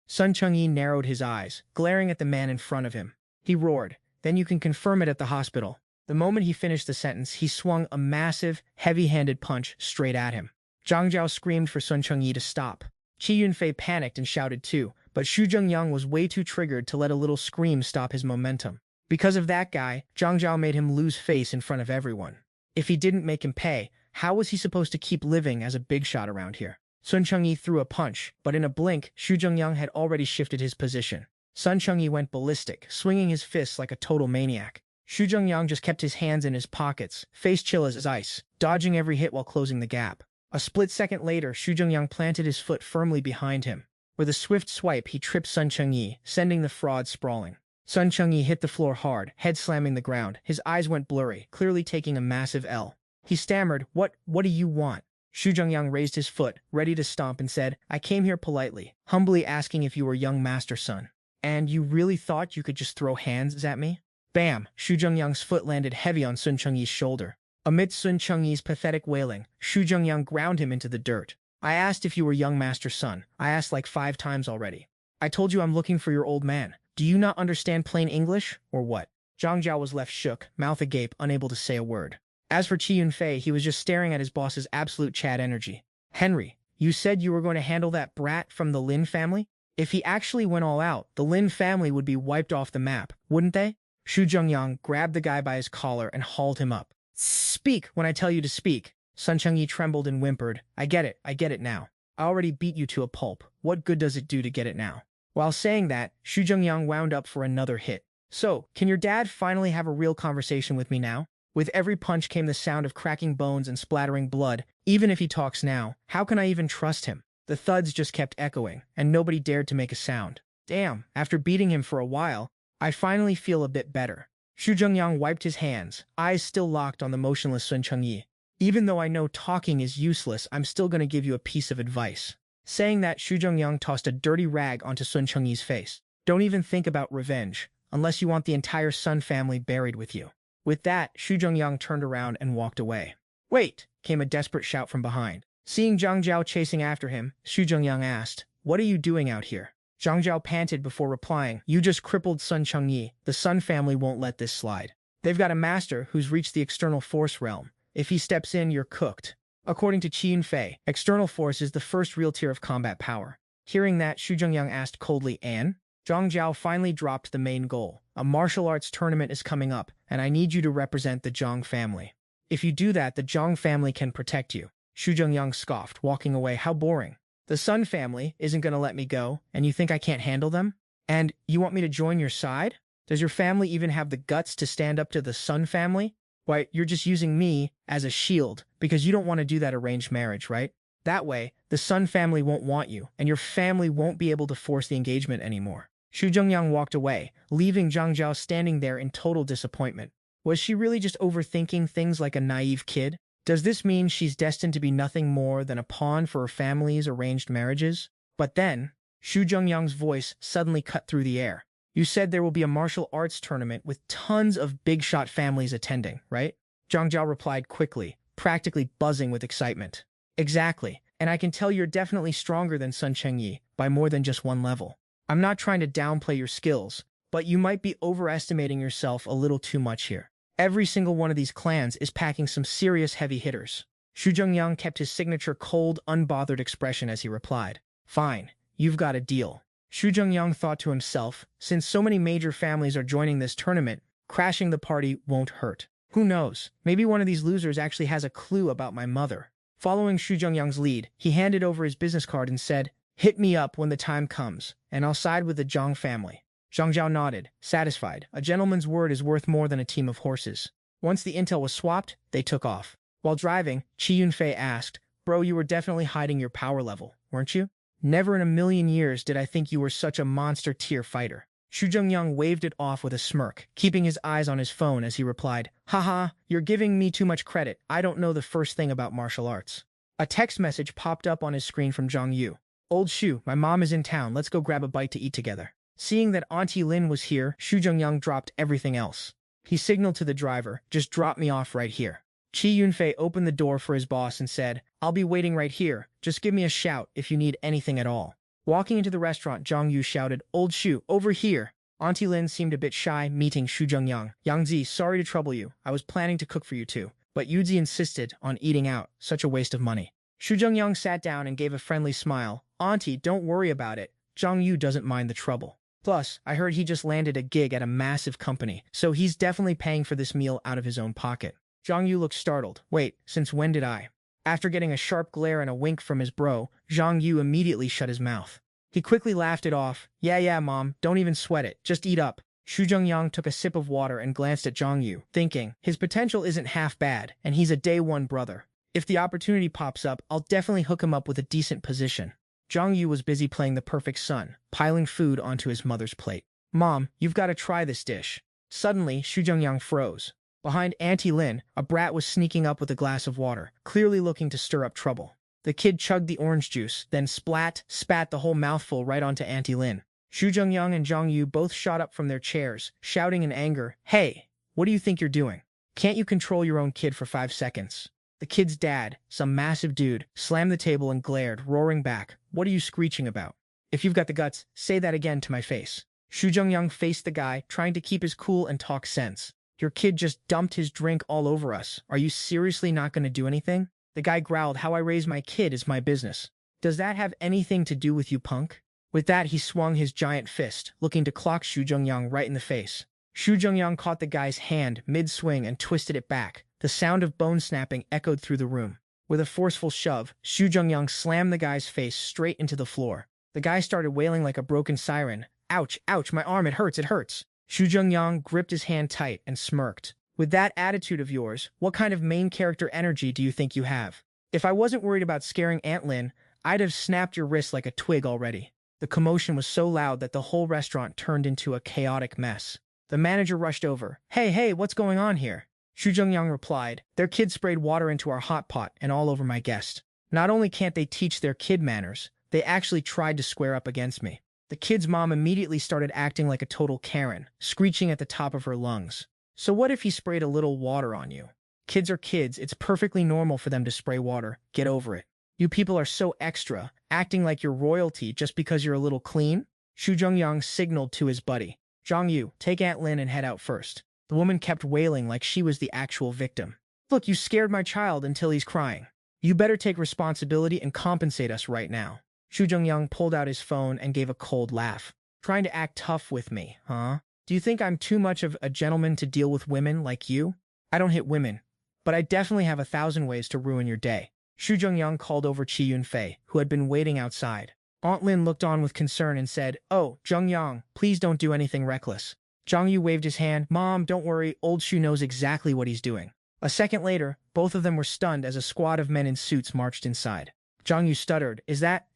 Sun Chengyi narrowed his eyes, glaring at the man in front of him. He roared, "Then you can confirm it at the hospital." The moment he finished the sentence, he swung a massive, heavy-handed punch straight at him. Zhang Jiao screamed for Sun Chengyi to stop. Qi Yunfei panicked and shouted too, but Xu Zhengyang was way too triggered to let a little scream stop his momentum. Because of that guy, Zhang Jiao made him lose face in front of everyone. If he didn't make him pay, how was he supposed to keep living as a big shot around here? Sun Chengyi threw a punch, but in a blink, Xu Zhengyang had already shifted his position. Sun Chengyi went ballistic, swinging his fists like a total maniac. Xu Zhengyang just kept his hands in his pockets, face chill as ice, dodging every hit while closing the gap. A split second later, Xu Zhengyang planted his foot firmly behind him. With a swift swipe, he tripped Sun Chengyi, sending the fraud sprawling. Sun Chengyi hit the floor hard, head slamming the ground. His eyes went blurry, clearly taking a massive L. He stammered, What do you want?" Xu Zhengyang raised his foot, ready to stomp, and said, "I came here politely, humbly asking if you were young Master Sun. And you really thought you could just throw hands at me?" Bam! Xu Zhengyang's foot landed heavy on Sun Chengyi's shoulder. Amidst Sun Chengyi's pathetic wailing, Xu Zhengyang ground him into the dirt. "I asked if you were young Master Sun. I asked like 5 times already. I told you I'm looking for your old man. Do you not understand plain English, or what?" Zhang Jiao was left shook, mouth agape, unable to say a word. As for Qi Yunfei, he was just staring at his boss's absolute Chad energy. "Henry, you said you were going to handle that brat from the Lin family? If he actually went all out, the Lin family would be wiped off the map, wouldn't they?" Xu Zhengyang grabbed the guy by his collar and hauled him up. "Speak when I tell you to speak." Sun Chengyi trembled and whimpered, I get it now. I already beat you to a pulp. What good does it do to get it now?" While saying that, Xu Zhengyang wound up for another hit. "So, can your dad finally have a real conversation with me now?" With every punch came the sound of cracking bones and splattering blood. Even if he talks now, how can I even trust him? The thuds just kept echoing, and nobody dared to make a sound. Damn, after beating him for a while, I finally feel a bit better. Xu Zhengyang wiped his hands, eyes still locked on the motionless Sun Chengyi. "Even though I know talking is useless, I'm still going to give you a piece of advice." Saying that, Xu Zhengyang tossed a dirty rag onto Sun Chengyi's face. "Don't even think about revenge, unless you want the entire Sun family buried with you." With that, Xu Zhengyang turned around and walked away. "Wait!" came a desperate shout from behind. Seeing Zhang Jiao chasing after him, Xu Zhengyang asked, "What are you doing out here?" Zhang Jiao panted before replying, "You just crippled Sun Chengyi. The Sun family won't let this slide. They've got a master who's reached the external force realm. If he steps in, you're cooked." According to Qi Yunfei, external force is the first real tier of combat power. Hearing that, Xu Zhengyang asked coldly, "And?" Zhang Jiao finally dropped the main goal. "A martial arts tournament is coming up, and I need you to represent the Zhang family. If you do that, the Zhang family can protect you." Xu Zhengyang scoffed, walking away. "How boring. The Sun family isn't going to let me go, and you think I can't handle them? And you want me to join your side? Does your family even have the guts to stand up to the Sun family? Why, you're just using me as a shield, because you don't want to do that arranged marriage, right? That way, the Sun family won't want you, and your family won't be able to force the engagement anymore." Xu Zhengyang walked away, leaving Zhang Jiao standing there in total disappointment. Was she really just overthinking things like a naive kid? Does this mean she's destined to be nothing more than a pawn for her family's arranged marriages? But then, Xu Zhengyang's voice suddenly cut through the air. You said there will be a martial arts tournament with tons of big-shot families attending, right? Zhang Jiao replied quickly, practically buzzing with excitement. Exactly, and I can tell you're definitely stronger than Sun Chengyi by more than just one level. I'm not trying to downplay your skills, but you might be overestimating yourself a little too much here. Every single one of these clans is packing some serious heavy hitters. Xu Zhengyang kept his signature cold, unbothered expression as he replied. Fine, you've got a deal. Xu Zhengyang thought to himself, since so many major families are joining this tournament, crashing the party won't hurt. Who knows, maybe one of these losers actually has a clue about my mother. Following Xu Zhengyang's lead, he handed over his business card and said, hit me up when the time comes, and I'll side with the Zhang family. Zhang Jiao nodded, satisfied. A gentleman's word is worth more than a team of horses. Once the intel was swapped, they took off. While driving, Qi Yunfei asked, Bro, you were definitely hiding your power level, weren't you? Never in a million years did I think you were such a monster-tier fighter. Xu Zhengyang waved it off with a smirk, keeping his eyes on his phone as he replied, Haha, you're giving me too much credit. I don't know the first thing about martial arts. A text message popped up on his screen from Zhang Yu. Old Xu, my mom is in town. Let's go grab a bite to eat together. Seeing that Auntie Lin was here, Xu Zhengyang dropped everything else. He signaled to the driver, just drop me off right here. Qi Yunfei opened the door for his boss and said, I'll be waiting right here. Just give me a shout if you need anything at all. Walking into the restaurant, Zhang Yu shouted, Old Xu, over here. Auntie Lin seemed a bit shy, meeting Xu Zhengyang. Yangzi, sorry to trouble you. I was planning to cook for you too. But Yuzi insisted on eating out. Such a waste of money. Xu Zhengyang sat down and gave a friendly smile. Auntie, don't worry about it. Zhang Yu doesn't mind the trouble. Plus, I heard he just landed a gig at a massive company, so he's definitely paying for this meal out of his own pocket. Zhang Yu looked startled. Wait, since when did I? After getting a sharp glare and a wink from his bro, Zhang Yu immediately shut his mouth. He quickly laughed it off. Yeah, mom, don't even sweat it. Just eat up. Xu Zhengyang took a sip of water and glanced at Zhang Yu, thinking, his potential isn't half bad, and he's a day one brother. If the opportunity pops up, I'll definitely hook him up with a decent position. Zhang Yu was busy playing the perfect son, piling food onto his mother's plate. Mom, you've got to try this dish. Suddenly, Xu Zhengyang froze. Behind Auntie Lin, a brat was sneaking up with a glass of water, clearly looking to stir up trouble. The kid chugged the orange juice, then spat the whole mouthful right onto Auntie Lin. Xu Zhengyang and Zhang Yu both shot up from their chairs, shouting in anger, Hey, what do you think you're doing? Can't you control your own kid for 5 seconds? The kid's dad, some massive dude, slammed the table and glared, roaring back, What are you screeching about? If you've got the guts, say that again to my face. Xu Zhengyang faced the guy, trying to keep his cool and talk sense. Your kid just dumped his drink all over us. Are you seriously not going to do anything? The guy growled, How I raise my kid is my business. Does that have anything to do with you, punk? With that, he swung his giant fist, looking to clock Xu Zhengyang right in the face. Xu Zhengyang caught the guy's hand mid-swing and twisted it back. The sound of bone snapping echoed through the room. With a forceful shove, Xu Zhengyang slammed the guy's face straight into the floor. The guy started wailing like a broken siren. Ouch, my arm, it hurts. Xu Zhengyang gripped his hand tight and smirked. With that attitude of yours, what kind of main character energy do you think you have? If I wasn't worried about scaring Aunt Lin, I'd have snapped your wrist like a twig already. The commotion was so loud that the whole restaurant turned into a chaotic mess. The manager rushed over. Hey, what's going on here? Xu Zhengyang replied, Their kid sprayed water into our hot pot and all over my guest. Not only can't they teach their kid manners, they actually tried to square up against me. The kid's mom immediately started acting like a total Karen, screeching at the top of her lungs. So what if he sprayed a little water on you? Kids are kids, it's perfectly normal for them to spray water. Get over it. You people are so extra, acting like you're royalty just because you're a little clean? Xu Zhengyang signaled to his buddy. Zhang Yu, take Aunt Lin and head out first. The woman kept wailing like she was the actual victim. Look, you scared my child until he's crying. You better take responsibility and compensate us right now. Xu Zhengyang pulled out his phone and gave a cold laugh. Trying to act tough with me, huh? Do you think I'm too much of a gentleman to deal with women like you? I don't hit women, but I definitely have 1,000 ways to ruin your day. Xu Zhengyang called over Qi Yunfei, who had been waiting outside. Aunt Lin looked on with concern and said, Oh, Zhengyang, please don't do anything reckless. Zhang Yu waved his hand. Mom, don't worry, old Xu knows exactly what he's doing. A second later, both of them were stunned as a squad of men in suits marched inside. Zhang Yu stuttered. Is that?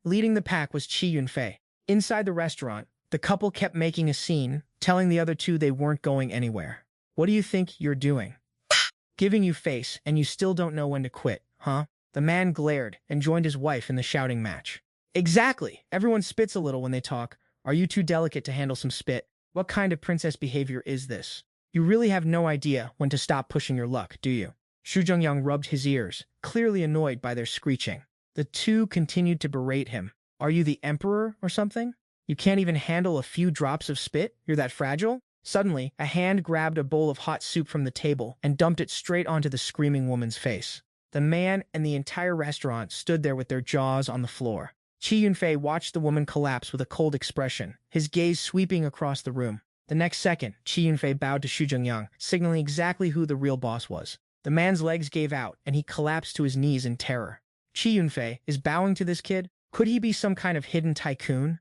Leading the pack was Qi Yunfei. Inside the restaurant, the couple kept making a scene, telling the other two they weren't going anywhere. What do you think you're doing? Giving you face, and you still don't know when to quit, huh? The man glared and joined his wife in the shouting match. Exactly. Everyone spits a little when they talk. Are you too delicate to handle some spit? What kind of princess behavior is this? You really have no idea when to stop pushing your luck, do you? Xu Zhengyang rubbed his ears, clearly annoyed by their screeching. The two continued to berate him. Are you the emperor or something? You can't even handle a few drops of spit? You're that fragile? Suddenly, a hand grabbed a bowl of hot soup from the table and dumped it straight onto the screaming woman's face. The man and the entire restaurant stood there with their jaws on the floor. Qi Yunfei watched the woman collapse with a cold expression, his gaze sweeping across the room. The next second, Qi Yunfei bowed to Xu Zhengyang, signaling exactly who the real boss was. The man's legs gave out, and he collapsed to his knees in terror. Qi Yunfei is bowing to this kid? Could he be some kind of hidden tycoon?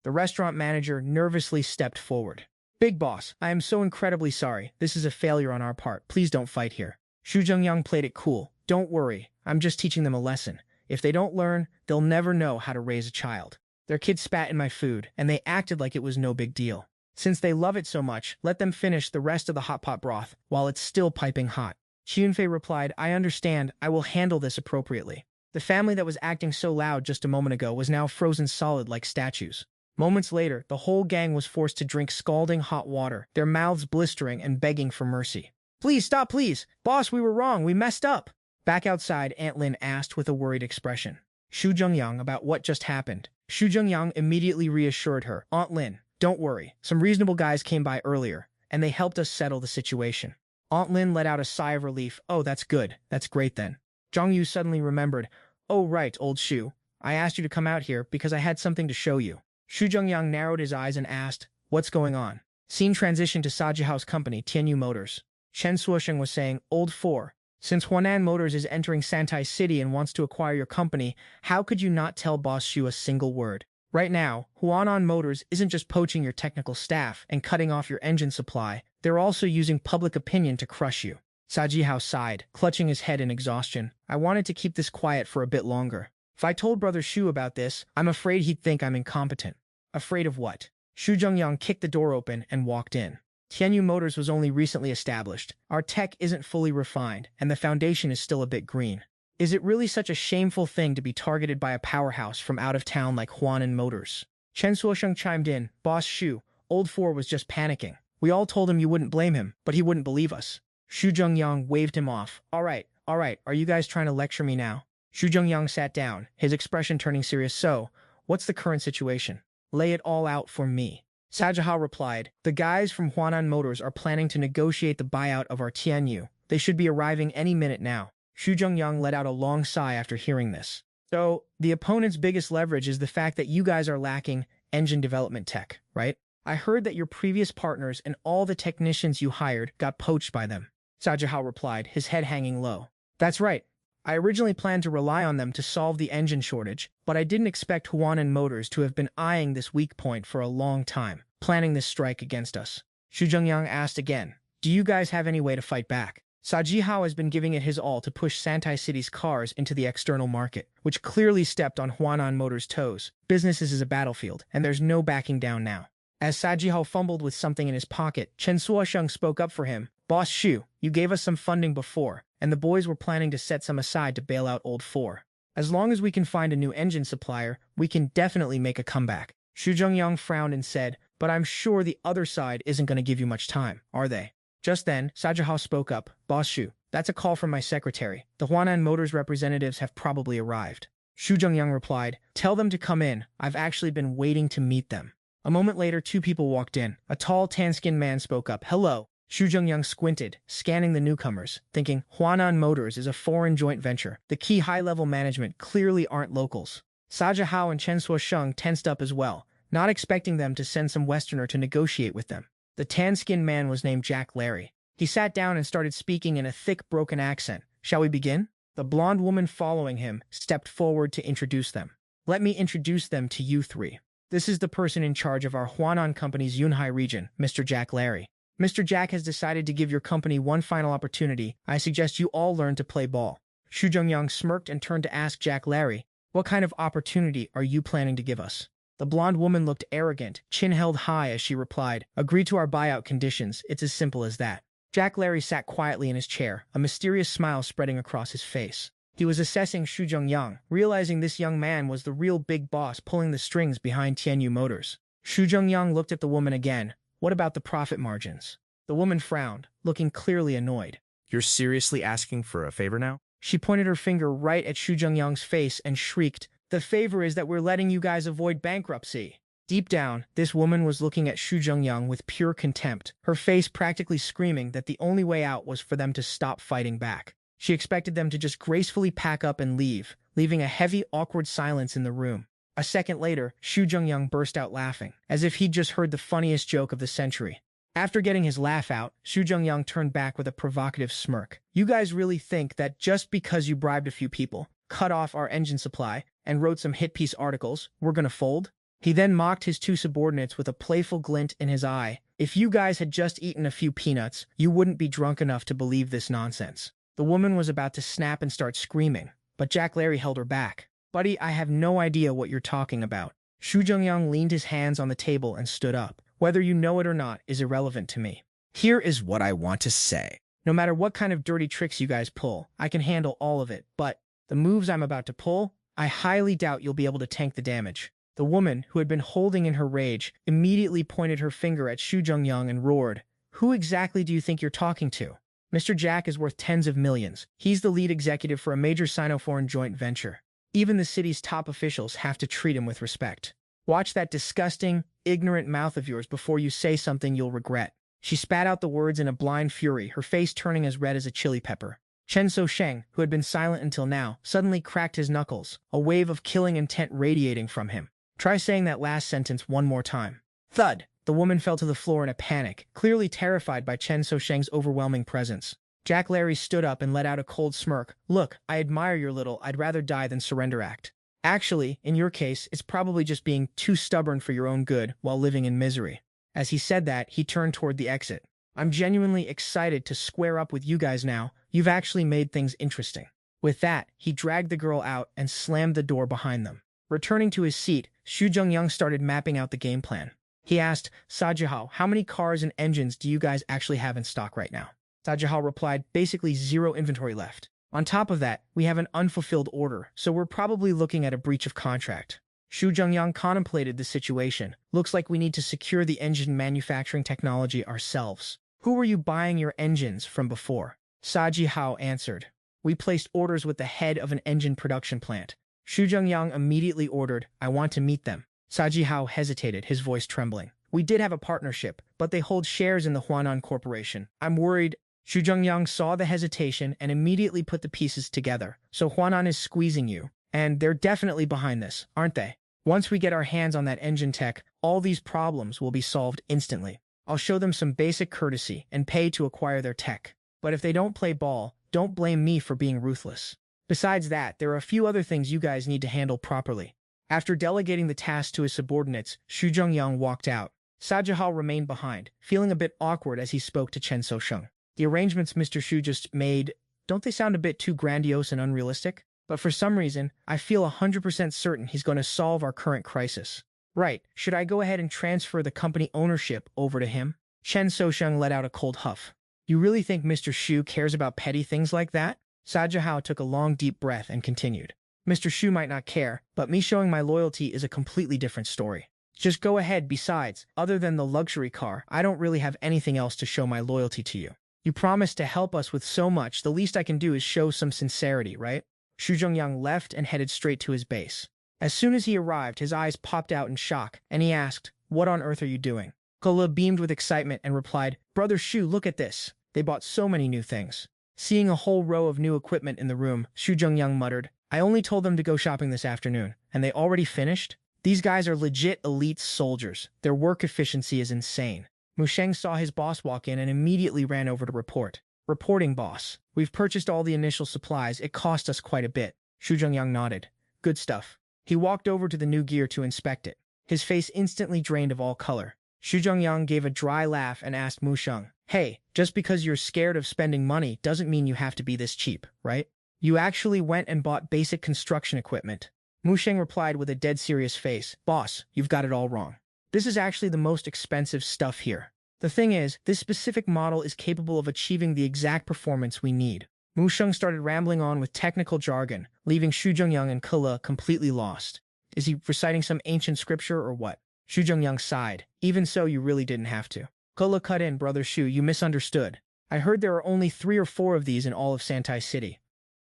The restaurant manager nervously stepped forward. Big boss, I am so incredibly sorry. This is a failure on our part. Please don't fight here. Xu Zhengyang played it cool. Don't worry, I'm just teaching them a lesson. If they don't learn, they'll never know how to raise a child. Their kid spat in my food, and they acted like it was no big deal. Since they love it so much, let them finish the rest of the hot pot broth while it's still piping hot. Qi Yunfei replied, I understand. I will handle this appropriately. The family that was acting so loud just a moment ago was now frozen solid like statues. Moments later, the whole gang was forced to drink scalding hot water, their mouths blistering and begging for mercy. Please, stop, please. Boss, we were wrong. We messed up. Back outside, Aunt Lin asked with a worried expression. Xu Zhengyang about what just happened. Xu Zhengyang immediately reassured her. Aunt Lin, don't worry. Some reasonable guys came by earlier, and they helped us settle the situation. Aunt Lin let out a sigh of relief. Oh, that's good. That's great then. Zhang Yu suddenly remembered. Oh, right, old Xu. I asked you to come out here because I had something to show you. Xu Zhengyang narrowed his eyes and asked, what's going on? Scene transition to Sajihao's company, Tianyu Motors. Chen Suosheng was saying, Old 4. Since Huanan Motors is entering Santai City and wants to acquire your company, how could you not tell Boss Xu a single word? Right now, Huanan Motors isn't just poaching your technical staff and cutting off your engine supply, they're also using public opinion to crush you. Sajihao sighed, clutching his head in exhaustion. I wanted to keep this quiet for a bit longer. If I told Brother Xu about this, I'm afraid he'd think I'm incompetent. Afraid of what? Xu Zhengyang kicked the door open and walked in. Tianyu Motors was only recently established. Our tech isn't fully refined, and the foundation is still a bit green. Is it really such a shameful thing to be targeted by a powerhouse from out of town like Huanan Motors? Chen Suosheng chimed in, Boss Xu, Old 4 was just panicking. We all told him you wouldn't blame him, but he wouldn't believe us. Xu Zhengyang waved him off. All right, are you guys trying to lecture me now? Xu Zhengyang sat down, his expression turning serious. So, what's the current situation? Lay it all out for me. Sajihao replied, the guys from Huanan Motors are planning to negotiate the buyout of our Tianyu. They should be arriving any minute now. Xu Zhengyang let out a long sigh after hearing this. So, the opponent's biggest leverage is the fact that you guys are lacking engine development tech, right? I heard that your previous partners and all the technicians you hired got poached by them. Sajihao replied, his head hanging low. That's right. I originally planned to rely on them to solve the engine shortage, but I didn't expect Huanan Motors to have been eyeing this weak point for a long time, planning this strike against us. Xu Zhengyang asked again, do you guys have any way to fight back? Sajihao has been giving it his all to push Santai City's cars into the external market, which clearly stepped on Huanan Motors' toes. Business is a battlefield, and there's no backing down now. As Sajihao fumbled with something in his pocket, Chen Suosheng spoke up for him. Boss Xu, you gave us some funding before, and the boys were planning to set some aside to bail out Old 4. As long as we can find a new engine supplier, we can definitely make a comeback. Xu Zhengyang frowned and said, but I'm sure the other side isn't going to give you much time, are they? Just then, Sajihao spoke up. Boss Xu, that's a call from my secretary. The Huanan Motors representatives have probably arrived. Xu Zhengyang replied, tell them to come in. I've actually been waiting to meet them. A moment later, two people walked in. A tall, tan-skinned man spoke up. Hello. Xu Zhengyang squinted, scanning the newcomers, thinking, Huanan Motors is a foreign joint venture. The key high-level management clearly aren't locals. Sajihao and Chen Suosheng tensed up as well, not expecting them to send some Westerner to negotiate with them. The tan-skinned man was named Jack Larry. He sat down and started speaking in a thick, broken accent. Shall we begin? The blonde woman following him stepped forward to introduce them. Let me introduce them to you three. This is the person in charge of our Huanan company's Yunhai region, Mr. Jack Larry. Mr. Jack has decided to give your company one final opportunity. I suggest you all learn to play ball. Xu Zhengyang smirked and turned to ask Jack Larry, what kind of opportunity are you planning to give us? The blonde woman looked arrogant, chin held high as she replied, agree to our buyout conditions. It's as simple as that. Jack Larry sat quietly in his chair, a mysterious smile spreading across his face. He was assessing Xu Zhengyang, realizing this young man was the real big boss pulling the strings behind Tianyu Motors. Xu Zhengyang looked at the woman again. What about the profit margins? The woman frowned, looking clearly annoyed. You're seriously asking for a favor now? She pointed her finger right at Xu Zhengyang's face and shrieked, "The favor is that we're letting you guys avoid bankruptcy." Deep down, this woman was looking at Xu Zhengyang with pure contempt, her face practically screaming that the only way out was for them to stop fighting back. She expected them to just gracefully pack up and leave, leaving a heavy, awkward silence in the room. A second later, Xu Zhengyang burst out laughing, as if he'd just heard the funniest joke of the century. After getting his laugh out, Xu Zhengyang turned back with a provocative smirk. "You guys really think that just because you bribed a few people, cut off our engine supply, and wrote some hit-piece articles, we're gonna fold?" He then mocked his two subordinates with a playful glint in his eye. "If you guys had just eaten a few peanuts, you wouldn't be drunk enough to believe this nonsense." The woman was about to snap and start screaming, but Jack Larry held her back. "Buddy, I have no idea what you're talking about." Xu Zhengyang leaned his hands on the table and stood up. "Whether you know it or not is irrelevant to me. Here is what I want to say. No matter what kind of dirty tricks you guys pull, I can handle all of it, but the moves I'm about to pull, I highly doubt you'll be able to tank the damage." The woman, who had been holding in her rage, immediately pointed her finger at Xu Zhengyang and roared, "Who exactly do you think you're talking to? Mr. Jack is worth tens of millions. He's the lead executive for a major Sino-foreign joint venture. Even the city's top officials have to treat him with respect. Watch that disgusting, ignorant mouth of yours before you say something you'll regret." She spat out the words in a blind fury, her face turning as red as a chili pepper. Chen Sheng, who had been silent until now, suddenly cracked his knuckles, a wave of killing intent radiating from him. "Try saying that last sentence one more time." Thud! The woman fell to the floor in a panic, clearly terrified by Chen Sheng's overwhelming presence. Jack Larry stood up and let out a cold smirk. "Look, I admire your little I'd rather die than surrender act. Actually, in your case, it's probably just being too stubborn for your own good while living in misery." As he said that, he turned toward the exit. "I'm genuinely excited to square up with you guys now. You've actually made things interesting." With that, he dragged the girl out and slammed the door behind them. Returning to his seat, Xu Zhengyang started mapping out the game plan. He asked, "Sajihao, how many cars and engines do you guys actually have in stock right now?" Sajihao replied, "Basically zero inventory left. On top of that, we have an unfulfilled order, so we're probably looking at a breach of contract." Xu Zhengyang contemplated the situation. "Looks like we need to secure the engine manufacturing technology ourselves. Who were you buying your engines from before?" Sajihao answered, "We placed orders with the head of an engine production plant." Xu Zhengyang immediately ordered, "I want to meet them." Sajihao hesitated, his voice trembling. "We did have a partnership, but they hold shares in the Huanan Corporation. I'm worried." Xu Zhengyang saw the hesitation and immediately put the pieces together. "So Huanan is squeezing you, and they're definitely behind this, aren't they? Once we get our hands on that engine tech, all these problems will be solved instantly. I'll show them some basic courtesy and pay to acquire their tech. But if they don't play ball, don't blame me for being ruthless. Besides that, there are a few other things you guys need to handle properly." After delegating the task to his subordinates, Xu Zhengyang walked out. Sajihao remained behind, feeling a bit awkward as he spoke to Chen Sheng. "The arrangements Mr. Xu just made, don't they sound a bit too grandiose and unrealistic? But for some reason, I feel 100% certain he's going to solve our current crisis." "Right, should I go ahead and transfer the company ownership over to him?" Chen Sheng let out a cold huff. "You really think Mr. Xu cares about petty things like that?" Sajihao took a long deep breath and continued. "Mr. Xu might not care, but me showing my loyalty is a completely different story. Just go ahead. Besides, other than the luxury car, I don't really have anything else to show my loyalty to you. You promised to help us with so much, the least I can do is show some sincerity, right?" Xu Zhengyang left and headed straight to his base. As soon as he arrived, his eyes popped out in shock, and he asked, "What on earth are you doing?" Kola beamed with excitement and replied, "Brother Xu, look at this. They bought so many new things." Seeing a whole row of new equipment in the room, Xu Zhengyang muttered, "I only told them to go shopping this afternoon, and they already finished? These guys are legit elite soldiers. Their work efficiency is insane." Musheng saw his boss walk in and immediately ran over to report. "Reporting, boss. We've purchased all the initial supplies. It cost us quite a bit." Xu Zhengyang nodded. "Good stuff." He walked over to the new gear to inspect it. His face instantly drained of all color. Xu Zhengyang gave a dry laugh and asked Musheng, "Hey, just because you're scared of spending money doesn't mean you have to be this cheap, right? You actually went and bought basic construction equipment." Musheng replied with a dead serious face, "Boss, you've got it all wrong. This is actually the most expensive stuff here. The thing is, this specific model is capable of achieving the exact performance we need. Mu Sheng started rambling on with technical jargon, leaving Xu Zhengyang and Ke completely lost. Is he reciting some ancient scripture or what? Xu Zhengyang sighed. Even so, you really didn't have to. Ke cut in, Brother Xu, you misunderstood. I heard there are only 3 or 4 of these in all of Santai City.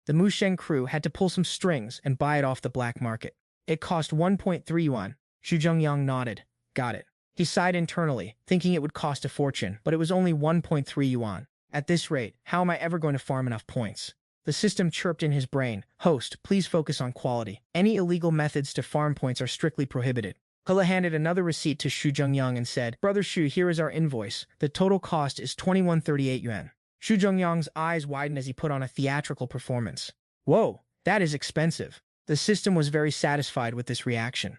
The Mu Sheng crew had to pull some strings and buy it off the black market. It cost 1.3 yuan. Xu Zhengyang nodded. Got it. He sighed internally, thinking it would cost a fortune, but it was only 1.3 yuan. At this rate, how am I ever going to farm enough points? The system chirped in his brain. Host, please focus on quality. Any illegal methods to farm points are strictly prohibited. Ke handed another receipt to Xu Zhengyang and said, Brother Xu, here is our invoice. The total cost is 2138 yuan. Xu Zhengyang's eyes widened as he put on a theatrical performance. Whoa, that is expensive. The system was very satisfied with this reaction.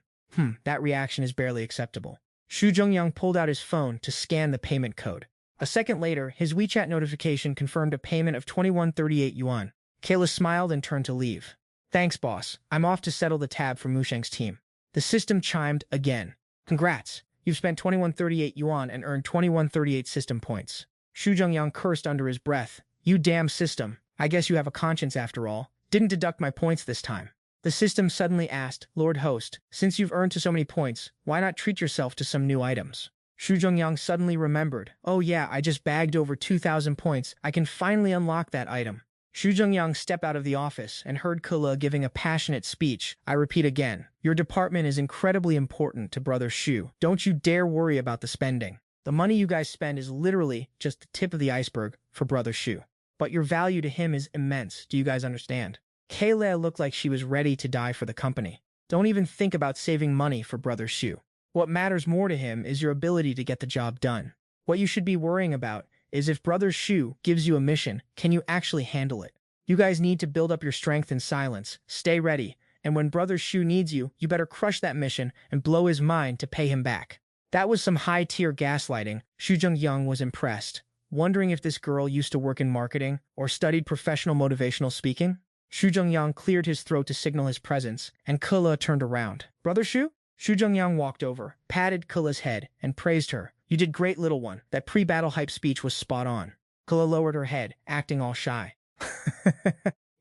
That reaction is barely acceptable. Xu Zhengyang pulled out his phone to scan the payment code. A second later, his WeChat notification confirmed a payment of 2138 yuan. Kayla smiled and turned to leave. Thanks, boss. I'm off to settle the tab for Mu Sheng's team. The system chimed again. Congrats. You've spent 2138 yuan and earned 2138 system points. Xu Zhengyang cursed under his breath. You damn system. I guess you have a conscience after all. Didn't deduct my points this time. The system suddenly asked, Lord Host, since you've earned so many points, why not treat yourself to some new items? Xu Zhengyang suddenly remembered. Oh yeah, I just bagged over 2,000 points. I can finally unlock that item. Xu Zhengyang stepped out of the office and heard Ke giving a passionate speech. I repeat again, your department is incredibly important to Brother Xu. Don't you dare worry about the spending. The money you guys spend is literally just the tip of the iceberg for Brother Xu. But your value to him is immense. Do you guys understand? Kayla looked like she was ready to die for the company. Don't even think about saving money for Brother Xu. What matters more to him is your ability to get the job done. What you should be worrying about is if Brother Xu gives you a mission, can you actually handle it? You guys need to build up your strength in silence, stay ready, and when Brother Xu needs you, you better crush that mission and blow his mind to pay him back. That was some high-tier gaslighting. Xu Zhengyang was impressed, wondering if this girl used to work in marketing or studied professional motivational speaking. Xu Zhengyang cleared his throat to signal his presence, and Ke turned around. Brother Xu? Xu Zhengyang walked over, patted Ke's head, and praised her. You did great, little one. That pre-battle hype speech was spot on. Ke lowered her head, acting all shy.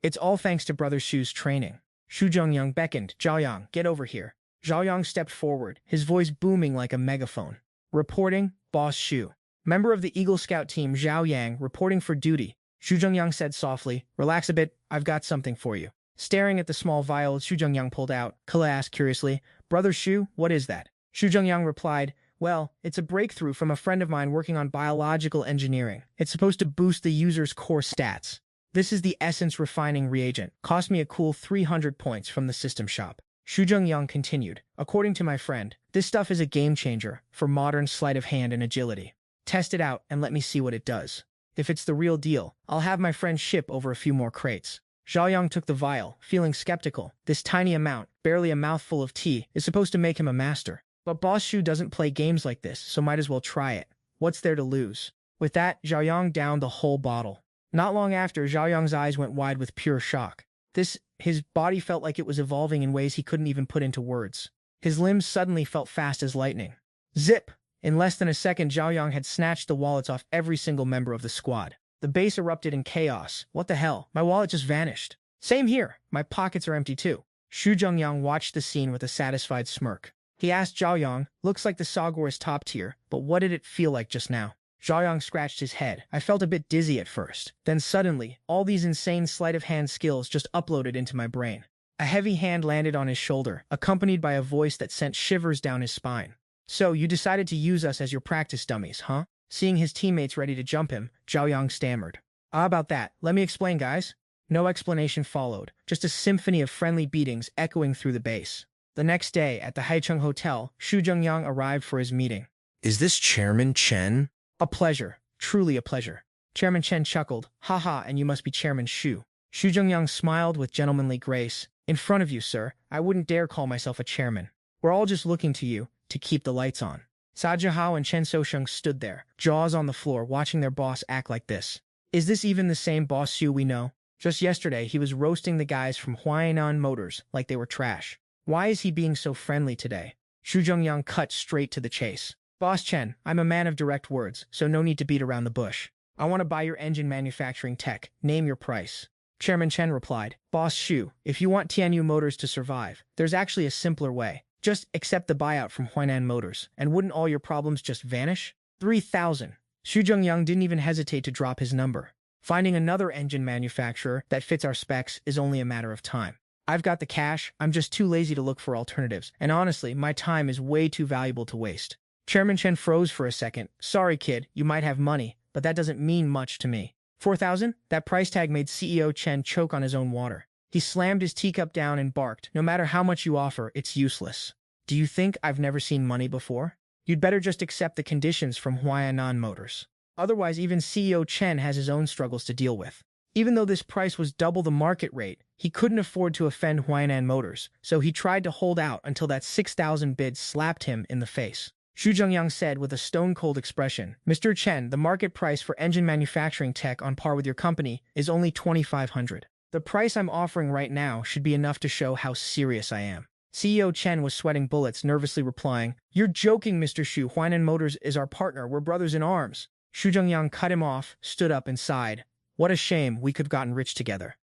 It's all thanks to Brother Xu's training. Xu Zhengyang beckoned. Zhaoyang, get over here. Zhaoyang stepped forward, his voice booming like a megaphone. Reporting, Boss Xu. Member of the Eagle Scout team Zhao Yang reporting for duty. Xu Zhengyang said softly, relax a bit, I've got something for you. Staring at the small vial Xu Zhengyang pulled out, Ke asked curiously, Brother Xu, what is that? Xu Zhengyang replied, well, it's a breakthrough from a friend of mine working on biological engineering. It's supposed to boost the user's core stats. This is the essence refining reagent. Cost me a cool 300 points from the system shop. Xu Zhengyang continued, according to my friend, this stuff is a game changer for modern sleight of hand and agility. Test it out and let me see what it does. If it's the real deal, I'll have my friend ship over a few more crates. Zhaoyang took the vial, feeling skeptical. This tiny amount, barely a mouthful of tea, is supposed to make him a master. But Boss Xu doesn't play games like this, so might as well try it. What's there to lose? With that, Zhaoyang downed the whole bottle. Not long after, Zhaoyang's eyes went wide with pure shock. His body felt like it was evolving in ways he couldn't even put into words. His limbs suddenly felt fast as lightning. Zip! In less than a second, Zhaoyang had snatched the wallets off every single member of the squad. The base erupted in chaos. What the hell? My wallet just vanished. Same here. My pockets are empty too. Xu Zhengyang watched the scene with a satisfied smirk. He asked Zhaoyang, looks like the Sagor is top tier, but what did it feel like just now? Zhaoyang scratched his head. I felt a bit dizzy at first. Then suddenly, all these insane sleight of hand skills just uploaded into my brain. A heavy hand landed on his shoulder, accompanied by a voice that sent shivers down his spine. So, you decided to use us as your practice dummies, huh? Seeing his teammates ready to jump him, Zhaoyang stammered. About that, let me explain, guys. No explanation followed, just a symphony of friendly beatings echoing through the base. The next day, at the Haicheng Hotel, Xu Zhengyang arrived for his meeting. Is this Chairman Chen? A pleasure, truly a pleasure. Chairman Chen chuckled. Haha, and you must be Chairman Xu. Xu Zhengyang smiled with gentlemanly grace. In front of you, sir, I wouldn't dare call myself a chairman. We're all just looking to you to keep the lights on. Sa Zhihao and Chen Sosheng stood there, jaws on the floor, watching their boss act like this. Is this even the same Boss Xu we know? Just yesterday, he was roasting the guys from Huainan Motors like they were trash. Why is he being so friendly today? Xu Zhengyang cut straight to the chase. Boss Chen, I'm a man of direct words, so no need to beat around the bush. I want to buy your engine manufacturing tech. Name your price. Chairman Chen replied, Boss Xu, if you want Tianyu Motors to survive, there's actually a simpler way. Just accept the buyout from Huainan Motors, and wouldn't all your problems just vanish? 3,000. Xu Zhengyang didn't even hesitate to drop his number. Finding another engine manufacturer that fits our specs is only a matter of time. I've got the cash, I'm just too lazy to look for alternatives, and honestly, my time is way too valuable to waste. Chairman Chen froze for a second. Sorry, kid, you might have money, but that doesn't mean much to me. 4,000? That price tag made CEO Chen choke on his own water. He slammed his teacup down and barked, no matter how much you offer, it's useless. Do you think I've never seen money before? You'd better just accept the conditions from Huainan Motors. Otherwise, even CEO Chen has his own struggles to deal with. Even though this price was double the market rate, he couldn't afford to offend Huainan Motors, so he tried to hold out until that 6,000 bid slapped him in the face. Xu Zhengyang said with a stone-cold expression, Mr. Chen, the market price for engine manufacturing tech on par with your company is only 2,500. The price I'm offering right now should be enough to show how serious I am. CEO Chen was sweating bullets, nervously replying, You're joking, Mr. Xu. Huainan Motors is our partner. We're brothers in arms. Xu Zhengyang cut him off, stood up, and sighed. What a shame we could have gotten rich together.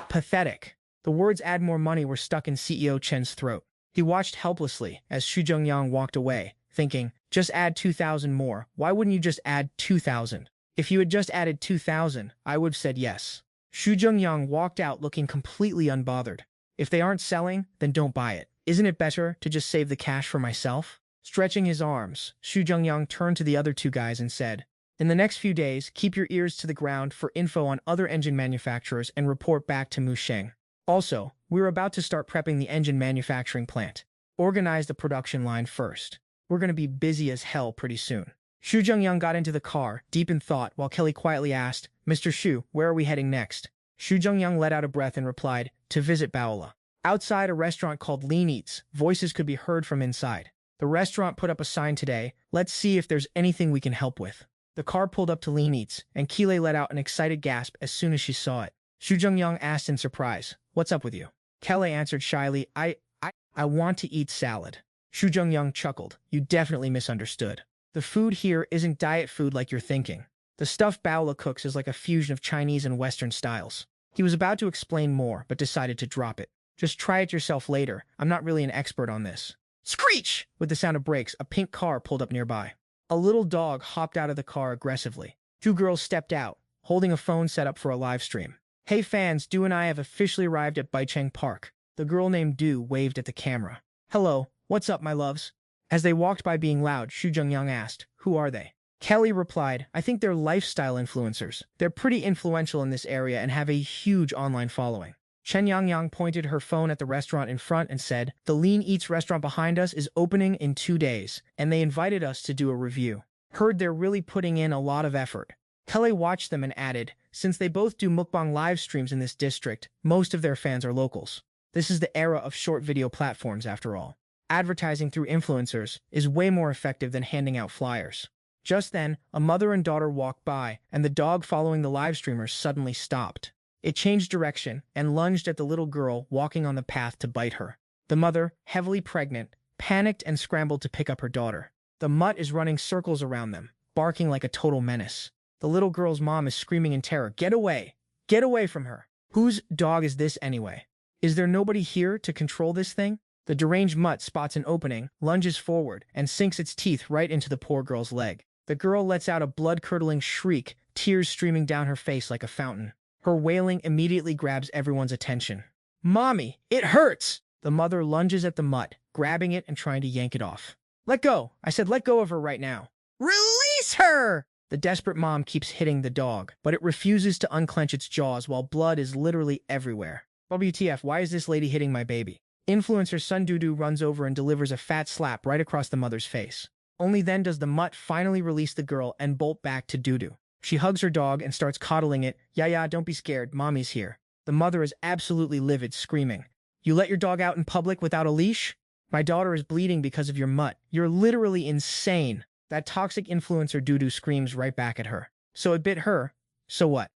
Pathetic. The words add more money were stuck in CEO Chen's throat. He watched helplessly as Xu Zhengyang walked away, thinking, just add 2,000 more. Why wouldn't you just add 2,000? If you had just added 2,000, I would have said yes. Xu Zhengyang walked out looking completely unbothered. If they aren't selling, then don't buy it. Isn't it better to just save the cash for myself? Stretching his arms, Xu Zhengyang turned to the other two guys and said, In the next few days, keep your ears to the ground for info on other engine manufacturers and report back to Mu Sheng. Also, we're about to start prepping the engine manufacturing plant. Organize the production line first. We're going to be busy as hell pretty soon. Xu Zhengyang got into the car, deep in thought, while Kelly quietly asked, Mr. Xu, where are we heading next? Xu Zhengyang let out a breath and replied, to visit Baola. Outside a restaurant called Lean Eats, voices could be heard from inside. The restaurant put up a sign today, let's see if there's anything we can help with. The car pulled up to Lean Eats, and Keeley let out an excited gasp as soon as she saw it. Xu Zhengyang asked in surprise, what's up with you? Kelly answered shyly, I want to eat salad. Xu Zhengyang chuckled, you definitely misunderstood. The food here isn't diet food like you're thinking. The stuff Baola cooks is like a fusion of Chinese and Western styles. He was about to explain more, but decided to drop it. Just try it yourself later. I'm not really an expert on this. Screech! With the sound of brakes, a pink car pulled up nearby. A little dog hopped out of the car aggressively. Two girls stepped out, holding a phone set up for a live stream. Hey fans, Du and I have officially arrived at Baicheng Park. The girl named Du waved at the camera. Hello, what's up, my loves? As they walked by being loud, Xu Zhengyang asked, who are they? Kelly replied, I think they're lifestyle influencers. They're pretty influential in this area and have a huge online following. Chen Yangyang pointed her phone at the restaurant in front and said, the Lean Eats restaurant behind us is opening in 2 days, and they invited us to do a review. Heard they're really putting in a lot of effort. Kelly watched them and added, since they both do mukbang live streams in this district, most of their fans are locals. This is the era of short video platforms after all. Advertising through influencers is way more effective than handing out flyers. Just then, a mother and daughter walked by, and the dog following the live streamers suddenly stopped. It changed direction and lunged at the little girl walking on the path to bite her. The mother, heavily pregnant, panicked and scrambled to pick up her daughter. The mutt is running circles around them, barking like a total menace. The little girl's mom is screaming in terror, Get away! Get away from her! Whose dog is this anyway? Is there nobody here to control this thing? The deranged mutt spots an opening, lunges forward, and sinks its teeth right into the poor girl's leg. The girl lets out a blood-curdling shriek, tears streaming down her face like a fountain. Her wailing immediately grabs everyone's attention. Mommy, it hurts! The mother lunges at the mutt, grabbing it and trying to yank it off. Let go! I said let go of her right now. Release her! The desperate mom keeps hitting the dog, but it refuses to unclench its jaws while blood is literally everywhere. WTF, why is this lady hitting my baby? Influencer Sun Dudu runs over and delivers a fat slap right across the mother's face. Only then does the mutt finally release the girl and bolt back to Dudu. She hugs her dog and starts coddling it. Yeah, don't be scared, mommy's here. The mother is absolutely livid, screaming, You let your dog out in public without a leash? My daughter is bleeding because of your mutt. You're literally insane. That toxic influencer Dudu screams right back at her. So it bit her. So what?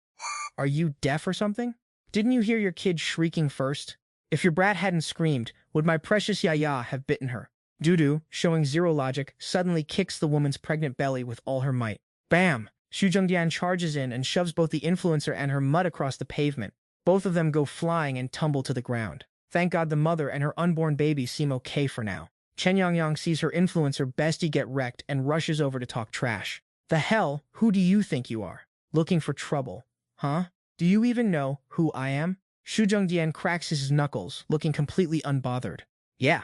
Are you deaf or something? Didn't you hear your kid shrieking first? If your brat hadn't screamed, would my precious Yaya have bitten her? Dudu, showing zero logic, suddenly kicks the woman's pregnant belly with all her might. Bam! Xu Zhengyang charges in and shoves both the influencer and her mutt across the pavement. Both of them go flying and tumble to the ground. Thank God the mother and her unborn baby seem okay for now. Chen Yangyang sees her influencer bestie get wrecked and rushes over to talk trash. The hell? Who do you think you are? Looking for trouble, huh? Do you even know who I am? Xu Zhengyang cracks his knuckles, looking completely unbothered. Yeah,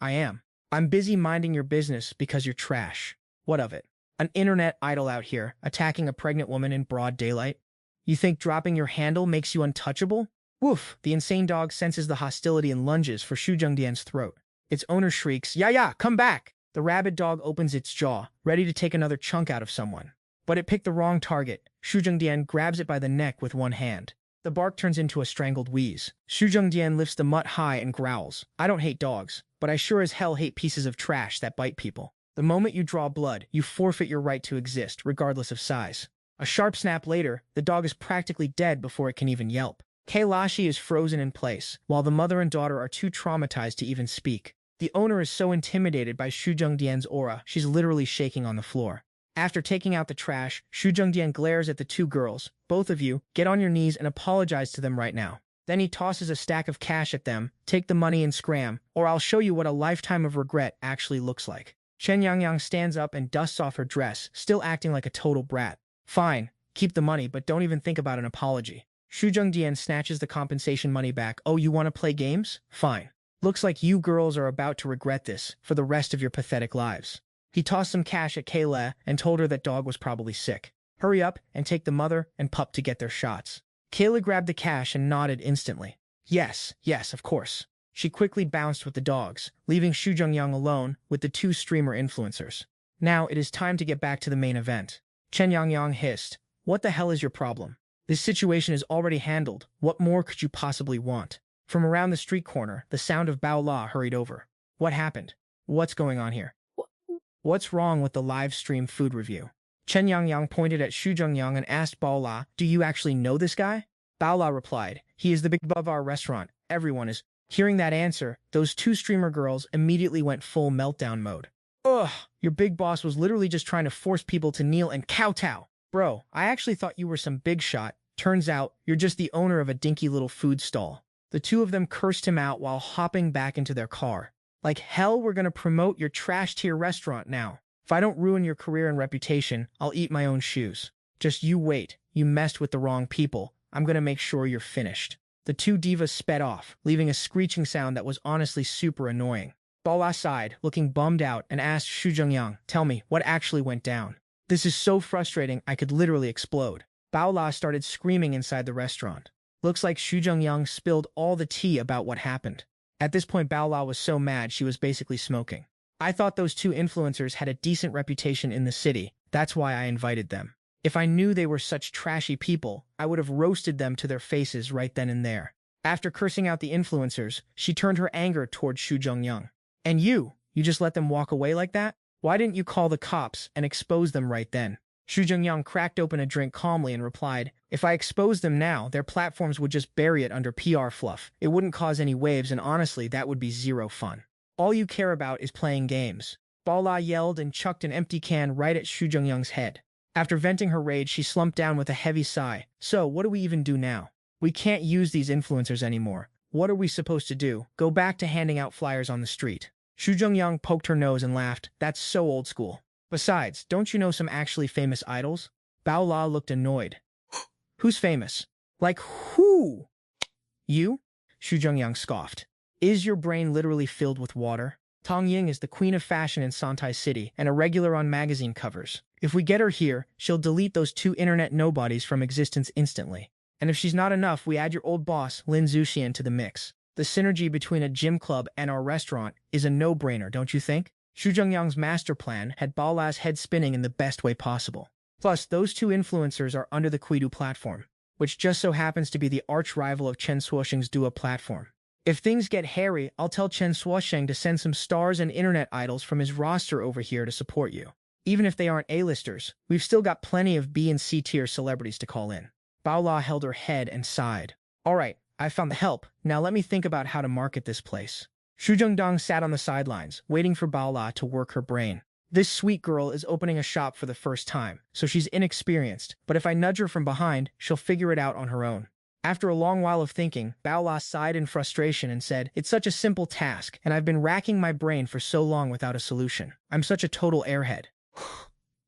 I am. I'm busy minding your business because you're trash. What of it? An internet idol out here, attacking a pregnant woman in broad daylight? You think dropping your handle makes you untouchable? Woof! The insane dog senses the hostility and lunges for Xu Zhengyang's throat. Its owner shrieks, "Yeah, come back!" The rabid dog opens its jaw, ready to take another chunk out of someone. But it picked the wrong target. Xu Zhengyang grabs it by the neck with one hand. The bark turns into a strangled wheeze. Xu Zhengyang lifts the mutt high and growls, "I don't hate dogs, but I sure as hell hate pieces of trash that bite people. The moment you draw blood, you forfeit your right to exist, regardless of size." A sharp snap later, the dog is practically dead before it can even yelp. Kailashi is frozen in place, while the mother and daughter are too traumatized to even speak. The owner is so intimidated by Xu Zhengyang's aura, she's literally shaking on the floor. After taking out the trash, Xu Zhengyang glares at the two girls. "Both of you, get on your knees and apologize to them right now." Then he tosses a stack of cash at them. "Take the money and scram, or I'll show you what a lifetime of regret actually looks like." Chen Yangyang stands up and dusts off her dress, still acting like a total brat. "Fine, keep the money, but don't even think about an apology." Xu Zhengyang snatches the compensation money back. "Oh, you want to play games? Fine. Looks like you girls are about to regret this for the rest of your pathetic lives." He tossed some cash at Kayla and told her that dog was probably sick. "Hurry up and take the mother and pup to get their shots." Kayla grabbed the cash and nodded instantly. Yes, of course." She quickly bounced with the dogs, leaving Xu Zhengyang alone with the two streamer influencers. "Now it is time to get back to the main event." Chen Yangyang hissed, "What the hell is your problem? This situation is already handled. What more could you possibly want?" From around the street corner, the sound of Bao La hurried over. "What happened? What's going on here? What's wrong with the live stream food review?" Chen Yangyang pointed at Xu Zhengyang and asked Bao La, "Do you actually know this guy?" Bao La replied, "He is the big above our restaurant. Everyone is." Hearing that answer, those two streamer girls immediately went full meltdown mode. "Ugh, your big boss was literally just trying to force people to kneel and kowtow. Bro, I actually thought you were some big shot. Turns out, you're just the owner of a dinky little food stall." The two of them cursed him out while hopping back into their car. "Like hell, we're gonna promote your trash-tier restaurant now. If I don't ruin your career and reputation, I'll eat my own shoes. Just you wait. You messed with the wrong people. I'm gonna make sure you're finished." The two divas sped off, leaving a screeching sound that was honestly super annoying. Bala sighed, looking bummed out, and asked Xu Zhengyang, "Tell me, what actually went down? This is so frustrating, I could literally explode." Bao La started screaming inside the restaurant. Looks like Xu Zhengyang spilled all the tea about what happened. At this point, Bao La was so mad she was basically smoking. "I thought those two influencers had a decent reputation in the city. That's why I invited them. If I knew they were such trashy people, I would have roasted them to their faces right then and there." After cursing out the influencers, she turned her anger towards Xu Zhengyang. "And you just let them walk away like that? Why didn't you call the cops and expose them right then?" Xu Zhengyang cracked open a drink calmly and replied, "If I exposed them now, their platforms would just bury it under PR fluff. It wouldn't cause any waves, and honestly, that would be zero fun. All you care about is playing games." Bala yelled and chucked an empty can right at Xu Zhengyang's head. After venting her rage, she slumped down with a heavy sigh. "So, what do we even do now? We can't use these influencers anymore. What are we supposed to do? Go back to handing out flyers on the street?" Xu Zhengyang poked her nose and laughed. "That's so old school. Besides, don't you know some actually famous idols?" Bao La looked annoyed. "Who's famous? Like who?" "You?" Xu Zhengyang scoffed. "Is your brain literally filled with water? Tang Ying is the queen of fashion in Santai City and a regular on magazine covers. If we get her here, she'll delete those two internet nobodies from existence instantly. And if she's not enough, we add your old boss, Lin Zuxian, to the mix. The synergy between a gym club and our restaurant is a no-brainer, don't you think?" Xu Zhengyang's master plan had Bao La's head spinning in the best way possible. Plus, those two influencers are under the Quidu platform, which just so happens to be the arch-rival of Chen Suosheng's Dua platform. If things get hairy, I'll tell Chen Suosheng to send some stars and internet idols from his roster over here to support you. Even if they aren't A-listers, we've still got plenty of B and C tier celebrities to call in. Bao La held her head and sighed. "All right, I found the help. Now let me think about how to market this place." Xu Zhengyang sat on the sidelines, waiting for Bao La to work her brain. This sweet girl is opening a shop for the first time, so she's inexperienced, but if I nudge her from behind, she'll figure it out on her own. After a long while of thinking, Bao La sighed in frustration and said, "It's such a simple task, and I've been racking my brain for so long without a solution. I'm such a total airhead."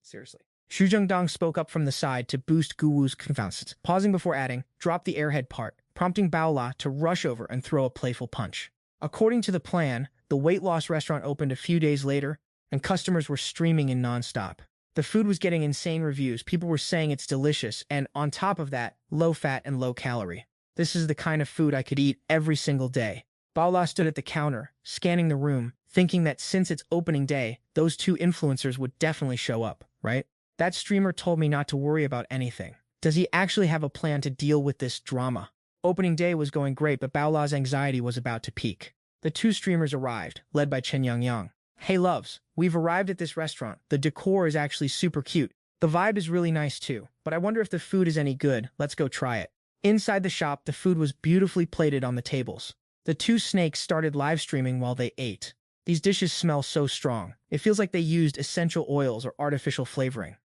Seriously. Xu Zhengdong spoke up from the side to boost Gu Wu's confidence, pausing before adding, "Drop the airhead part," prompting Bao La to rush over and throw a playful punch. According to the plan, the weight loss restaurant opened a few days later, and customers were streaming in nonstop. The food was getting insane reviews, people were saying it's delicious, and on top of that, low fat and low calorie. This is the kind of food I could eat every single day. Bao La stood at the counter, scanning the room, thinking that since it's opening day, those two influencers would definitely show up, right? That streamer told me not to worry about anything. Does he actually have a plan to deal with this drama? Opening day was going great, but Bao La's anxiety was about to peak. The two streamers arrived, led by Chen Yangyang. "Hey loves, we've arrived at this restaurant. The decor is actually super cute. The vibe is really nice too, but I wonder if the food is any good. Let's go try it." Inside the shop, the food was beautifully plated on the tables. The two snakes started live streaming while they ate. These dishes smell so strong. It feels like they used essential oils or artificial flavoring.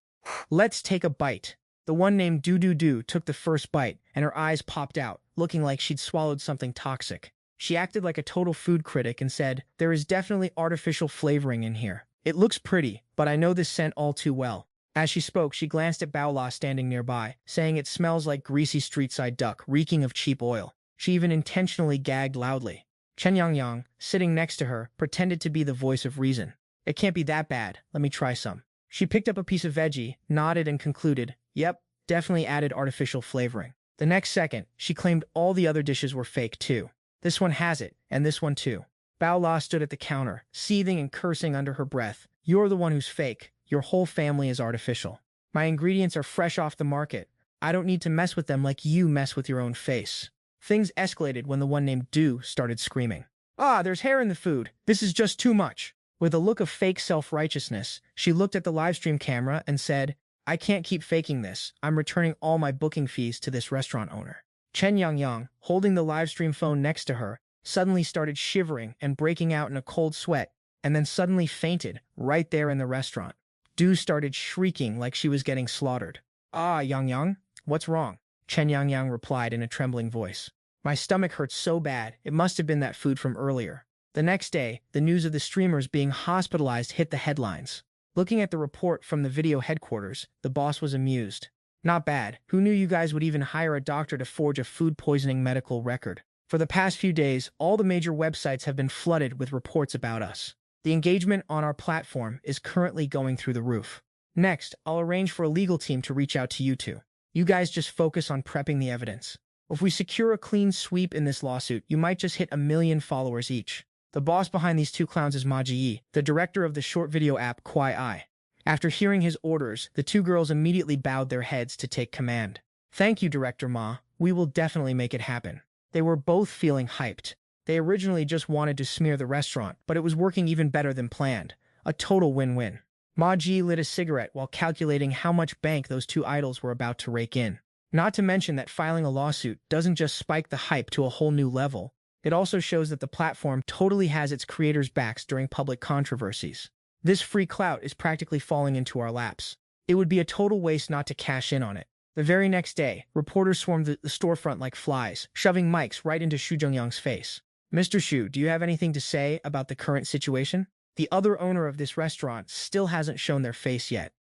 "Let's take a bite." The one named Do took the first bite, and her eyes popped out, looking like she'd swallowed something toxic. She acted like a total food critic and said, "There is definitely artificial flavoring in here. It looks pretty, but I know this scent all too well." As she spoke, she glanced at Bao La standing nearby, saying it smells like greasy street-side duck, reeking of cheap oil. She even intentionally gagged loudly. Chen Yangyang, sitting next to her, pretended to be the voice of reason. "It can't be that bad. Let me try some." She picked up a piece of veggie, nodded and concluded, "Yep, definitely added artificial flavoring." The next second, she claimed all the other dishes were fake too. "This one has it, and this one too." Bao La stood at the counter, seething and cursing under her breath. "You're the one who's fake. Your whole family is artificial. My ingredients are fresh off the market. I don't need to mess with them like you mess with your own face." Things escalated when the one named Du started screaming. "Ah, there's hair in the food. This is just too much." With a look of fake self-righteousness, she looked at the livestream camera and said, "I can't keep faking this. I'm returning all my booking fees to this restaurant owner." Chen Yangyang, holding the livestream phone next to her, suddenly started shivering and breaking out in a cold sweat, and then suddenly fainted right there in the restaurant. Du started shrieking like she was getting slaughtered. "Ah, Yangyang, what's wrong?" Chen Yangyang replied in a trembling voice. "My stomach hurts so bad, it must have been that food from earlier." The next day, the news of the streamers being hospitalized hit the headlines. Looking at the report from the video headquarters, the boss was amused. "Not bad. Who knew you guys would even hire a doctor to forge a food poisoning medical record? For the past few days, all the major websites have been flooded with reports about us. The engagement on our platform is currently going through the roof. Next, I'll arrange for a legal team to reach out to you two. You guys just focus on prepping the evidence. If we secure a clean sweep in this lawsuit, you might just hit 1 million followers each." The boss behind these two clowns is Ma Ji, the director of the short video app Kwai Ai. After hearing his orders, the two girls immediately bowed their heads to take command. "Thank you, Director Ma. We will definitely make it happen." They were both feeling hyped. They originally just wanted to smear the restaurant, but it was working even better than planned. A total win-win. Ma Ji lit a cigarette while calculating how much bank those two idols were about to rake in. Not to mention that filing a lawsuit doesn't just spike the hype to a whole new level. It also shows that the platform totally has its creators' backs during public controversies. This free clout is practically falling into our laps. It would be a total waste not to cash in on it. The very next day, reporters swarmed the storefront like flies, shoving mics right into Xu Zhengyang's face. "Mr. Xu, do you have anything to say about the current situation? The other owner of this restaurant still hasn't shown their face yet.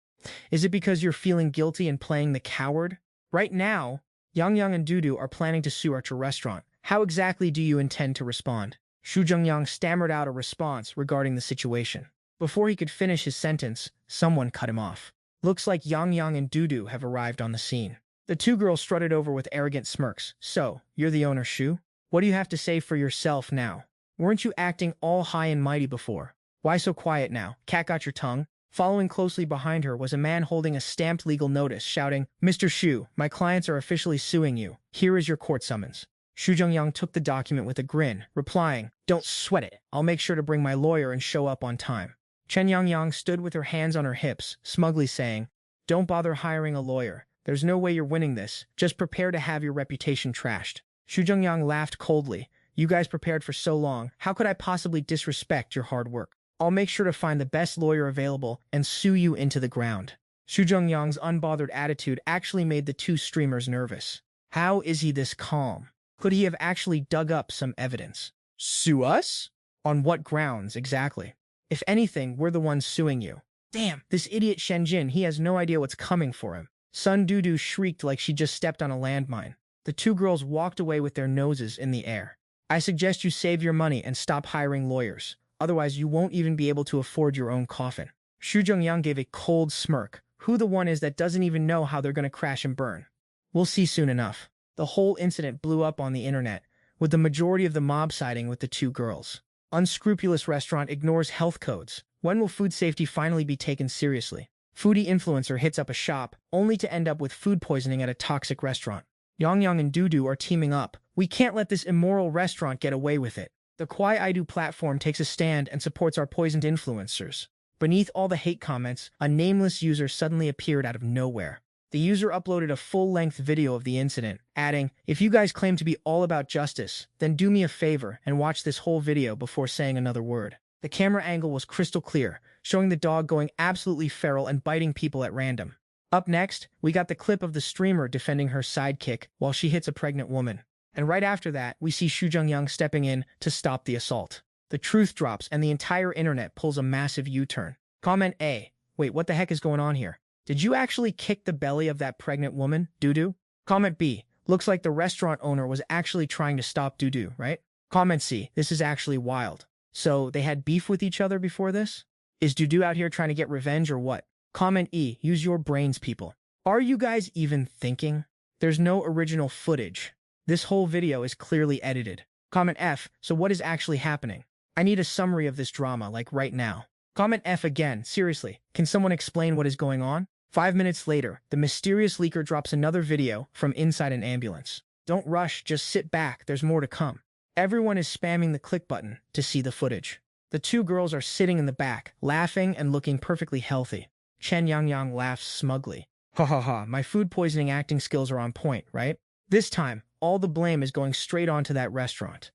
Is it because you're feeling guilty and playing the coward? Right now, Yangyang and Dudu are planning to sue our restaurant. How exactly do you intend to respond?" Xu Zhengyang stammered out a response regarding the situation. Before he could finish his sentence, someone cut him off. "Looks like Yangyang and Dudu have arrived on the scene." The two girls strutted over with arrogant smirks. "So, you're the owner, Xu? What do you have to say for yourself now? Weren't you acting all high and mighty before? Why so quiet now? Cat got your tongue?" Following closely behind her was a man holding a stamped legal notice, shouting, "Mr. Xu, my clients are officially suing you. Here is your court summons." Xu Zhengyang took the document with a grin, replying, "Don't sweat it. I'll make sure to bring my lawyer and show up on time." Chen Yangyang stood with her hands on her hips, smugly saying, "Don't bother hiring a lawyer. There's no way you're winning this. Just prepare to have your reputation trashed." Xu Zhengyang laughed coldly. You guys prepared for so long. How could I possibly disrespect your hard work? I'll make sure to find the best lawyer available and sue you into the ground. Xu Zhengyang's unbothered attitude actually made the two streamers nervous. How is he this calm? Could he have actually dug up some evidence? Sue us? On what grounds, exactly? If anything, we're the ones suing you. Damn, this idiot Shenjin, he has no idea what's coming for him. Sun Dudu shrieked like she just stepped on a landmine. The two girls walked away with their noses in the air. I suggest you save your money and stop hiring lawyers. Otherwise, you won't even be able to afford your own coffin. Xu Zhengyang gave a cold smirk. Who the one is that doesn't even know how they're going to crash and burn? We'll see soon enough. The whole incident blew up on the internet, with the majority of the mob siding with the two girls. Unscrupulous restaurant ignores health codes. When will food safety finally be taken seriously? Foodie influencer hits up a shop, only to end up with food poisoning at a toxic restaurant. Yang and Dudu are teaming up. We can't let this immoral restaurant get away with it. The Kwai Idu platform takes a stand and supports our poisoned influencers. Beneath all the hate comments, a nameless user suddenly appeared out of nowhere. The user uploaded a full-length video of the incident, adding, "If you guys claim to be all about justice, then do me a favor and watch this whole video before saying another word." The camera angle was crystal clear, showing the dog going absolutely feral and biting people at random. Up next, we got the clip of the streamer defending her sidekick while she hits a pregnant woman. And right after that, we see Xu Zhengyang stepping in to stop the assault. The truth drops and the entire internet pulls a massive U-turn. Comment A. Wait, what the heck is going on here? Did you actually kick the belly of that pregnant woman, Dudu? Comment B. Looks like the restaurant owner was actually trying to stop Dudu, right? Comment C. This is actually wild. So, they had beef with each other before this? Is Dudu out here trying to get revenge or what? Comment E. Use your brains, people. Are you guys even thinking? There's no original footage. This whole video is clearly edited. Comment F. So what is actually happening? I need a summary of this drama, like right now. Comment F again. Seriously, can someone explain what is going on? 5 minutes later, the mysterious leaker drops another video from inside an ambulance. Don't rush, just sit back, there's more to come. Everyone is spamming the click button to see the footage. The two girls are sitting in the back, laughing and looking perfectly healthy. Chen Yangyang laughs smugly. Ha ha ha, my food poisoning acting skills are on point, right? This time, all the blame is going straight onto that restaurant.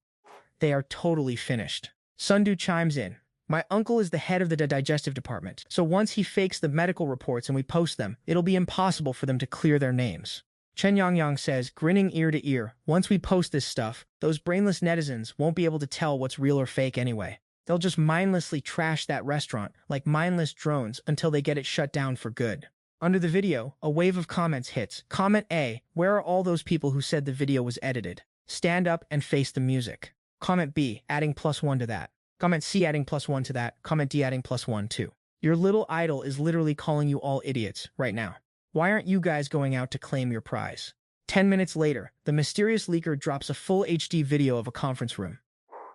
They are totally finished. Sundu chimes in. My uncle is the head of the digestive department, so once he fakes the medical reports and we post them, it'll be impossible for them to clear their names. Chen Yangyang says, grinning ear to ear, once we post this stuff, those brainless netizens won't be able to tell what's real or fake anyway. They'll just mindlessly trash that restaurant like mindless drones until they get it shut down for good. Under the video, a wave of comments hits. Comment A, where are all those people who said the video was edited? Stand up and face the music. Comment B, adding +1 to that. Comment C, adding +1 to that. Comment D, adding +1 too. Your little idol is literally calling you all idiots right now. Why aren't you guys going out to claim your prize? 10 minutes later, the mysterious leaker drops a full HD video of a conference room.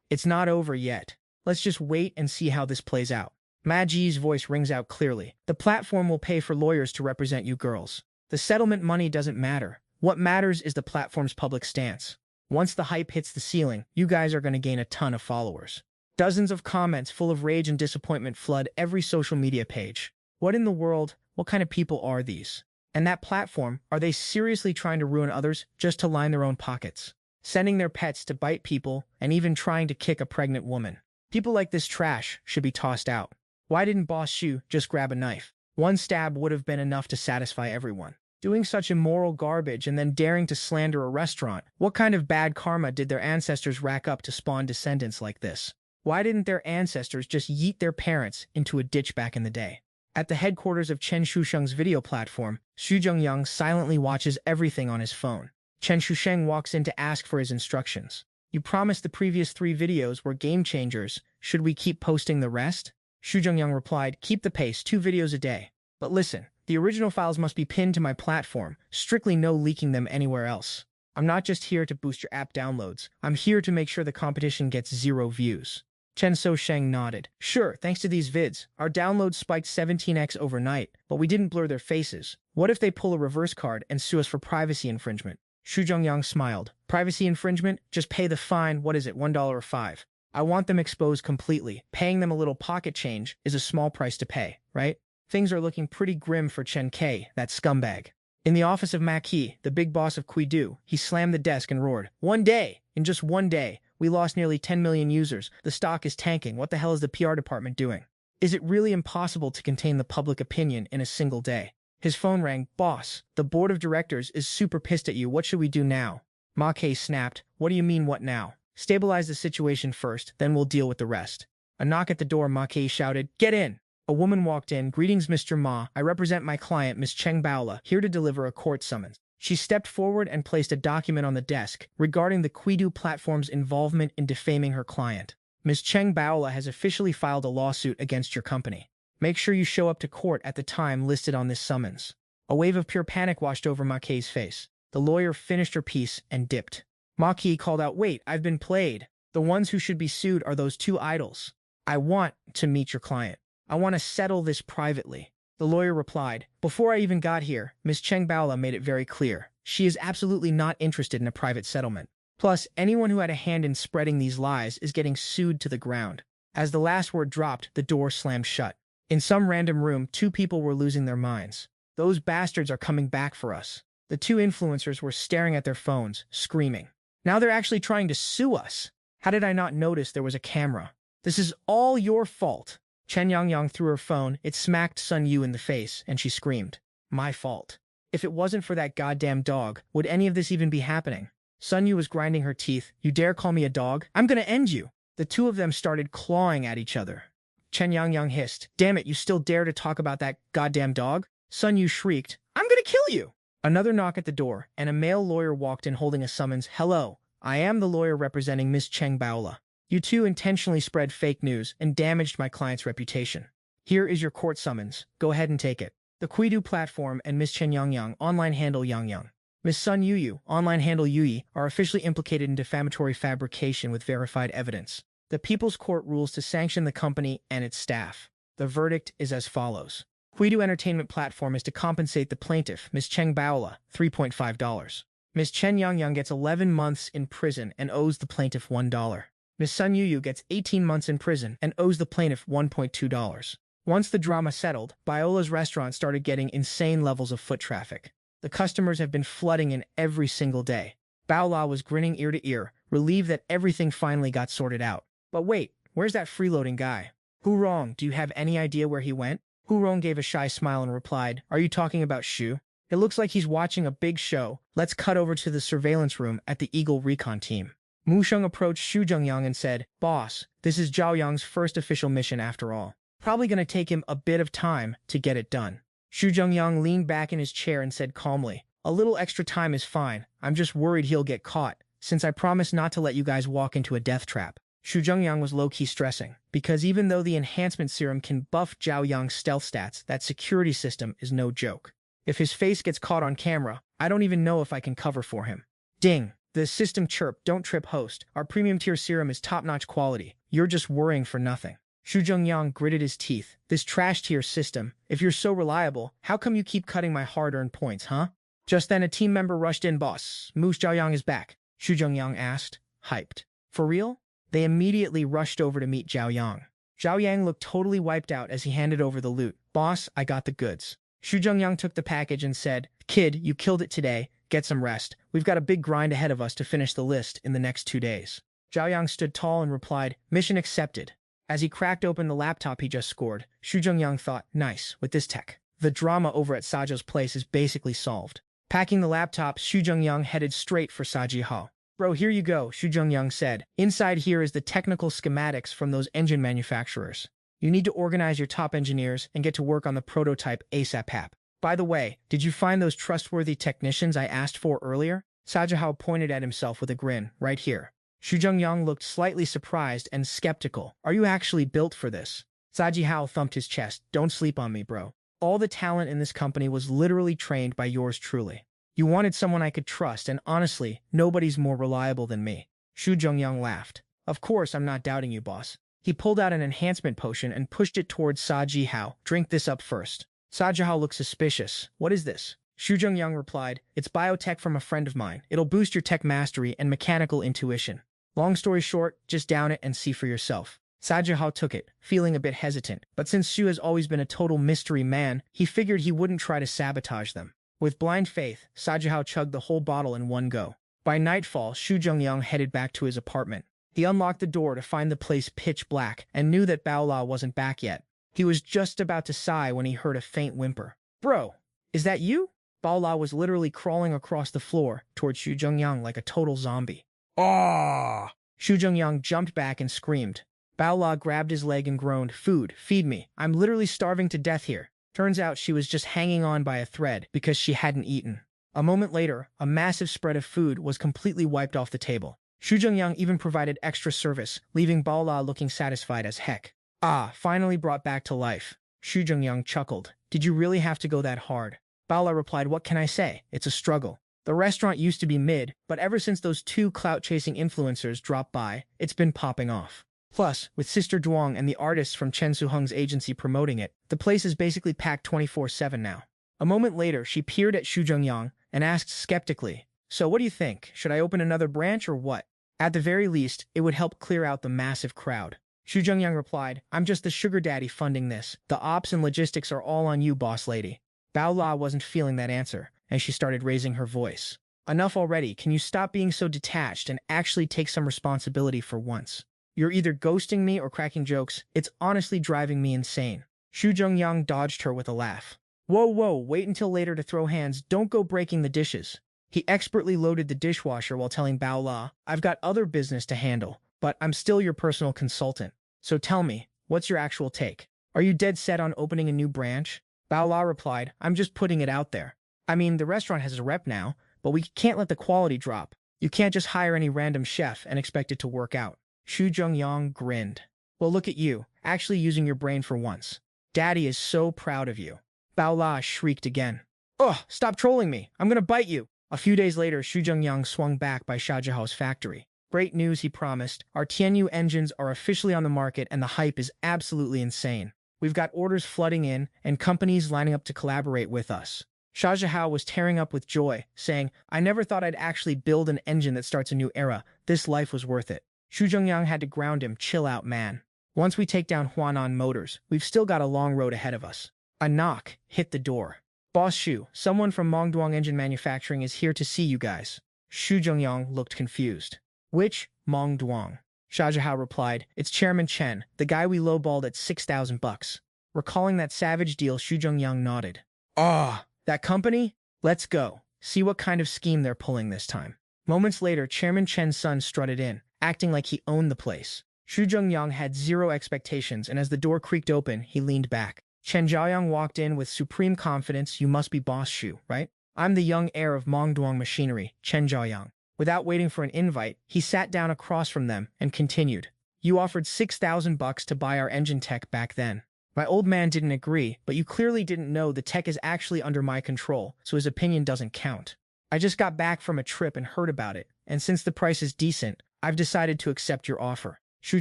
It's not over yet. Let's just wait and see how this plays out. Maji's voice rings out clearly. The platform will pay for lawyers to represent you girls. The settlement money doesn't matter. What matters is the platform's public stance. Once the hype hits the ceiling, you guys are going to gain a ton of followers. Dozens of comments full of rage and disappointment flood every social media page. What in the world? What kind of people are these? And that platform, are they seriously trying to ruin others just to line their own pockets? Sending their pets to bite people and even trying to kick a pregnant woman. People like this trash should be tossed out. Why didn't Boss Xu just grab a knife? One stab would have been enough to satisfy everyone. Doing such immoral garbage and then daring to slander a restaurant, what kind of bad karma did their ancestors rack up to spawn descendants like this? Why didn't their ancestors just yeet their parents into a ditch back in the day? At the headquarters of Chen Shusheng's video platform, Xu Zhengyang silently watches everything on his phone. Chen Shusheng walks in to ask for his instructions. You promised the previous 3 videos were game changers. Should we keep posting the rest? Xu Zhengyang replied, keep the pace, 2 videos a day. But listen, the original files must be pinned to my platform, strictly no leaking them anywhere else. I'm not just here to boost your app downloads. I'm here to make sure the competition gets 0 views. Chen Sheng nodded. Sure, thanks to these vids, our downloads spiked 17x overnight, but we didn't blur their faces. What if they pull a reverse card and sue us for privacy infringement? Xu Zhengyang smiled. Privacy infringement? Just pay the fine, what is it, $1 or 5? I want them exposed completely. Paying them a little pocket change is a small price to pay, right? Things are looking pretty grim for Chen K, that scumbag. In the office of Maki, the big boss of Kuidu, he slammed the desk and roared, "One day! In just one day, We lost nearly 10 million users. The stock is tanking. What the hell is the PR department doing? Is it really impossible to contain the public opinion in a single day? His phone rang. Boss, the board of directors is super pissed at you. What should we do now? Ma Kei snapped. What do you mean, what now? Stabilize the situation first, then we'll deal with the rest. A knock at the door. Ma Kei shouted, Get in! A woman walked in. Greetings, Mr. Ma. I represent my client, Miss Cheng Baola, here to deliver a court summons. She stepped forward and placed a document on the desk regarding the Qidu platform's involvement in defaming her client. Ms. Cheng Baola has officially filed a lawsuit against your company. Make sure you show up to court at the time listed on this summons. A wave of pure panic washed over Ma Kei's face. The lawyer finished her piece and dipped. Ma Kei called out, Wait, I've been played. The ones who should be sued are those two idols. I want to meet your client. I want to settle this privately. The lawyer replied, Before I even got here, Ms. Cheng Baola made it very clear. She is absolutely not interested in a private settlement. Plus, anyone who had a hand in spreading these lies is getting sued to the ground. As the last word dropped, the door slammed shut. In some random room, two people were losing their minds. Those bastards are coming back for us. The two influencers were staring at their phones, screaming. Now they're actually trying to sue us. How did I not notice there was a camera? This is all your fault. Chen Yangyang threw her phone. It smacked Sun Yu in the face, and she screamed. My fault. If it wasn't for that goddamn dog, would any of this even be happening? Sun Yu was grinding her teeth. You dare call me a dog? I'm gonna end you. The two of them started clawing at each other. Chen Yangyang hissed. Damn it, you still dare to talk about that goddamn dog? Sun Yu shrieked. I'm gonna kill you! Another knock at the door, and a male lawyer walked in holding a summons. Hello, I am the lawyer representing Miss Cheng Baola. You two intentionally spread fake news and damaged my client's reputation. Here is your court summons. Go ahead and take it. The Qidu platform and Miss Chen Yangyang, online handle Yangyang. Miss Sun Yuyu, online handle Yuyi, are officially implicated in defamatory fabrication with verified evidence. The People's Court rules to sanction the company and its staff. The verdict is as follows. Qidu Entertainment Platform is to compensate the plaintiff, Miss Cheng Baola, $3.5. Miss Chen Yangyang gets 11 months in prison and owes the plaintiff $1. Miss Sun Yuyu gets 18 months in prison and owes the plaintiff $1.2. Once the drama settled, Baola's restaurant started getting insane levels of foot traffic. The customers have been flooding in every single day. Baola was grinning ear to ear, relieved that everything finally got sorted out. But wait, where's that freeloading guy? Hu Rong, do you have any idea where he went? Hu Rong gave a shy smile and replied, Are you talking about Xu? It looks like he's watching a big show. Let's cut over to the surveillance room at the Eagle Recon team. Mu Sheng approached Xu Zhengyang and said, Boss, this is Zhao Yang's first official mission after all. Probably going to take him a bit of time to get it done. Xu Zhengyang leaned back in his chair and said calmly, A little extra time is fine. I'm just worried he'll get caught, since I promised not to let you guys walk into a death trap. Xu Zhengyang was low-key stressing, because even though the enhancement serum can buff Zhao Yang's stealth stats, that security system is no joke. If his face gets caught on camera, I don't even know if I can cover for him. Ding! The system chirped, Don't trip host. Our premium tier serum is top-notch quality. You're just worrying for nothing. Xu Zhengyang gritted his teeth. This trash tier system, if you're so reliable, how come you keep cutting my hard-earned points, huh? Just then a team member rushed in. Boss, Moose Zhao Yang is back. Xu Zhengyang asked, hyped. For real? They immediately rushed over to meet Zhao Yang. Zhao Yang looked totally wiped out as he handed over the loot. Boss, I got the goods. Xu Zhengyang took the package and said, Kid, you killed it today. Get some rest. We've got a big grind ahead of us to finish the list in the next 2 days. Zhao Yang stood tall and replied, Mission accepted. As he cracked open the laptop he just scored, Xu Zhengyang thought, Nice, with this tech. The drama over at Sajo's place is basically solved. Packing the laptop, Xu Zhengyang headed straight for Saji Hao. Bro, here you go, Xu Zhengyang said. Inside here is the technical schematics from those engine manufacturers. You need to organize your top engineers and get to work on the prototype ASAP. By the way, did you find those trustworthy technicians I asked for earlier? Sajahao pointed at himself with a grin, right here. Xu Zhengyang looked slightly surprised and skeptical. Are you actually built for this? Sajihao thumped his chest. Don't sleep on me, bro. All the talent in this company was literally trained by yours truly. You wanted someone I could trust, and honestly, nobody's more reliable than me. Xu Zhengyang laughed. Of course, I'm not doubting you, boss. He pulled out an enhancement potion and pushed it towards Sajihao. Drink this up first. Sajihao looked suspicious. What is this? Xu Zhengyang replied, It's biotech from a friend of mine. It'll boost your tech mastery and mechanical intuition. Long story short, just down it and see for yourself. Sajihao took it, feeling a bit hesitant, but since Xu has always been a total mystery man, he figured he wouldn't try to sabotage them. With blind faith, Sajihao chugged the whole bottle in one go. By nightfall, Xu Zhengyang headed back to his apartment. He unlocked the door to find the place pitch black and knew that Baola wasn't back yet. He was just about to sigh when he heard a faint whimper. Bro, is that you? Baola was literally crawling across the floor towards Xu Zhengyang like a total zombie. Ah! Xu Zhengyang jumped back and screamed. Baola grabbed his leg and groaned, "Food, feed me. I'm literally starving to death here." Turns out she was just hanging on by a thread because she hadn't eaten. A moment later, a massive spread of food was completely wiped off the table. Xu Zhengyang even provided extra service, leaving Baola looking satisfied as heck. Ah, finally brought back to life. Xu Zhengyang chuckled. Did you really have to go that hard? Baola replied, what can I say? It's a struggle. The restaurant used to be mid, but ever since those two clout-chasing influencers dropped by, it's been popping off. Plus, with Sister Duong and the artists from Chen Suheng's agency promoting it, the place is basically packed 24/7 now. A moment later, she peered at Xu Zhengyang and asked skeptically, so what do you think? Should I open another branch or what? At the very least, it would help clear out the massive crowd. Xu Zhengyang replied, I'm just the sugar daddy funding this. The ops and logistics are all on you, boss lady. Baola wasn't feeling that answer, and she started raising her voice. Enough already, can you stop being so detached and actually take some responsibility for once? You're either ghosting me or cracking jokes. It's honestly driving me insane. Xu Zhengyang dodged her with a laugh. Whoa, wait until later to throw hands. Don't go breaking the dishes. He expertly loaded the dishwasher while telling Baola, I've got other business to handle, but I'm still your personal consultant. So tell me, what's your actual take? Are you dead set on opening a new branch? Baola replied, I'm just putting it out there. I mean, the restaurant has a rep now, but we can't let the quality drop. You can't just hire any random chef and expect it to work out. Xu Zhengyang grinned. Well, look at you, actually using your brain for once. Daddy is so proud of you. Baola shrieked again. Ugh, stop trolling me. I'm gonna bite you. A few days later, Xu Zhengyang swung back by Xiaojiao's factory. Great news, he promised. Our Tianyu engines are officially on the market and the hype is absolutely insane. We've got orders flooding in and companies lining up to collaborate with us. Xiaojiao was tearing up with joy, saying, I never thought I'd actually build an engine that starts a new era. This life was worth it. Xu Zhengyang had to ground him, chill out, man. Once we take down Huanan Motors, we've still got a long road ahead of us. A knock hit the door. Boss Xu, someone from Mongduang Engine Manufacturing is here to see you guys. Xu Zhengyang looked confused. Which Mongduang? Xiaojiao replied, it's Chairman Chen, the guy we lowballed at $6,000. Recalling that savage deal, Xu Zhengyang nodded. Ah, that company? Let's go. See what kind of scheme they're pulling this time. Moments later, Chairman Chen's son strutted in, acting like he owned the place. Xu Zhengyang had zero expectations, and as the door creaked open, he leaned back. Chen Zhaoyang walked in with supreme confidence. You must be Boss Xu, right? I'm the young heir of Mongduang Machinery, Chen Zhaoyang. Without waiting for an invite, he sat down across from them and continued. You offered $6,000 to buy our engine tech back then. My old man didn't agree, but you clearly didn't know the tech is actually under my control, so his opinion doesn't count. I just got back from a trip and heard about it, and since the price is decent, I've decided to accept your offer. Xu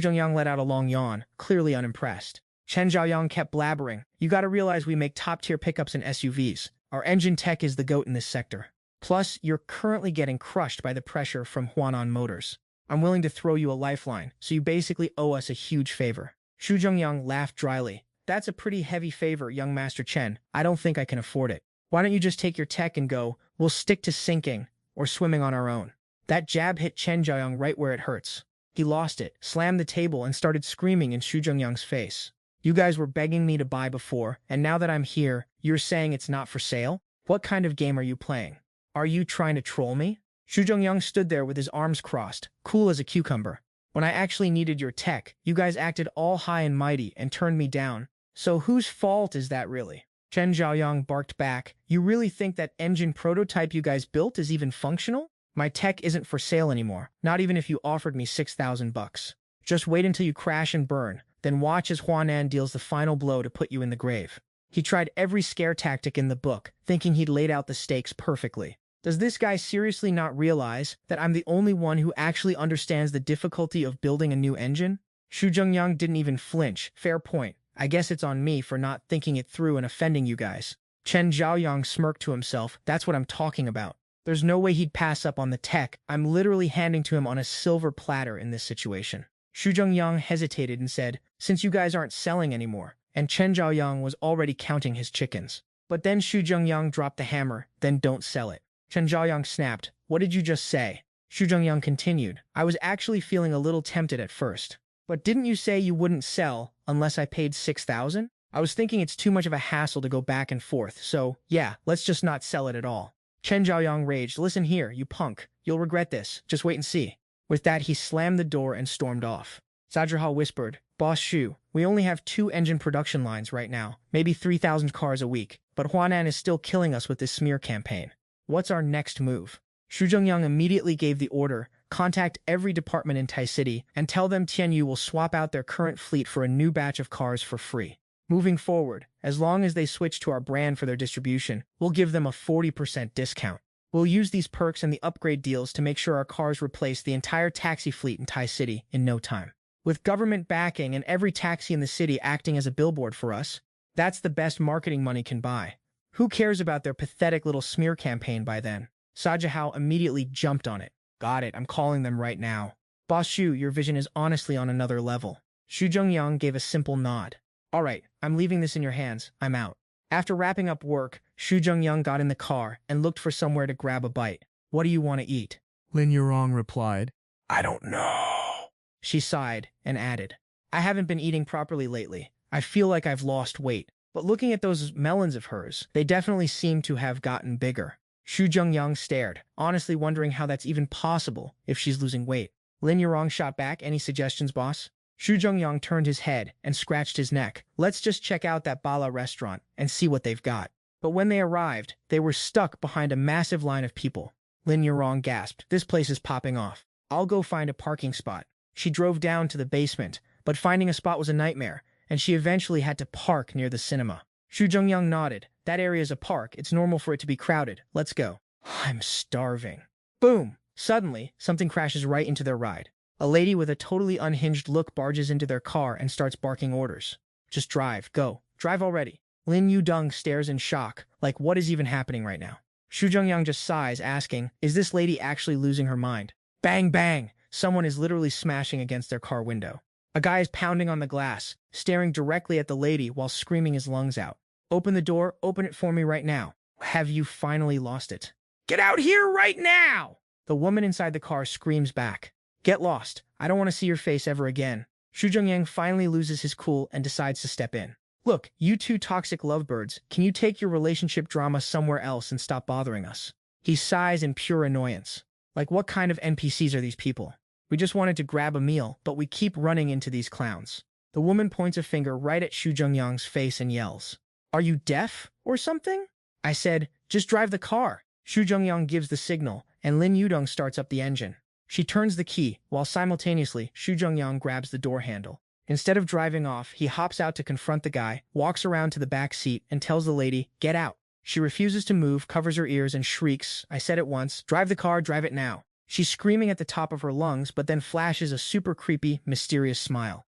Zhengyang let out a long yawn, clearly unimpressed. Chen Zhaoyang kept blabbering. You gotta realize we make top-tier pickups and SUVs. Our engine tech is the GOAT in this sector. Plus, you're currently getting crushed by the pressure from Huanan Motors. I'm willing to throw you a lifeline, so you basically owe us a huge favor. Xu Zhengyang laughed dryly. That's a pretty heavy favor, young Master Chen. I don't think I can afford it. Why don't you just take your tech and go, we'll stick to sinking, or swimming on our own. That jab hit Chen Zhaoyang right where it hurts. He lost it, slammed the table, and started screaming in Xu Zhengyang's face. You guys were begging me to buy before, and now that I'm here, you're saying it's not for sale? What kind of game are you playing? Are you trying to troll me? Xu Zhengyang stood there with his arms crossed, cool as a cucumber. When I actually needed your tech, you guys acted all high and mighty and turned me down. So whose fault is that really? Chen Zhaoyang barked back. You really think that engine prototype you guys built is even functional? My tech isn't for sale anymore, not even if you offered me $6,000. Just wait until you crash and burn, then watch as Huanan deals the final blow to put you in the grave. He tried every scare tactic in the book, thinking he'd laid out the stakes perfectly. Does this guy seriously not realize that I'm the only one who actually understands the difficulty of building a new engine? Xu Zhengyang didn't even flinch. Fair point. I guess it's on me for not thinking it through and offending you guys. Chen Zhaoyang smirked to himself. That's what I'm talking about. There's no way he'd pass up on the tech I'm literally handing to him on a silver platter in this situation. Xu Zhengyang hesitated and said, since you guys aren't selling anymore, and Chen Zhaoyang was already counting his chickens. But then Xu Zhengyang dropped the hammer, then don't sell it. Chen Zhaoyang snapped, what did you just say? Xu Zhengyang continued. I was actually feeling a little tempted at first. But didn't you say you wouldn't sell unless I paid 6,000? I was thinking it's too much of a hassle to go back and forth, so yeah, let's just not sell it at all. Chen Zhaoyang raged. Listen here, you punk. You'll regret this. Just wait and see. With that, he slammed the door and stormed off. Zhao whispered, Boss Xu, we only have 2 engine production lines right now, maybe 3,000 cars a week, but Huanan is still killing us with this smear campaign. What's our next move? Xu Zhengyang immediately gave the order, contact every department in Tai City and tell them Tianyu will swap out their current fleet for a new batch of cars for free. Moving forward, as long as they switch to our brand for their distribution, we'll give them a 40% discount. We'll use these perks and the upgrade deals to make sure our cars replace the entire taxi fleet in Tai City in no time. With government backing and every taxi in the city acting as a billboard for us, that's the best marketing money can buy. Who cares about their pathetic little smear campaign by then? Sajahao immediately jumped on it. Got it, I'm calling them right now. Boss Xu, your vision is honestly on another level. Xu Zhengyang gave a simple nod. All right, I'm leaving this in your hands. I'm out. After wrapping up work, Xu Zhengyang got in the car and looked for somewhere to grab a bite. What do you want to eat? Lin Yurong replied. I don't know. She sighed and added, I haven't been eating properly lately. I feel like I've lost weight. But looking at those melons of hers, they definitely seem to have gotten bigger. Xu Zhengyang stared, honestly wondering how that's even possible if she's losing weight. Lin Yurong shot back, any suggestions, boss? Xu Zhengyang turned his head and scratched his neck. Let's just check out that Bala restaurant and see what they've got. But when they arrived, they were stuck behind a massive line of people. Lin Yurong gasped, this place is popping off. I'll go find a parking spot. She drove down to the basement, but finding a spot was a nightmare, and she eventually had to park near the cinema. Xu Zhengyang nodded. That area is a park. It's normal for it to be crowded. Let's go. I'm starving. Boom! Suddenly, something crashes right into their ride. A lady with a totally unhinged look barges into their car and starts barking orders. Just drive. Go. Drive already. Lin Yudong stares in shock, like what is even happening right now? Xu Zhengyang just sighs, asking, is this lady actually losing her mind? Bang, bang! Someone is literally smashing against their car window. A guy is pounding on the glass, staring directly at the lady while screaming his lungs out. Open the door, open it for me right now. Have you finally lost it? Get out here right now! The woman inside the car screams back. Get lost. I don't want to see your face ever again. Xu Zhengyang finally loses his cool and decides to step in. Look, you two toxic lovebirds, can you take your relationship drama somewhere else and stop bothering us? He sighs in pure annoyance. Like, what kind of NPCs are these people? We just wanted to grab a meal, but we keep running into these clowns. The woman points a finger right at Xu Zhengyang's face and yells, are you deaf or something? I said, just drive the car. Xu Zhengyang gives the signal, and Lin Yudong starts up the engine. She turns the key, while simultaneously, Xu Zhengyang grabs the door handle. Instead of driving off, he hops out to confront the guy, walks around to the back seat, and tells the lady, get out. She refuses to move, covers her ears, and shrieks, I said it once, drive the car, drive it now. She's screaming at the top of her lungs, but then flashes a super creepy, mysterious smile.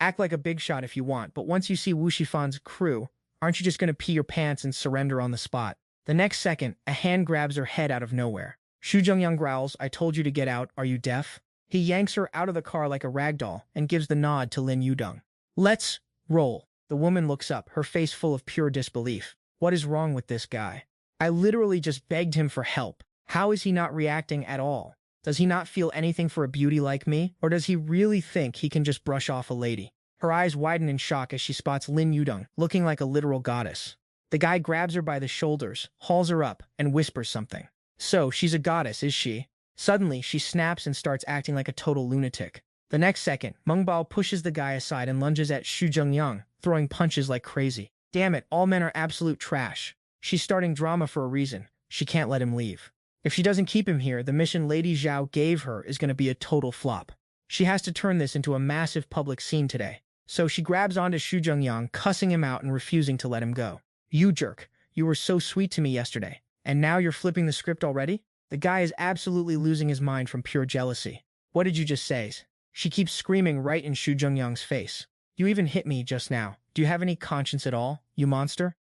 Act like a big shot if you want, but once you see Wu Shifan's crew, aren't you just going to pee your pants and surrender on the spot? The next second, a hand grabs her head out of nowhere. Xu Zhengyang growls, I told you to get out, are you deaf? He yanks her out of the car like a ragdoll and gives the nod to Lin Yudong. Let's roll. The woman looks up, her face full of pure disbelief. What is wrong with this guy? I literally just begged him for help. How is he not reacting at all? Does he not feel anything for a beauty like me? Or does he really think he can just brush off a lady? Her eyes widen in shock as she spots Lin Yudong, looking like a literal goddess. The guy grabs her by the shoulders, hauls her up, and whispers something. So, she's a goddess, is she? Suddenly, she snaps and starts acting like a total lunatic. The next second, Meng Bao pushes the guy aside and lunges at Xu Zhengyang, throwing punches like crazy. Damn it, all men are absolute trash. She's starting drama for a reason. She can't let him leave. If she doesn't keep him here, the mission Lady Zhao gave her is going to be a total flop. She has to turn this into a massive public scene today. So she grabs onto Xu Zhengyang, cussing him out and refusing to let him go. You jerk. You were so sweet to me yesterday. And now you're flipping the script already? The guy is absolutely losing his mind from pure jealousy. What did you just say? She keeps screaming right in Xu Zhengyang's face. You even hit me just now. Do you have any conscience at all, you monster?